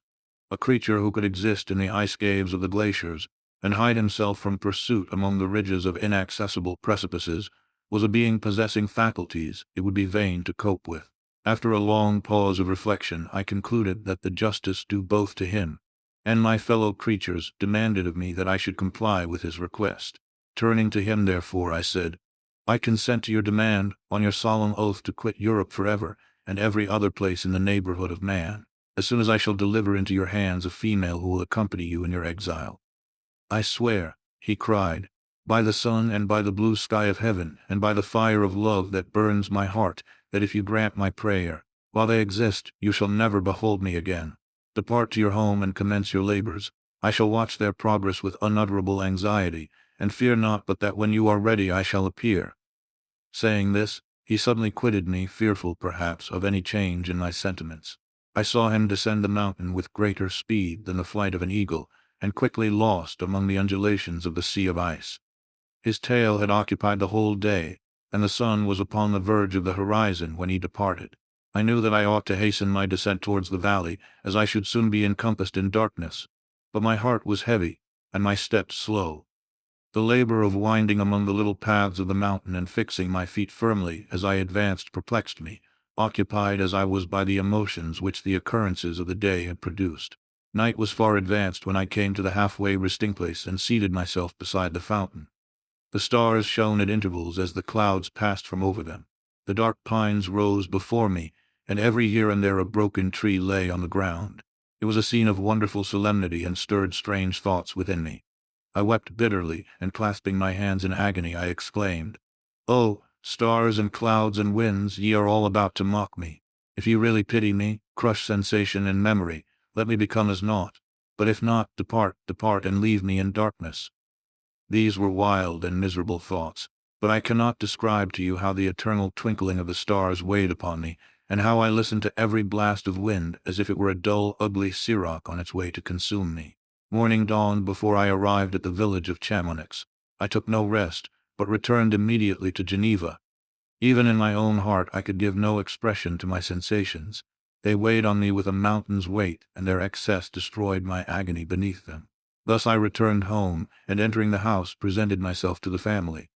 [SPEAKER 1] A creature who could exist in the ice caves of the glaciers, and hide himself from pursuit among the ridges of inaccessible precipices, was a being possessing faculties it would be vain to cope with. After a long pause of reflection, I concluded that the justice due both to him and my fellow creatures demanded of me that I should comply with his request. Turning to him, therefore, I said, "I consent to your demand, on your solemn oath to quit Europe forever, and every other place in the neighborhood of man, as soon as I shall deliver into your hands a female who will accompany you in your exile." "I swear," he cried, "by the sun and by the blue sky of heaven, and by the fire of love that burns my heart, that if you grant my prayer, while they exist, you shall never behold me again. Depart to your home and commence your labors. I shall watch their progress with unutterable anxiety, and fear not but that when you are ready I shall appear." Saying this, he suddenly quitted me, fearful, perhaps, of any change in my sentiments. I saw him descend the mountain with greater speed than the flight of an eagle, and quickly lost among the undulations of the sea of ice. His tale had occupied the whole day, and the sun was upon the verge of the horizon when he departed. I knew that I ought to hasten my descent towards the valley, as I should soon be encompassed in darkness. But my heart was heavy, and my steps slow. The labor of winding among the little paths of the mountain and fixing my feet firmly as I advanced perplexed me, occupied as I was by the emotions which the occurrences of the day had produced. Night was far advanced when I came to the halfway resting place and seated myself beside the fountain. The stars shone at intervals as the clouds passed from over them. The dark pines rose before me, and every here and there a broken tree lay on the ground. It was a scene of wonderful solemnity and stirred strange thoughts within me. I wept bitterly, and clasping my hands in agony, I exclaimed, "Oh, stars and clouds and winds, ye are all about to mock me. If ye really pity me, crush sensation and memory, let me become as naught. But if not, depart, depart, and leave me in darkness." These were wild and miserable thoughts, but I cannot describe to you how the eternal twinkling of the stars weighed upon me, and how I listened to every blast of wind as if it were a dull, ugly siroc on its way to consume me. Morning dawned before I arrived at the village of Chamonix. I took no rest, but returned immediately to Geneva. Even in my own heart I could give no expression to my sensations. They weighed on me with a mountain's weight, and their excess destroyed my agony beneath them. Thus I returned home, and entering the house presented myself to the family.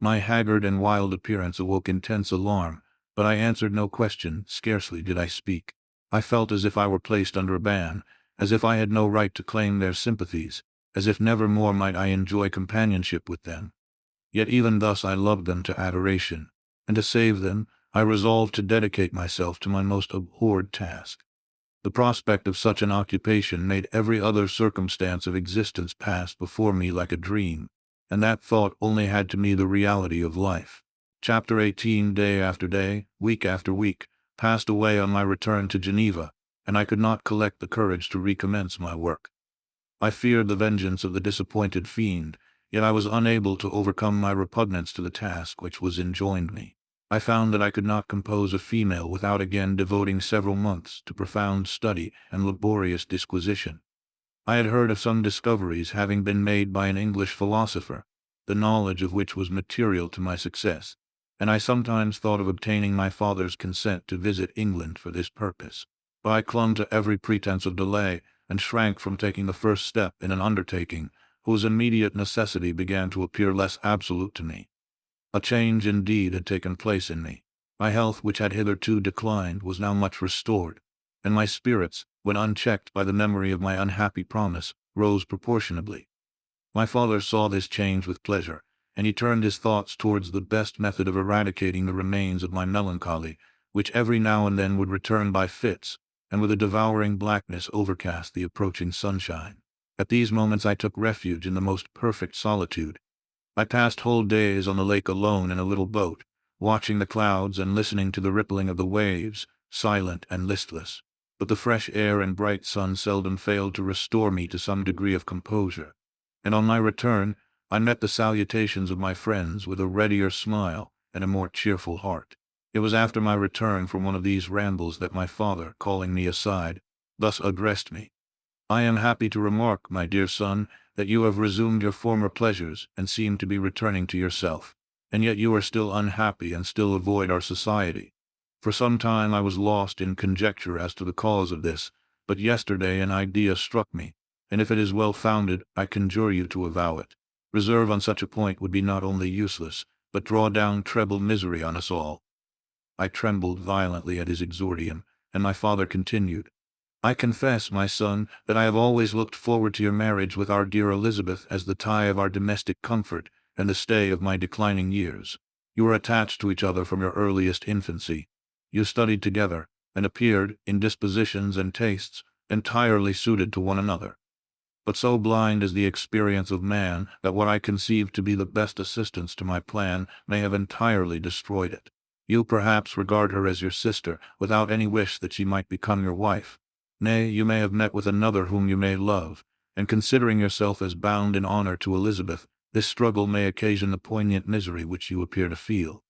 [SPEAKER 1] My haggard and wild appearance awoke intense alarm, but I answered no question, scarcely did I speak. I felt as if I were placed under a ban, as if I had no right to claim their sympathies, as if never more might I enjoy companionship with them. Yet even thus I loved them to adoration, and to save them, I resolved to dedicate myself to my most abhorred task. The prospect of such an occupation made every other circumstance of existence pass before me like a dream. and that thought only had to me the reality of life. Chapter 18. Day after day, week after week, passed away on my return to Geneva, and I could not collect the courage to recommence my work. I feared the vengeance of the disappointed fiend, yet I was unable to overcome my repugnance to the task which was enjoined me. I found that I could not compose a female without again devoting several months to profound study and laborious disquisition. I had heard of some discoveries having been made by an English philosopher, the knowledge of which was material to my success, and I sometimes thought of obtaining my father's consent to visit England for this purpose. But I clung to every pretense of delay, and shrank from taking the first step in an undertaking whose immediate necessity began to appear less absolute to me. A change indeed had taken place in me. My health, which had hitherto declined, was now much restored, and my spirits, when unchecked by the memory of my unhappy promise, rose proportionably. My father saw this change with pleasure, and he turned his thoughts towards the best method of eradicating the remains of my melancholy, which every now and then would return by fits, and with a devouring blackness overcast the approaching sunshine. At these moments I took refuge in the most perfect solitude. I passed whole days on the lake alone in a little boat, watching the clouds and listening to the rippling of the waves, silent and listless. But the fresh air and bright sun seldom failed to restore me to some degree of composure, and on my return I met the salutations of my friends with a readier smile and a more cheerful heart. It was after my return from one of these rambles that my father, calling me aside, thus addressed me. "I am happy to remark, my dear son, that you have resumed your former pleasures and seem to be returning to yourself. And yet you are still unhappy and still avoid our society. For some time I was lost in conjecture as to the cause of this, but yesterday an idea struck me, and if it is well founded, I conjure you to avow it. Reserve on such a point would be not only useless, but draw down treble misery on us all." I trembled violently at his exordium, and my father continued, "I confess, my son, that I have always looked forward to your marriage with our dear Elizabeth as the tie of our domestic comfort and the stay of my declining years. You were attached to each other from your earliest infancy. You studied together, and appeared, in dispositions and tastes, entirely suited to one another. But so blind is the experience of man that what I conceived to be the best assistance to my plan may have entirely destroyed it. You perhaps regard her as your sister, without any wish that she might become your wife. Nay, you may have met with another whom you may love, and considering yourself as bound in honor to Elizabeth, this struggle may occasion the poignant misery which you appear to feel.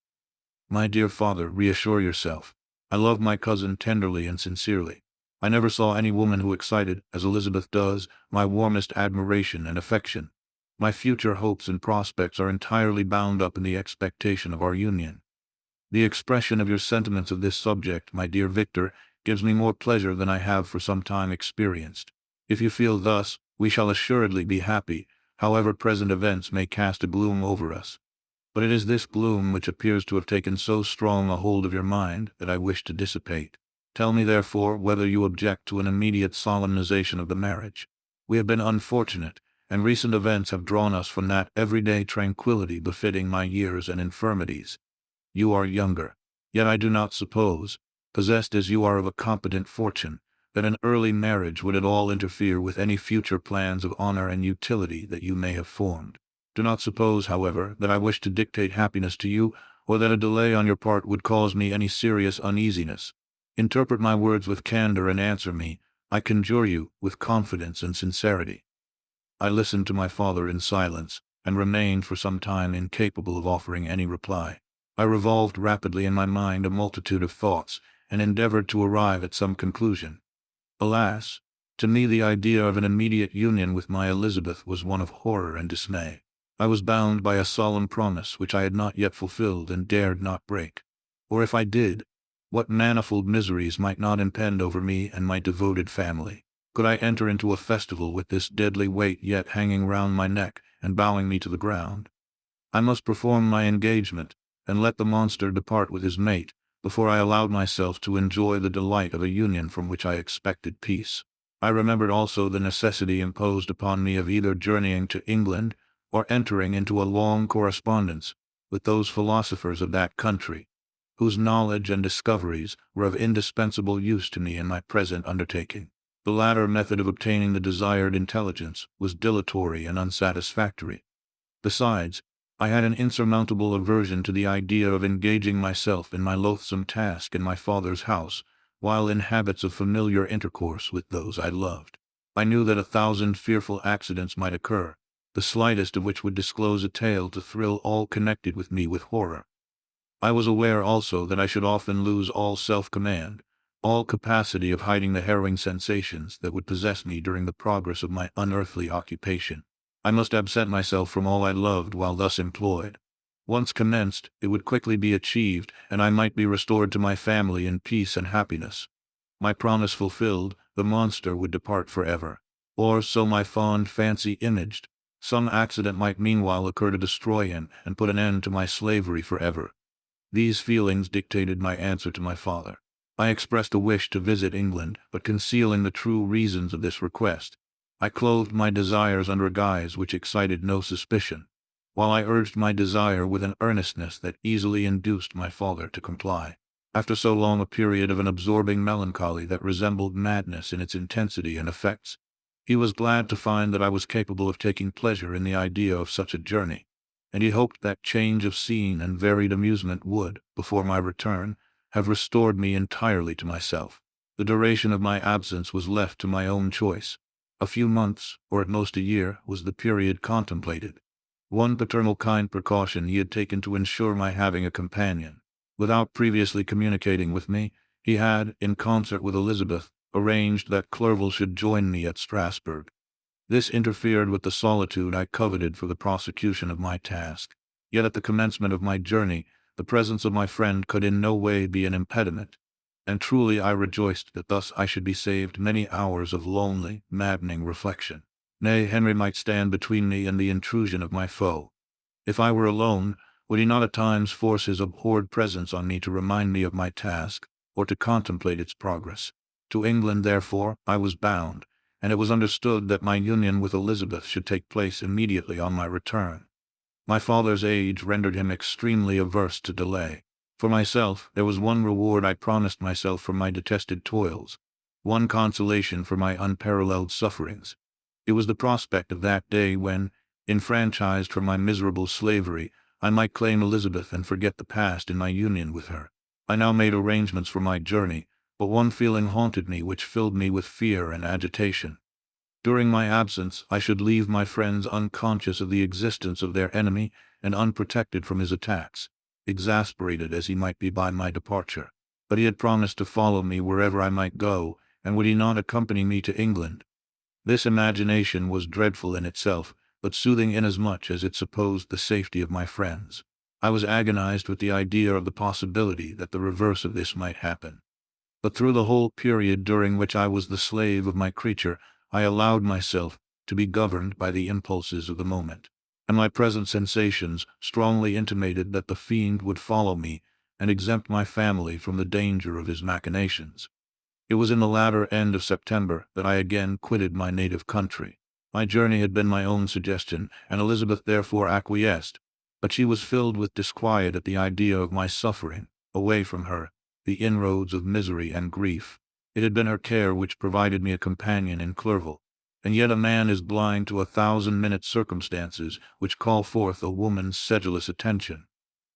[SPEAKER 1] My dear father, reassure yourself. I love my cousin tenderly and sincerely. I never saw any woman who excited, as Elizabeth does, my warmest admiration and affection. My future hopes and prospects are entirely bound up in the expectation of our union. The expression of your sentiments of this subject, my dear Victor, gives me more pleasure than I have for some time experienced. If you feel thus, we shall assuredly be happy, however present events may cast a gloom over us. But it is this gloom which appears to have taken so strong a hold of your mind that I wish to dissipate. Tell me, therefore, whether you object to an immediate solemnization of the marriage. We have been unfortunate, and recent events have drawn us from that everyday tranquillity befitting my years and infirmities. You are younger, yet I do not suppose, possessed as you are of a competent fortune, that an early marriage would at all interfere with any future plans of honor and utility that you may have formed. Do not suppose, however, that I wish to dictate happiness to you, or that a delay on your part would cause me any serious uneasiness. Interpret my words with candor and answer me, I conjure you, with confidence and sincerity." I listened to my father in silence, and remained for some time incapable of offering any reply. I revolved rapidly in my mind a multitude of thoughts, and endeavored to arrive at some conclusion. Alas! To me the idea of an immediate union with my Elizabeth was one of horror and dismay. I was bound by a solemn promise which I had not yet fulfilled and dared not break. Or if I did, what manifold miseries might not impend over me and my devoted family? Could I enter into a festival with this deadly weight yet hanging round my neck and bowing me to the ground? I must perform my engagement, and let the monster depart with his mate, before I allowed myself to enjoy the delight of a union from which I expected peace. I remembered also the necessity imposed upon me of either journeying to England, or entering into a long correspondence with those philosophers of that country, whose knowledge and discoveries were of indispensable use to me in my present undertaking. The latter method of obtaining the desired intelligence was dilatory and unsatisfactory. Besides, I had an insurmountable aversion to the idea of engaging myself in my loathsome task in my father's house, while in habits of familiar intercourse with those I loved. I knew that 1,000 fearful accidents might occur, the slightest of which would disclose a tale to thrill all connected with me with horror. I was aware also that I should often lose all self-command, all capacity of hiding the harrowing sensations that would possess me during the progress of my unearthly occupation. I must absent myself from all I loved while thus employed. Once commenced, it would quickly be achieved, and I might be restored to my family in peace and happiness. My promise fulfilled, the monster would depart forever. Or so my fond fancy imaged. Some accident might meanwhile occur to destroy him and put an end to my slavery forever. These feelings dictated my answer to my father. I expressed a wish to visit England, but concealing the true reasons of this request, I clothed my desires under a guise which excited no suspicion, while I urged my desire with an earnestness that easily induced my father to comply. After so long a period of an absorbing melancholy that resembled madness in its intensity and effects, he was glad to find that I was capable of taking pleasure in the idea of such a journey, and he hoped that change of scene and varied amusement would, before my return, have restored me entirely to myself. The duration of my absence was left to my own choice. A few months, or at most a year, was the period contemplated. One paternal kind precaution he had taken to ensure my having a companion. Without previously communicating with me, he had, in concert with Elizabeth, arranged that Clerval should join me at Strasbourg. This interfered with the solitude I coveted for the prosecution of my task. Yet at the commencement of my journey, the presence of my friend could in no way be an impediment, and truly I rejoiced that thus I should be saved many hours of lonely, maddening reflection. Nay, Henry might stand between me and the intrusion of my foe. If I were alone, would he not at times force his abhorred presence on me to remind me of my task, or to contemplate its progress? To England, therefore, I was bound, and it was understood that my union with Elizabeth should take place immediately on my return. My father's age rendered him extremely averse to delay. For myself, there was one reward I promised myself for my detested toils, one consolation for my unparalleled sufferings. It was the prospect of that day when, enfranchised from my miserable slavery, I might claim Elizabeth and forget the past in my union with her. I now made arrangements for my journey, but one feeling haunted me which filled me with fear and agitation. During my absence, I should leave my friends unconscious of the existence of their enemy and unprotected from his attacks, exasperated as he might be by my departure. But he had promised to follow me wherever I might go, and would he not accompany me to England? This imagination was dreadful in itself, but soothing inasmuch as it supposed the safety of my friends. I was agonized with the idea of the possibility that the reverse of this might happen. But through the whole period during which I was the slave of my creature, I allowed myself to be governed by the impulses of the moment, and my present sensations strongly intimated that the fiend would follow me and exempt my family from the danger of his machinations. It was in the latter end of September that I again quitted my native country. My journey had been my own suggestion, and Elizabeth therefore acquiesced, but she was filled with disquiet at the idea of my suffering, away from her, the inroads of misery and grief. It had been her care which provided me a companion in Clerval, and yet a man is blind to 1,000-minute circumstances which call forth a woman's sedulous attention.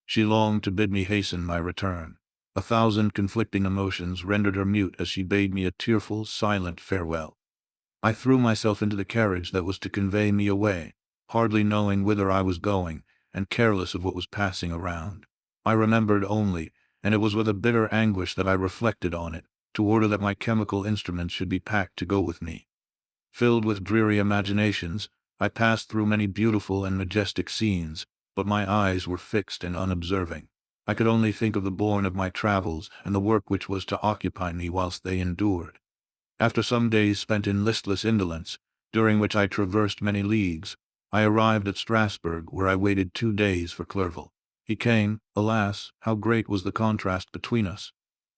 [SPEAKER 1] She longed to bid me hasten my return. 1,000 conflicting emotions rendered her mute as she bade me a tearful, silent farewell. I threw myself into the carriage that was to convey me away, hardly knowing whither I was going, and careless of what was passing around. I remembered only, and it was with a bitter anguish that I reflected on it, to order that my chemical instruments should be packed to go with me. Filled with dreary imaginations, I passed through many beautiful and majestic scenes, but my eyes were fixed and unobserving. I could only think of the bourne of my travels and the work which was to occupy me whilst they endured. After some days spent in listless indolence, during which I traversed many leagues, I arrived at Strasbourg, where I waited 2 days for Clerval. He came, alas, how great was the contrast between us!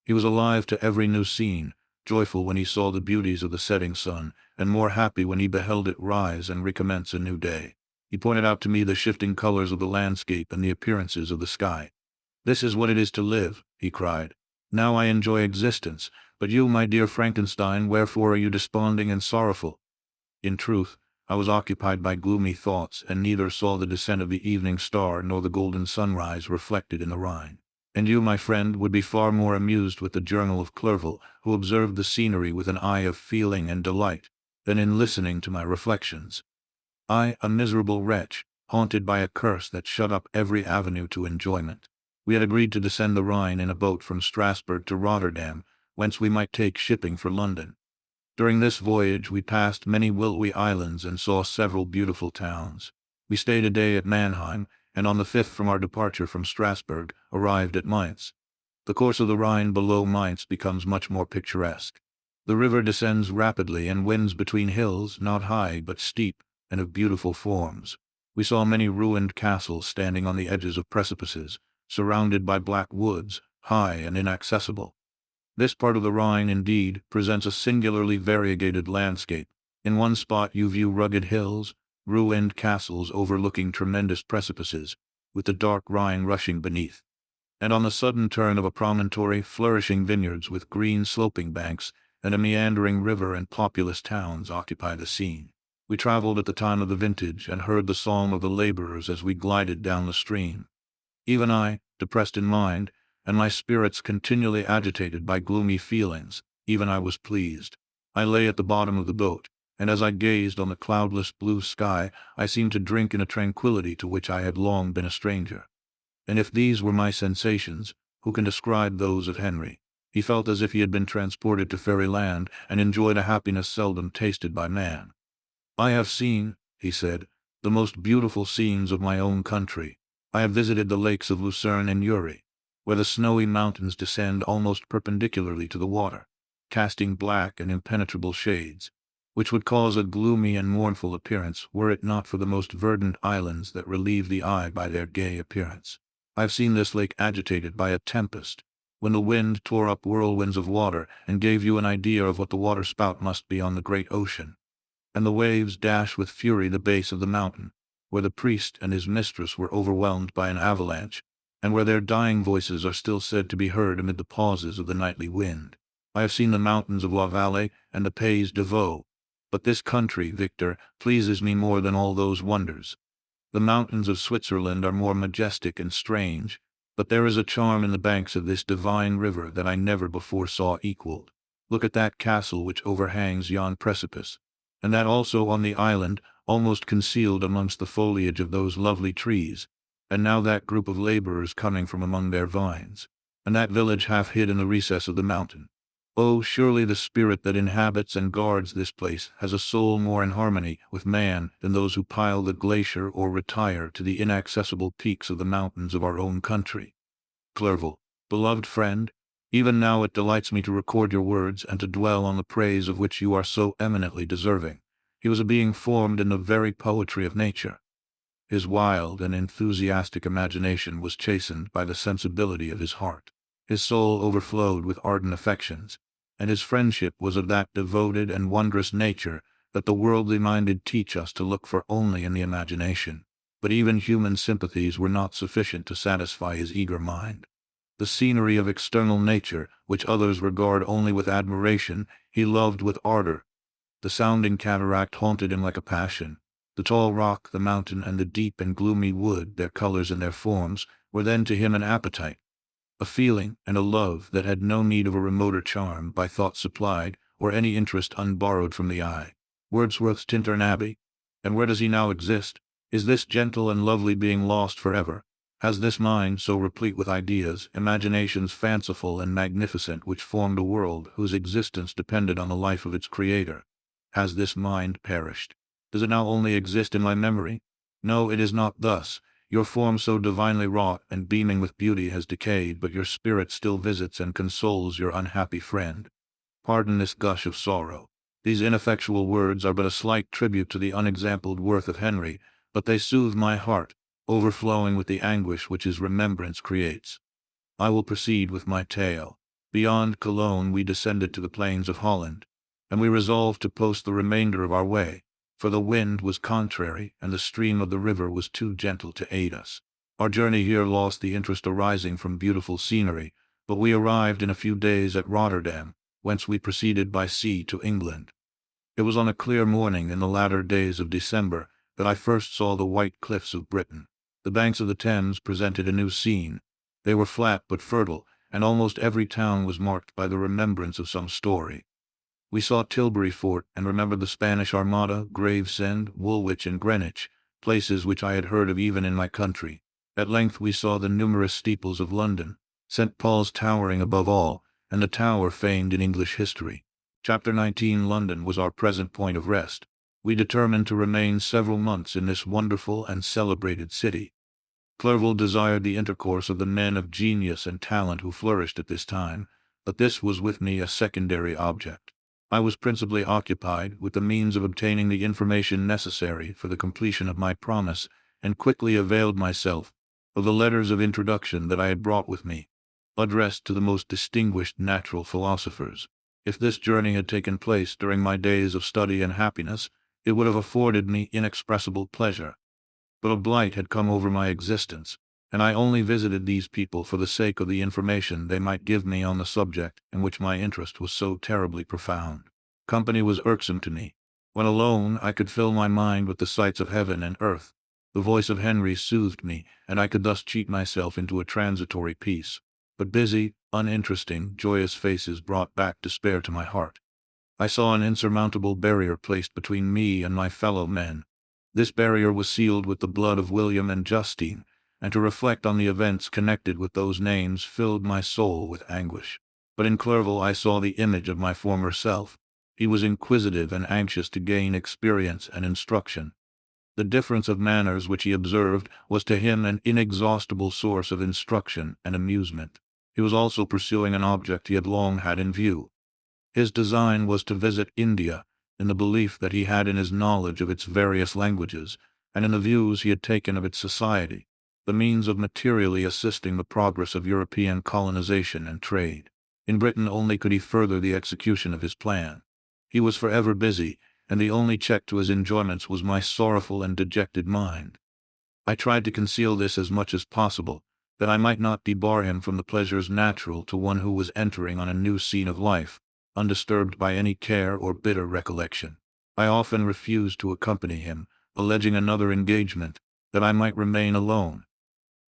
[SPEAKER 1] He was alive to every new scene, joyful when he saw the beauties of the setting sun, and more happy when he beheld it rise and recommence a new day. He pointed out to me the shifting colors of the landscape and the appearances of the sky. "This is what it is to live," he cried. "Now I enjoy existence, but you, my dear Frankenstein, wherefore are you desponding and sorrowful?" In truth, I was occupied by gloomy thoughts, and neither saw the descent of the evening star nor the golden sunrise reflected in the Rhine. And you, my friend, would be far more amused with the journal of Clerval, who observed the scenery with an eye of feeling and delight, than in listening to my reflections. I, a miserable wretch, haunted by a curse that shut up every avenue to enjoyment. We had agreed to descend the Rhine in a boat from Strasbourg to Rotterdam, whence we might take shipping for London. During this voyage we passed many willowy islands and saw several beautiful towns. We stayed a day at Mannheim, and on the 5th from our departure from Strasbourg, arrived at Mainz. The course of the Rhine below Mainz becomes much more picturesque. The river descends rapidly and winds between hills, not high but steep, and of beautiful forms. We saw many ruined castles standing on the edges of precipices, surrounded by black woods, high and inaccessible. This part of the Rhine, indeed, presents a singularly variegated landscape. In one spot you view rugged hills, ruined castles overlooking tremendous precipices, with the dark Rhine rushing beneath. And on the sudden turn of a promontory, flourishing vineyards with green sloping banks, and a meandering river and populous towns occupy the scene. We traveled at the time of the vintage, and heard the song of the laborers as we glided down the stream. Even I, depressed in mind, and my spirits continually agitated by gloomy feelings, even I was pleased. I lay at the bottom of the boat, and as I gazed on the cloudless blue sky, I seemed to drink in a tranquillity to which I had long been a stranger. And if these were my sensations, who can describe those of Henry? He felt as if he had been transported to fairyland, and enjoyed a happiness seldom tasted by man. I have seen, he said, the most beautiful scenes of my own country. I have visited the lakes of Lucerne and Uri, where the snowy mountains descend almost perpendicularly to the water, casting black and impenetrable shades, which would cause a gloomy and mournful appearance were it not for the most verdant islands that relieve the eye by their gay appearance. I have seen this lake agitated by a tempest, when the wind tore up whirlwinds of water and gave you an idea of what the waterspout must be on the great ocean. And the waves dash with fury the base of the mountain, where the priest and his mistress were overwhelmed by an avalanche, and where their dying voices are still said to be heard amid the pauses of the nightly wind. I have seen the mountains of La Vallée and the Pays de Vaud, but this country, Victor, pleases me more than all those wonders. The mountains of Switzerland are more majestic and strange, but there is a charm in the banks of this divine river that I never before saw equaled. Look at that castle which overhangs yon precipice, and that also on the island, almost concealed amongst the foliage of those lovely trees, and now that group of laborers coming from among their vines, and that village half hid in the recess of the mountain. Oh, surely the spirit that inhabits and guards this place has a soul more in harmony with man than those who pile the glacier or retire to the inaccessible peaks of the mountains of our own country. Clerval, beloved friend, even now it delights me to record your words and to dwell on the praise of which you are so eminently deserving. He was a being formed in the very poetry of nature. His wild and enthusiastic imagination was chastened by the sensibility of his heart. His soul overflowed with ardent affections, and his friendship was of that devoted and wondrous nature that the worldly minded teach us to look for only in the imagination. But even human sympathies were not sufficient to satisfy his eager mind. The scenery of external nature, which others regard only with admiration, he loved with ardor. The sounding cataract haunted him like a passion. The tall rock, the mountain, and the deep and gloomy wood, their colors and their forms, were then to him an appetite, a feeling and a love that had no need of a remoter charm by thought supplied, or any interest unborrowed from the eye. Wordsworth's Tintern Abbey? And where does he now exist? Is this gentle and lovely being lost forever? Has this mind, so replete with ideas, imaginations fanciful and magnificent, which formed a world whose existence depended on the life of its creator, has this mind perished? Does it now only exist in my memory? No, it is not thus. Your form so divinely wrought and beaming with beauty has decayed, but your spirit still visits and consoles your unhappy friend. Pardon this gush of sorrow. These ineffectual words are but a slight tribute to the unexampled worth of Henry, but they soothe my heart, overflowing with the anguish which his remembrance creates. I will proceed with my tale. Beyond Cologne we descended to the plains of Holland, and we resolved to post the remainder of our way, for the wind was contrary and the stream of the river was too gentle to aid us. Our journey here lost the interest arising from beautiful scenery, but we arrived in a few days at Rotterdam, whence we proceeded by sea to England. It was on a clear morning in the latter days of December that I first saw the white cliffs of Britain. The banks of the Thames presented a new scene. They were flat but fertile, and almost every town was marked by the remembrance of some story. We saw Tilbury Fort and remembered the Spanish Armada, Gravesend, Woolwich, and Greenwich, places which I had heard of even in my country. At length we saw the numerous steeples of London, St. Paul's towering above all, and the Tower famed in English history. Chapter 19. London was our present point of rest. We determined to remain several months in this wonderful and celebrated city. Clerval desired the intercourse of the men of genius and talent who flourished at this time, but this was with me a secondary object. I was principally occupied with the means of obtaining the information necessary for the completion of my promise, and quickly availed myself of the letters of introduction that I had brought with me, addressed to the most distinguished natural philosophers. If this journey had taken place during my days of study and happiness, it would have afforded me inexpressible pleasure. But a blight had come over my existence, and I only visited these people for the sake of the information they might give me on the subject in which my interest was so terribly profound. Company was irksome to me. When alone, I could fill my mind with the sights of heaven and earth. The voice of Henry soothed me, and I could thus cheat myself into a transitory peace. But busy, uninteresting, joyous faces brought back despair to my heart. I saw an insurmountable barrier placed between me and my fellow men. This barrier was sealed with the blood of William and Justine, and to reflect on the events connected with those names filled my soul with anguish. But in Clerval I saw the image of my former self. He was inquisitive and anxious to gain experience and instruction. The difference of manners which he observed was to him an inexhaustible source of instruction and amusement. He was also pursuing an object he had long had in view. His design was to visit India, in the belief that he had in his knowledge of its various languages, and in the views he had taken of its society, the means of materially assisting the progress of European colonization and trade. In Britain only could he further the execution of his plan. He was forever busy, and the only check to his enjoyments was my sorrowful and dejected mind. I tried to conceal this as much as possible, that I might not debar him from the pleasures natural to one who was entering on a new scene of life, undisturbed by any care or bitter recollection. I often refused to accompany him, alleging another engagement, that I might remain alone.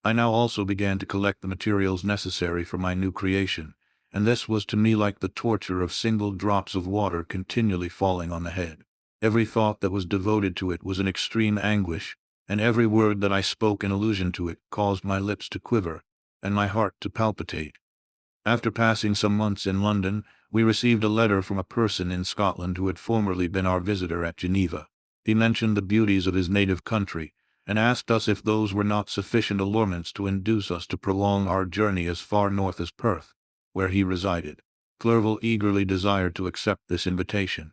[SPEAKER 1] I now also began to collect the materials necessary for my new creation, and this was to me like the torture of single drops of water continually falling on the head. Every thought that was devoted to it was an extreme anguish, and every word that I spoke in allusion to it caused my lips to quiver, and my heart to palpitate. After passing some months in London, we received a letter from a person in Scotland who had formerly been our visitor at Geneva. He mentioned the beauties of his native country, and asked us if those were not sufficient allurements to induce us to prolong our journey as far north as Perth, where he resided. Clerval eagerly desired to accept this invitation,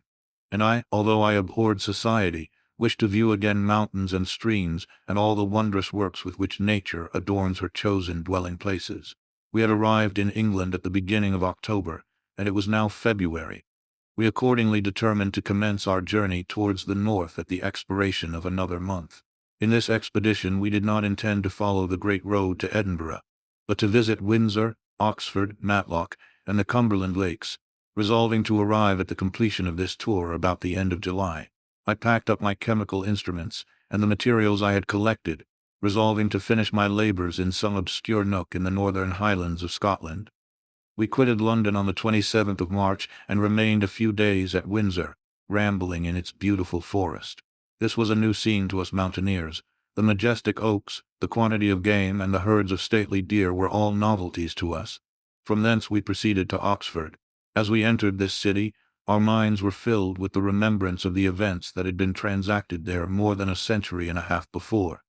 [SPEAKER 1] and I, although I abhorred society, wished to view again mountains and streams and all the wondrous works with which nature adorns her chosen dwelling places. We had arrived in England at the beginning of October, and it was now February. We accordingly determined to commence our journey towards the north at the expiration of another month. In this expedition we did not intend to follow the great road to Edinburgh, but to visit Windsor, Oxford, Matlock, and the Cumberland Lakes, resolving to arrive at the completion of this tour about the end of July. I packed up my chemical instruments and the materials I had collected, resolving to finish my labors in some obscure nook in the northern highlands of Scotland. We quitted London on the 27th of March and remained a few days at Windsor, rambling in its beautiful forest. This was a new scene to us mountaineers. The majestic oaks, the quantity of game, and the herds of stately deer were all novelties to us. From thence we proceeded to Oxford. As we entered this city, our minds were filled with the remembrance of the events that had been transacted there more than a century and a half before.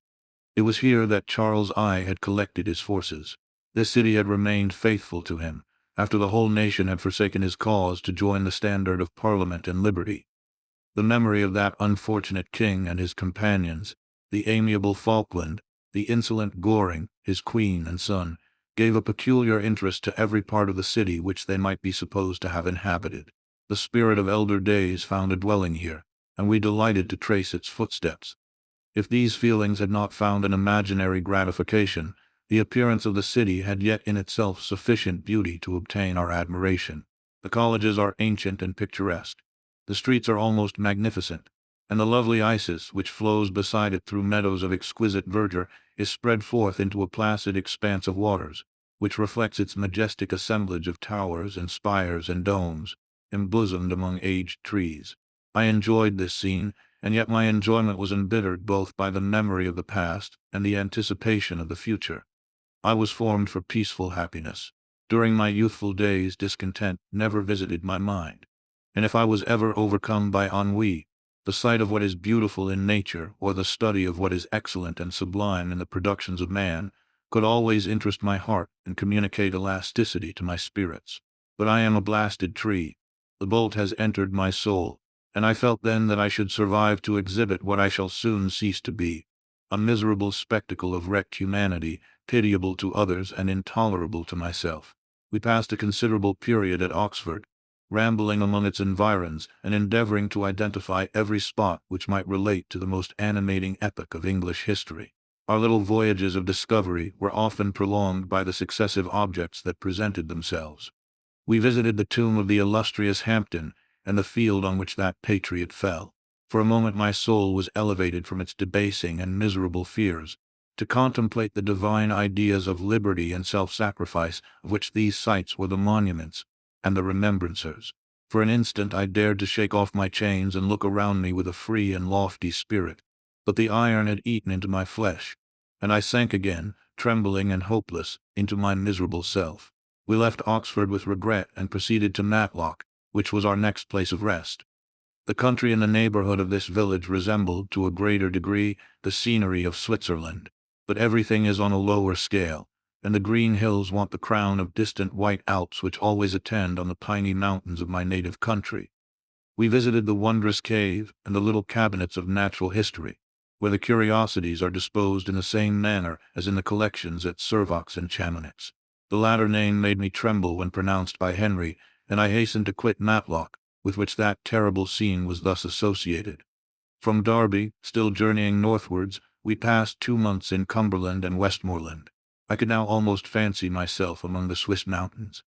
[SPEAKER 1] It was here that Charles I had collected his forces. This city had remained faithful to him, after the whole nation had forsaken his cause to join the standard of Parliament and liberty. The memory of that unfortunate king and his companions, the amiable Falkland, the insolent Goring, his queen and son, gave a peculiar interest to every part of the city which they might be supposed to have inhabited. The spirit of elder days found a dwelling here, and we delighted to trace its footsteps. If these feelings had not found an imaginary gratification, the appearance of the city had yet in itself sufficient beauty to obtain our admiration. The colleges are ancient and picturesque. The streets are almost magnificent, and the lovely Isis, which flows beside it through meadows of exquisite verdure, is spread forth into a placid expanse of waters, which reflects its majestic assemblage of towers and spires and domes, embosomed among aged trees. I enjoyed this scene, and yet my enjoyment was embittered both by the memory of the past and the anticipation of the future. I was formed for peaceful happiness. During my youthful days, discontent never visited my mind, and if I was ever overcome by ennui, the sight of what is beautiful in nature, or the study of what is excellent and sublime in the productions of man, could always interest my heart and communicate elasticity to my spirits. But I am a blasted tree. The bolt has entered my soul, and I felt then that I should survive to exhibit what I shall soon cease to be, a miserable spectacle of wrecked humanity, pitiable to others and intolerable to myself. We passed a considerable period at Oxford, rambling among its environs and endeavoring to identify every spot which might relate to the most animating epoch of English history. Our little voyages of discovery were often prolonged by the successive objects that presented themselves. We visited the tomb of the illustrious Hampden and the field on which that patriot fell. For a moment my soul was elevated from its debasing and miserable fears, to contemplate the divine ideas of liberty and self-sacrifice of which these sites were the monuments and the remembrancers. For an instant I dared to shake off my chains and look around me with a free and lofty spirit, but the iron had eaten into my flesh, and I sank again, trembling and hopeless, into my miserable self. We left Oxford with regret and proceeded to Matlock, which was our next place of rest. The country in the neighborhood of this village resembled, to a greater degree, the scenery of Switzerland, but everything is on a lower scale, and the green hills want the crown of distant white Alps which always attend on the piney mountains of my native country. We visited the wondrous cave and the little cabinets of natural history, where the curiosities are disposed in the same manner as in the collections at Servox and Chamonix. The latter name made me tremble when pronounced by Henry, and I hastened to quit Matlock, with which that terrible scene was thus associated. From Derby, still journeying northwards, we passed 2 months in Cumberland and Westmoreland. I could now almost fancy myself among the Swiss mountains.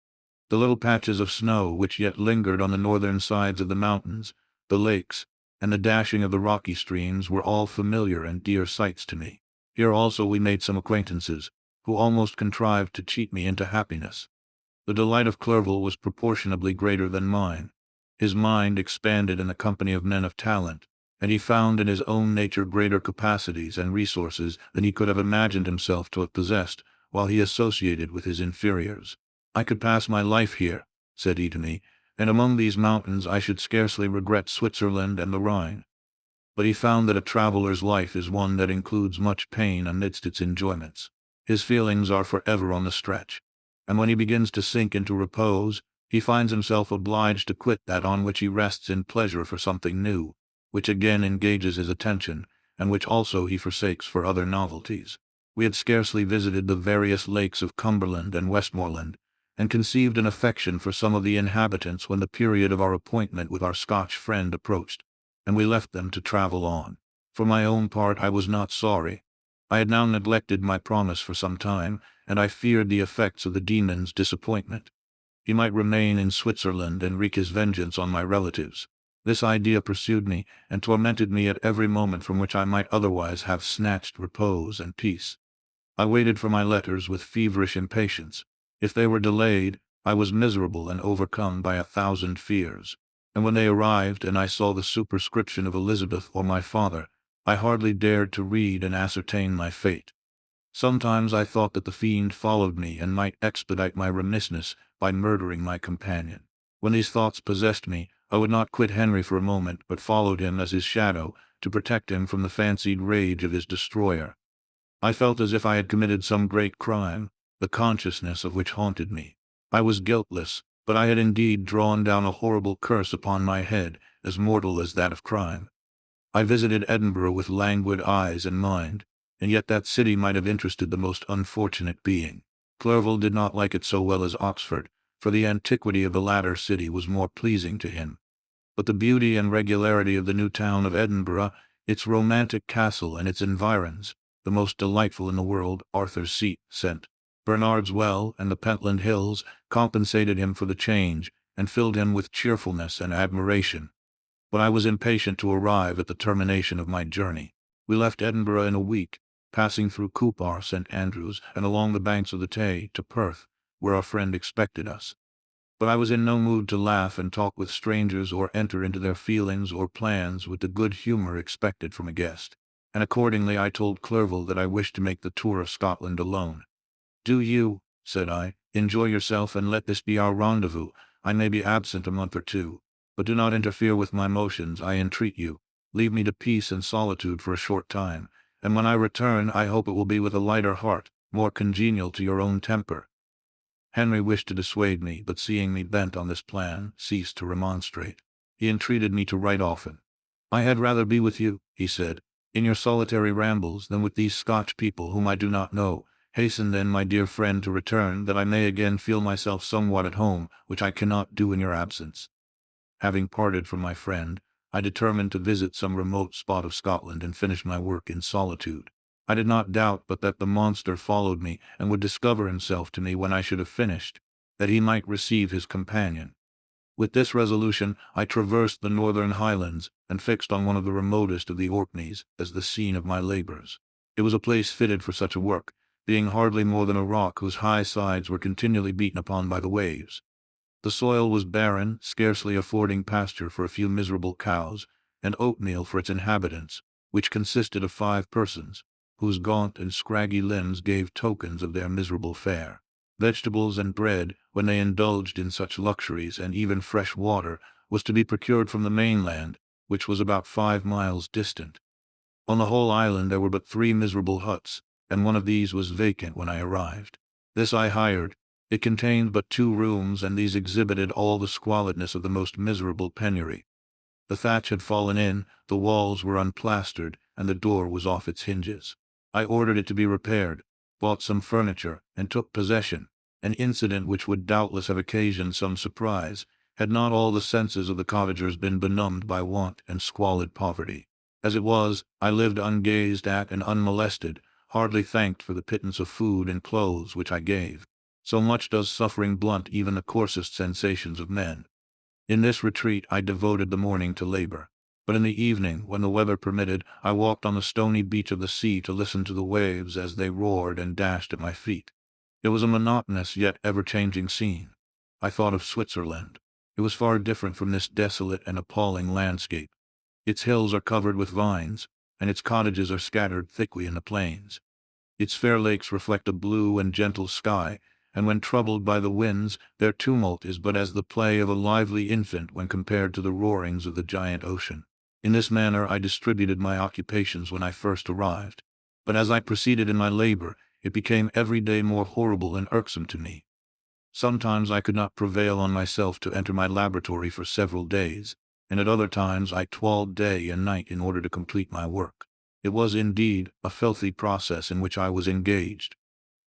[SPEAKER 1] The little patches of snow which yet lingered on the northern sides of the mountains, the lakes, and the dashing of the rocky streams were all familiar and dear sights to me. Here also we made some acquaintances, who almost contrived to cheat me into happiness. The delight of Clerval was proportionably greater than mine. His mind expanded in the company of men of talent, and he found in his own nature greater capacities and resources than he could have imagined himself to have possessed while he associated with his inferiors. "I could pass my life here," said he to me, "and among these mountains I should scarcely regret Switzerland and the Rhine." But he found that a traveler's life is one that includes much pain amidst its enjoyments. His feelings are forever on the stretch, and when he begins to sink into repose, he finds himself obliged to quit that on which he rests in pleasure for something new, which again engages his attention, and which also he forsakes for other novelties. We had scarcely visited the various lakes of Cumberland and Westmoreland, and conceived an affection for some of the inhabitants when the period of our appointment with our Scotch friend approached, and we left them to travel on. For my own part I was not sorry. I had now neglected my promise for some time, and I feared the effects of the demon's disappointment. He might remain in Switzerland and wreak his vengeance on my relatives. This idea pursued me, and tormented me at every moment from which I might otherwise have snatched repose and peace. I waited for my letters with feverish impatience. If they were delayed, I was miserable and overcome by 1,000 fears. And when they arrived, and I saw the superscription of Elizabeth or my father, I hardly dared to read and ascertain my fate. Sometimes I thought that the fiend followed me and might expedite my remissness by murdering my companion. When these thoughts possessed me, I would not quit Henry for a moment, but followed him as his shadow, to protect him from the fancied rage of his destroyer. I felt as if I had committed some great crime, the consciousness of which haunted me. I was guiltless, but I had indeed drawn down a horrible curse upon my head, as mortal as that of crime. I visited Edinburgh with languid eyes and mind, and yet that city might have interested the most unfortunate being. Clerval did not like it so well as Oxford, for the antiquity of the latter city was more pleasing to him. But the beauty and regularity of the new town of Edinburgh, its romantic castle and its environs, the most delightful in the world, Arthur's Seat, St. Bernard's Well, and the Pentland Hills, compensated him for the change, and filled him with cheerfulness and admiration. but I was impatient to arrive at the termination of my journey. We left Edinburgh in a week, passing through Cupar, St. Andrews, and along the banks of the Tay to Perth, where our friend expected us. But I was in no mood to laugh and talk with strangers or enter into their feelings or plans with the good humor expected from a guest, and accordingly I told Clerval that I wished to make the tour of Scotland alone. "Do you," said I, "enjoy yourself and let this be our rendezvous. I may be absent a month or two, but do not interfere with my motions, I entreat you. Leave me to peace and solitude for a short time, and when I return I hope it will be with a lighter heart, more congenial to your own temper." Henry wished to dissuade me, but seeing me bent on this plan, ceased to remonstrate. He entreated me to write often. "I had rather be with you," he said, "in your solitary rambles than with these Scotch people whom I do not know. Hasten then, my dear friend, to return, that I may again feel myself somewhat at home, which I cannot do in your absence." Having parted from my friend, I determined to visit some remote spot of Scotland and finish my work in solitude. I did not doubt but that the monster followed me and would discover himself to me when I should have finished, that he might receive his companion. With this resolution, I traversed the northern highlands and fixed on one of the remotest of the Orkneys as the scene of my labors. It was a place fitted for such a work, being hardly more than a rock whose high sides were continually beaten upon by the waves. The soil was barren, scarcely affording pasture for a few miserable cows, and oatmeal for its inhabitants, which consisted of 5 persons, whose gaunt and scraggy limbs gave tokens of their miserable fare. Vegetables and bread, when they indulged in such luxuries, and even fresh water, was to be procured from the mainland, which was about 5 miles distant. On the whole island there were but 3 miserable huts, and one of these was vacant when I arrived. This I hired. It contained but 2 rooms, and these exhibited all the squalidness of the most miserable penury. The thatch had fallen in, the walls were unplastered, and the door was off its hinges. I ordered it to be repaired, bought some furniture, and took possession, an incident which would doubtless have occasioned some surprise, had not all the senses of the cottagers been benumbed by want and squalid poverty. As it was, I lived ungazed at and unmolested, hardly thanked for the pittance of food and clothes which I gave. So much does suffering blunt even the coarsest sensations of men. In this retreat I devoted the morning to labor, but in the evening, when the weather permitted, I walked on the stony beach of the sea to listen to the waves as they roared and dashed at my feet. It was a monotonous yet ever-changing scene. I thought of Switzerland. It was far different from this desolate and appalling landscape. Its hills are covered with vines, and its cottages are scattered thickly in the plains. Its fair lakes reflect a blue and gentle sky, and when troubled by the winds, their tumult is but as the play of a lively infant when compared to the roarings of the giant ocean. In this manner I distributed my occupations when I first arrived, but as I proceeded in my labor, it became every day more horrible and irksome to me. Sometimes I could not prevail on myself to enter my laboratory for several days, and at other times I toiled day and night in order to complete my work. It was, indeed, a filthy process in which I was engaged.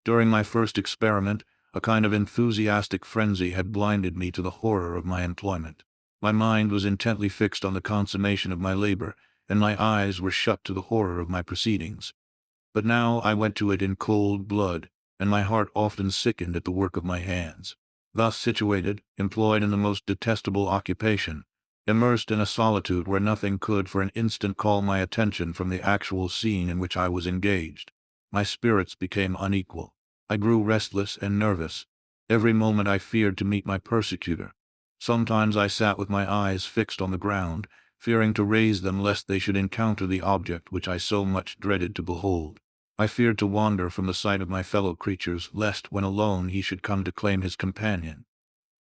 [SPEAKER 1] During my first experiment, a kind of enthusiastic frenzy had blinded me to the horror of my employment. My mind was intently fixed on the consummation of my labor, and my eyes were shut to the horror of my proceedings. But now I went to it in cold blood, and my heart often sickened at the work of my hands. Thus situated, employed in the most detestable occupation, immersed in a solitude where nothing could for an instant call my attention from the actual scene in which I was engaged, my spirits became unequal. I grew restless and nervous. Every moment I feared to meet my persecutor. Sometimes I sat with my eyes fixed on the ground, fearing to raise them lest they should encounter the object which I so much dreaded to behold. I feared to wander from the sight of my fellow creatures, lest when alone he should come to claim his companion.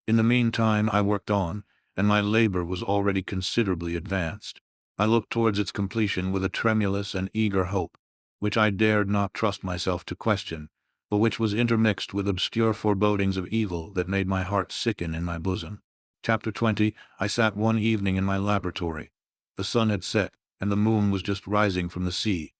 [SPEAKER 1] In the meantime I worked on, and my labor was already considerably advanced. I looked towards its completion with a tremulous and eager hope, which I dared not trust myself to question, but which was intermixed with obscure forebodings of evil that made my heart sicken in my bosom. Chapter 20. I sat one evening in my laboratory. The sun had set, and the moon was just rising from the sea.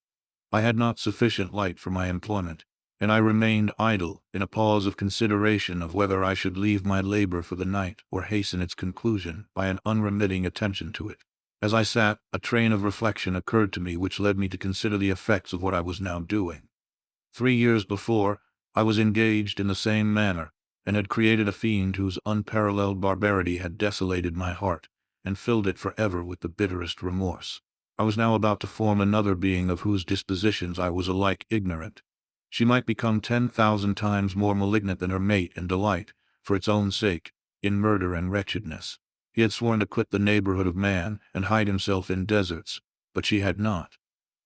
[SPEAKER 1] I had not sufficient light for my employment, and I remained idle, in a pause of consideration of whether I should leave my labor for the night or hasten its conclusion by an unremitting attention to it. As I sat, a train of reflection occurred to me which led me to consider the effects of what I was now doing. 3 years before, I was engaged in the same manner, and had created a fiend whose unparalleled barbarity had desolated my heart, and filled it forever with the bitterest remorse. I was now about to form another being of whose dispositions I was alike ignorant. She might become 10,000 times more malignant than her mate and delight, for its own sake, in murder and wretchedness. He had sworn to quit the neighborhood of man and hide himself in deserts, but she had not.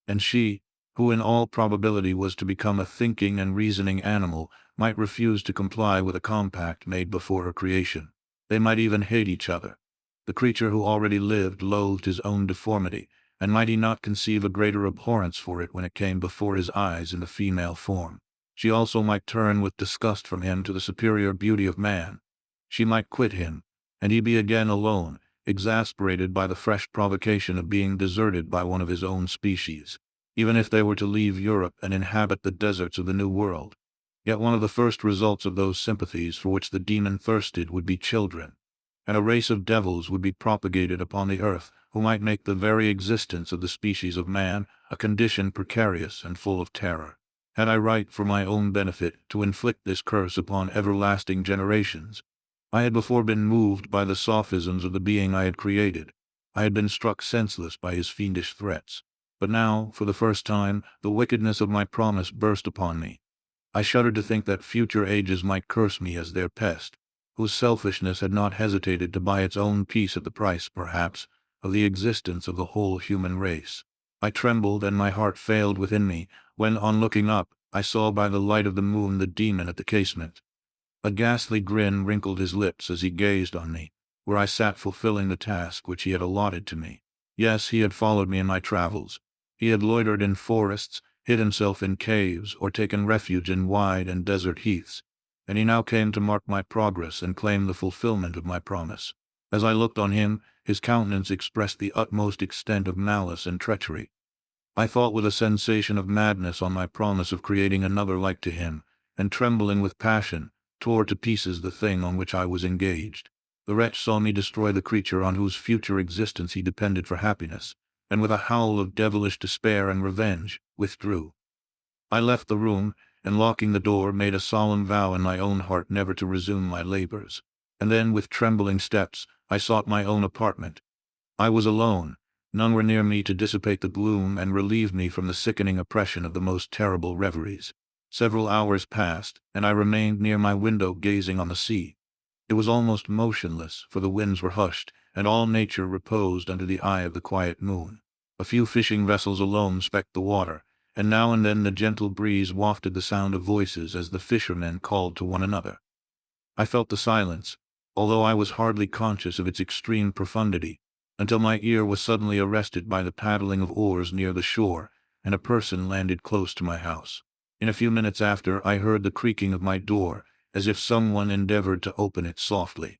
[SPEAKER 1] And she, who in all probability was to become a thinking and reasoning animal, might refuse to comply with a compact made before her creation. They might even hate each other. The creature who already lived loathed his own deformity, and might he not conceive a greater abhorrence for it when it came before his eyes in the female form? She also might turn with disgust from him to the superior beauty of man. She might quit him, and he be again alone, exasperated by the fresh provocation of being deserted by one of his own species. Even if they were to leave Europe and inhabit the deserts of the New World. Yet one of the first results of those sympathies for which the demon thirsted would be children, and a race of devils would be propagated upon the earth, who might make the very existence of the species of man a condition precarious and full of terror. Had I right for my own benefit to inflict this curse upon everlasting generations? I had before been moved by the sophisms of the being I had created. I had been struck senseless by his fiendish threats. But now, for the first time, the wickedness of my promise burst upon me. I shuddered to think that future ages might curse me as their pest, whose selfishness had not hesitated to buy its own peace at the price, perhaps, of the existence of the whole human race. I trembled and my heart failed within me, when, on looking up, I saw by the light of the moon the demon at the casement. A ghastly grin wrinkled his lips as he gazed on me, where I sat fulfilling the task which he had allotted to me. Yes, he had followed me in my travels. He had loitered in forests, hid himself in caves, or taken refuge in wide and desert heaths, and he now came to mark my progress and claim the fulfillment of my promise. As I looked on him, his countenance expressed the utmost extent of malice and treachery. I thought with a sensation of madness on my promise of creating another like to him, and trembling with passion, tore to pieces the thing on which I was engaged. The wretch saw me destroy the creature on whose future existence he depended for happiness, and with a howl of devilish despair and revenge, withdrew. I left the room, and locking the door, made a solemn vow in my own heart never to resume my labors. And then, with trembling steps, I sought my own apartment. I was alone. None were near me to dissipate the gloom and relieve me from the sickening oppression of the most terrible reveries. Several hours passed, and I remained near my window gazing on the sea. It was almost motionless, for the winds were hushed, and all nature reposed under the eye of the quiet moon. A few fishing vessels alone specked the water, and now and then the gentle breeze wafted the sound of voices as the fishermen called to one another. I felt the silence, although I was hardly conscious of its extreme profundity, until my ear was suddenly arrested by the paddling of oars near the shore, and a person landed close to my house. In a few minutes after, I heard the creaking of my door, as if someone endeavored to open it softly.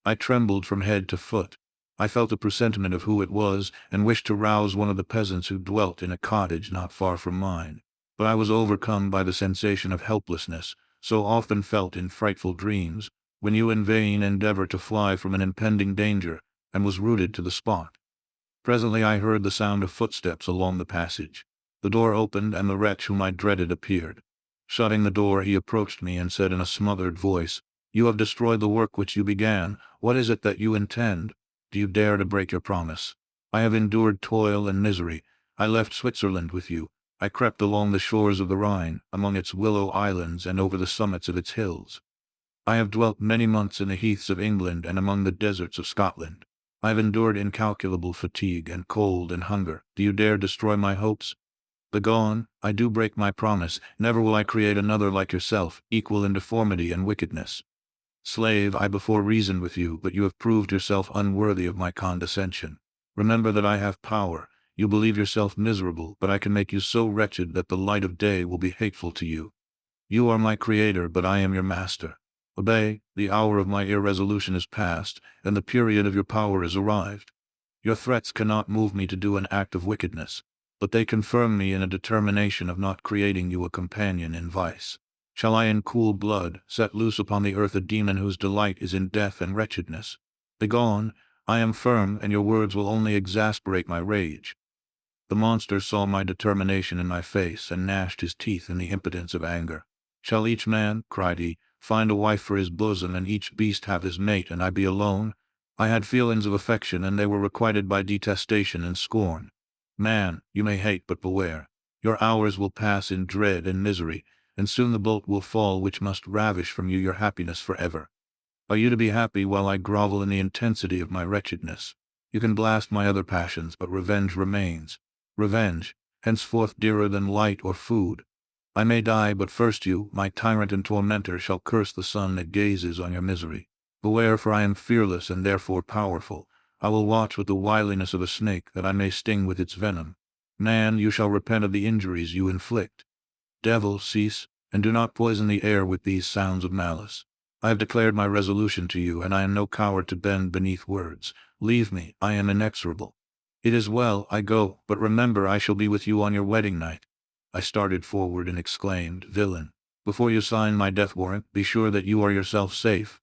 [SPEAKER 1] I trembled from head to foot. I felt a presentiment of who it was, and wished to rouse one of the peasants who dwelt in a cottage not far from mine. But I was overcome by the sensation of helplessness, so often felt in frightful dreams, when you in vain endeavor to fly from an impending danger, and was rooted to the spot. Presently I heard the sound of footsteps along the passage. The door opened, and the wretch whom I dreaded appeared. Shutting the door, he approached me and said in a smothered voice, "You have destroyed the work which you began. What is it that you intend? Do you dare to break your promise? I have endured toil and misery. I left Switzerland with you. I crept along the shores of the Rhine, among its willow islands and over the summits of its hills. I have dwelt many months in the heaths of England and among the deserts of Scotland. I have endured incalculable fatigue and cold and hunger. Do you dare destroy my hopes? Begone, I do break my promise. Never will I create another like yourself, equal in deformity and wickedness. Slave, I before reasoned with you, but you have proved yourself unworthy of my condescension. Remember that I have power. You believe yourself miserable, but I can make you so wretched that the light of day will be hateful to you. You are my creator, but I am your master. Obey, the hour of my irresolution is past, and the period of your power is arrived. Your threats cannot move me to do an act of wickedness, but they confirm me in a determination of not creating you a companion in vice. Shall I in cool blood set loose upon the earth a demon whose delight is in death and wretchedness? Begone, I am firm, and your words will only exasperate my rage." The monster saw my determination in my face, and gnashed his teeth in the impotence of anger. "Shall each man," cried he, "find a wife for his bosom, and each beast have his mate, and I be alone? I had feelings of affection, and they were requited by detestation and scorn. Man, you may hate, but beware. Your hours will pass in dread and misery, and soon the bolt will fall which must ravish from you your happiness forever. Are you to be happy while I grovel in the intensity of my wretchedness? You can blast my other passions, but revenge remains. Revenge, henceforth dearer than light or food. I may die, but first you, my tyrant and tormentor, shall curse the sun that gazes on your misery. Beware, for I am fearless and therefore powerful. I will watch with the wiliness of a snake, that I may sting with its venom. Man, you shall repent of the injuries you inflict. Devil, cease, and do not poison the air with these sounds of malice. I have declared my resolution to you, and I am no coward to bend beneath words. Leave me, I am inexorable. It is well, I go, but remember I shall be with you on your wedding night. I started forward and exclaimed, Villain, before you sign my death warrant, be sure that you are yourself safe.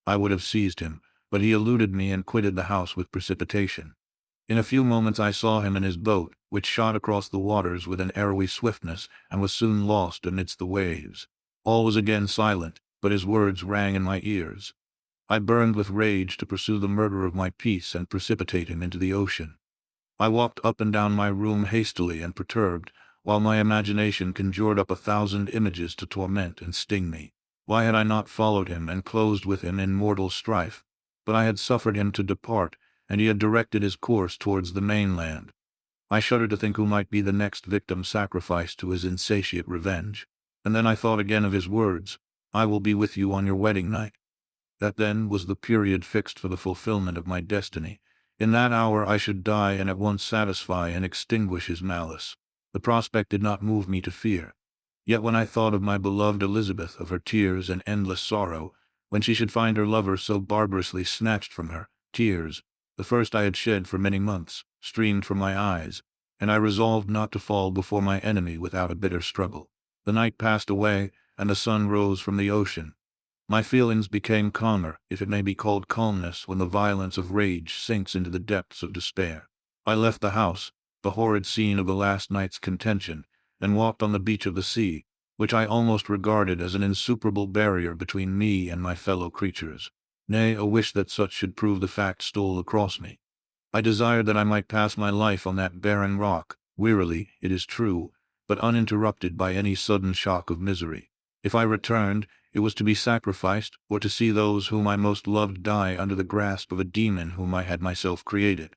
[SPEAKER 1] I would have seized him, but he eluded me and quitted the house with precipitation. In a few moments I saw him in his boat, which shot across the waters with an arrowy swiftness, and was soon lost amidst the waves. All was again silent, but his words rang in my ears. I burned with rage to pursue the murderer of my peace and precipitate him into the ocean. I walked up and down my room hastily and perturbed, while my imagination conjured up 1,000 images to torment and sting me. Why had I not followed him and closed with him in mortal strife? But I had suffered him to depart, and he had directed his course towards the mainland. I shuddered to think who might be the next victim sacrificed to his insatiate revenge. And then I thought again of his words, I will be with you on your wedding night. That then was the period fixed for the fulfillment of my destiny. In that hour I should die and at once satisfy and extinguish his malice. The prospect did not move me to fear. Yet when I thought of my beloved Elizabeth, of her tears and endless sorrow, when she should find her lover so barbarously snatched from her, tears, the first I had shed for many months, streamed from my eyes, and I resolved not to fall before my enemy without a bitter struggle. The night passed away, and the sun rose from the ocean. My feelings became calmer, if it may be called calmness, when the violence of rage sinks into the depths of despair. I left the house, the horrid scene of the last night's contention, and walked on the beach of the sea, which I almost regarded as an insuperable barrier between me and my fellow creatures. Nay, a wish that such should prove the fact stole across me. I desired that I might pass my life on that barren rock, wearily, it is true, but uninterrupted by any sudden shock of misery. If I returned, it was to be sacrificed, or to see those whom I most loved die under the grasp of a demon whom I had myself created.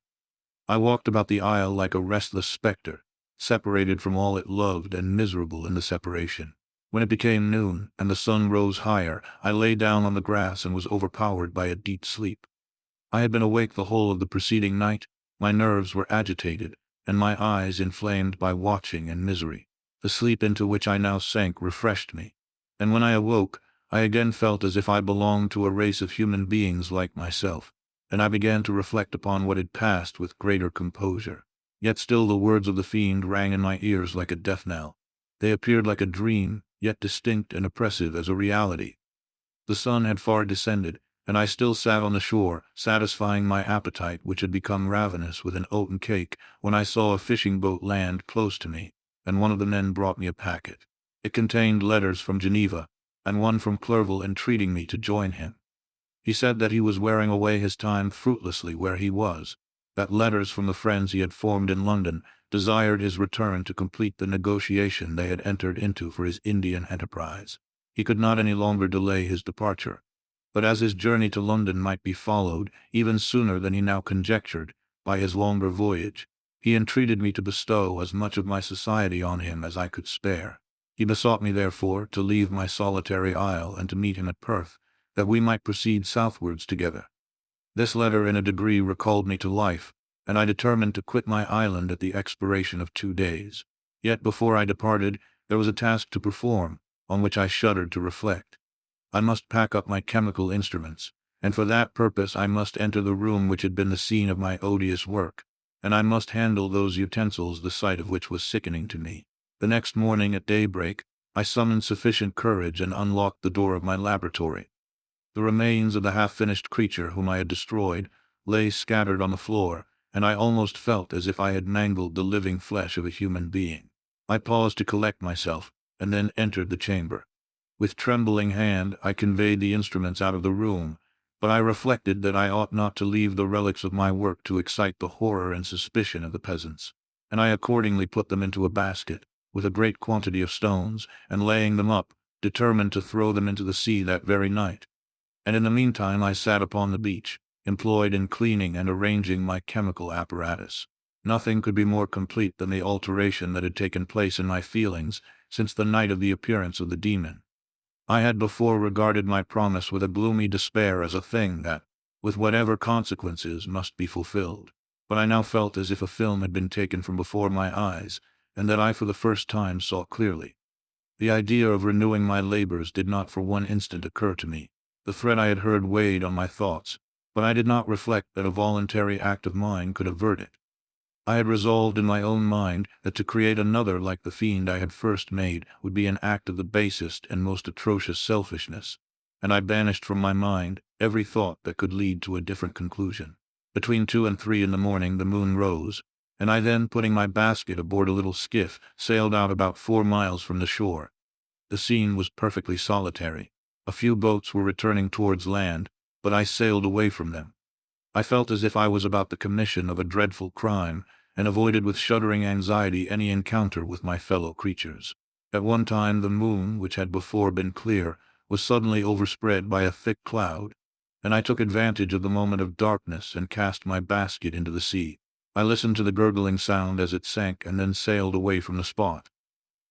[SPEAKER 1] I walked about the isle like a restless spectre, separated from all it loved and miserable in the separation. When it became noon, and the sun rose higher, I lay down on the grass and was overpowered by a deep sleep. I had been awake the whole of the preceding night, my nerves were agitated, and my eyes inflamed by watching and misery. The sleep into which I now sank refreshed me, and when I awoke, I again felt as if I belonged to a race of human beings like myself, and I began to reflect upon what had passed with greater composure. Yet still the words of the fiend rang in my ears like a death knell. They appeared like a dream, yet distinct and oppressive as a reality. The sun had far descended, and I still sat on the shore, satisfying my appetite, which had become ravenous, with an oaten cake, when I saw a fishing boat land close to me, and one of the men brought me a packet. It contained letters from Geneva, and one from Clerval entreating me to join him. He said that he was wearing away his time fruitlessly where he was, that letters from the friends he had formed in London desired his return to complete the negotiation they had entered into for his Indian enterprise. He could not any longer delay his departure, but as his journey to London might be followed, even sooner than he now conjectured, by his longer voyage, he entreated me to bestow as much of my society on him as I could spare. He besought me, therefore, to leave my solitary isle and to meet him at Perth, that we might proceed southwards together. This letter in a degree recalled me to life, and I determined to quit my island at the expiration of 2 days. Yet before I departed, there was a task to perform, on which I shuddered to reflect. I must pack up my chemical instruments, and for that purpose I must enter the room which had been the scene of my odious work, and I must handle those utensils the sight of which was sickening to me. The next morning at daybreak, I summoned sufficient courage and unlocked the door of my laboratory. The remains of the half-finished creature whom I had destroyed lay scattered on the floor, and I almost felt as if I had mangled the living flesh of a human being. I paused to collect myself, and then entered the chamber. With trembling hand I conveyed the instruments out of the room, but I reflected that I ought not to leave the relics of my work to excite the horror and suspicion of the peasants, and I accordingly put them into a basket, with a great quantity of stones, and laying them up, determined to throw them into the sea that very night. And in the meantime I sat upon the beach, employed in cleaning and arranging my chemical apparatus. Nothing could be more complete than the alteration that had taken place in my feelings since the night of the appearance of the demon. I had before regarded my promise with a gloomy despair as a thing that, with whatever consequences, must be fulfilled. But I now felt as if a film had been taken from before my eyes, and that I for the first time saw clearly. The idea of renewing my labors did not for one instant occur to me. The threat I had heard weighed on my thoughts, but I did not reflect that a voluntary act of mine could avert it. I had resolved in my own mind that to create another like the fiend I had first made would be an act of the basest and most atrocious selfishness, and I banished from my mind every thought that could lead to a different conclusion. Between 2 and 3 in the morning the moon rose, and I then, putting my basket aboard a little skiff, sailed out about 4 miles from the shore. The scene was perfectly solitary. A few boats were returning towards land, but I sailed away from them. I felt as if I was about the commission of a dreadful crime, and avoided with shuddering anxiety any encounter with my fellow creatures. At one time the moon, which had before been clear, was suddenly overspread by a thick cloud, and I took advantage of the moment of darkness and cast my basket into the sea. I listened to the gurgling sound as it sank and then sailed away from the spot.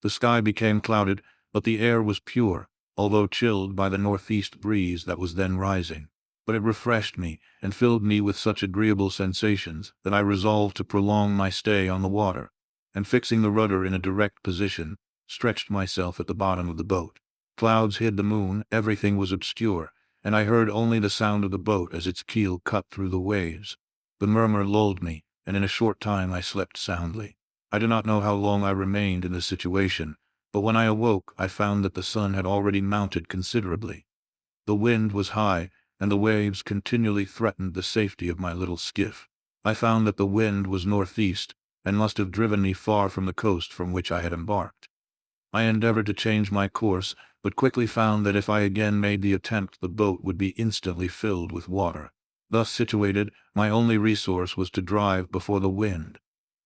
[SPEAKER 1] The sky became clouded, but the air was pure, although chilled by the northeast breeze that was then rising. But it refreshed me, and filled me with such agreeable sensations, that I resolved to prolong my stay on the water, and fixing the rudder in a direct position, stretched myself at the bottom of the boat. Clouds hid the moon, everything was obscure, and I heard only the sound of the boat as its keel cut through the waves. The murmur lulled me, and in a short time I slept soundly. I do not know how long I remained in this situation, but when I awoke I found that the sun had already mounted considerably. The wind was high, and the waves continually threatened the safety of my little skiff. I found that the wind was northeast, and must have driven me far from the coast from which I had embarked. I endeavored to change my course, but quickly found that if I again made the attempt the boat would be instantly filled with water. Thus situated, my only resource was to drive before the wind.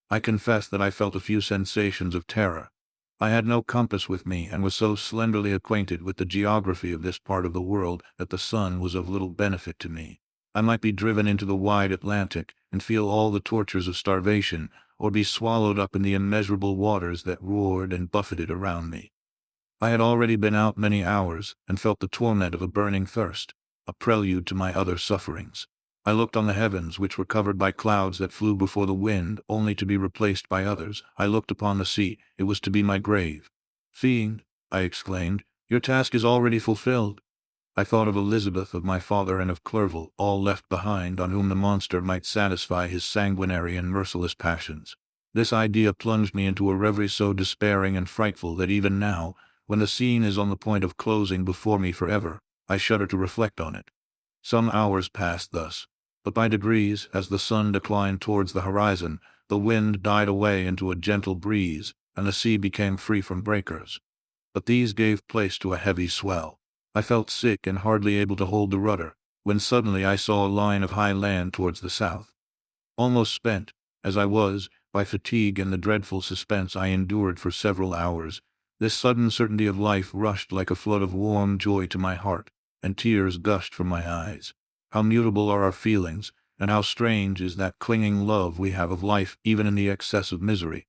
[SPEAKER 1] I confess that I felt a few sensations of terror. I had no compass with me, and was so slenderly acquainted with the geography of this part of the world that the sun was of little benefit to me. I might be driven into the wide Atlantic, and feel all the tortures of starvation, or be swallowed up in the immeasurable waters that roared and buffeted around me. I had already been out many hours, and felt the torment of a burning thirst, a prelude to my other sufferings. I looked on the heavens, which were covered by clouds that flew before the wind, only to be replaced by others. I looked upon the sea, it was to be my grave. "Fiend," I exclaimed, "your task is already fulfilled." I thought of Elizabeth, of my father, and of Clerval, all left behind, on whom the monster might satisfy his sanguinary and merciless passions. This idea plunged me into a reverie so despairing and frightful that even now, when the scene is on the point of closing before me forever, I shudder to reflect on it. Some hours passed thus, but by degrees, as the sun declined towards the horizon, the wind died away into a gentle breeze, and the sea became free from breakers. But these gave place to a heavy swell. I felt sick and hardly able to hold the rudder, when suddenly I saw a line of high land towards the south. Almost spent, as I was, by fatigue and the dreadful suspense I endured for several hours, this sudden certainty of life rushed like a flood of warm joy to my heart, and tears gushed from my eyes. How mutable are our feelings, and how strange is that clinging love we have of life even in the excess of misery.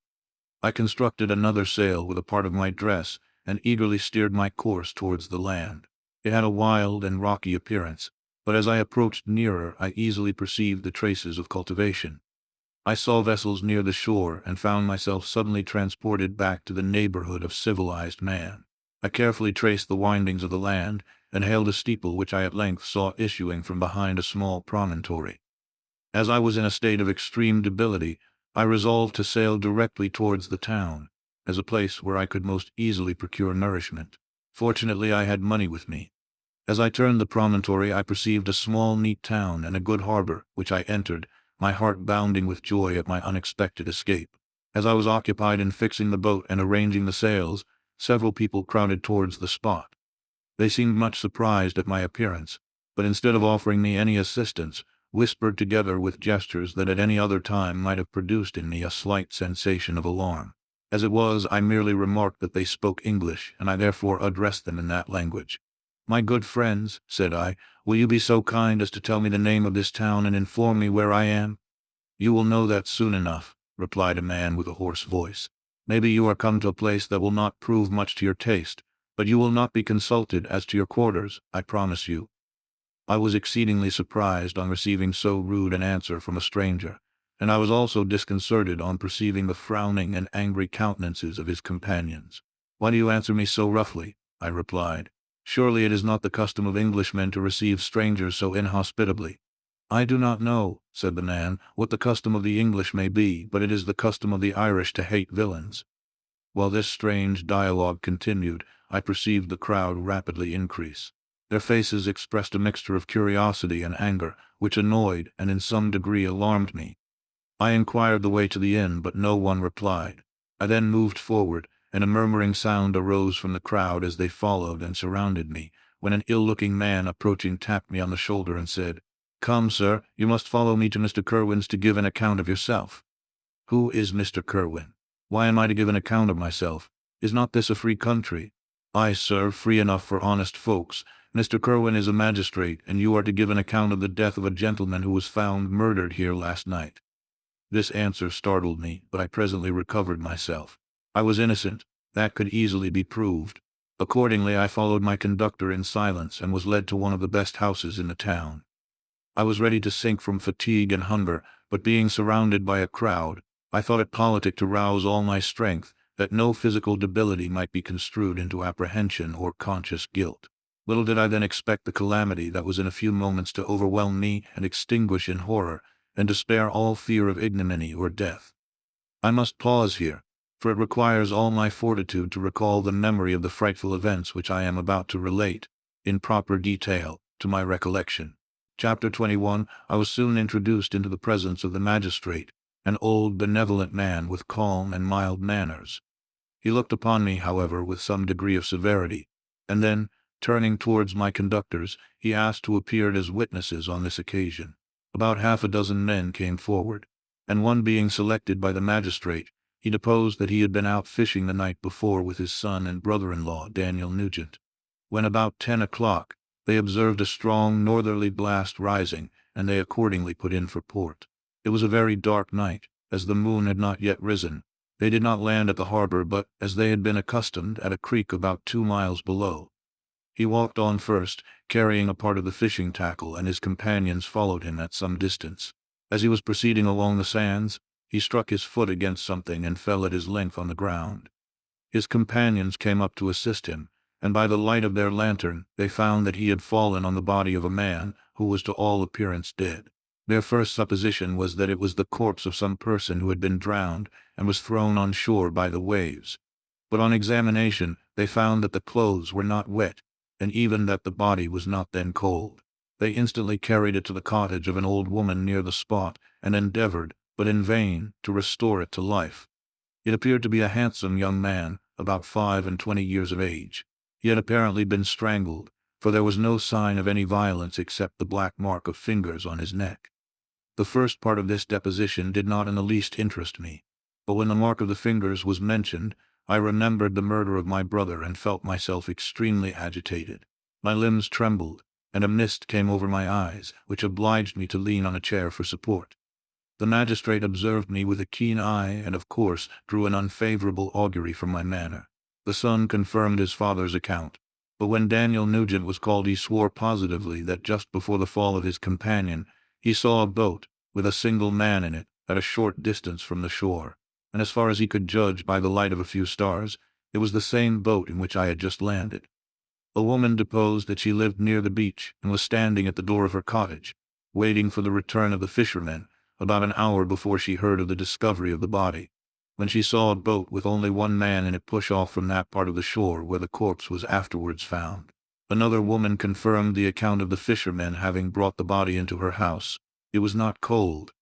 [SPEAKER 1] I constructed another sail with a part of my dress, and eagerly steered my course towards the land. It had a wild and rocky appearance, but as I approached nearer I easily perceived the traces of cultivation. I saw vessels near the shore, and found myself suddenly transported back to the neighborhood of civilized man. I carefully traced the windings of the land, and hailed a steeple which I at length saw issuing from behind a small promontory. As I was in a state of extreme debility, I resolved to sail directly towards the town, as a place where I could most easily procure nourishment. Fortunately I had money with me. As I turned the promontory I perceived a small neat town and a good harbor, which I entered, my heart bounding with joy at my unexpected escape. As I was occupied in fixing the boat and arranging the sails, several people crowded towards the spot. They seemed much surprised at my appearance, but instead of offering me any assistance, whispered together with gestures that at any other time might have produced in me a slight sensation of alarm. As it was, I merely remarked that they spoke English, and I therefore addressed them in that language. "My good friends," said I, "will you be so kind as to tell me the name of this town and inform me where I am?" "You will know that soon enough," replied a man with a hoarse voice. "Maybe you are come to a place that will not prove much to your taste, but you will not be consulted as to your quarters, I promise you." I was exceedingly surprised on receiving so rude an answer from a stranger, and I was also disconcerted on perceiving the frowning and angry countenances of his companions. "Why do you answer me so roughly?" I replied. "Surely it is not the custom of Englishmen to receive strangers so inhospitably." "I do not know," said the man, "what the custom of the English may be, but it is the custom of the Irish to hate villains." While this strange dialogue continued, I perceived the crowd rapidly increase. Their faces expressed a mixture of curiosity and anger, which annoyed and in some degree alarmed me. I inquired the way to the inn, but no one replied. I then moved forward, and a murmuring sound arose from the crowd as they followed and surrounded me, when an ill-looking man approaching tapped me on the shoulder and said, "Come, sir, you must follow me to Mr. Kerwin's to give an account of yourself." "Who is Mr. Kerwin? Why am I to give an account of myself? Is not this a free country?" "Aye, sir, free enough for honest folks. Mr. Kerwin is a magistrate, and you are to give an account of the death of a gentleman who was found murdered here last night." This answer startled me, but I presently recovered myself. I was innocent. That could easily be proved. Accordingly, I followed my conductor in silence and was led to one of the best houses in the town. I was ready to sink from fatigue and hunger, but being surrounded by a crowd, I thought it politic to rouse all my strength, that no physical debility might be construed into apprehension or conscious guilt. Little did I then expect the calamity that was in a few moments to overwhelm me and extinguish in horror and despair all fear of ignominy or death. I must pause here, for it requires all my fortitude to recall the memory of the frightful events which I am about to relate, in proper detail, to my recollection. Chapter 21. I was soon introduced into the presence of the magistrate, an old benevolent man with calm and mild manners. He looked upon me, however, with some degree of severity, and then, turning towards my conductors, he asked who appeared as witnesses on this occasion. About half a dozen men came forward, and one being selected by the magistrate, he deposed that he had been out fishing the night before with his son and brother-in-law, Daniel Nugent. When about 10 o'clock, they observed a strong northerly blast rising, and they accordingly put in for port. It was a very dark night, as the moon had not yet risen. They did not land at the harbor, but, as they had been accustomed, at a creek about 2 miles below. He walked on first, carrying a part of the fishing tackle, and his companions followed him at some distance. As he was proceeding along the sands, he struck his foot against something and fell at his length on the ground. His companions came up to assist him, and by the light of their lantern they found that he had fallen on the body of a man who was to all appearance dead. Their first supposition was that it was the corpse of some person who had been drowned and was thrown on shore by the waves. But on examination they found that the clothes were not wet, and even that the body was not then cold. They instantly carried it to the cottage of an old woman near the spot, and endeavored, but in vain, to restore it to life. It appeared to be a handsome young man, about 25 years of age. He had apparently been strangled, for there was no sign of any violence except the black mark of fingers on his neck. The first part of this deposition did not in the least interest me, but when the mark of the fingers was mentioned, I remembered the murder of my brother and felt myself extremely agitated. My limbs trembled, and a mist came over my eyes, which obliged me to lean on a chair for support. The magistrate observed me with a keen eye and, of course, drew an unfavorable augury from my manner. The son confirmed his father's account, but when Daniel Nugent was called he swore positively that just before the fall of his companion, he saw a boat, with a single man in it, at a short distance from the shore, and as far as he could judge by the light of a few stars, it was the same boat in which I had just landed. A woman deposed that she lived near the beach and was standing at the door of her cottage, waiting for the return of the fishermen, about an hour before she heard of the discovery of the body, when she saw a boat with only one man in it push off from that part of the shore where the corpse was afterwards found. Another woman confirmed the account of the fishermen having brought the body into her house. It was not cold.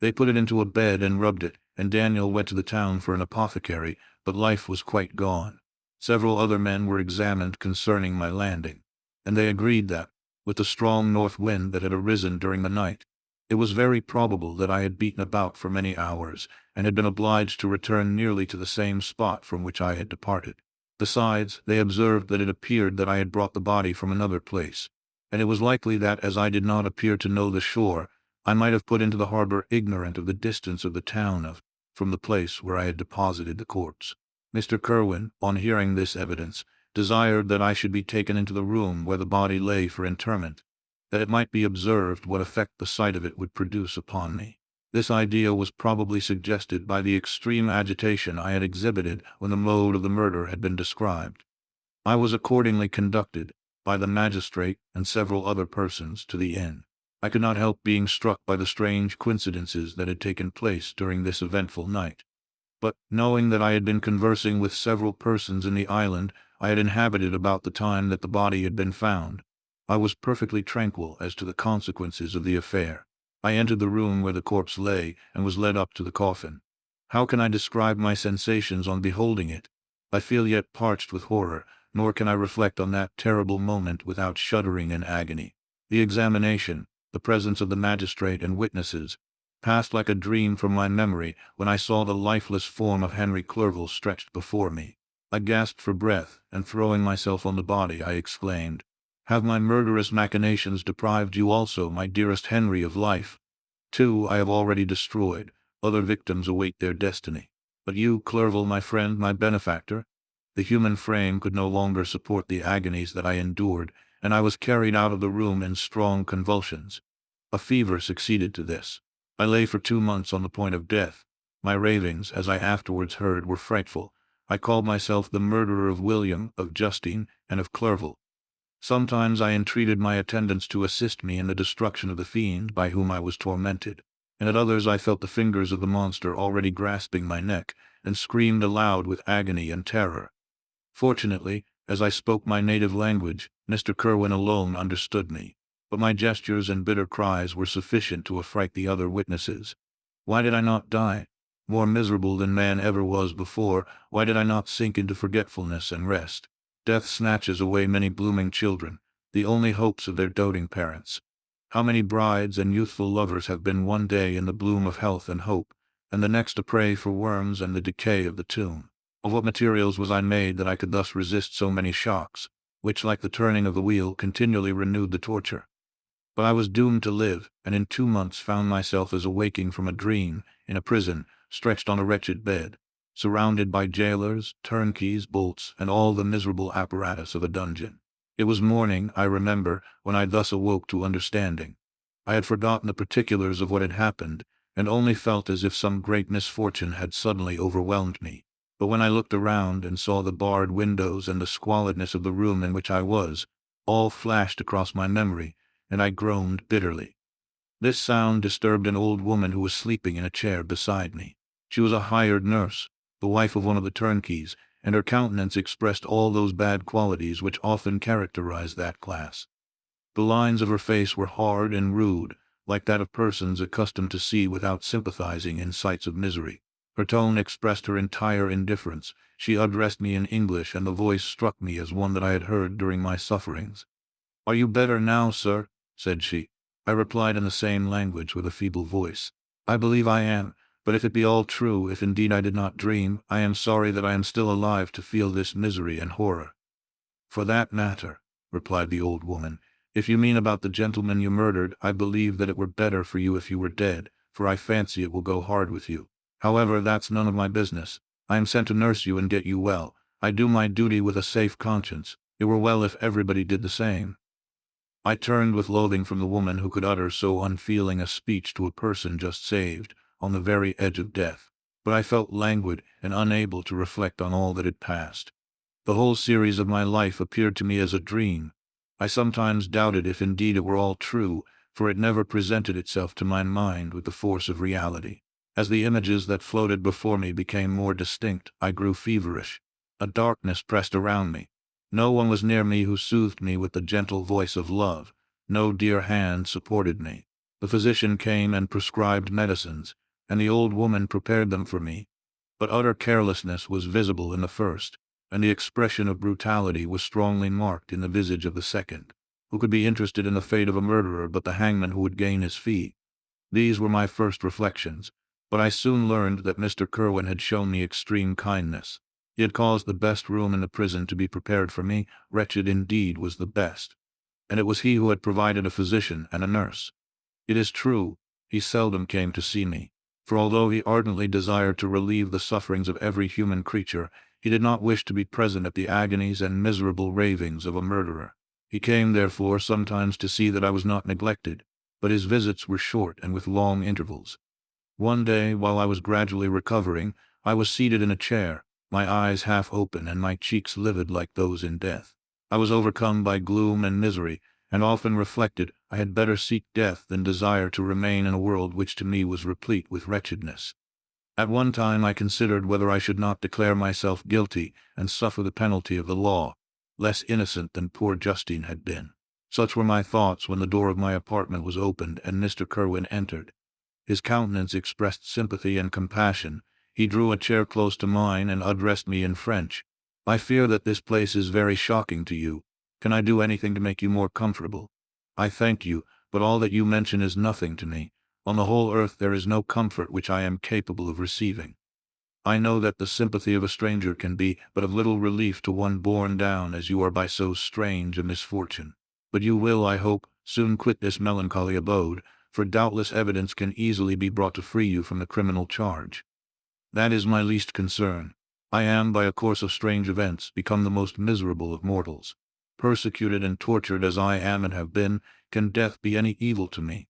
[SPEAKER 1] They put it into a bed and rubbed it, and Daniel went to the town for an apothecary, but life was quite gone. Several other men were examined concerning my landing, and they agreed that, with the strong north wind that had arisen during the night. It was very probable that I had beaten about for many hours, and had been obliged to return nearly to the same spot from which I had departed. Besides, they observed that it appeared that I had brought the body from another place, and it was likely that, as I did not appear to know the shore, I might have put into the harbor ignorant of the distance of the town from the place where I had deposited the corpse. Mr. Kerwin, on hearing this evidence, desired that I should be taken into the room where the body lay for interment, that it might be observed what effect the sight of it would produce upon me. This idea was probably suggested by the extreme agitation I had exhibited when the mode of the murder had been described. I was accordingly conducted, by the magistrate and several other persons, to the inn. I could not help being struck by the strange coincidences that had taken place during this eventful night. But, knowing that I had been conversing with several persons in the island I had inhabited about the time that the body had been found, I was perfectly tranquil as to the consequences of the affair. I entered the room where the corpse lay, and was led up to the coffin. How can I describe my sensations on beholding it? I feel yet parched with horror, nor can I reflect on that terrible moment without shuddering in agony. The examination, the presence of the magistrate and witnesses, passed like a dream from my memory when I saw the lifeless form of Henry Clerval stretched before me. I gasped for breath, and throwing myself on the body, I exclaimed, "Have my murderous machinations deprived you also, my dearest Henry, of life? 2 I have already destroyed, other victims await their destiny. But you, Clerval, my friend, my benefactor?" The human frame could no longer support the agonies that I endured, and I was carried out of the room in strong convulsions. A fever succeeded to this. I lay for 2 months on the point of death. My ravings, as I afterwards heard, were frightful. I called myself the murderer of William, of Justine, and of Clerval. Sometimes I entreated my attendants to assist me in the destruction of the fiend by whom I was tormented, and at others I felt the fingers of the monster already grasping my neck, and screamed aloud with agony and terror. Fortunately, as I spoke my native language, Mr. Kerwin alone understood me, but my gestures and bitter cries were sufficient to affright the other witnesses. Why did I not die? More miserable than man ever was before, why did I not sink into forgetfulness and rest? Death snatches away many blooming children, the only hopes of their doting parents. How many brides and youthful lovers have been one day in the bloom of health and hope, and the next a prey for worms and the decay of the tomb? Of what materials was I made that I could thus resist so many shocks, which, like the turning of the wheel, continually renewed the torture? But I was doomed to live, and in 2 months found myself as awaking from a dream, in a prison, stretched on a wretched bed, surrounded by jailers, turnkeys, bolts, and all the miserable apparatus of a dungeon. It was morning, I remember, when I thus awoke to understanding. I had forgotten the particulars of what had happened, and only felt as if some great misfortune had suddenly overwhelmed me. But when I looked around and saw the barred windows and the squalidness of the room in which I was, all flashed across my memory, and I groaned bitterly. This sound disturbed an old woman who was sleeping in a chair beside me. She was a hired nurse, the wife of one of the turnkeys, and her countenance expressed all those bad qualities which often characterize that class. The lines of her face were hard and rude, like that of persons accustomed to see without sympathizing in sights of misery. Her tone expressed her entire indifference. She addressed me in English, and the voice struck me as one that I had heard during my sufferings. "Are you better now, sir?" said she. I replied in the same language with a feeble voice. "I believe I am. But if it be all true, if indeed I did not dream, I am sorry that I am still alive to feel this misery and horror." "For that matter," replied the old woman, "if you mean about the gentleman you murdered, I believe that it were better for you if you were dead, for I fancy it will go hard with you. However, that's none of my business. I am sent to nurse you and get you well. I do my duty with a safe conscience. It were well if everybody did the same." I turned with loathing from the woman who could utter so unfeeling a speech to a person just saved, on the very edge of death, but I felt languid and unable to reflect on all that had passed. The whole series of my life appeared to me as a dream. I sometimes doubted if indeed it were all true, for it never presented itself to my mind with the force of reality. As the images that floated before me became more distinct, I grew feverish. A darkness pressed around me. No one was near me who soothed me with the gentle voice of love. No dear hand supported me. The physician came and prescribed medicines, and the old woman prepared them for me. But utter carelessness was visible in the first, and the expression of brutality was strongly marked in the visage of the second. Who could be interested in the fate of a murderer but the hangman who would gain his fee? These were my first reflections, but I soon learned that Mr. Kerwin had shown me extreme kindness. He had caused the best room in the prison to be prepared for me. Wretched indeed was the best. And it was he who had provided a physician and a nurse. It is true, he seldom came to see me, for although he ardently desired to relieve the sufferings of every human creature, he did not wish to be present at the agonies and miserable ravings of a murderer. He came, therefore, sometimes to see that I was not neglected, but his visits were short and with long intervals. One day, while I was gradually recovering, I was seated in a chair, my eyes half open and my cheeks livid like those in death. I was overcome by gloom and misery, and often reflected I had better seek death than desire to remain in a world which to me was replete with wretchedness. At one time I considered whether I should not declare myself guilty and suffer the penalty of the law, less innocent than poor Justine had been. Such were my thoughts when the door of my apartment was opened and Mr. Kerwin entered. His countenance expressed sympathy and compassion. He drew a chair close to mine and addressed me in French. "I fear that this place is very shocking to you. Can I do anything to make you more comfortable?" "I thank you, but all that you mention is nothing to me. On the whole earth there is no comfort which I am capable of receiving. I know that the sympathy of a stranger can be but of little relief to one borne down as you are by so strange a misfortune. But you will, I hope, soon quit this melancholy abode, for doubtless evidence can easily be brought to free you from the criminal charge." "That is my least concern. I am, by a course of strange events, become the most miserable of mortals. Persecuted and tortured as I am and have been, can death be any evil to me?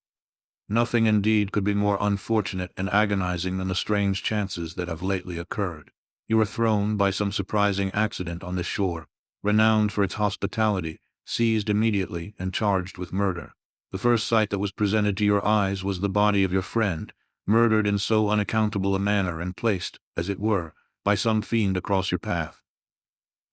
[SPEAKER 1] Nothing indeed could be more unfortunate and agonizing than the strange chances that have lately occurred. You are thrown by some surprising accident on this shore, renowned for its hospitality, seized immediately and charged with murder. The first sight that was presented to your eyes was the body of your friend, murdered in so unaccountable a manner and placed, as it were, by some fiend across your path."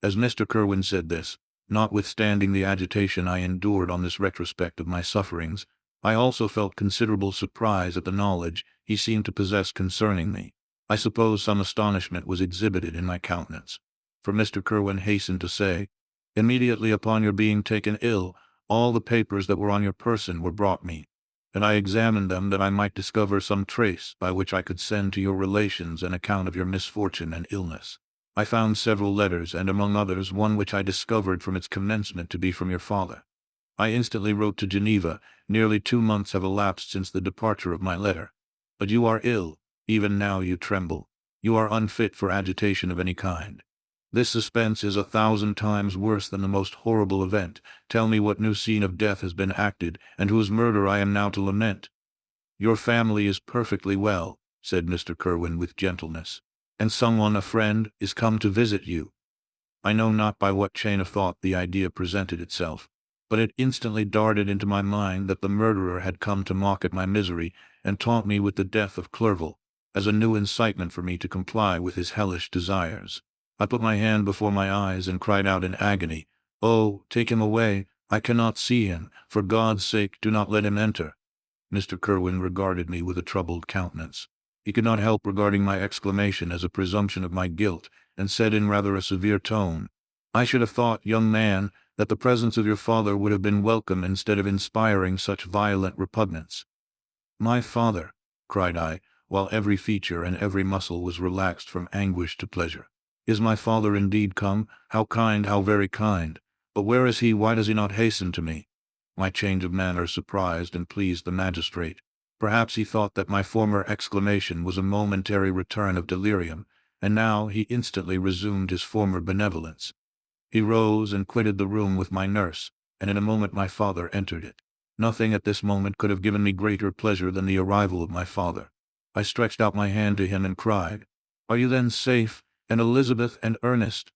[SPEAKER 1] As Mr. Kerwin said this, notwithstanding the agitation I endured on this retrospect of my sufferings, I also felt considerable surprise at the knowledge he seemed to possess concerning me. I suppose some astonishment was exhibited in my countenance, for Mr. Kerwin hastened to say, "Immediately upon your being taken ill, all the papers that were on your person were brought me, and I examined them that I might discover some trace by which I could send to your relations an account of your misfortune and illness. I found several letters, and among others one which I discovered from its commencement to be from your father. I instantly wrote to Geneva. Nearly 2 months have elapsed since the departure of my letter. But you are ill. Even now you tremble. You are unfit for agitation of any kind. This suspense is 1,000 times worse than the most horrible event. Tell me what new scene of death has been acted, and whose murder I am now to lament." "Your family is perfectly well," said Mr. Kerwin with gentleness, "and someone, a friend, is come to visit you." I know not by what chain of thought the idea presented itself, but it instantly darted into my mind that the murderer had come to mock at my misery and taunt me with the death of Clerval, as a new incitement for me to comply with his hellish desires. I put my hand before my eyes and cried out in agony, "Oh, take him away! I cannot see him! For God's sake, do not let him enter!" Mr. Kerwin regarded me with a troubled countenance. He could not help regarding my exclamation as a presumption of my guilt, and said in rather a severe tone, "I should have thought, young man, that the presence of your father would have been welcome instead of inspiring such violent repugnance." "My father!" cried I, while every feature and every muscle was relaxed from anguish to pleasure. "Is my father indeed come? How kind, how very kind! But where is he? Why does he not hasten to me?" My change of manner surprised and pleased the magistrate. Perhaps he thought that my former exclamation was a momentary return of delirium, and now he instantly resumed his former benevolence. He rose and quitted the room with my nurse, and in a moment my father entered it. Nothing at this moment could have given me greater pleasure than the arrival of my father. I stretched out my hand to him and cried, "Are you then safe, and Elizabeth and Ernest?"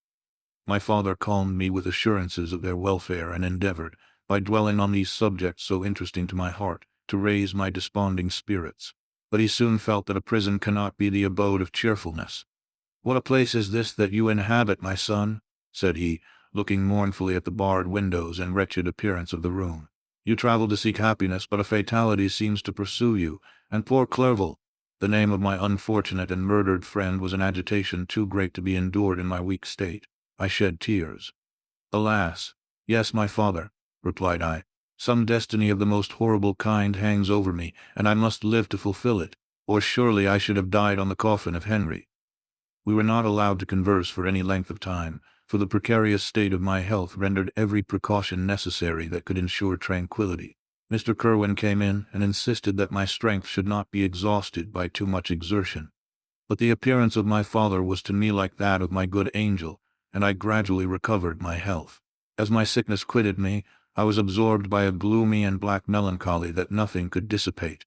[SPEAKER 1] My father calmed me with assurances of their welfare and endeavored, by dwelling on these subjects so interesting to my heart, to raise my desponding spirits. But he soon felt that a prison cannot be the abode of cheerfulness. "What a place is this that you inhabit, my son?" said he, looking mournfully at the barred windows and wretched appearance of the room. "You travel to seek happiness, but a fatality seems to pursue you, and poor Clerval!" The name of my unfortunate and murdered friend was an agitation too great to be endured in my weak state. I shed tears. "Alas! Yes, my father," replied I. Some destiny of the most horrible kind hangs over me, and I must live to fulfill it, or surely I should have died on the coffin of Henry. We were not allowed to converse for any length of time, for the precarious state of my health rendered every precaution necessary that could ensure tranquillity. Mr. Kerwin came in and insisted that my strength should not be exhausted by too much exertion. But the appearance of my father was to me like that of my good angel, and I gradually recovered my health. As my sickness quitted me, I was absorbed by a gloomy and black melancholy that nothing could dissipate.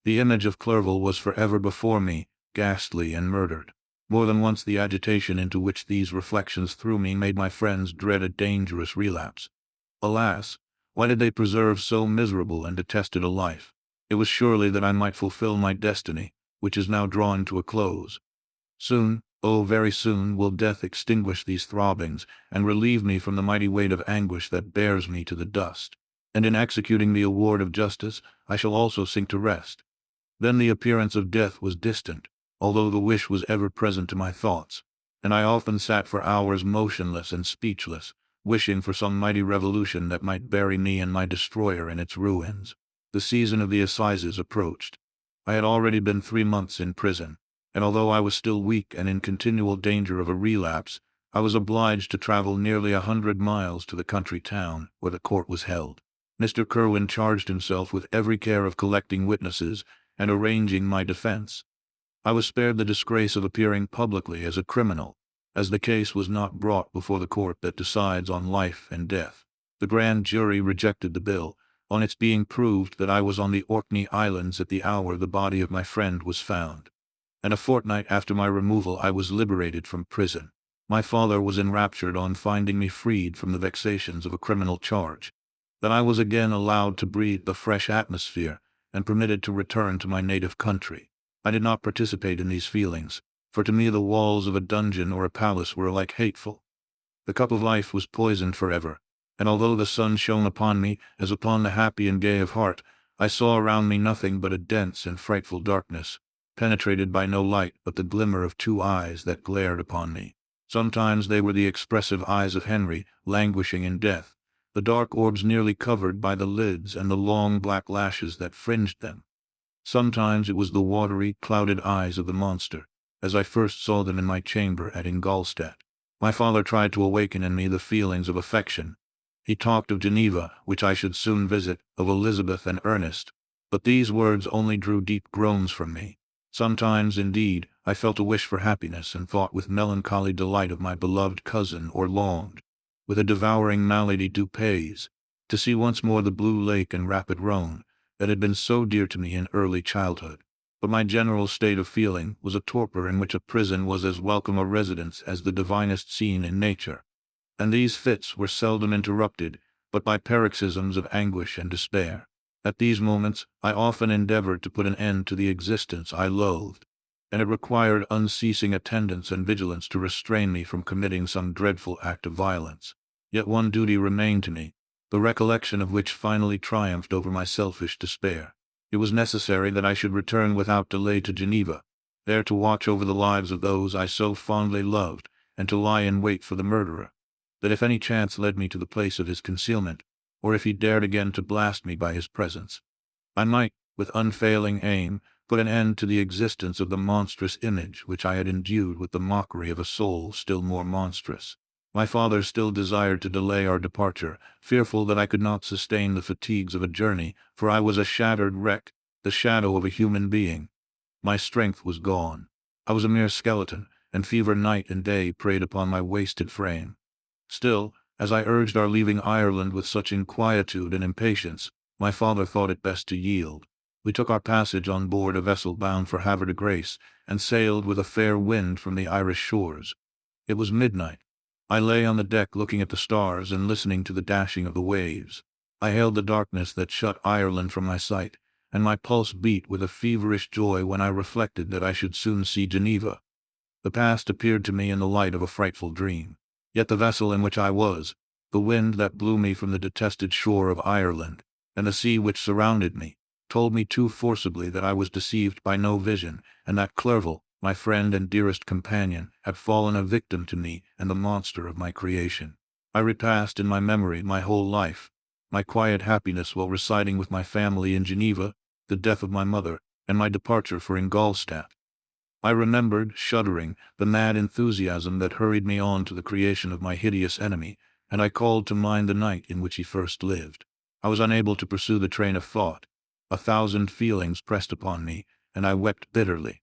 [SPEAKER 1] The image of Clerval was forever before me, ghastly and murdered. More than once the agitation into which these reflections threw me made my friends dread a dangerous relapse. Alas, why did they preserve so miserable and detested a life? It was surely that I might fulfill my destiny, which is now drawing to a close. Soon, oh very soon, will death extinguish these throbbings, and relieve me from the mighty weight of anguish that bears me to the dust. And in executing the award of justice, I shall also sink to rest. Then the appearance of death was distant, although the wish was ever present to my thoughts, and I often sat for hours motionless and speechless, wishing for some mighty revolution that might bury me and my destroyer in its ruins. The season of the assizes approached. I had already been 3 months in prison, and although I was still weak and in continual danger of a relapse, I was obliged to travel nearly 100 miles to the country town where the court was held. Mr. Kerwin charged himself with every care of collecting witnesses and arranging my defense. I was spared the disgrace of appearing publicly as a criminal, as the case was not brought before the court that decides on life and death. The grand jury rejected the bill, on its being proved that I was on the Orkney Islands at the hour the body of my friend was found. And a fortnight after my removal I was liberated from prison. My father was enraptured on finding me freed from the vexations of a criminal charge. That I was again allowed to breathe the fresh atmosphere, and permitted to return to my native country. I did not participate in these feelings, for to me the walls of a dungeon or a palace were alike hateful. The cup of life was poisoned forever, and although the sun shone upon me as upon the happy and gay of heart, I saw around me nothing but a dense and frightful darkness, penetrated by no light but the glimmer of 2 eyes that glared upon me. Sometimes they were the expressive eyes of Henry, languishing in death, the dark orbs nearly covered by the lids and the long black lashes that fringed them. Sometimes it was the watery, clouded eyes of the monster, as I first saw them in my chamber at Ingolstadt. My father tried to awaken in me the feelings of affection. He talked of Geneva, which I should soon visit, of Elizabeth and Ernest, but these words only drew deep groans from me. Sometimes, indeed, I felt a wish for happiness and thought with melancholy delight of my beloved cousin, or longed, with a devouring malady du pays, to see once more the blue lake and rapid Rhone, that had been so dear to me in early childhood. But my general state of feeling was a torpor in which a prison was as welcome a residence as the divinest scene in nature. And these fits were seldom interrupted, but by paroxysms of anguish and despair. At these moments, I often endeavored to put an end to the existence I loathed, and it required unceasing attendance and vigilance to restrain me from committing some dreadful act of violence. Yet one duty remained to me, the recollection of which finally triumphed over my selfish despair. It was necessary that I should return without delay to Geneva, there to watch over the lives of those I so fondly loved, and to lie in wait for the murderer, that if any chance led me to the place of his concealment, or if he dared again to blast me by his presence, I might, with unfailing aim, put an end to the existence of the monstrous image which I had endued with the mockery of a soul still more monstrous. My father still desired to delay our departure, fearful that I could not sustain the fatigues of a journey, for I was a shattered wreck, the shadow of a human being. My strength was gone. I was a mere skeleton, and fever night and day preyed upon my wasted frame. Still, as I urged our leaving Ireland with such inquietude and impatience, my father thought it best to yield. We took our passage on board a vessel bound for Havre de Grace, and sailed with a fair wind from the Irish shores. It was midnight. I lay on the deck looking at the stars and listening to the dashing of the waves. I hailed the darkness that shut Ireland from my sight, and my pulse beat with a feverish joy when I reflected that I should soon see Geneva. The past appeared to me in the light of a frightful dream. Yet the vessel in which I was, the wind that blew me from the detested shore of Ireland, and the sea which surrounded me, told me too forcibly that I was deceived by no vision, and that Clerval, my friend and dearest companion, had fallen a victim to me and the monster of my creation. I repassed in my memory my whole life, my quiet happiness while residing with my family in Geneva, the death of my mother, and my departure for Ingolstadt. I remembered, shuddering, the mad enthusiasm that hurried me on to the creation of my hideous enemy, and I called to mind the night in which he first lived. I was unable to pursue the train of thought. 1,000 feelings pressed upon me, and I wept bitterly.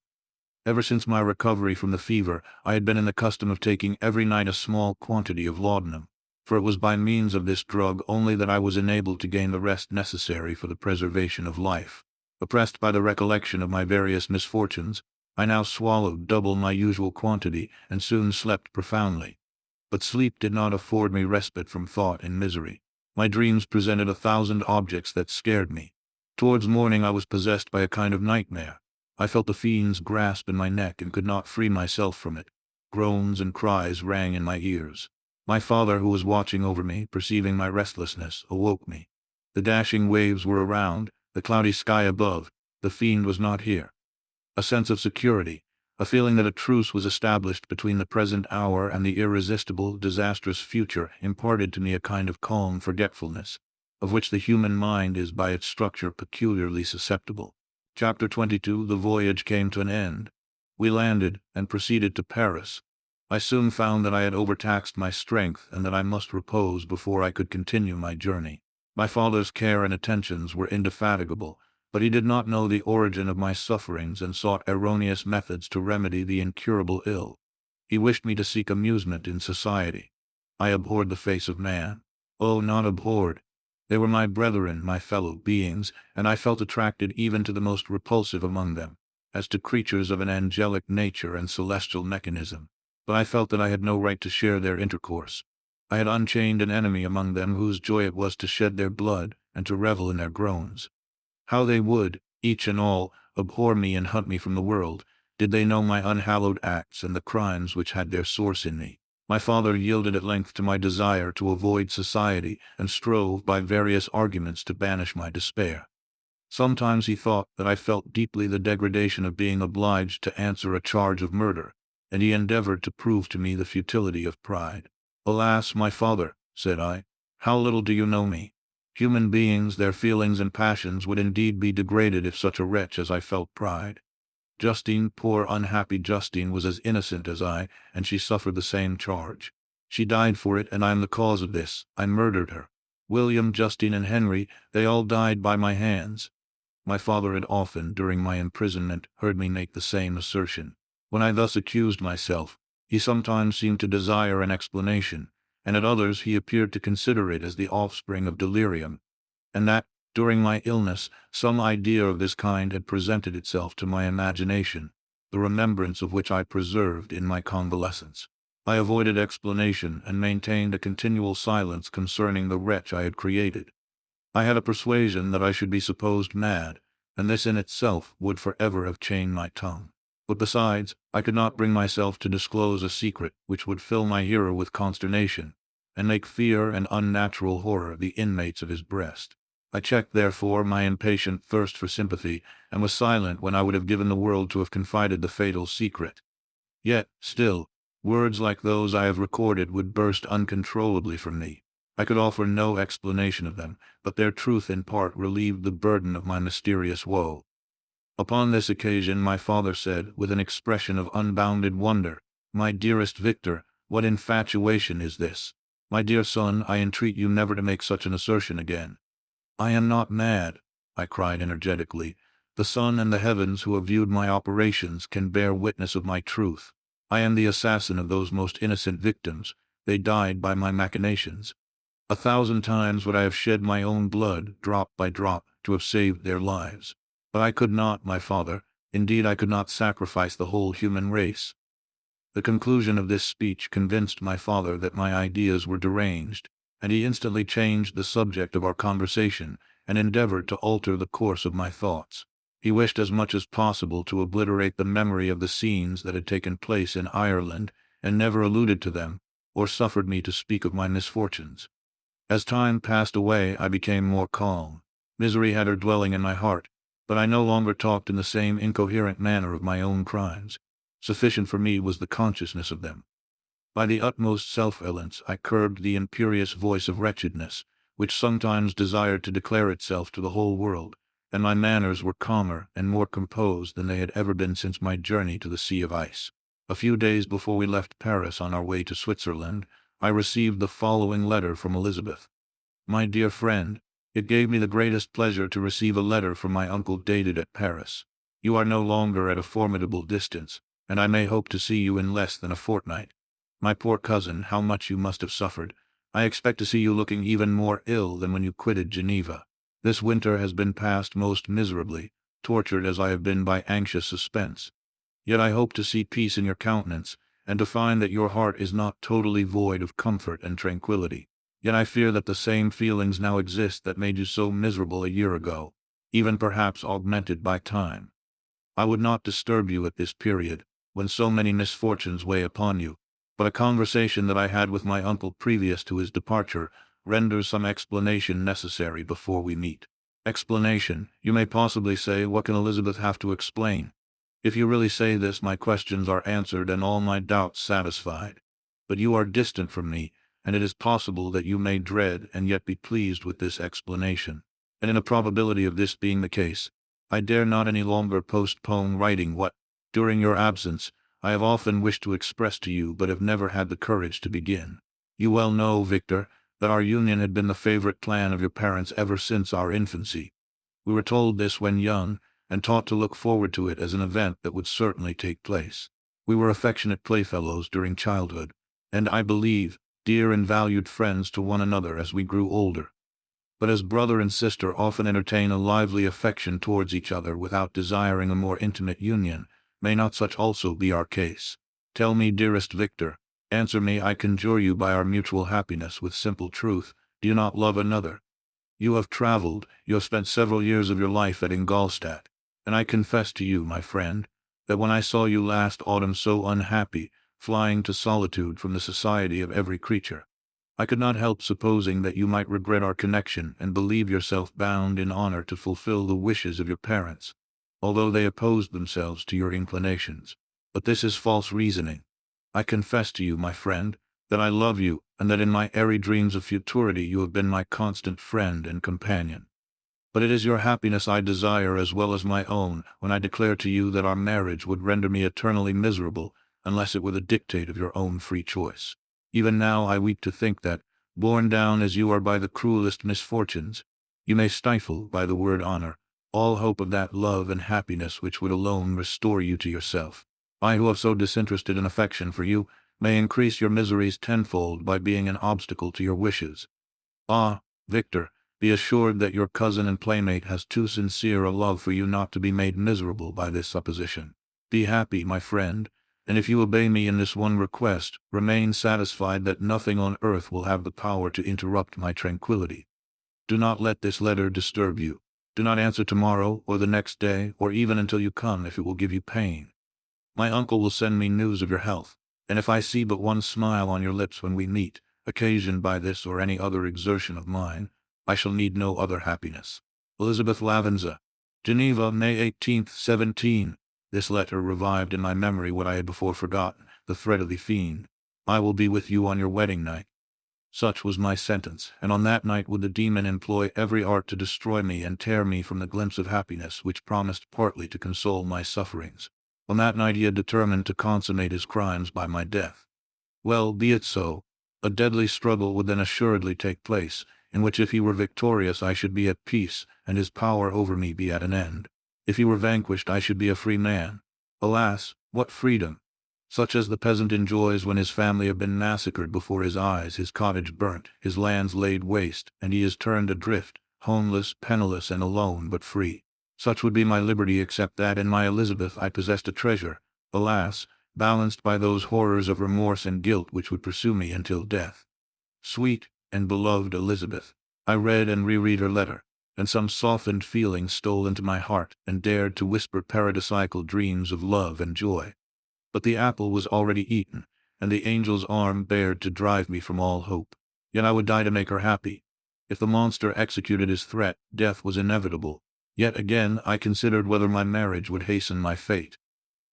[SPEAKER 1] Ever since my recovery from the fever, I had been in the custom of taking every night a small quantity of laudanum, for it was by means of this drug only that I was enabled to gain the rest necessary for the preservation of life. Oppressed by the recollection of my various misfortunes, I now swallowed double my usual quantity, and soon slept profoundly. But sleep did not afford me respite from thought and misery. My dreams presented 1,000 objects that scared me. Towards morning I was possessed by a kind of nightmare. I felt the fiend's grasp in my neck and could not free myself from it. Groans and cries rang in my ears. My father, who was watching over me, perceiving my restlessness, awoke me. The dashing waves were around, the cloudy sky above. The fiend was not here. A sense of security, a feeling that a truce was established between the present hour and the irresistible, disastrous future, imparted to me a kind of calm forgetfulness, of which the human mind is by its structure peculiarly susceptible. Chapter 22. The voyage came to an end. We landed, and proceeded to Paris. I soon found that I had overtaxed my strength, and that I must repose before I could continue my journey. My father's care and attentions were indefatigable, but he did not know the origin of my sufferings and sought erroneous methods to remedy the incurable ill. He wished me to seek amusement in society. I abhorred the face of man. Oh, not abhorred. They were my brethren, my fellow beings, and I felt attracted even to the most repulsive among them, as to creatures of an angelic nature and celestial mechanism. But I felt that I had no right to share their intercourse. I had unchained an enemy among them whose joy it was to shed their blood and to revel in their groans. How they would, each and all, abhor me and hunt me from the world, did they know my unhallowed acts and the crimes which had their source in me. My father yielded at length to my desire to avoid society, and strove by various arguments to banish my despair. Sometimes he thought that I felt deeply the degradation of being obliged to answer a charge of murder, and he endeavored to prove to me the futility of pride. "Alas, my father," said I, "how little do you know me. Human beings, their feelings and passions would indeed be degraded if such a wretch as I felt pride. Justine, poor unhappy Justine, was as innocent as I, and she suffered the same charge. She died for it, and I am the cause of this. I murdered her. William, Justine, and Henry, they all died by my hands." My father had often, during my imprisonment, heard me make the same assertion. When I thus accused myself, he sometimes seemed to desire an explanation, and at others he appeared to consider it as the offspring of delirium, and that, during my illness, some idea of this kind had presented itself to my imagination, the remembrance of which I preserved in my convalescence. I avoided explanation, and maintained a continual silence concerning the wretch I had created. I had a persuasion that I should be supposed mad, and this in itself would forever have chained my tongue. But besides, I could not bring myself to disclose a secret which would fill my hearer with consternation, and make fear and unnatural horror the inmates of his breast. I checked, therefore, my impatient thirst for sympathy, and was silent when I would have given the world to have confided the fatal secret. Yet, still, words like those I have recorded would burst uncontrollably from me. I could offer no explanation of them, but their truth in part relieved the burden of my mysterious woe. Upon this occasion my father said, with an expression of unbounded wonder, "My dearest Victor, what infatuation is this? My dear son, I entreat you never to make such an assertion again." "I am not mad," I cried energetically. "The sun and the heavens, who have viewed my operations, can bear witness of my truth. I am the assassin of those most innocent victims. They died by my machinations. 1,000 times would I have shed my own blood, drop by drop, to have saved their lives. But I could not, my father. Indeed, I could not sacrifice the whole human race." The conclusion of this speech convinced my father that my ideas were deranged, and he instantly changed the subject of our conversation, and endeavored to alter the course of my thoughts. He wished as much as possible to obliterate the memory of the scenes that had taken place in Ireland, and never alluded to them, or suffered me to speak of my misfortunes. As time passed away, I became more calm. Misery had her dwelling in my heart, but I no longer talked in the same incoherent manner of my own crimes. Sufficient for me was the consciousness of them. By the utmost self-reliance I curbed the imperious voice of wretchedness, which sometimes desired to declare itself to the whole world, and my manners were calmer and more composed than they had ever been since my journey to the Sea of Ice. A few days before we left Paris on our way to Switzerland, I received the following letter from Elizabeth. My dear friend, it gave me the greatest pleasure to receive a letter from my uncle dated at Paris. You are no longer at a formidable distance, and I may hope to see you in less than a fortnight. My poor cousin, how much you must have suffered. I expect to see you looking even more ill than when you quitted Geneva. This winter has been passed most miserably, tortured as I have been by anxious suspense. Yet I hope to see peace in your countenance, and to find that your heart is not totally void of comfort and tranquillity. Yet I fear that the same feelings now exist that made you so miserable a year ago, even perhaps augmented by time. I would not disturb you at this period, when so many misfortunes weigh upon you, but a conversation that I had with my uncle previous to his departure renders some explanation necessary before we meet. Explanation, you may possibly say, what can Elizabeth have to explain? If you really say this, my questions are answered and all my doubts satisfied. But you are distant from me, and it is possible that you may dread and yet be pleased with this explanation. And in a probability of this being the case, I dare not any longer postpone writing what, during your absence, I have often wished to express to you but have never had the courage to begin. You well know, Victor, that our union had been the favorite plan of your parents ever since our infancy. We were told this when young, and taught to look forward to it as an event that would certainly take place. We were affectionate playfellows during childhood, and I believe, dear and valued friends to one another as we grew older. But as brother and sister often entertain a lively affection towards each other without desiring a more intimate union, may not such also be our case? Tell me, dearest Victor, answer me, I conjure you by our mutual happiness with simple truth, do you not love another? You have traveled, you have spent several years of your life at Ingolstadt, and I confess to you, my friend, that when I saw you last autumn so unhappy, flying to solitude from the society of every creature, I could not help supposing that you might regret our connection and believe yourself bound in honor to fulfill the wishes of your parents, although they opposed themselves to your inclinations. But this is false reasoning. I confess to you, my friend, that I love you, and that in my airy dreams of futurity you have been my constant friend and companion. But it is your happiness I desire as well as my own when I declare to you that our marriage would render me eternally miserable unless it were the dictate of your own free choice. Even now I weep to think that, borne down as you are by the cruelest misfortunes, you may stifle, by the word honor, all hope of that love and happiness which would alone restore you to yourself. I who have so disinterested an affection for you, may increase your miseries tenfold by being an obstacle to your wishes. Ah, Victor, be assured that your cousin and playmate has too sincere a love for you not to be made miserable by this supposition. Be happy, my friend, and if you obey me in this one request, remain satisfied that nothing on earth will have the power to interrupt my tranquillity. Do not let this letter disturb you. Do not answer tomorrow, or the next day, or even until you come if it will give you pain. My uncle will send me news of your health, and if I see but one smile on your lips when we meet, occasioned by this or any other exertion of mine, I shall need no other happiness. Elizabeth Lavenza, Geneva, May 18th, 17. This letter revived in my memory what I had before forgotten, the threat of the fiend. I will be with you on your wedding night. Such was my sentence, and on that night would the demon employ every art to destroy me and tear me from the glimpse of happiness which promised partly to console my sufferings. On that night he had determined to consummate his crimes by my death. Well, be it so. A deadly struggle would then assuredly take place, in which if he were victorious I should be at peace, and his power over me be at an end. If he were vanquished I should be a free man. Alas, what freedom! Such as the peasant enjoys when his family have been massacred before his eyes, his cottage burnt, his lands laid waste, and he is turned adrift, homeless, penniless, and alone but free. Such would be my liberty, except that in my Elizabeth I possessed a treasure, alas, balanced by those horrors of remorse and guilt which would pursue me until death. Sweet and beloved Elizabeth, I read and reread her letter, and some softened feeling stole into my heart and dared to whisper paradisiacal dreams of love and joy. But the apple was already eaten, and the angel's arm bared to drive me from all hope. Yet I would die to make her happy. If the monster executed his threat, death was inevitable. Yet again I considered whether my marriage would hasten my fate.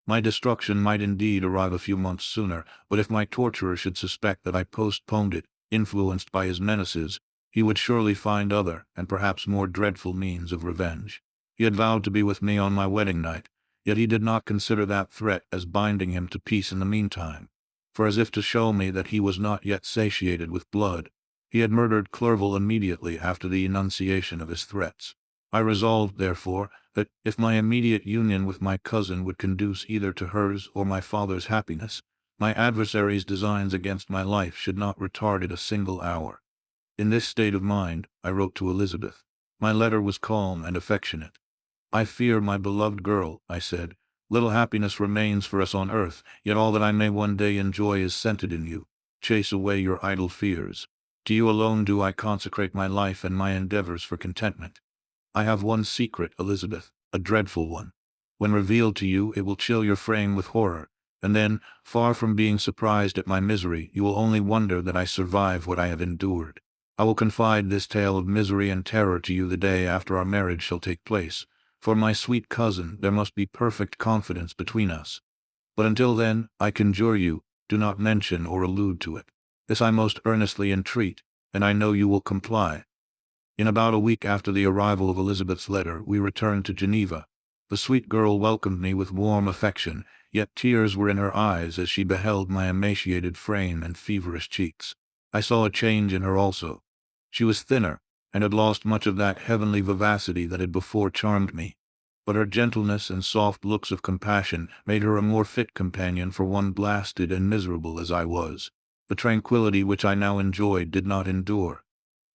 [SPEAKER 1] My destruction might indeed arrive a few months sooner, but if my torturer should suspect that I postponed it, influenced by his menaces, He would surely find other, and perhaps more dreadful means of revenge. He had vowed to be with me on my wedding night, yet he did not consider that threat as binding him to peace in the meantime. For as if to show me that he was not yet satiated with blood, he had murdered Clerval immediately after the enunciation of his threats. I resolved, therefore, that if my immediate union with my cousin would conduce either to hers or my father's happiness, my adversary's designs against my life should not retard it a single hour. In this state of mind, I wrote to Elizabeth. My letter was calm and affectionate. "I fear, my beloved girl," I said, "little happiness remains for us on earth, yet all that I may one day enjoy is centered in you. Chase away your idle fears. To you alone do I consecrate my life and my endeavors for contentment. I have one secret, Elizabeth, a dreadful one. When revealed to you, it will chill your frame with horror, and then, far from being surprised at my misery, you will only wonder that I survive what I have endured. I will confide this tale of misery and terror to you the day after our marriage shall take place. For my sweet cousin, there must be perfect confidence between us. But until then, I conjure you, do not mention or allude to it. This I most earnestly entreat, and I know you will comply." In about a week after the arrival of Elizabeth's letter, we returned to Geneva. The sweet girl welcomed me with warm affection, yet tears were in her eyes as she beheld my emaciated frame and feverish cheeks. I saw a change in her also. She was thinner, and had lost much of that heavenly vivacity that had before charmed me. But her gentleness and soft looks of compassion made her a more fit companion for one blasted and miserable as I was. The tranquillity which I now enjoyed did not endure.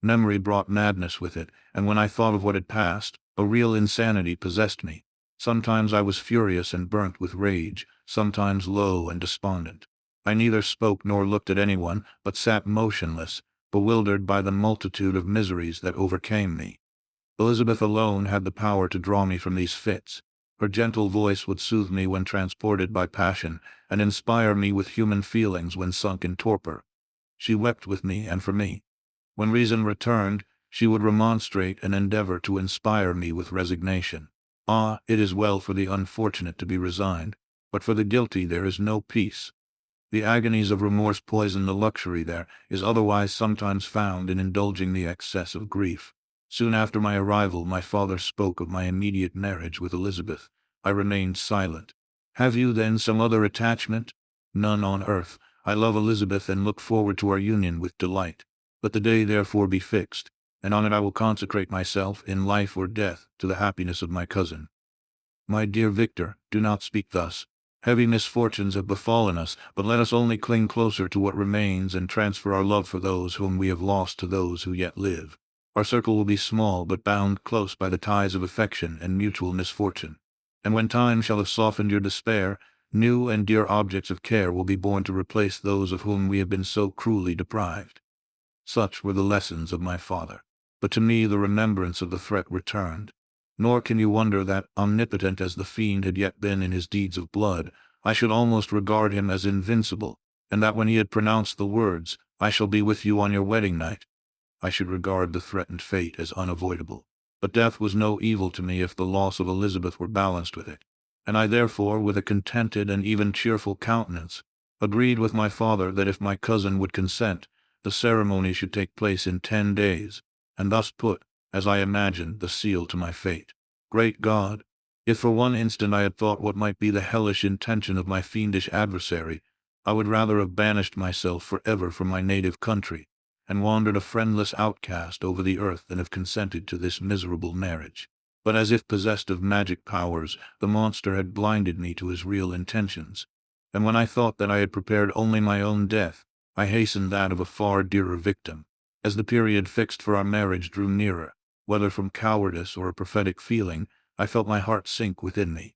[SPEAKER 1] Memory brought madness with it, and when I thought of what had passed, a real insanity possessed me. Sometimes I was furious and burnt with rage, sometimes low and despondent. I neither spoke nor looked at anyone, but sat motionless, bewildered by the multitude of miseries that overcame me. Elizabeth alone had the power to draw me from these fits. Her gentle voice would soothe me when transported by passion, and inspire me with human feelings when sunk in torpor. She wept with me and for me. When reason returned, she would remonstrate and endeavor to inspire me with resignation. Ah, it is well for the unfortunate to be resigned, but for the guilty there is no peace. The agonies of remorse poison the luxury there is otherwise sometimes found in indulging the excess of grief. Soon after my arrival, my father spoke of my immediate marriage with Elizabeth. I remained silent. "Have you, then, some other attachment?" "None on earth. I love Elizabeth and look forward to our union with delight. Let the day therefore be fixed, and on it I will consecrate myself, in life or death, to the happiness of my cousin." "My dear Victor, do not speak thus. Heavy misfortunes have befallen us, but let us only cling closer to what remains and transfer our love for those whom we have lost to those who yet live. Our circle will be small, but bound close by the ties of affection and mutual misfortune. And when time shall have softened your despair, new and dear objects of care will be born to replace those of whom we have been so cruelly deprived." Such were the lessons of my father. But to me the remembrance of the threat returned. Nor can you wonder that, omnipotent as the fiend had yet been in his deeds of blood, I should almost regard him as invincible, and that when he had pronounced the words, "I shall be with you on your wedding night," I should regard the threatened fate as unavoidable. But death was no evil to me if the loss of Elizabeth were balanced with it, and I therefore, with a contented and even cheerful countenance, agreed with my father that if my cousin would consent, the ceremony should take place in 10 days, and thus put, as I imagined, the seal to my fate. Great God! If for one instant I had thought what might be the hellish intention of my fiendish adversary, I would rather have banished myself forever from my native country, and wandered a friendless outcast over the earth than have consented to this miserable marriage. But as if possessed of magic powers, the monster had blinded me to his real intentions, and when I thought that I had prepared only my own death, I hastened that of a far dearer victim. As the period fixed for our marriage drew nearer, whether from cowardice or a prophetic feeling, I felt my heart sink within me.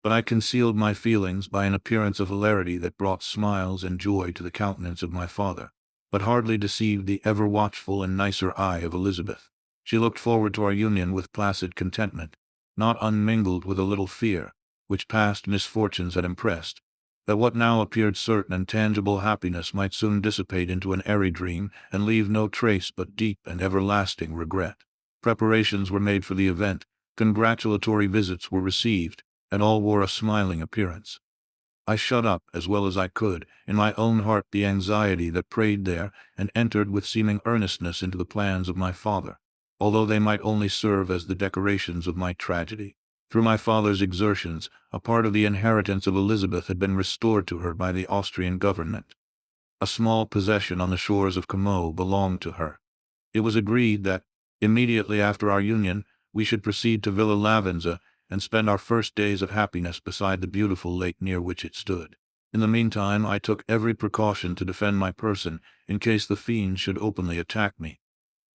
[SPEAKER 1] But I concealed my feelings by an appearance of hilarity that brought smiles and joy to the countenance of my father, but hardly deceived the ever-watchful and nicer eye of Elizabeth. She looked forward to our union with placid contentment, not unmingled with a little fear, which past misfortunes had impressed, that what now appeared certain and tangible happiness might soon dissipate into an airy dream and leave no trace but deep and everlasting regret. Preparations were made for the event, congratulatory visits were received, and all wore a smiling appearance. I shut up, as well as I could, in my own heart the anxiety that preyed there, and entered with seeming earnestness into the plans of my father, although they might only serve as the decorations of my tragedy. Through my father's exertions, a part of the inheritance of Elizabeth had been restored to her by the Austrian government. A small possession on the shores of Como belonged to her. It was agreed that, immediately after our union, we should proceed to Villa Lavenza and spend our first days of happiness beside the beautiful lake near which it stood. In the meantime, I took every precaution to defend my person in case the fiend should openly attack me.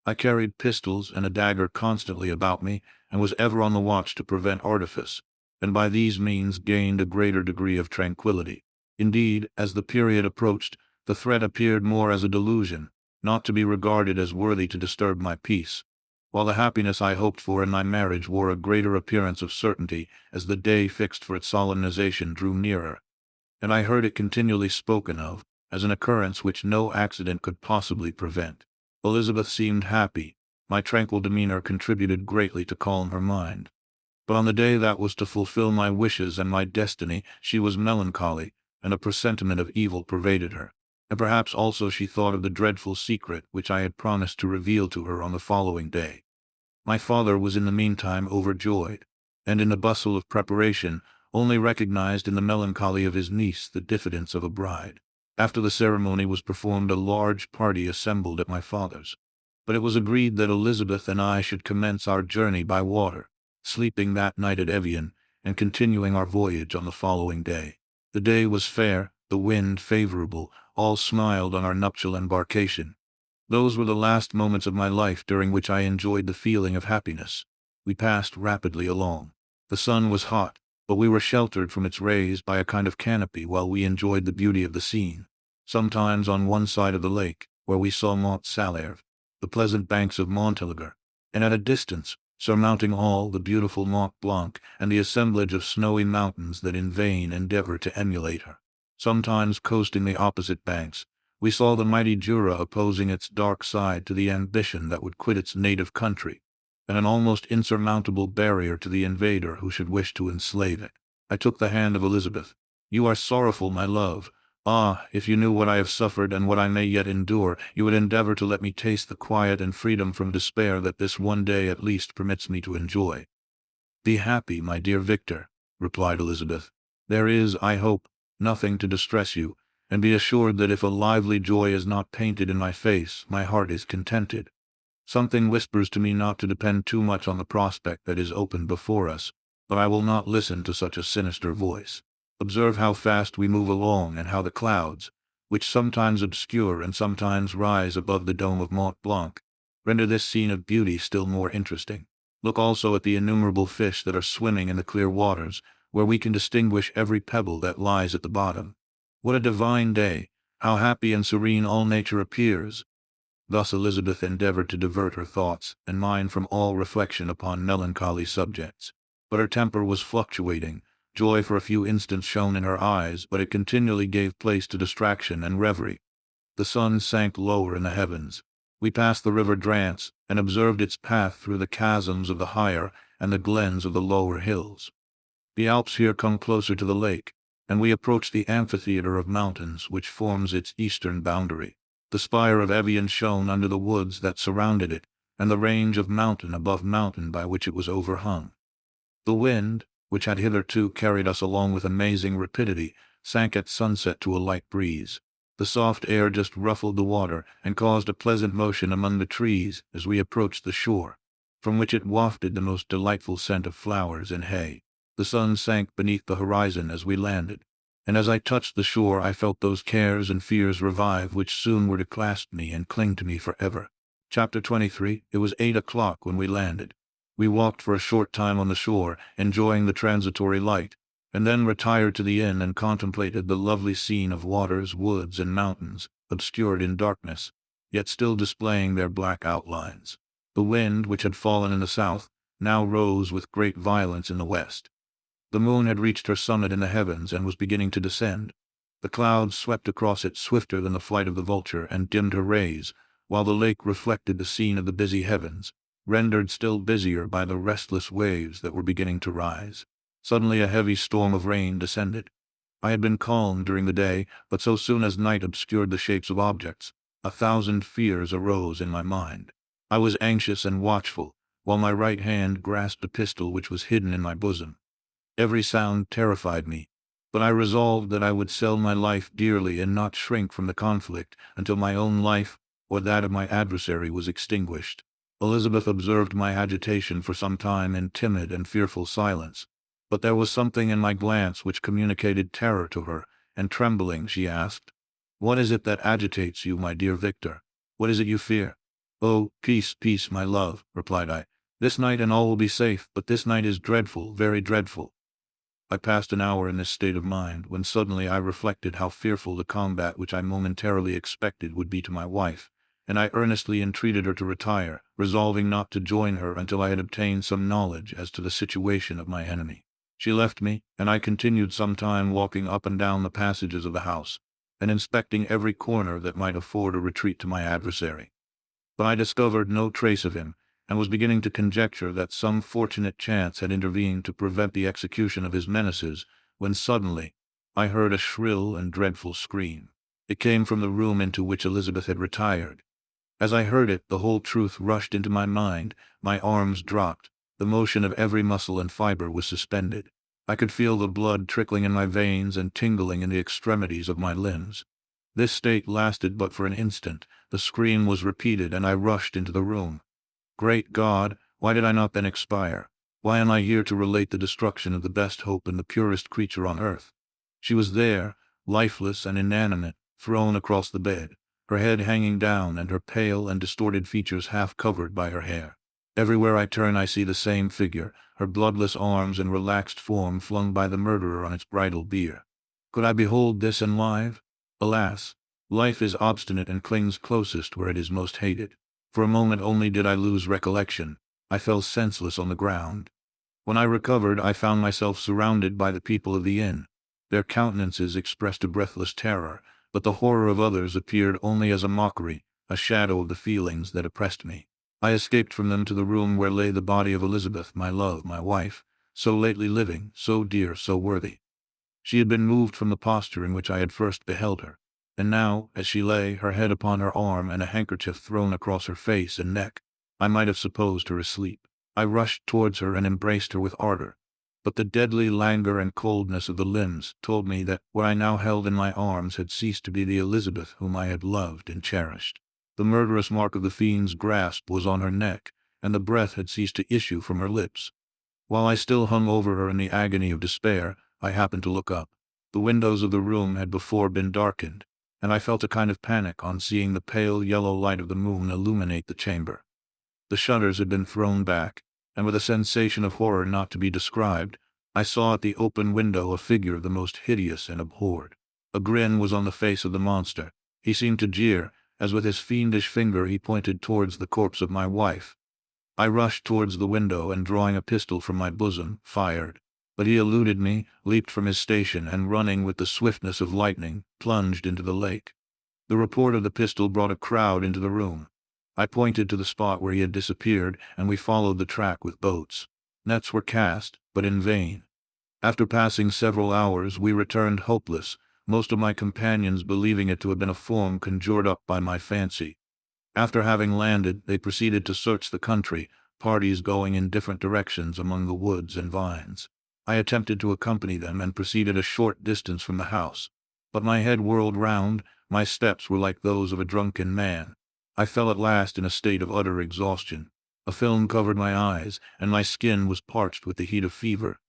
[SPEAKER 1] I carried pistols and a dagger constantly about me, and was ever on the watch to prevent artifice, and by these means gained a greater degree of tranquillity. Indeed, as the period approached, the threat appeared more as a delusion, not to be regarded as worthy to disturb my peace, while the happiness I hoped for in my marriage wore a greater appearance of certainty as the day fixed for its solemnization drew nearer, and I heard it continually spoken of as an occurrence which no accident could possibly prevent. Elizabeth seemed happy. My tranquil demeanor contributed greatly to calm her mind. But on the day that was to fulfill my wishes and my destiny, she was melancholy, and a presentiment of evil pervaded her. And perhaps also she thought of the dreadful secret which I had promised to reveal to her on the following day. My father was in the meantime overjoyed, and in the bustle of preparation only recognized in the melancholy of his niece the diffidence of a bride. After the ceremony was performed, a large party assembled at my father's, but it was agreed that Elizabeth and I should commence our journey by water, sleeping that night at Evian, and continuing our voyage on the following day. The day was fair, the wind favorable, all smiled on our nuptial embarkation. Those were the last moments of my life during which I enjoyed the feeling of happiness. We passed rapidly along. The sun was hot, but we were sheltered from its rays by a kind of canopy while we enjoyed the beauty of the scene. Sometimes on one side of the lake, where we saw Mont Salève, the pleasant banks of Montélimar, and at a distance, surmounting all, the beautiful Mont Blanc and the assemblage of snowy mountains that in vain endeavor to emulate her. Sometimes coasting the opposite banks, we saw the mighty Jura opposing its dark side to the ambition that would quit its native country, and an almost insurmountable barrier to the invader who should wish to enslave it. I took the hand of Elizabeth. "You are sorrowful, my love. Ah, if you knew what I have suffered and what I may yet endure, you would endeavor to let me taste the quiet and freedom from despair that this one day at least permits me to enjoy." "Be happy, my dear Victor," replied Elizabeth. "There is, I hope, nothing to distress you, and be assured that if a lively joy is not painted in my face, my heart is contented. Something whispers to me not to depend too much on the prospect that is open before us, but I will not listen to such a sinister voice. Observe how fast we move along, and how the clouds, which sometimes obscure and sometimes rise above the dome of Mont Blanc, render this scene of beauty still more interesting. Look also at the innumerable fish that are swimming in the clear waters, where we can distinguish every pebble that lies at the bottom. What a divine day! How happy and serene all nature appears!" Thus Elizabeth endeavored to divert her thoughts and mine from all reflection upon melancholy subjects. But her temper was fluctuating. Joy for a few instants shone in her eyes, but it continually gave place to distraction and reverie. The sun sank lower in the heavens. We passed the river Drance, and observed its path through the chasms of the higher and the glens of the lower hills. The Alps here come closer to the lake, and we approached the amphitheater of mountains which forms its eastern boundary. The spire of Evian shone under the woods that surrounded it, and the range of mountain above mountain by which it was overhung. The wind, which had hitherto carried us along with amazing rapidity, sank at sunset to a light breeze. The soft air just ruffled the water, and caused a pleasant motion among the trees as we approached the shore, from which it wafted the most delightful scent of flowers and hay. The sun sank beneath the horizon as we landed, and as I touched the shore I felt those cares and fears revive which soon were to clasp me and cling to me forever. Chapter 23. It was 8 o'clock when we landed. We walked for a short time on the shore, enjoying the transitory light, and then retired to the inn and contemplated the lovely scene of waters, woods, and mountains, obscured in darkness, yet still displaying their black outlines. The wind, which had fallen in the south, now rose with great violence in the west. The moon had reached her summit in the heavens and was beginning to descend. The clouds swept across it swifter than the flight of the vulture and dimmed her rays, while the lake reflected the scene of the busy heavens, rendered still busier by the restless waves that were beginning to rise. Suddenly a heavy storm of rain descended. I had been calm during the day, but so soon as night obscured the shapes of objects, 1,000 fears arose in my mind. I was anxious and watchful, while my right hand grasped a pistol which was hidden in my bosom. Every sound terrified me, but I resolved that I would sell my life dearly and not shrink from the conflict until my own life or that of my adversary was extinguished. Elizabeth observed my agitation for some time in timid and fearful silence, but there was something in my glance which communicated terror to her, and trembling she asked, "What is it that agitates you, my dear Victor? What is it you fear?" "Oh, peace, peace, my love," replied I. "This night and all will be safe, but this night is dreadful, very dreadful." I passed an hour in this state of mind, when suddenly I reflected how fearful the combat which I momentarily expected would be to my wife, and I earnestly entreated her to retire, resolving not to join her until I had obtained some knowledge as to the situation of my enemy. She left me, and I continued some time walking up and down the passages of the house, and inspecting every corner that might afford a retreat to my adversary. But I discovered no trace of him, and was beginning to conjecture that some fortunate chance had intervened to prevent the execution of his menaces, when suddenly I heard a shrill and dreadful scream. It came from the room into which Elizabeth had retired. As I heard it, the whole truth rushed into my mind, my arms dropped, the motion of every muscle and fiber was suspended. I could feel the blood trickling in my veins and tingling in the extremities of my limbs. This state lasted but for an instant. The scream was repeated, and I rushed into the room. Great God, why did I not then expire? Why am I here to relate the destruction of the best hope and the purest creature on earth? She was there, lifeless and inanimate, thrown across the bed, her head hanging down and her pale and distorted features half covered by her hair. Everywhere I turn I see the same figure, her bloodless arms and relaxed form flung by the murderer on its bridal bier. Could I behold this and live? Alas, life is obstinate and clings closest where it is most hated. For a moment only did I lose recollection. I fell senseless on the ground. When I recovered, I found myself surrounded by the people of the inn. Their countenances expressed a breathless terror, but the horror of others appeared only as a mockery, a shadow of the feelings that oppressed me. I escaped from them to the room where lay the body of Elizabeth, my love, my wife, so lately living, so dear, so worthy. She had been moved from the posture in which I had first beheld her, and now, as she lay, her head upon her arm and a handkerchief thrown across her face and neck, I might have supposed her asleep. I rushed towards her and embraced her with ardor, but the deadly languor and coldness of the limbs told me that what I now held in my arms had ceased to be the Elizabeth whom I had loved and cherished. The murderous mark of the fiend's grasp was on her neck, and the breath had ceased to issue from her lips. While I still hung over her in the agony of despair, I happened to look up. The windows of the room had before been darkened, and I felt a kind of panic on seeing the pale yellow light of the moon illuminate the chamber. The shutters had been thrown back, and with a sensation of horror not to be described, I saw at the open window a figure the most hideous and abhorred. A grin was on the face of the monster. He seemed to jeer, as with his fiendish finger he pointed towards the corpse of my wife. I rushed towards the window and, drawing a pistol from my bosom, fired. But he eluded me, leaped from his station, and running with the swiftness of lightning, plunged into the lake. The report of the pistol brought a crowd into the room. I pointed to the spot where he had disappeared, and we followed the track with boats. Nets were cast, but in vain. After passing several hours, we returned hopeless, most of my companions believing it to have been a form conjured up by my fancy. After having landed, they proceeded to search the country, parties going in different directions among the woods and vines. I attempted to accompany them and proceeded a short distance from the house, but my head whirled round, my steps were like those of a drunken man. I fell at last in a state of utter exhaustion. A film covered my eyes, and my skin was parched with the heat of fever.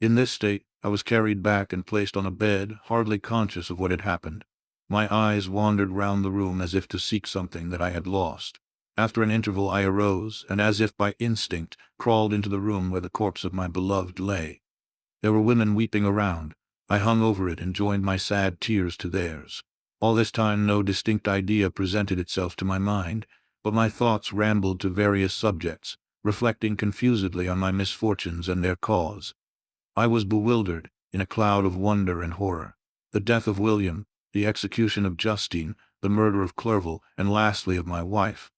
[SPEAKER 1] In this state, I was carried back and placed on a bed, hardly conscious of what had happened. My eyes wandered round the room as if to seek something that I had lost. After an interval I arose, and as if by instinct, crawled into the room where the corpse of my beloved lay. There were women weeping around. I hung over it and joined my sad tears to theirs. All this time no distinct idea presented itself to my mind, but my thoughts rambled to various subjects, reflecting confusedly on my misfortunes and their cause. I was bewildered, in a cloud of wonder and horror. The death of William, the execution of Justine, the murder of Clerval, and lastly of my wife.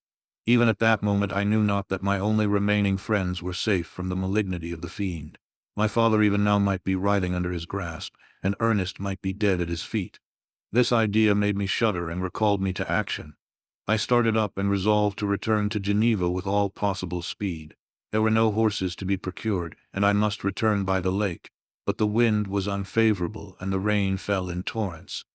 [SPEAKER 1] Even at that moment I knew not that my only remaining friends were safe from the malignity of the fiend. My father even now might be writhing under his grasp, and Ernest might be dead at his feet. This idea made me shudder and recalled me to action. I started up and resolved to return to Geneva with all possible speed. There were no horses to be procured, and I must return by the lake, but the wind was unfavorable and the rain fell in torrents.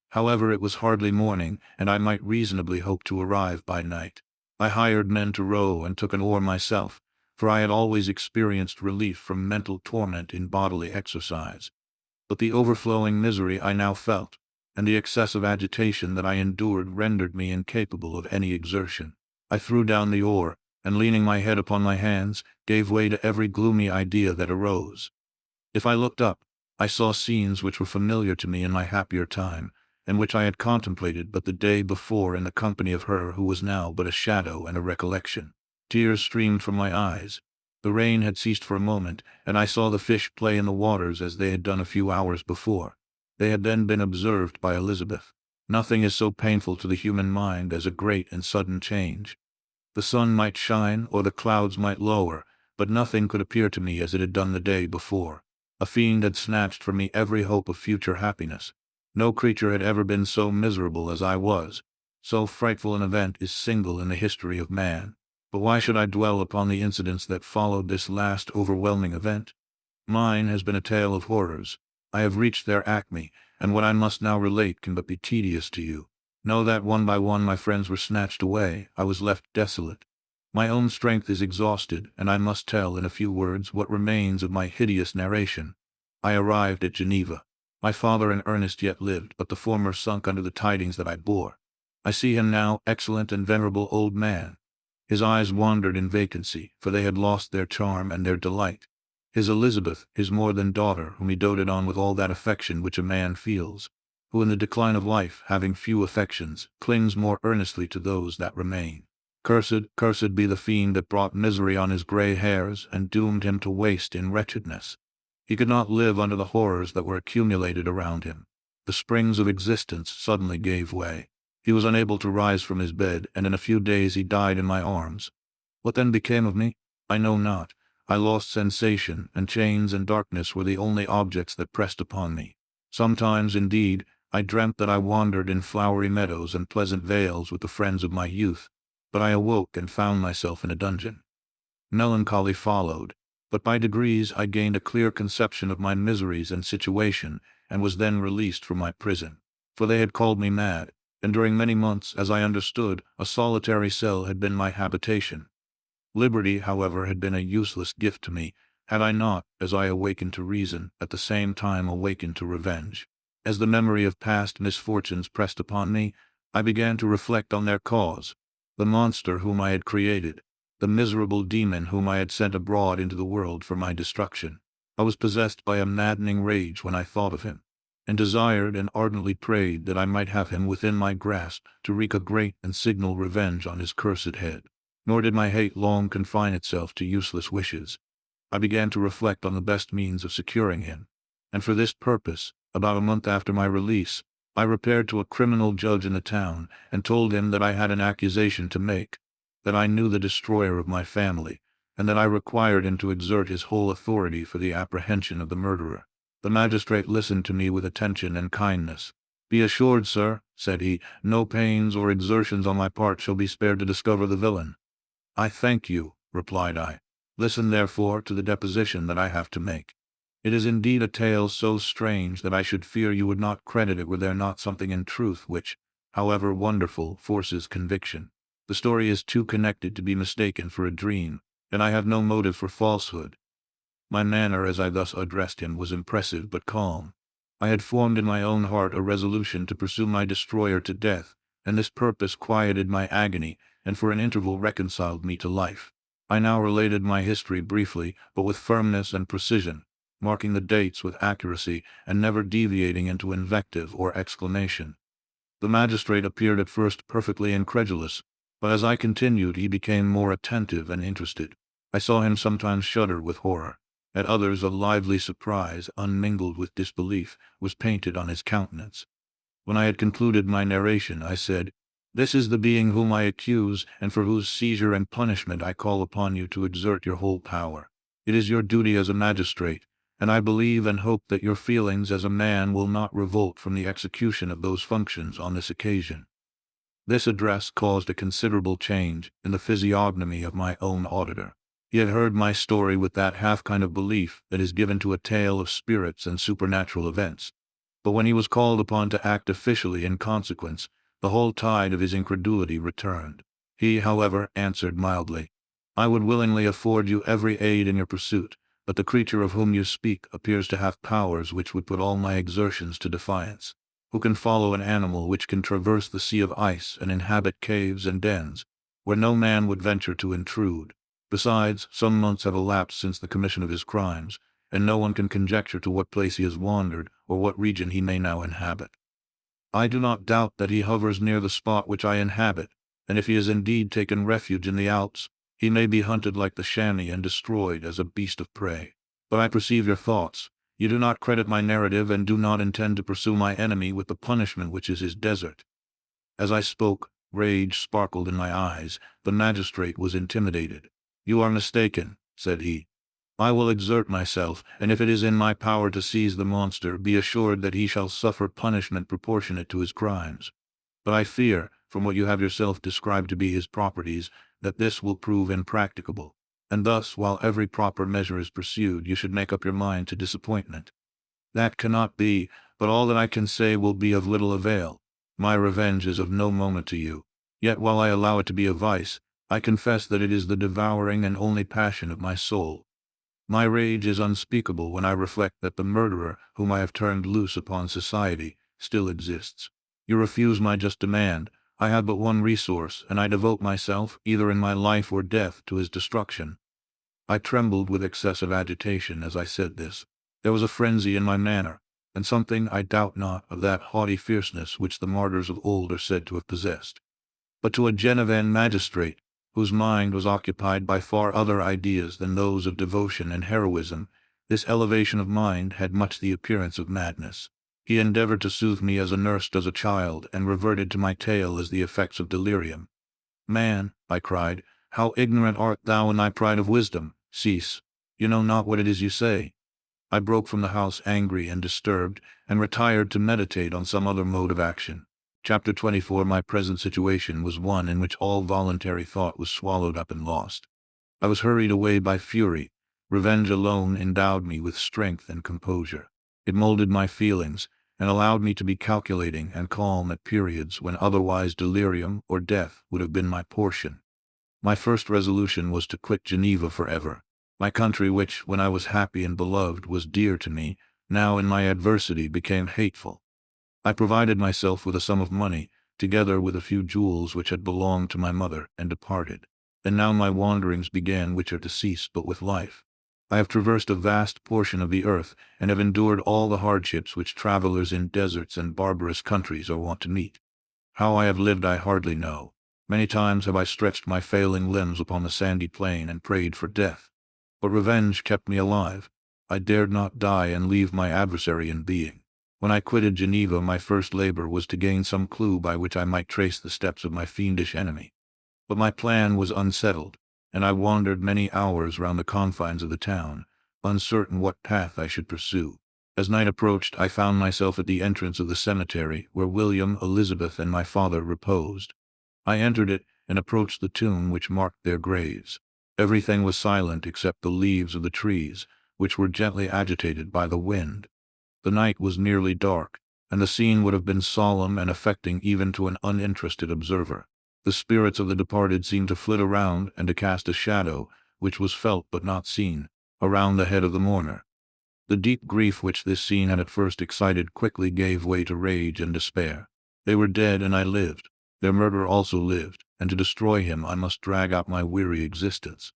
[SPEAKER 1] However, it was hardly morning, and I might reasonably hope to arrive by night. I hired men to row and took an oar myself, for I had always experienced relief from mental torment in bodily exercise. But the overflowing misery I now felt, and the excessive agitation that I endured rendered me incapable of any exertion. I threw down the oar, and leaning my head upon my hands, gave way to every gloomy idea that arose. If I looked up, I saw scenes which were familiar to me in my happier time, and which I had contemplated but the day before in the company of her who was now but a shadow and a recollection. Tears streamed from my eyes. The rain had ceased for a moment, and I saw the fish play in the waters as they had done a few hours before. They had then been observed by Elizabeth. Nothing is so painful to the human mind as a great and sudden change. The sun might shine or the clouds might lower, but nothing could appear to me as it had done the day before. A fiend had snatched from me every hope of future happiness. No creature had ever been so miserable as I was. So frightful an event is single in the history of man. But why should I dwell upon the incidents that followed this last overwhelming event? Mine has been a tale of horrors. I have reached their acme, and what I must now relate can but be tedious to you. Know that one by one my friends were snatched away. I was left desolate. My own strength is exhausted, and I must tell in a few words what remains of my hideous narration. I arrived at Geneva. My father and Ernest yet lived, but the former sunk under the tidings that I bore. I see him now, excellent and venerable old man. His eyes wandered in vacancy, for they had lost their charm and their delight. His Elizabeth, his more than daughter, whom he doted on with all that affection which a man feels, who in the decline of life, having few affections, clings more earnestly to those that remain. Cursed be the fiend that brought misery on his gray hairs, and doomed him to waste in wretchedness. He could not live under the horrors that were accumulated around him. The springs of existence suddenly gave way. He was unable to rise from his bed, and in a few days he died in my arms. What then became of me? I know not. I lost sensation, and chains and darkness were the only objects that pressed upon me. Sometimes, indeed, I dreamt that I wandered in flowery meadows and pleasant vales with the friends of my youth, but I awoke and found myself in a dungeon. Melancholy followed, but by degrees I gained a clear conception of my miseries and situation, and was then released from my prison. For they had called me mad, and during many months, as I understood, a solitary cell had been my habitation. Liberty, however, had been a useless gift to me, had I not, as I awakened to reason, at the same time awakened to revenge. As the memory of past misfortunes pressed upon me, I began to reflect on their cause. The monster whom I had created, the miserable demon whom I had sent abroad into the world for my destruction. I was possessed by a maddening rage when I thought of him, and desired and ardently prayed that I might have him within my grasp to wreak a great and signal revenge on his cursed head. Nor did my hate long confine itself to useless wishes. I began to reflect on the best means of securing him, and for this purpose, about a month after my release, I repaired to a criminal judge in the town, and told him that I had an accusation to make, that I knew the destroyer of my family, and that I required him to exert his whole authority for the apprehension of the murderer. The magistrate listened to me with attention and kindness. "Be assured, sir," said he, "no pains or exertions on my part shall be spared to discover the villain." "I thank you," replied I. "Listen, therefore, to the deposition that I have to make. It is indeed a tale so strange that I should fear you would not credit it were there not something in truth which, however wonderful, forces conviction. The story is too connected to be mistaken for a dream, and I have no motive for falsehood." My manner as I thus addressed him was impressive but calm. I had formed in my own heart a resolution to pursue my destroyer to death, and this purpose quieted my agony, and for an interval reconciled me to life. I now related my history briefly, but with firmness and precision, marking the dates with accuracy, and never deviating into invective or exclamation. The magistrate appeared at first perfectly incredulous, but as I continued he became more attentive and interested. I saw him sometimes shudder with horror. At others a lively surprise, unmingled with disbelief, was painted on his countenance. When I had concluded my narration, I said, "This is the being whom I accuse, and for whose seizure and punishment I call upon you to exert your whole power. It is your duty as a magistrate, and I believe and hope that your feelings as a man will not revolt from the execution of those functions on this occasion." This address caused a considerable change in the physiognomy of my own auditor. He had heard my story with that half kind of belief that is given to a tale of spirits and supernatural events. But when he was called upon to act officially in consequence, the whole tide of his incredulity returned. He, however, answered mildly, "I would willingly afford you every aid in your pursuit, but the creature of whom you speak appears to have powers which would put all my exertions to defiance. Who can follow an animal which can traverse the sea of ice and inhabit caves and dens, where no man would venture to intrude? Besides, some months have elapsed since the commission of his crimes, and no one can conjecture to what place he has wandered, or what region he may now inhabit. I do not doubt that he hovers near the spot which I inhabit, and if he has indeed taken refuge in the Alps, he may be hunted like the chamois and destroyed as a beast of prey. But I perceive your thoughts. You do not credit my narrative and do not intend to pursue my enemy with the punishment which is his desert." As I spoke, rage sparkled in my eyes. The magistrate was intimidated. "You are mistaken," said he. "I will exert myself, and if it is in my power to seize the monster, be assured that he shall suffer punishment proportionate to his crimes. But I fear, from what you have yourself described to be his properties, that this will prove impracticable. And thus, while every proper measure is pursued, you should make up your mind to disappointment." "That cannot be, but all that I can say will be of little avail. My revenge is of no moment to you. Yet while I allow it to be a vice, I confess that it is the devouring and only passion of my soul. My rage is unspeakable when I reflect that the murderer whom I have turned loose upon society still exists. You refuse my just demand. I have but one resource, and I devote myself, either in my life or death, to his destruction." I trembled with excessive agitation as I said this. There was a frenzy in my manner, and something, I doubt not, of that haughty fierceness which the martyrs of old are said to have possessed. But to a Genevan magistrate, whose mind was occupied by far other ideas than those of devotion and heroism, this elevation of mind had much the appearance of madness. He endeavored to soothe me as a nurse does a child, and reverted to my tale as the effects of delirium. "Man," I cried, "how ignorant art thou in thy pride of wisdom! Cease. You know not what it is you say." I broke from the house angry and disturbed, and retired to meditate on some other mode of action. Chapter 24. My present situation was one in which all voluntary thought was swallowed up and lost. I was hurried away by fury. Revenge alone endowed me with strength and composure. It molded my feelings, and allowed me to be calculating and calm at periods when otherwise delirium or death would have been my portion. My first resolution was to quit Geneva forever. My country, which, when I was happy and beloved, was dear to me, now in my adversity became hateful. I provided myself with a sum of money, together with a few jewels which had belonged to my mother, and departed. And now my wanderings began, which are to cease but with life. I have traversed a vast portion of the earth, and have endured all the hardships which travelers in deserts and barbarous countries are wont to meet. How I have lived I hardly know. Many times have I stretched my failing limbs upon the sandy plain and prayed for death. But revenge kept me alive. I dared not die and leave my adversary in being. When I quitted Geneva, my first labor was to gain some clue by which I might trace the steps of my fiendish enemy. But my plan was unsettled, and I wandered many hours round the confines of the town, uncertain what path I should pursue. As night approached, I found myself at the entrance of the cemetery where William, Elizabeth, and my father reposed. I entered it, and approached the tomb which marked their graves. Everything was silent except the leaves of the trees, which were gently agitated by the wind. The night was nearly dark, and the scene would have been solemn and affecting even to an uninterested observer. The spirits of the departed seemed to flit around and to cast a shadow, which was felt but not seen, around the head of the mourner. The deep grief which this scene had at first excited quickly gave way to rage and despair. They were dead, and I lived. Their murderer also lived, and to destroy him I must drag out my weary existence.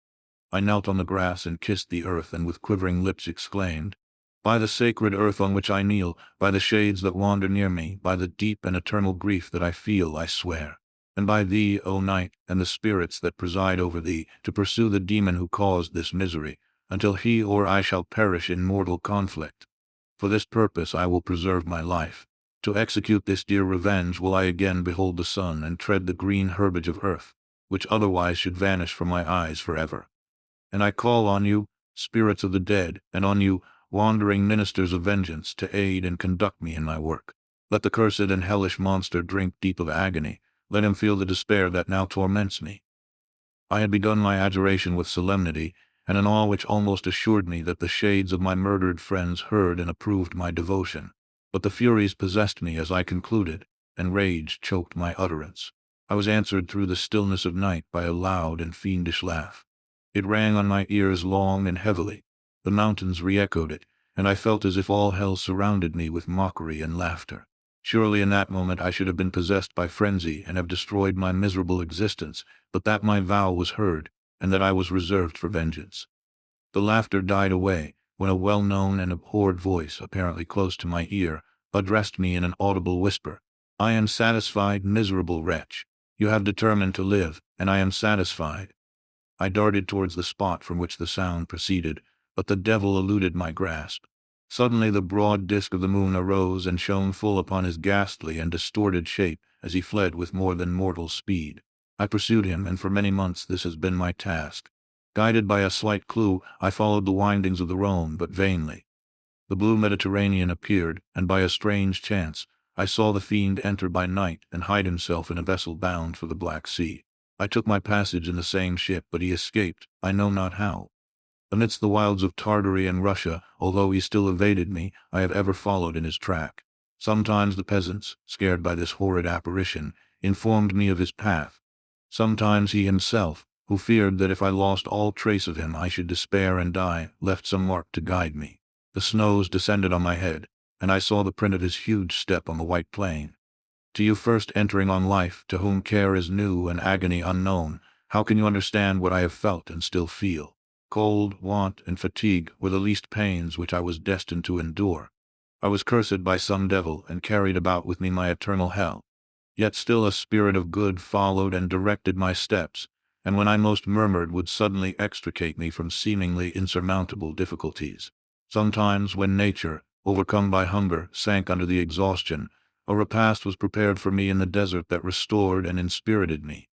[SPEAKER 1] I knelt on the grass and kissed the earth, and with quivering lips exclaimed, "By the sacred earth on which I kneel, by the shades that wander near me, by the deep and eternal grief that I feel, I swear, and by thee, O night, and the spirits that preside over thee, to pursue the demon who caused this misery, until he or I shall perish in mortal conflict. For this purpose I will preserve my life. To execute this dear revenge will I again behold the sun and tread the green herbage of earth, which otherwise should vanish from my eyes forever. And I call on you, spirits of the dead, and on you, wandering ministers of vengeance to aid and conduct me in my work. Let the cursed and hellish monster drink deep of agony. Let him feel the despair that now torments me. I had begun my adjuration with solemnity, and an awe which almost assured me that the shades of my murdered friends heard and approved my devotion. But the furies possessed me as I concluded, and rage choked my utterance. I was answered through the stillness of night by a loud and fiendish laugh. It rang on my ears long and heavily. The mountains re-echoed it, and I felt as if all hell surrounded me with mockery and laughter. Surely in that moment I should have been possessed by frenzy and have destroyed my miserable existence, but that my vow was heard, and that I was reserved for vengeance. The laughter died away, when a well-known and abhorred voice, apparently close to my ear, addressed me in an audible whisper. "I am satisfied, miserable wretch. You have determined to live, and I am satisfied." I darted towards the spot from which the sound proceeded, but the devil eluded my grasp. Suddenly the broad disk of the moon arose and shone full upon his ghastly and distorted shape as he fled with more than mortal speed. I pursued him, and for many months this has been my task. Guided by a slight clue, I followed the windings of the Rhone, but vainly. The blue Mediterranean appeared, and by a strange chance, I saw the fiend enter by night and hide himself in a vessel bound for the Black Sea. I took my passage in the same ship, but he escaped, I know not how. Amidst the wilds of Tartary and Russia, although he still evaded me, I have ever followed in his track. Sometimes the peasants, scared by this horrid apparition, informed me of his path. Sometimes he himself, who feared that if I lost all trace of him I should despair and die, left some mark to guide me. The snows descended on my head, and I saw the print of his huge step on the white plain. To you first entering on life, to whom care is new and agony unknown, how can you understand what I have felt and still feel? Cold, want, and fatigue were the least pains which I was destined to endure. I was cursed by some devil, and carried about with me my eternal hell. Yet still a spirit of good followed and directed my steps, and when I most murmured would suddenly extricate me from seemingly insurmountable difficulties. Sometimes, when nature, overcome by hunger, sank under the exhaustion, a repast was prepared for me in the desert that restored and inspirited me.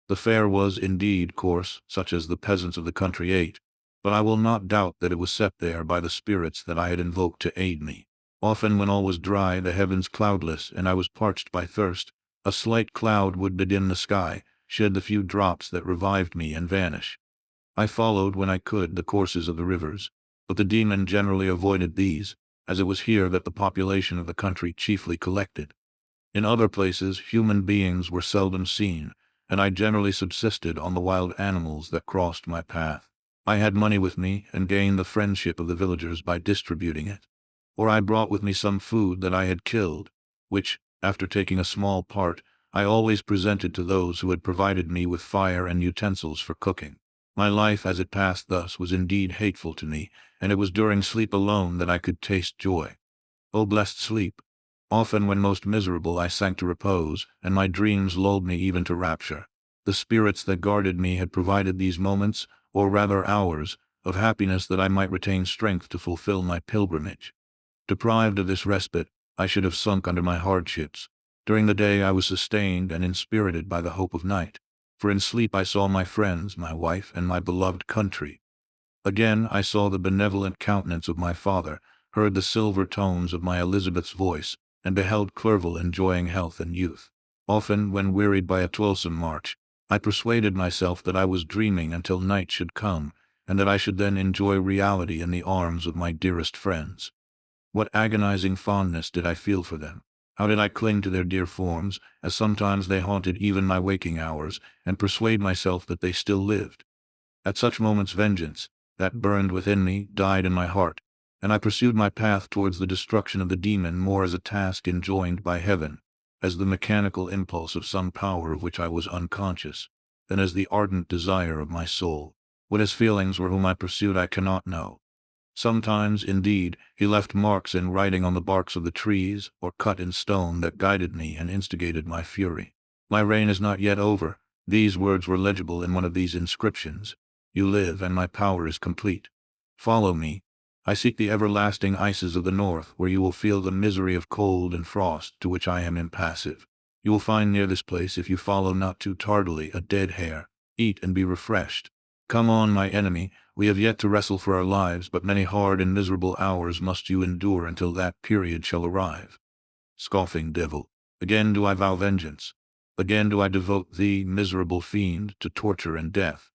[SPEAKER 1] The fare was indeed coarse, such as the peasants of the country ate, but I will not doubt that it was set there by the spirits that I had invoked to aid me. Often when all was dry, the heavens cloudless, and I was parched by thirst, a slight cloud would bedim the sky, shed the few drops that revived me, and vanish. I followed, when I could, the courses of the rivers, but the demon generally avoided these, as it was here that the population of the country chiefly collected. In other places human beings were seldom seen, and I generally subsisted on the wild animals that crossed my path. I had money with me, and gained the friendship of the villagers by distributing it. Or I brought with me some food that I had killed, which, after taking a small part, I always presented to those who had provided me with fire and utensils for cooking. My life as it passed thus was indeed hateful to me, and it was during sleep alone that I could taste joy. O blessed sleep! Often when most miserable I sank to repose, and my dreams lulled me even to rapture. The spirits that guarded me had provided these moments, or rather hours, of happiness that I might retain strength to fulfill my pilgrimage. Deprived of this respite, I should have sunk under my hardships. During the day I was sustained and inspirited by the hope of night, for in sleep I saw my friends, my wife, and my beloved country. Again I saw the benevolent countenance of my father, heard the silver tones of my Elizabeth's voice, and beheld Clerval enjoying health and youth. Often, when wearied by a toilsome march, I persuaded myself that I was dreaming until night should come, and that I should then enjoy reality in the arms of my dearest friends. What agonizing fondness did I feel for them! How did I cling to their dear forms, as sometimes they haunted even my waking hours, and persuade myself that they still lived! At such moments vengeance, that burned within me, died in my heart, and I pursued my path towards the destruction of the demon more as a task enjoined by heaven, as the mechanical impulse of some power of which I was unconscious, than as the ardent desire of my soul. What his feelings were whom I pursued I cannot know. Sometimes, indeed, he left marks in writing on the barks of the trees, or cut in stone, that guided me and instigated my fury. My reign is not yet over. These words were legible in one of these inscriptions. You live, and my power is complete. Follow me. I seek the everlasting ices of the north, where you will feel the misery of cold and frost, to which I am impassive. You will find near this place, if you follow not too tardily, a dead hare. Eat and be refreshed. Come on, my enemy, we have yet to wrestle for our lives, but many hard and miserable hours must you endure until that period shall arrive. Scoffing devil, again do I vow vengeance. Again do I devote thee, miserable fiend, to torture and death.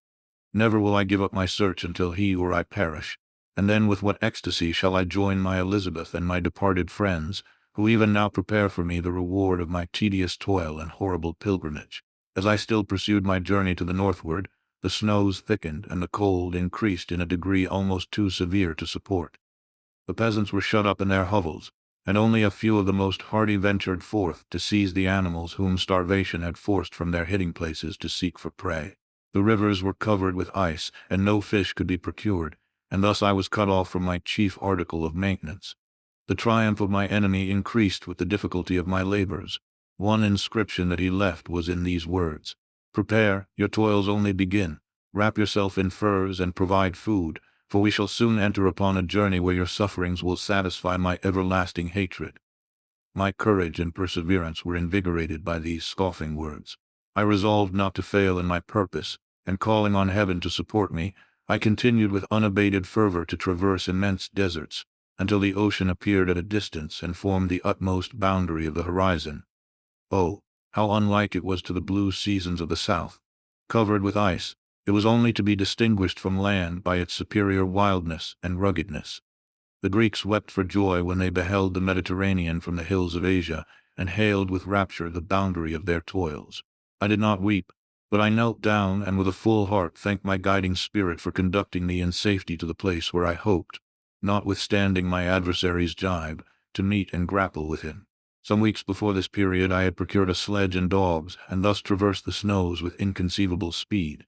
[SPEAKER 1] Never will I give up my search until he or I perish. And then with what ecstasy shall I join my Elizabeth and my departed friends, who even now prepare for me the reward of my tedious toil and horrible pilgrimage. As I still pursued my journey to the northward, the snows thickened and the cold increased in a degree almost too severe to support. The peasants were shut up in their hovels, and only a few of the most hardy ventured forth to seize the animals whom starvation had forced from their hiding places to seek for prey. The rivers were covered with ice, and no fish could be procured, and thus I was cut off from my chief article of maintenance. The triumph of my enemy increased with the difficulty of my labors. One inscription that he left was in these words: "Prepare, your toils only begin. Wrap yourself in furs and provide food, for we shall soon enter upon a journey where your sufferings will satisfy my everlasting hatred." My courage and perseverance were invigorated by these scoffing words. I resolved not to fail in my purpose, and calling on heaven to support me, I continued with unabated fervor to traverse immense deserts, until the ocean appeared at a distance and formed the utmost boundary of the horizon. Oh, how unlike it was to the blue seasons of the south! Covered with ice, it was only to be distinguished from land by its superior wildness and ruggedness. The Greeks wept for joy when they beheld the Mediterranean from the hills of Asia, and hailed with rapture the boundary of their toils. I did not weep, but I knelt down and with a full heart thanked my guiding spirit for conducting me in safety to the place where I hoped, notwithstanding my adversary's jibe, to meet and grapple with him. Some weeks before this period I had procured a sledge and dogs, and thus traversed the snows with inconceivable speed.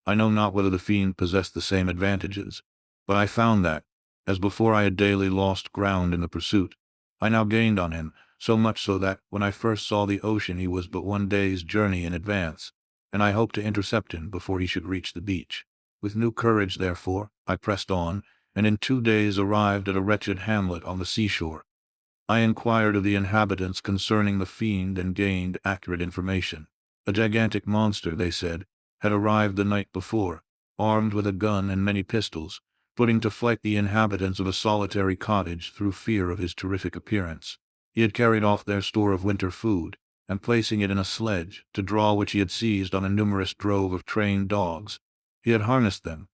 [SPEAKER 1] I know not whether the fiend possessed the same advantages, but I found that, as before I had daily lost ground in the pursuit, I now gained on him, so much so that, when I first saw the ocean, he was but one day's journey in advance, and I hoped to intercept him before he should reach the beach. With new courage, therefore, I pressed on, and in 2 days arrived at a wretched hamlet on the seashore. I inquired of the inhabitants concerning the fiend and gained accurate information. A gigantic monster, they said, had arrived the night before, armed with a gun and many pistols, putting to flight the inhabitants of a solitary cottage through fear of his terrific appearance. He had carried off their store of winter food, and placing it in a sledge, to draw which he had seized on a numerous drove of trained dogs, he had harnessed them,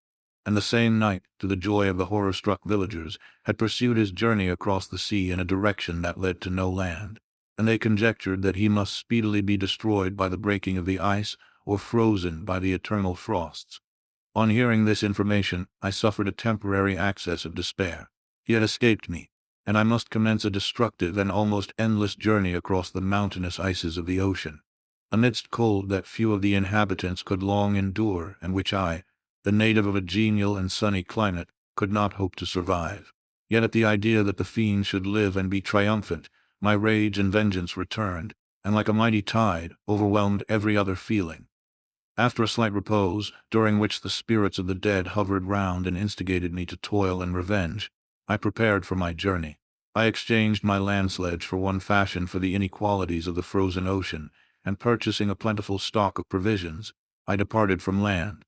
[SPEAKER 1] and the same night, to the joy of the horror-struck villagers, had pursued his journey across the sea in a direction that led to no land, and they conjectured that he must speedily be destroyed by the breaking of the ice or frozen by the eternal frosts. On hearing this information, I suffered a temporary access of despair. He had escaped me, and I must commence a destructive and almost endless journey across the mountainous ices of the ocean, amidst cold that few of the inhabitants could long endure, and which I, the native of a genial and sunny climate, could not hope to survive. Yet at the idea that the fiend should live and be triumphant, my rage and vengeance returned, and like a mighty tide, overwhelmed every other feeling. After a slight repose, during which the spirits of the dead hovered round and instigated me to toil and revenge, I prepared for my journey. I exchanged my land sledge for one fashioned for the inequalities of the frozen ocean, and purchasing a plentiful stock of provisions, I departed from land.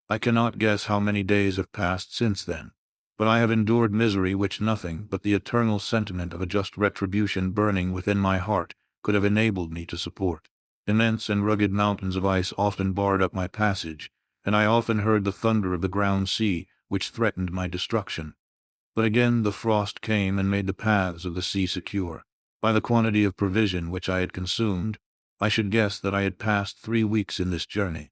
[SPEAKER 1] I cannot guess how many days have passed since then, but I have endured misery which nothing but the eternal sentiment of a just retribution burning within my heart could have enabled me to support. Immense and rugged mountains of ice often barred up my passage, and I often heard the thunder of the ground sea, which threatened my destruction. But again the frost came and made the paths of the sea secure. By the quantity of provision which I had consumed, I should guess that I had passed 3 weeks in this journey,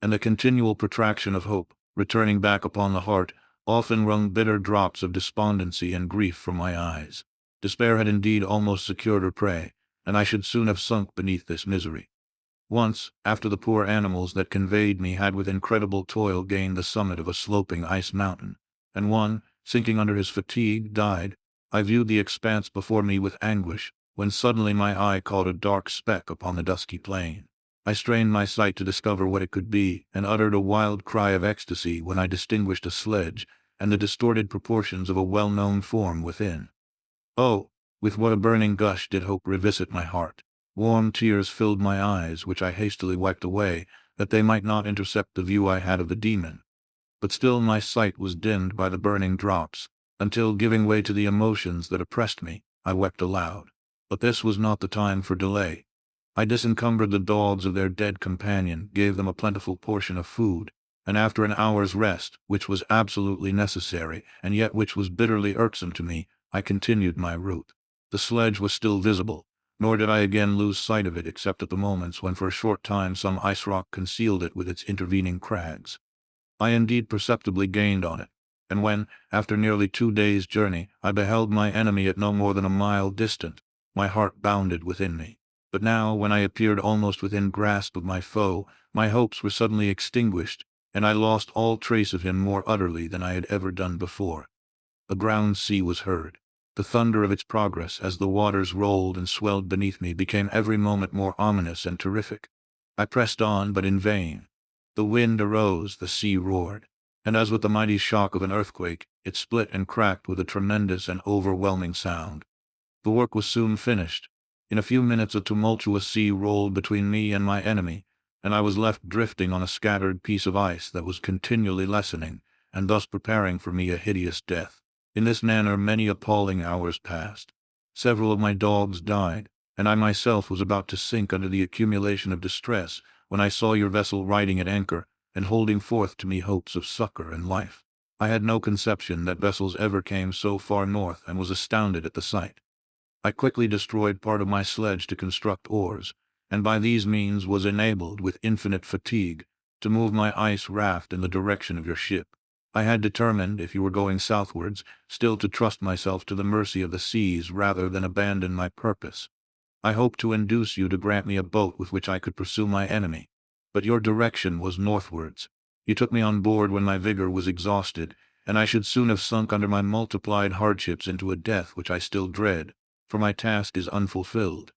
[SPEAKER 1] and the continual protraction of hope, returning back upon the heart, often wrung bitter drops of despondency and grief from my eyes. Despair had indeed almost secured her prey, and I should soon have sunk beneath this misery. Once, after the poor animals that conveyed me had with incredible toil gained the summit of a sloping ice mountain, and one, sinking under his fatigue, died, I viewed the expanse before me with anguish, when suddenly my eye caught a dark speck upon the dusky plain. I strained my sight to discover what it could be, and uttered a wild cry of ecstasy when I distinguished a sledge, and the distorted proportions of a well-known form within. Oh, with what a burning gush did hope revisit my heart! Warm tears filled my eyes, which I hastily wiped away, that they might not intercept the view I had of the demon. but still my sight was dimmed by the burning drops, until, giving way to the emotions that oppressed me, I wept aloud. But this was not the time for delay. I disencumbered the dogs of their dead companion, gave them a plentiful portion of food, and after an hour's rest, which was absolutely necessary, and yet which was bitterly irksome to me, I continued my route. The sledge was still visible, nor did I again lose sight of it except at the moments when for a short time some ice rock concealed it with its intervening crags. I indeed perceptibly gained on it, and when, after nearly 2 days' journey, I beheld my enemy at no more than a mile distant, my heart bounded within me. But now, when I appeared almost within grasp of my foe, my hopes were suddenly extinguished, and I lost all trace of him more utterly than I had ever done before. A ground sea was heard. The thunder of its progress, as the waters rolled and swelled beneath me, became every moment more ominous and terrific. I pressed on, but in vain. The wind arose, the sea roared, and as with the mighty shock of an earthquake, it split and cracked with a tremendous and overwhelming sound. The work was soon finished. In a few minutes a tumultuous sea rolled between me and my enemy, and I was left drifting on a scattered piece of ice that was continually lessening, and thus preparing for me a hideous death. In this manner many appalling hours passed. Several of my dogs died, and I myself was about to sink under the accumulation of distress, when I saw your vessel riding at anchor, and holding forth to me hopes of succor and life. I had no conception that vessels ever came so far north, and was astounded at the sight. I quickly destroyed part of my sledge to construct oars, and by these means was enabled, with infinite fatigue, to move my ice raft in the direction of your ship. I had determined, if you were going southwards, still to trust myself to the mercy of the seas rather than abandon my purpose. I hoped to induce you to grant me a boat with which I could pursue my enemy, but your direction was northwards. You took me on board when my vigor was exhausted, and I should soon have sunk under my multiplied hardships into a death which I still dread, for my task is unfulfilled.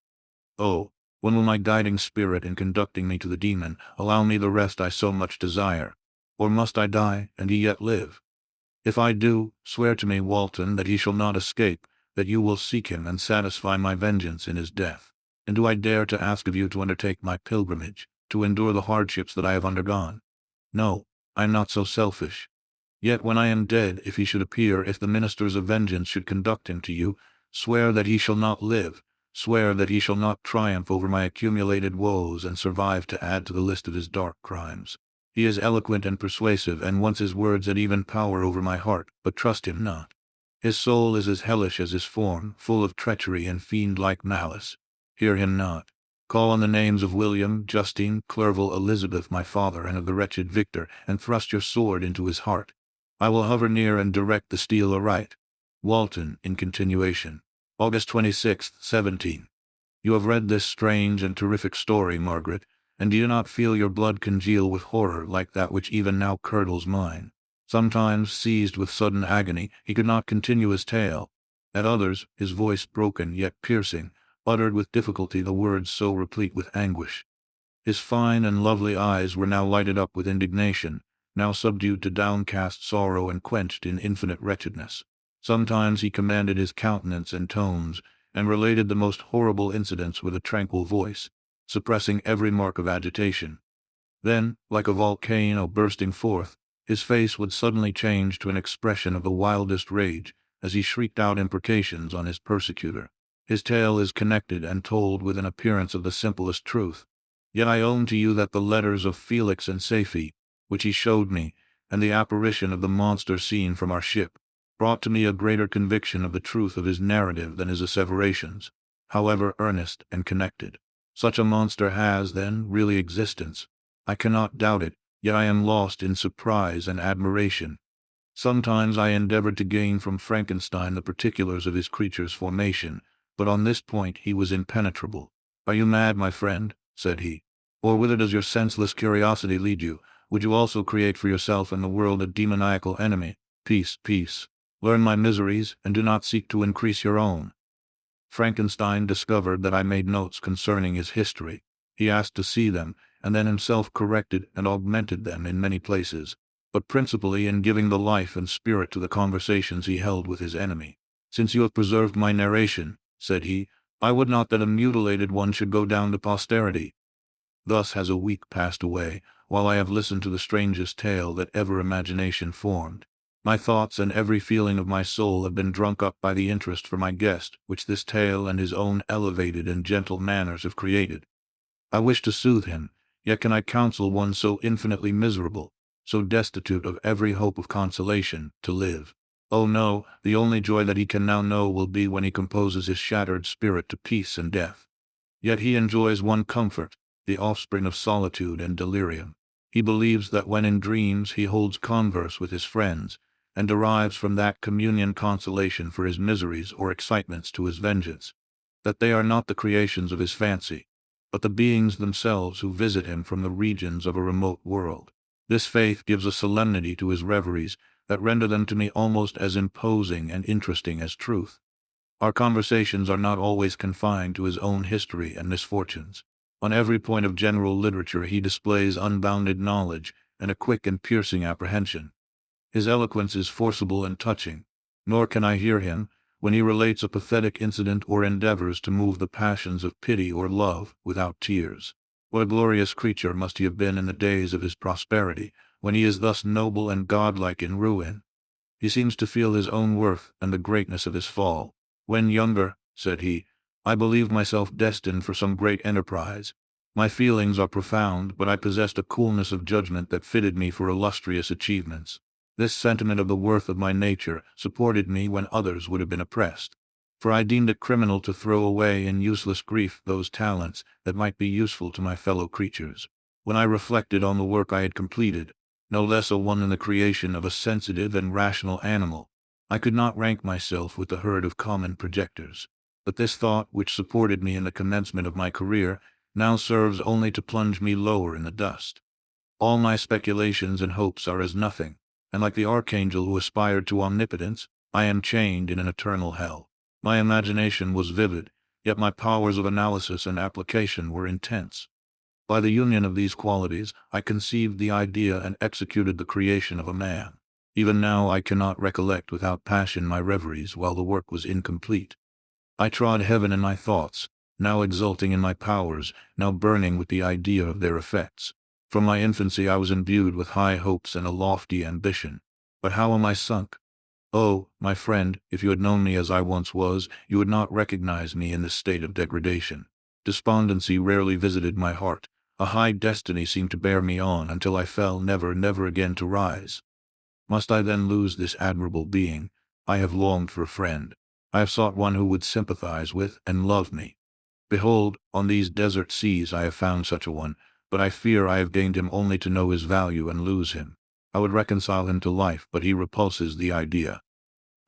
[SPEAKER 1] Oh, when will my guiding spirit in conducting me to the demon allow me the rest I so much desire? Or must I die, and he yet live? If I do, swear to me, Walton, that he shall not escape, that you will seek him and satisfy my vengeance in his death. And do I dare to ask of you to undertake my pilgrimage, to endure the hardships that I have undergone? No, I am not so selfish. Yet when I am dead, if he should appear, if the ministers of vengeance should conduct him to you, swear that he shall not live, swear that he shall not triumph over my accumulated woes and survive to add to the list of his dark crimes. He is eloquent and persuasive, and once his words had even power over my heart, but trust him not. His soul is as hellish as his form, full of treachery and fiend-like malice. Hear him not. Call on the names of William, Justine, Clerval, Elizabeth, my father, and of the wretched Victor, and thrust your sword into his heart. I will hover near and direct the steel aright. Walton, in continuation. August 26, 17. You have read this strange and terrific story, Margaret, and do you not feel your blood congeal with horror like that which even now curdles mine? Sometimes, seized with sudden agony, he could not continue his tale. At others, his voice broken yet piercing, uttered with difficulty the words so replete with anguish. His fine and lovely eyes were now lighted up with indignation, now subdued to downcast sorrow and quenched in infinite wretchedness. Sometimes he commanded his countenance and tones, and related the most horrible incidents with a tranquil voice, suppressing every mark of agitation. Then, like a volcano bursting forth, his face would suddenly change to an expression of the wildest rage, as he shrieked out imprecations on his persecutor. His tale is connected and told with an appearance of the simplest truth. Yet I own to you that the letters of Felix and Safie, which he showed me, and the apparition of the monster seen from our ship, brought to me a greater conviction of the truth of his narrative than his asseverations, however earnest and connected. Such a monster has, then, really existence. I cannot doubt it, yet I am lost in surprise and admiration. Sometimes I endeavored to gain from Frankenstein the particulars of his creature's formation, but on this point he was impenetrable. "Are you mad, my friend?" said he. "Or whither does your senseless curiosity lead you? Would you also create for yourself and the world a demoniacal enemy? Peace, peace. Learn my miseries, and do not seek to increase your own." Frankenstein discovered that I made notes concerning his history. He asked to see them, and then himself corrected and augmented them in many places, but principally in giving the life and spirit to the conversations he held with his enemy. "Since you have preserved my narration," said he, "I would not that a mutilated one should go down to posterity." Thus has a week passed away, while I have listened to the strangest tale that ever imagination formed. My thoughts and every feeling of my soul have been drunk up by the interest for my guest, which this tale and his own elevated and gentle manners have created. I wish to soothe him, yet can I counsel one so infinitely miserable, so destitute of every hope of consolation, to live? Oh no, the only joy that he can now know will be when he composes his shattered spirit to peace and death. Yet he enjoys one comfort, the offspring of solitude and delirium. He believes that when in dreams he holds converse with his friends, and derives from that communion consolation for his miseries or excitements to his vengeance, that they are not the creations of his fancy, but the beings themselves who visit him from the regions of a remote world. This faith gives a solemnity to his reveries that render them to me almost as imposing and interesting as truth. Our conversations are not always confined to his own history and misfortunes. On every point of general literature he displays unbounded knowledge and a quick and piercing apprehension. His eloquence is forcible and touching, nor can I hear him, when he relates a pathetic incident or endeavors to move the passions of pity or love, without tears. What a glorious creature must he have been in the days of his prosperity, when he is thus noble and godlike in ruin. He seems to feel his own worth and the greatness of his fall. When younger, said he, I believed myself destined for some great enterprise. My feelings are profound, but I possessed a coolness of judgment that fitted me for illustrious achievements. This sentiment of the worth of my nature supported me when others would have been oppressed. For I deemed it criminal to throw away in useless grief those talents that might be useful to my fellow creatures. When I reflected on the work I had completed, no less a one in the creation of a sensitive and rational animal, I could not rank myself with the herd of common projectors. But this thought, which supported me in the commencement of my career, now serves only to plunge me lower in the dust. All my speculations and hopes are as nothing, and like the archangel who aspired to omnipotence, I am chained in an eternal hell. My imagination was vivid, yet my powers of analysis and application were intense. By the union of these qualities, I conceived the idea and executed the creation of a man. Even now I cannot recollect without passion my reveries while the work was incomplete. I trod heaven in my thoughts, now exulting in my powers, now burning with the idea of their effects. From my infancy I was imbued with high hopes and a lofty ambition. But how am I sunk? Oh, my friend, if you had known me as I once was, you would not recognize me in this state of degradation. Despondency rarely visited my heart. A high destiny seemed to bear me on until I fell never again to rise. Must I then lose this admirable being? I have longed for a friend. I have sought one who would sympathize with and love me. Behold, on these desert seas I have found such a one, but I fear I have gained him only to know his value and lose him. I would reconcile him to life, but he repulses the idea.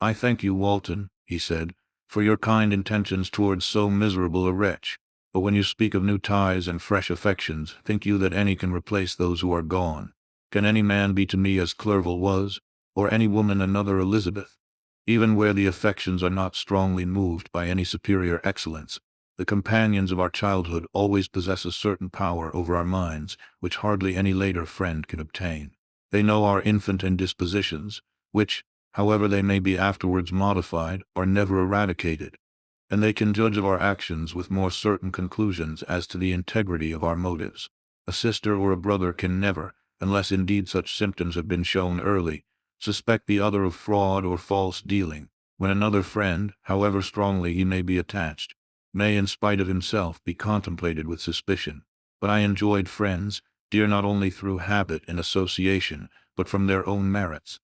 [SPEAKER 1] I thank you, Walton, he said, for your kind intentions towards so miserable a wretch. But when you speak of new ties and fresh affections, think you that any can replace those who are gone? Can any man be to me as Clerval was, or any woman another Elizabeth? Even where the affections are not strongly moved by any superior excellence, the companions of our childhood always possess a certain power over our minds, which hardly any later friend can obtain. They know our infant indispositions, which, however they may be afterwards modified, are never eradicated, and they can judge of our actions with more certain conclusions as to the integrity of our motives. A sister or a brother can never, unless indeed such symptoms have been shown early, suspect the other of fraud or false dealing, when another friend, however strongly he may be attached, may in spite of himself be contemplated with suspicion. But I enjoyed friends, dear not only through habit and association, but from their own merits.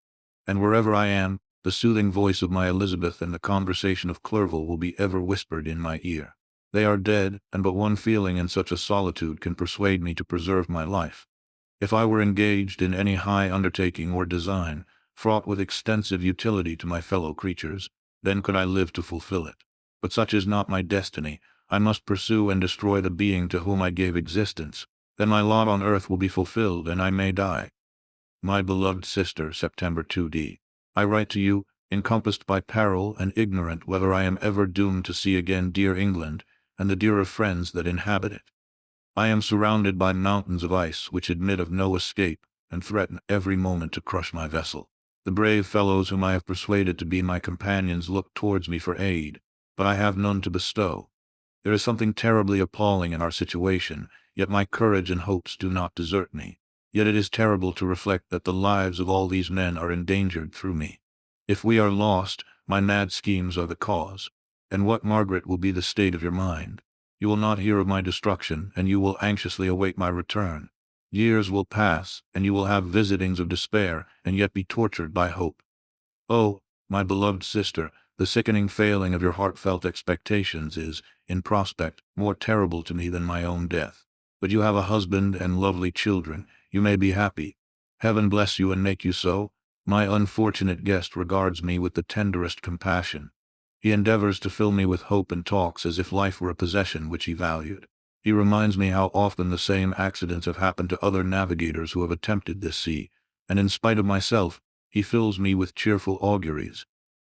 [SPEAKER 1] And wherever I am, the soothing voice of my Elizabeth and the conversation of Clerval will be ever whispered in my ear. They are dead, and but one feeling in such a solitude can persuade me to preserve my life. If I were engaged in any high undertaking or design, fraught with extensive utility to my fellow creatures, then could I live to fulfill it. But such is not my destiny. I must pursue and destroy the being to whom I gave existence. Then my lot on earth will be fulfilled, and I may die. My beloved sister, September 2d. I write to you, encompassed by peril and ignorant whether I am ever doomed to see again dear England, and the dearer friends that inhabit it. I am surrounded by mountains of ice which admit of no escape, and threaten every moment to crush my vessel. The brave fellows whom I have persuaded to be my companions look towards me for aid, but I have none to bestow. There is something terribly appalling in our situation, yet my courage and hopes do not desert me. Yet it is terrible to reflect that the lives of all these men are endangered through me. If we are lost, my mad schemes are the cause. And what, Margaret, will be the state of your mind? You will not hear of my destruction, and you will anxiously await my return. Years will pass, and you will have visitings of despair, and yet be tortured by hope. Oh, my beloved sister, the sickening failing of your heartfelt expectations is, in prospect, more terrible to me than my own death. But you have a husband and lovely children. You may be happy. Heaven bless you and make you so. My unfortunate guest regards me with the tenderest compassion. He endeavors to fill me with hope and talks as if life were a possession which he valued. He reminds me how often the same accidents have happened to other navigators who have attempted this sea, and in spite of myself, he fills me with cheerful auguries.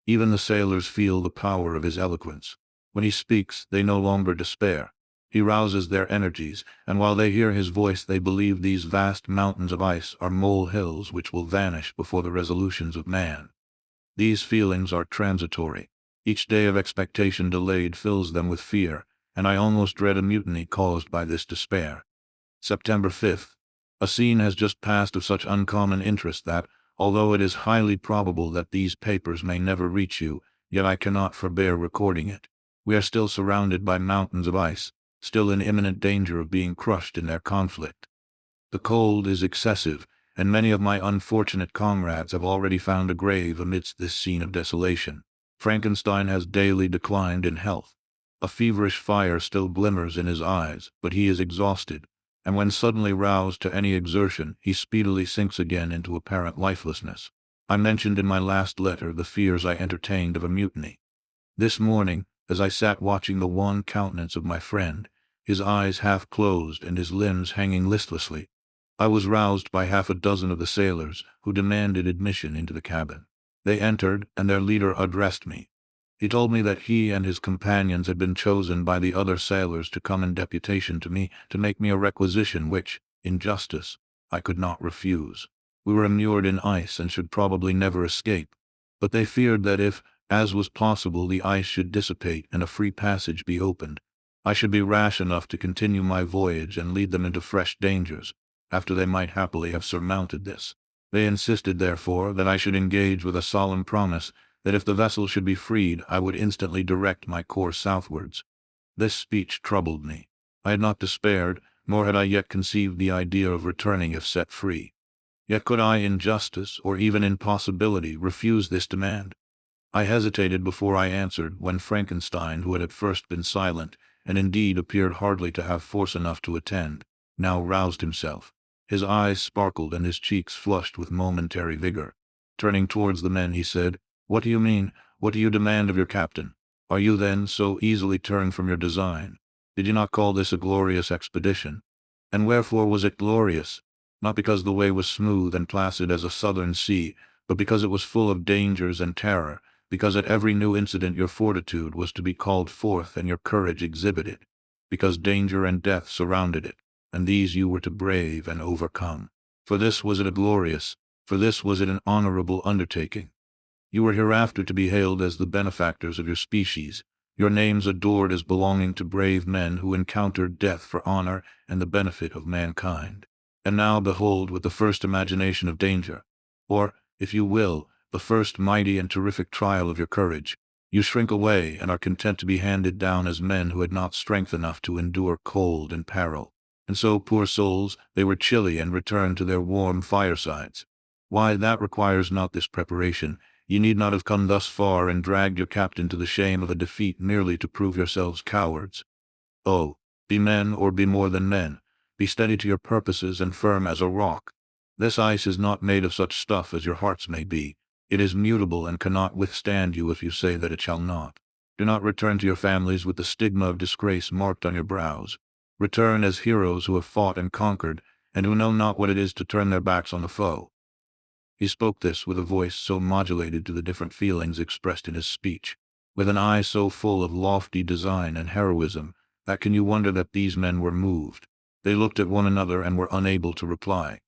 [SPEAKER 1] Even the sailors feel the power of his eloquence. When he speaks, they no longer despair. He rouses their energies, and while they hear his voice they believe these vast mountains of ice are molehills which will vanish before the resolutions of man. These feelings are transitory. Each day of expectation delayed fills them with fear, and I almost dread a mutiny caused by this despair. September 5th. A scene has just passed of such uncommon interest that, although it is highly probable that these papers may never reach you, yet I cannot forbear recording it. We are still surrounded by mountains of ice, still in imminent danger of being crushed in their conflict. The cold is excessive, and many of my unfortunate comrades have already found a grave amidst this scene of desolation. Frankenstein has daily declined in health. A feverish fire still glimmers in his eyes, but he is exhausted, and when suddenly roused to any exertion, he speedily sinks again into apparent lifelessness. I mentioned in my last letter the fears I entertained of a mutiny. This morning, as I sat watching the wan countenance of my friend, his eyes half closed and his limbs hanging listlessly, I was roused by half a dozen of the sailors, who demanded admission into the cabin. They entered, and their leader addressed me. He told me that he and his companions had been chosen by the other sailors to come in deputation to me to make me a requisition which, in justice, I could not refuse. We were immured in ice and should probably never escape, but they feared that if, as was possible, the ice should dissipate and a free passage be opened, I should be rash enough to continue my voyage and lead them into fresh dangers, after they might happily have surmounted this. They insisted, therefore, that I should engage with a solemn promise that if the vessel should be freed, I would instantly direct my course southwards. This speech troubled me. I had not despaired, nor had I yet conceived the idea of returning if set free. Yet could I, in justice, or even in possibility, refuse this demand? I hesitated before I answered, when Frankenstein, who had at first been silent, and indeed appeared hardly to have force enough to attend, now roused himself. His eyes sparkled and his cheeks flushed with momentary vigor. Turning towards the men, he said, "What do you mean? What do you demand of your captain? Are you, then, so easily turned from your design? Did you not call this a glorious expedition? And wherefore was it glorious? Not because the way was smooth and placid as a southern sea, but because it was full of dangers and terror, because at every new incident your fortitude was to be called forth and your courage exhibited, because danger and death surrounded it, and these you were to brave and overcome. For this was it an honorable undertaking. You were hereafter to be hailed as the benefactors of your species, your names adored as belonging to brave men who encountered death for honor and the benefit of mankind. And now behold, with the first imagination of danger, or, if you will, the first mighty and terrific trial of your courage, you shrink away and are content to be handed down as men who had not strength enough to endure cold and peril. And so, poor souls, they were chilly and returned to their warm firesides. Why, that requires not this preparation. You need not have come thus far and dragged your captain to the shame of a defeat merely to prove yourselves cowards. Oh, be men or be more than men. Be steady to your purposes and firm as a rock. This ice is not made of such stuff as your hearts may be. It is mutable and cannot withstand you if you say that it shall not. Do not return to your families with the stigma of disgrace marked on your brows. Return as heroes who have fought and conquered, and who know not what it is to turn their backs on the foe." He spoke this with a voice so modulated to the different feelings expressed in his speech, with an eye so full of lofty design and heroism, that can you wonder that these men were moved? They looked at one another and were unable to reply.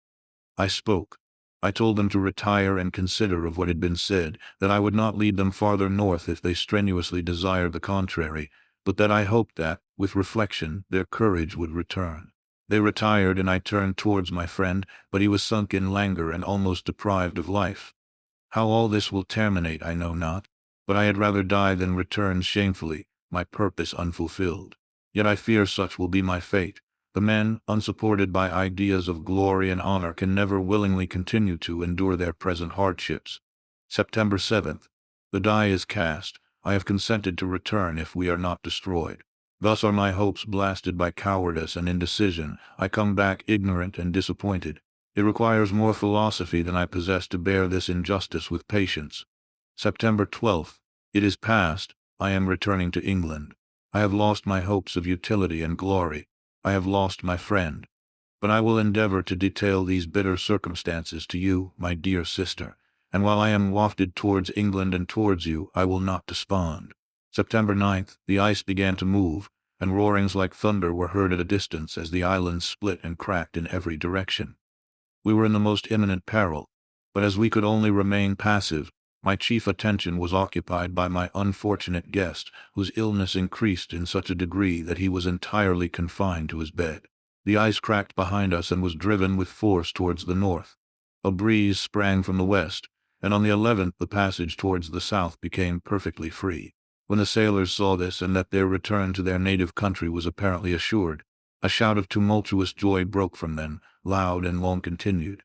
[SPEAKER 1] I spoke. I told them to retire and consider of what had been said, that I would not lead them farther north if they strenuously desired the contrary, but that I hoped that, with reflection, their courage would return. They retired, and I turned towards my friend, but he was sunk in languor and almost deprived of life. How all this will terminate I know not, but I had rather die than return shamefully, my purpose unfulfilled. Yet I fear such will be my fate. The men, unsupported by ideas of glory and honor, can never willingly continue to endure their present hardships. September 7th. The die is cast. I have consented to return if we are not destroyed. Thus are my hopes blasted by cowardice and indecision. I come back ignorant and disappointed. It requires more philosophy than I possess to bear this injustice with patience. September 12th. It is past. I am returning to England. I have lost my hopes of utility and glory. I have lost my friend. But I will endeavor to detail these bitter circumstances to you, my dear sister, and while I am wafted towards England and towards you, I will not despond. September 9th, the ice began to move, and roarings like thunder were heard at a distance as the island split and cracked in every direction. We were in the most imminent peril, but as we could only remain passive, my chief attention was occupied by my unfortunate guest, whose illness increased in such a degree that he was entirely confined to his bed. The ice cracked behind us and was driven with force towards the north. A breeze sprang from the west, and on the 11th the passage towards the south became perfectly free. When the sailors saw this and that their return to their native country was apparently assured, a shout of tumultuous joy broke from them, loud and long continued.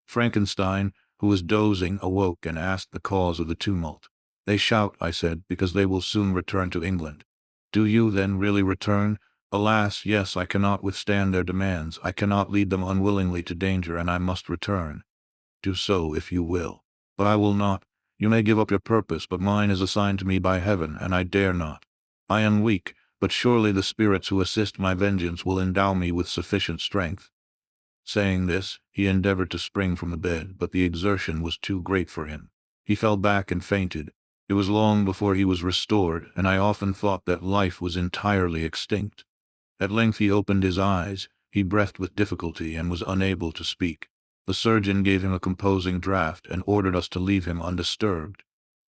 [SPEAKER 1] Frankenstein, who was dozing, awoke and asked the cause of the tumult. "They shout," I said, "because they will soon return to England." "Do you, then, really return?" "Alas, yes, I cannot withstand their demands. I cannot lead them unwillingly to danger, and I must return." "Do so, if you will." "But I will not. You may give up your purpose, but mine is assigned to me by heaven, and I dare not. I am weak, but surely the spirits who assist my vengeance will endow me with sufficient strength." Saying this, he endeavored to spring from the bed, but the exertion was too great for him. He fell back and fainted. It was long before he was restored, and I often thought that life was entirely extinct. At length he opened his eyes. He breathed with difficulty and was unable to speak. The surgeon gave him a composing draught and ordered us to leave him undisturbed.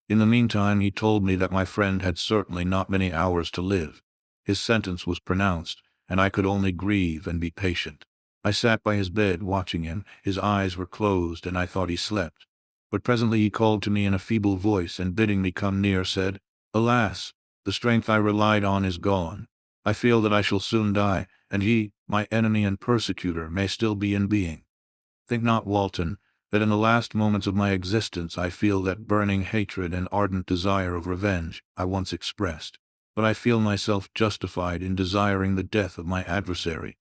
[SPEAKER 1] In the meantime he told me that my friend had certainly not many hours to live. His sentence was pronounced, and I could only grieve and be patient. I sat by his bed watching him. His eyes were closed, and I thought he slept. But presently he called to me in a feeble voice, and bidding me come near, said, "Alas, the strength I relied on is gone. I feel that I shall soon die, and he, my enemy and persecutor, may still be in being. Think not, Walton, that in the last moments of my existence I feel that burning hatred and ardent desire of revenge I once expressed, but I feel myself justified in desiring the death of my adversary.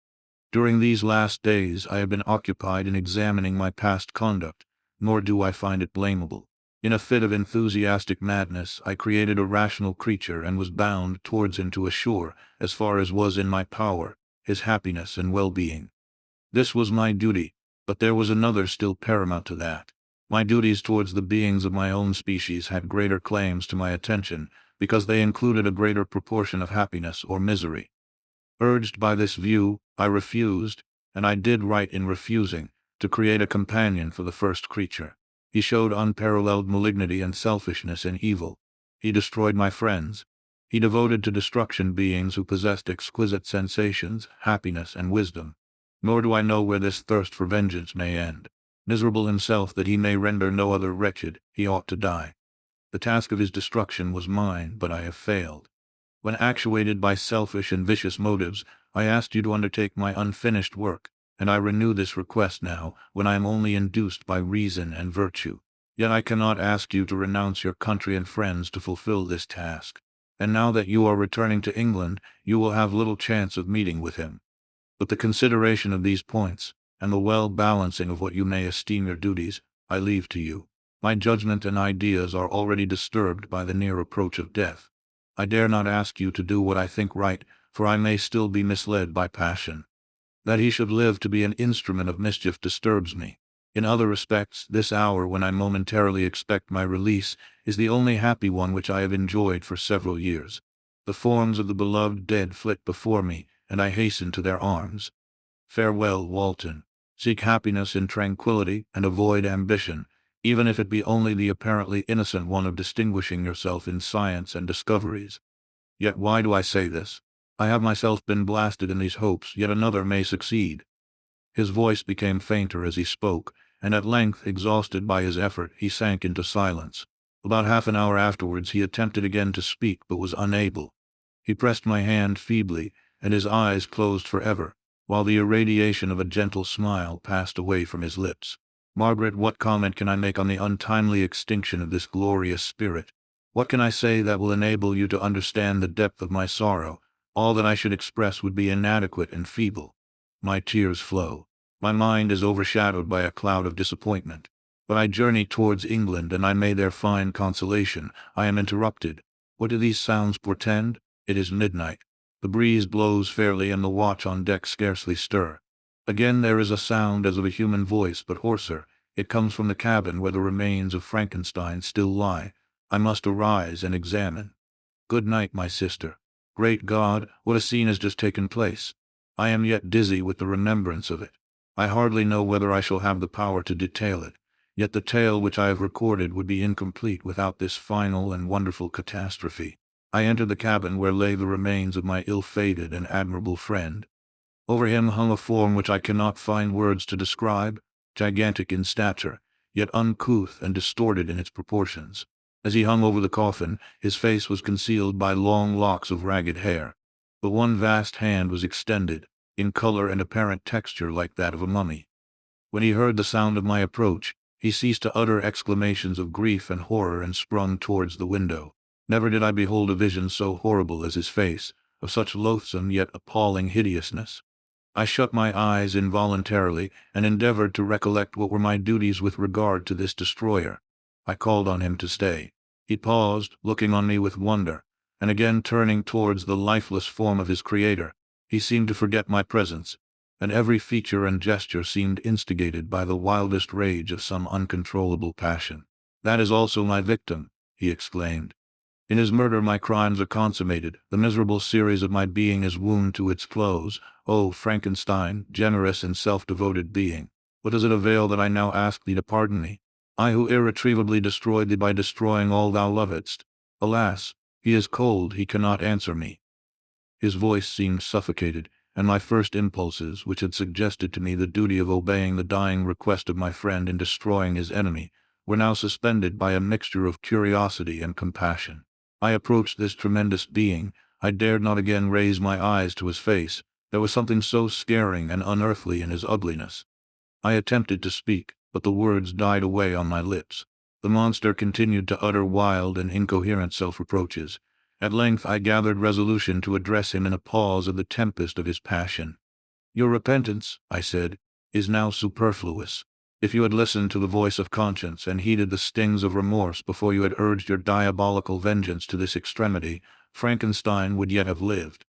[SPEAKER 1] During these last days I have been occupied in examining my past conduct, nor do I find it blamable. In a fit of enthusiastic madness I created a rational creature and was bound towards him to assure, as far as was in my power, his happiness and well-being. This was my duty, but there was another still paramount to that. My duties towards the beings of my own species had greater claims to my attention, because they included a greater proportion of happiness or misery. Urged by this view, I refused, and I did right in refusing, to create a companion for the first creature. He showed unparalleled malignity and selfishness in evil. He destroyed my friends. He devoted to destruction beings who possessed exquisite sensations, happiness, and wisdom. Nor do I know where this thirst for vengeance may end. Miserable himself that he may render no other wretched, he ought to die. The task of his destruction was mine, but I have failed. When actuated by selfish and vicious motives, I asked you to undertake my unfinished work, and I renew this request now, when I am only induced by reason and virtue. Yet I cannot ask you to renounce your country and friends to fulfill this task. And now that you are returning to England, you will have little chance of meeting with him. But the consideration of these points, and the well-balancing of what you may esteem your duties, I leave to you. My judgment and ideas are already disturbed by the near approach of death. I dare not ask you to do what I think right, for I may still be misled by passion. That he should live to be an instrument of mischief disturbs me. In other respects, this hour when I momentarily expect my release is the only happy one which I have enjoyed for several years. The forms of the beloved dead flit before me, and I hasten to their arms. Farewell, Walton. Seek happiness in tranquillity, and avoid ambition, even if it be only the apparently innocent one of distinguishing yourself in science and discoveries. Yet why do I say this? I have myself been blasted in these hopes, yet another may succeed. His voice became fainter as he spoke, and at length, exhausted by his effort, he sank into silence. About half an hour afterwards he attempted again to speak, but was unable. He pressed my hand feebly, and his eyes closed forever, while the irradiation of a gentle smile passed away from his lips. Margaret, what comment can I make on the untimely extinction of this glorious spirit? What can I say that will enable you to understand the depth of my sorrow? All that I should express would be inadequate and feeble. My tears flow. My mind is overshadowed by a cloud of disappointment. But I journey towards England, and I may there find consolation. I am interrupted. What do these sounds portend? It is midnight. The breeze blows fairly, and the watch on deck scarcely stir. Again there is a sound as of a human voice, but hoarser. It comes from the cabin where the remains of Frankenstein still lie. I must arise and examine. Good night, my sister. Great God, what a scene has just taken place! I am yet dizzy with the remembrance of it. I hardly know whether I shall have the power to detail it, yet the tale which I have recorded would be incomplete without this final and wonderful catastrophe. I entered the cabin where lay the remains of my ill-fated and admirable friend. Over him hung a form which I cannot find words to describe, gigantic in stature, yet uncouth and distorted in its proportions. As he hung over the coffin, his face was concealed by long locks of ragged hair. But one vast hand was extended, in color and apparent texture like that of a mummy. When he heard the sound of my approach, he ceased to utter exclamations of grief and horror and sprung towards the window. Never did I behold a vision so horrible as his face, of such loathsome yet appalling hideousness. I shut my eyes involuntarily, and endeavored to recollect what were my duties with regard to this destroyer. I called on him to stay. He paused, looking on me with wonder, and again turning towards the lifeless form of his creator. He seemed to forget my presence, and every feature and gesture seemed instigated by the wildest rage of some uncontrollable passion. "That is also my victim," he exclaimed. "In his murder my crimes are consummated, the miserable series of my being is wound to its close. O Frankenstein, generous and self-devoted being, what does it avail that I now ask thee to pardon me? I who irretrievably destroyed thee by destroying all thou lovedst. Alas, he is cold, he cannot answer me." His voice seemed suffocated, and my first impulses, which had suggested to me the duty of obeying the dying request of my friend in destroying his enemy, were now suspended by a mixture of curiosity and compassion. I approached this tremendous being. I dared not again raise my eyes to his face. There was something so scaring and unearthly in his ugliness. I attempted to speak, but the words died away on my lips. The monster continued to utter wild and incoherent self-reproaches. At length I gathered resolution to address him in a pause of the tempest of his passion. "Your repentance," I said, "is now superfluous. If you had listened to the voice of conscience and heeded the stings of remorse before you had urged your diabolical vengeance to this extremity, Frankenstein would yet have lived."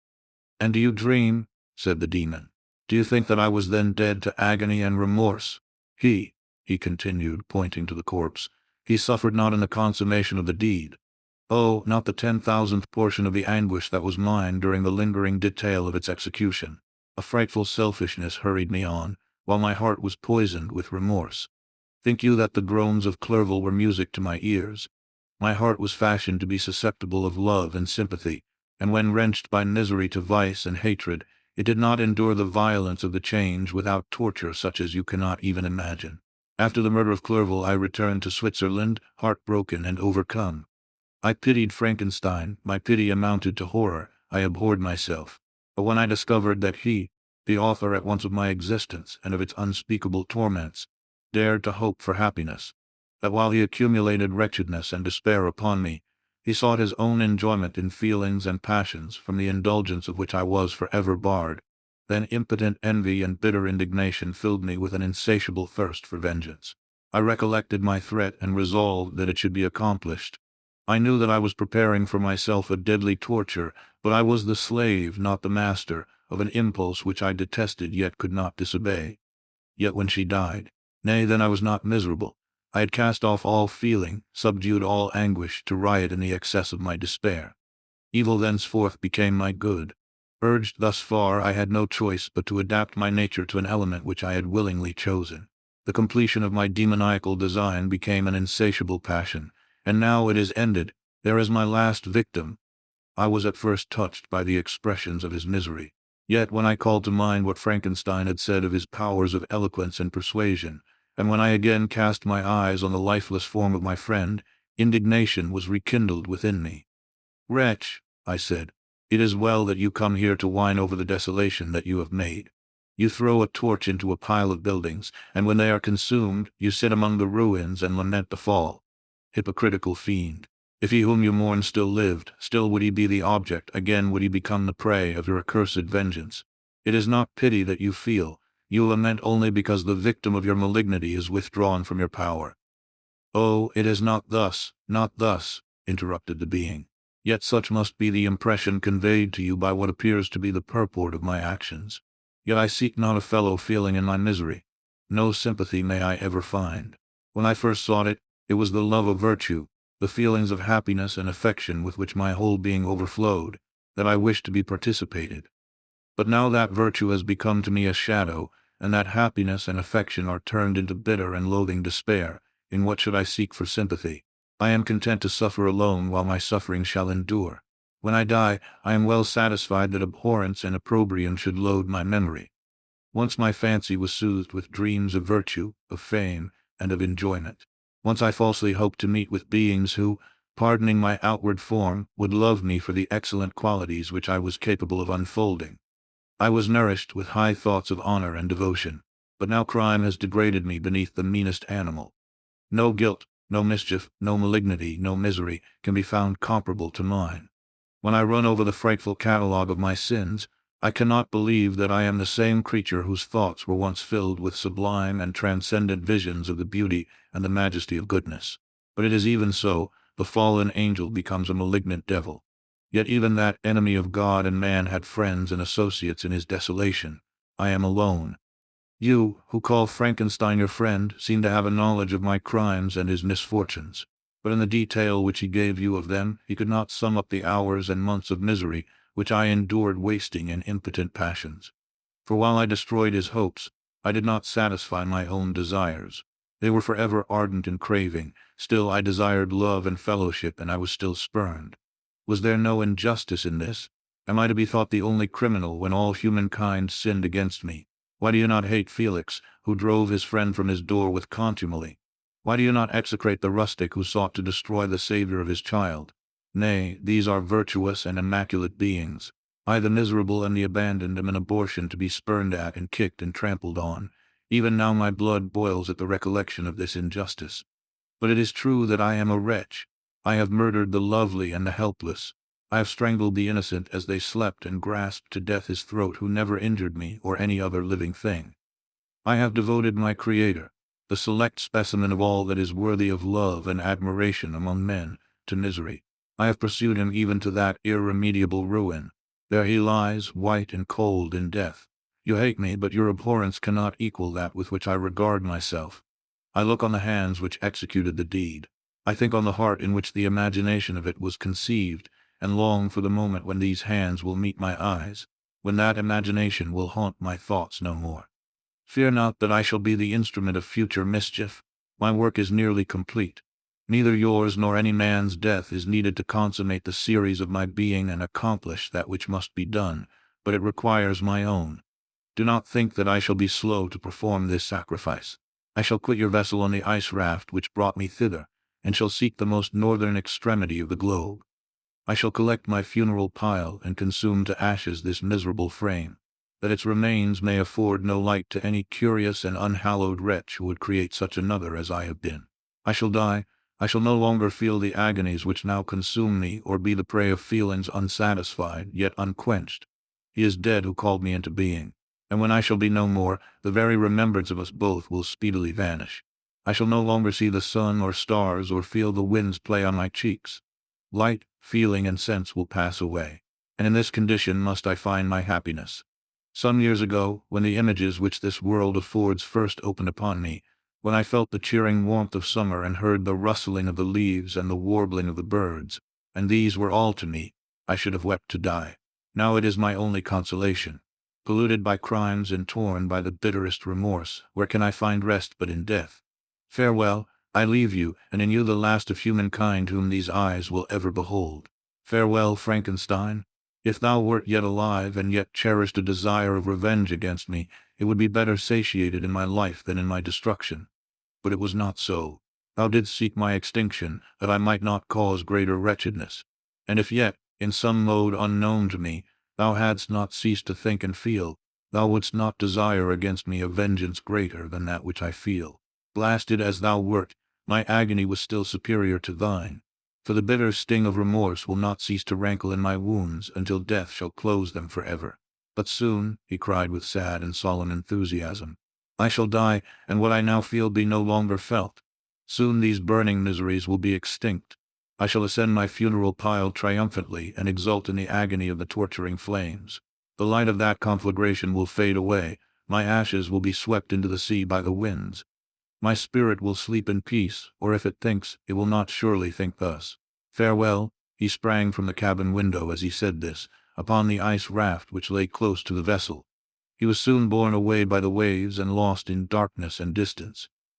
[SPEAKER 1] "And do you dream?" said the demon. "Do you think that I was then dead to agony and remorse? He continued, pointing to the corpse, he suffered not in the consummation of the deed. Oh, not the 10,000th portion of the anguish that was mine during the lingering detail of its execution. A frightful selfishness hurried me on, while my heart was poisoned with remorse. Think you that the groans of Clerval were music to my ears? My heart was fashioned to be susceptible of love and sympathy, and when wrenched by misery to vice and hatred, it did not endure the violence of the change without torture such as you cannot even imagine. After the murder of Clerval, I returned to Switzerland, heartbroken and overcome. I pitied Frankenstein. My pity amounted to horror. I abhorred myself. But when I discovered that he, the author at once of my existence and of its unspeakable torments, dared to hope for happiness, that while he accumulated wretchedness and despair upon me, he sought his own enjoyment in feelings and passions from the indulgence of which I was forever barred, then impotent envy and bitter indignation filled me with an insatiable thirst for vengeance. I recollected my threat and resolved that it should be accomplished. I knew that I was preparing for myself a deadly torture, but I was the slave, not the master, of an impulse which I detested yet could not disobey. Yet when she died, nay, then I was not miserable. I had cast off all feeling, subdued all anguish, to riot in the excess of my despair. Evil thenceforth became my good. Urged thus far, I had no choice but to adapt my nature to an element which I had willingly chosen. The completion of my demoniacal design became an insatiable passion, and now it is ended. There is my last victim. I was at first touched by the expressions of his misery. Yet when I called to mind what Frankenstein had said of his powers of eloquence and persuasion, and when I again cast my eyes on the lifeless form of my friend, indignation was rekindled within me. "Wretch," I said, "it is well that you come here to whine over the desolation that you have made. You throw a torch into a pile of buildings, and when they are consumed, you sit among the ruins and lament the fall. Hypocritical fiend! If he whom you mourn still lived, still would he be the object, again would he become the prey of your accursed vengeance. It is not pity that you feel, you lament only because the victim of your malignity is withdrawn from your power." "Oh, it is not thus, not thus," interrupted the being. "Yet such must be the impression conveyed to you by what appears to be the purport of my actions. Yet I seek not a fellow feeling in my misery. No sympathy may I ever find. When I first sought it, it was the love of virtue, the feelings of happiness and affection with which my whole being overflowed, that I wished to be participated. But now that virtue has become to me a shadow, and that happiness and affection are turned into bitter and loathing despair, in what should I seek for sympathy? I am content to suffer alone while my suffering shall endure. When I die, I am well satisfied that abhorrence and opprobrium should load my memory. Once my fancy was soothed with dreams of virtue, of fame, and of enjoyment. Once I falsely hoped to meet with beings who, pardoning my outward form, would love me for the excellent qualities which I was capable of unfolding. I was nourished with high thoughts of honor and devotion, but now crime has degraded me beneath the meanest animal. No guilt, no mischief, no malignity, no misery can be found comparable to mine. When I run over the frightful catalogue of my sins, I cannot believe that I am the same creature whose thoughts were once filled with sublime and transcendent visions of the beauty and the majesty of goodness. But it is even so, the fallen angel becomes a malignant devil. Yet even that enemy of God and man had friends and associates in his desolation. I am alone. You, who call Frankenstein your friend, seem to have a knowledge of my crimes and his misfortunes. But in the detail which he gave you of them, he could not sum up the hours and months of misery which I endured wasting in impotent passions. For while I destroyed his hopes, I did not satisfy my own desires. They were forever ardent and craving. Still I desired love and fellowship, and I was still spurned. Was there no injustice in this? Am I to be thought the only criminal when all humankind sinned against me? Why do you not hate Felix, who drove his friend from his door with contumely? Why do you not execrate the rustic who sought to destroy the Savior of his child? Nay, these are virtuous and immaculate beings. I, the miserable and the abandoned, am an abortion to be spurned at and kicked and trampled on. Even now my blood boils at the recollection of this injustice. But it is true that I am a wretch. I have murdered the lovely and the helpless. I have strangled the innocent as they slept and grasped to death his throat who never injured me or any other living thing. I have devoted my Creator, the select specimen of all that is worthy of love and admiration among men, to misery. I have pursued him even to that irremediable ruin. There he lies, white and cold in death. You hate me, but your abhorrence cannot equal that with which I regard myself. I look on the hands which executed the deed. I think on the heart in which the imagination of it was conceived, and long for the moment when these hands will meet my eyes, when that imagination will haunt my thoughts no more. Fear not that I shall be the instrument of future mischief. My work is nearly complete. Neither yours nor any man's death is needed to consummate the series of my being and accomplish that which must be done, but it requires my own. Do not think that I shall be slow to perform this sacrifice. I shall quit your vessel on the ice raft which brought me thither, and shall seek the most northern extremity of the globe. I shall collect my funeral pile and consume to ashes this miserable frame, that its remains may afford no light to any curious and unhallowed wretch who would create such another as I have been. I shall die. I shall no longer feel the agonies which now consume me, or be the prey of feelings unsatisfied, yet unquenched. He is dead who called me into being, and when I shall be no more, the very remembrance of us both will speedily vanish. I shall no longer see the sun or stars or feel the winds play on my cheeks. Light, feeling, and sense will pass away, and in this condition must I find my happiness. Some years ago, when the images which this world affords first opened upon me, when I felt the cheering warmth of summer and heard the rustling of the leaves and the warbling of the birds, and these were all to me, I should have wept to die. Now it is my only consolation. Polluted by crimes and torn by the bitterest remorse, where can I find rest but in death? Farewell, I leave you, and in you the last of humankind whom these eyes will ever behold. Farewell, Frankenstein. If thou wert yet alive, and yet cherished a desire of revenge against me, it would be better satiated in my life than in my destruction. But it was not so. Thou didst seek my extinction, that I might not cause greater wretchedness. And if yet, in some mode unknown to me, thou hadst not ceased to think and feel, thou wouldst not desire against me a vengeance greater than that which I feel. Blasted as thou wert, my agony was still superior to thine. For the bitter sting of remorse will not cease to rankle in my wounds until death shall close them forever. But soon, he cried with sad and solemn enthusiasm, I shall die, and what I now feel be no longer felt. Soon these burning miseries will be extinct. I shall ascend my funeral pile triumphantly and exult in the agony of the torturing flames. The light of that conflagration will fade away, my ashes will be swept into the sea by the winds. My spirit will sleep in peace, or if it thinks, it will not surely think thus. Farewell. He sprang from the cabin window as he said this, upon the ice raft which lay close to the vessel. He was soon borne away by the waves and lost in darkness and distance.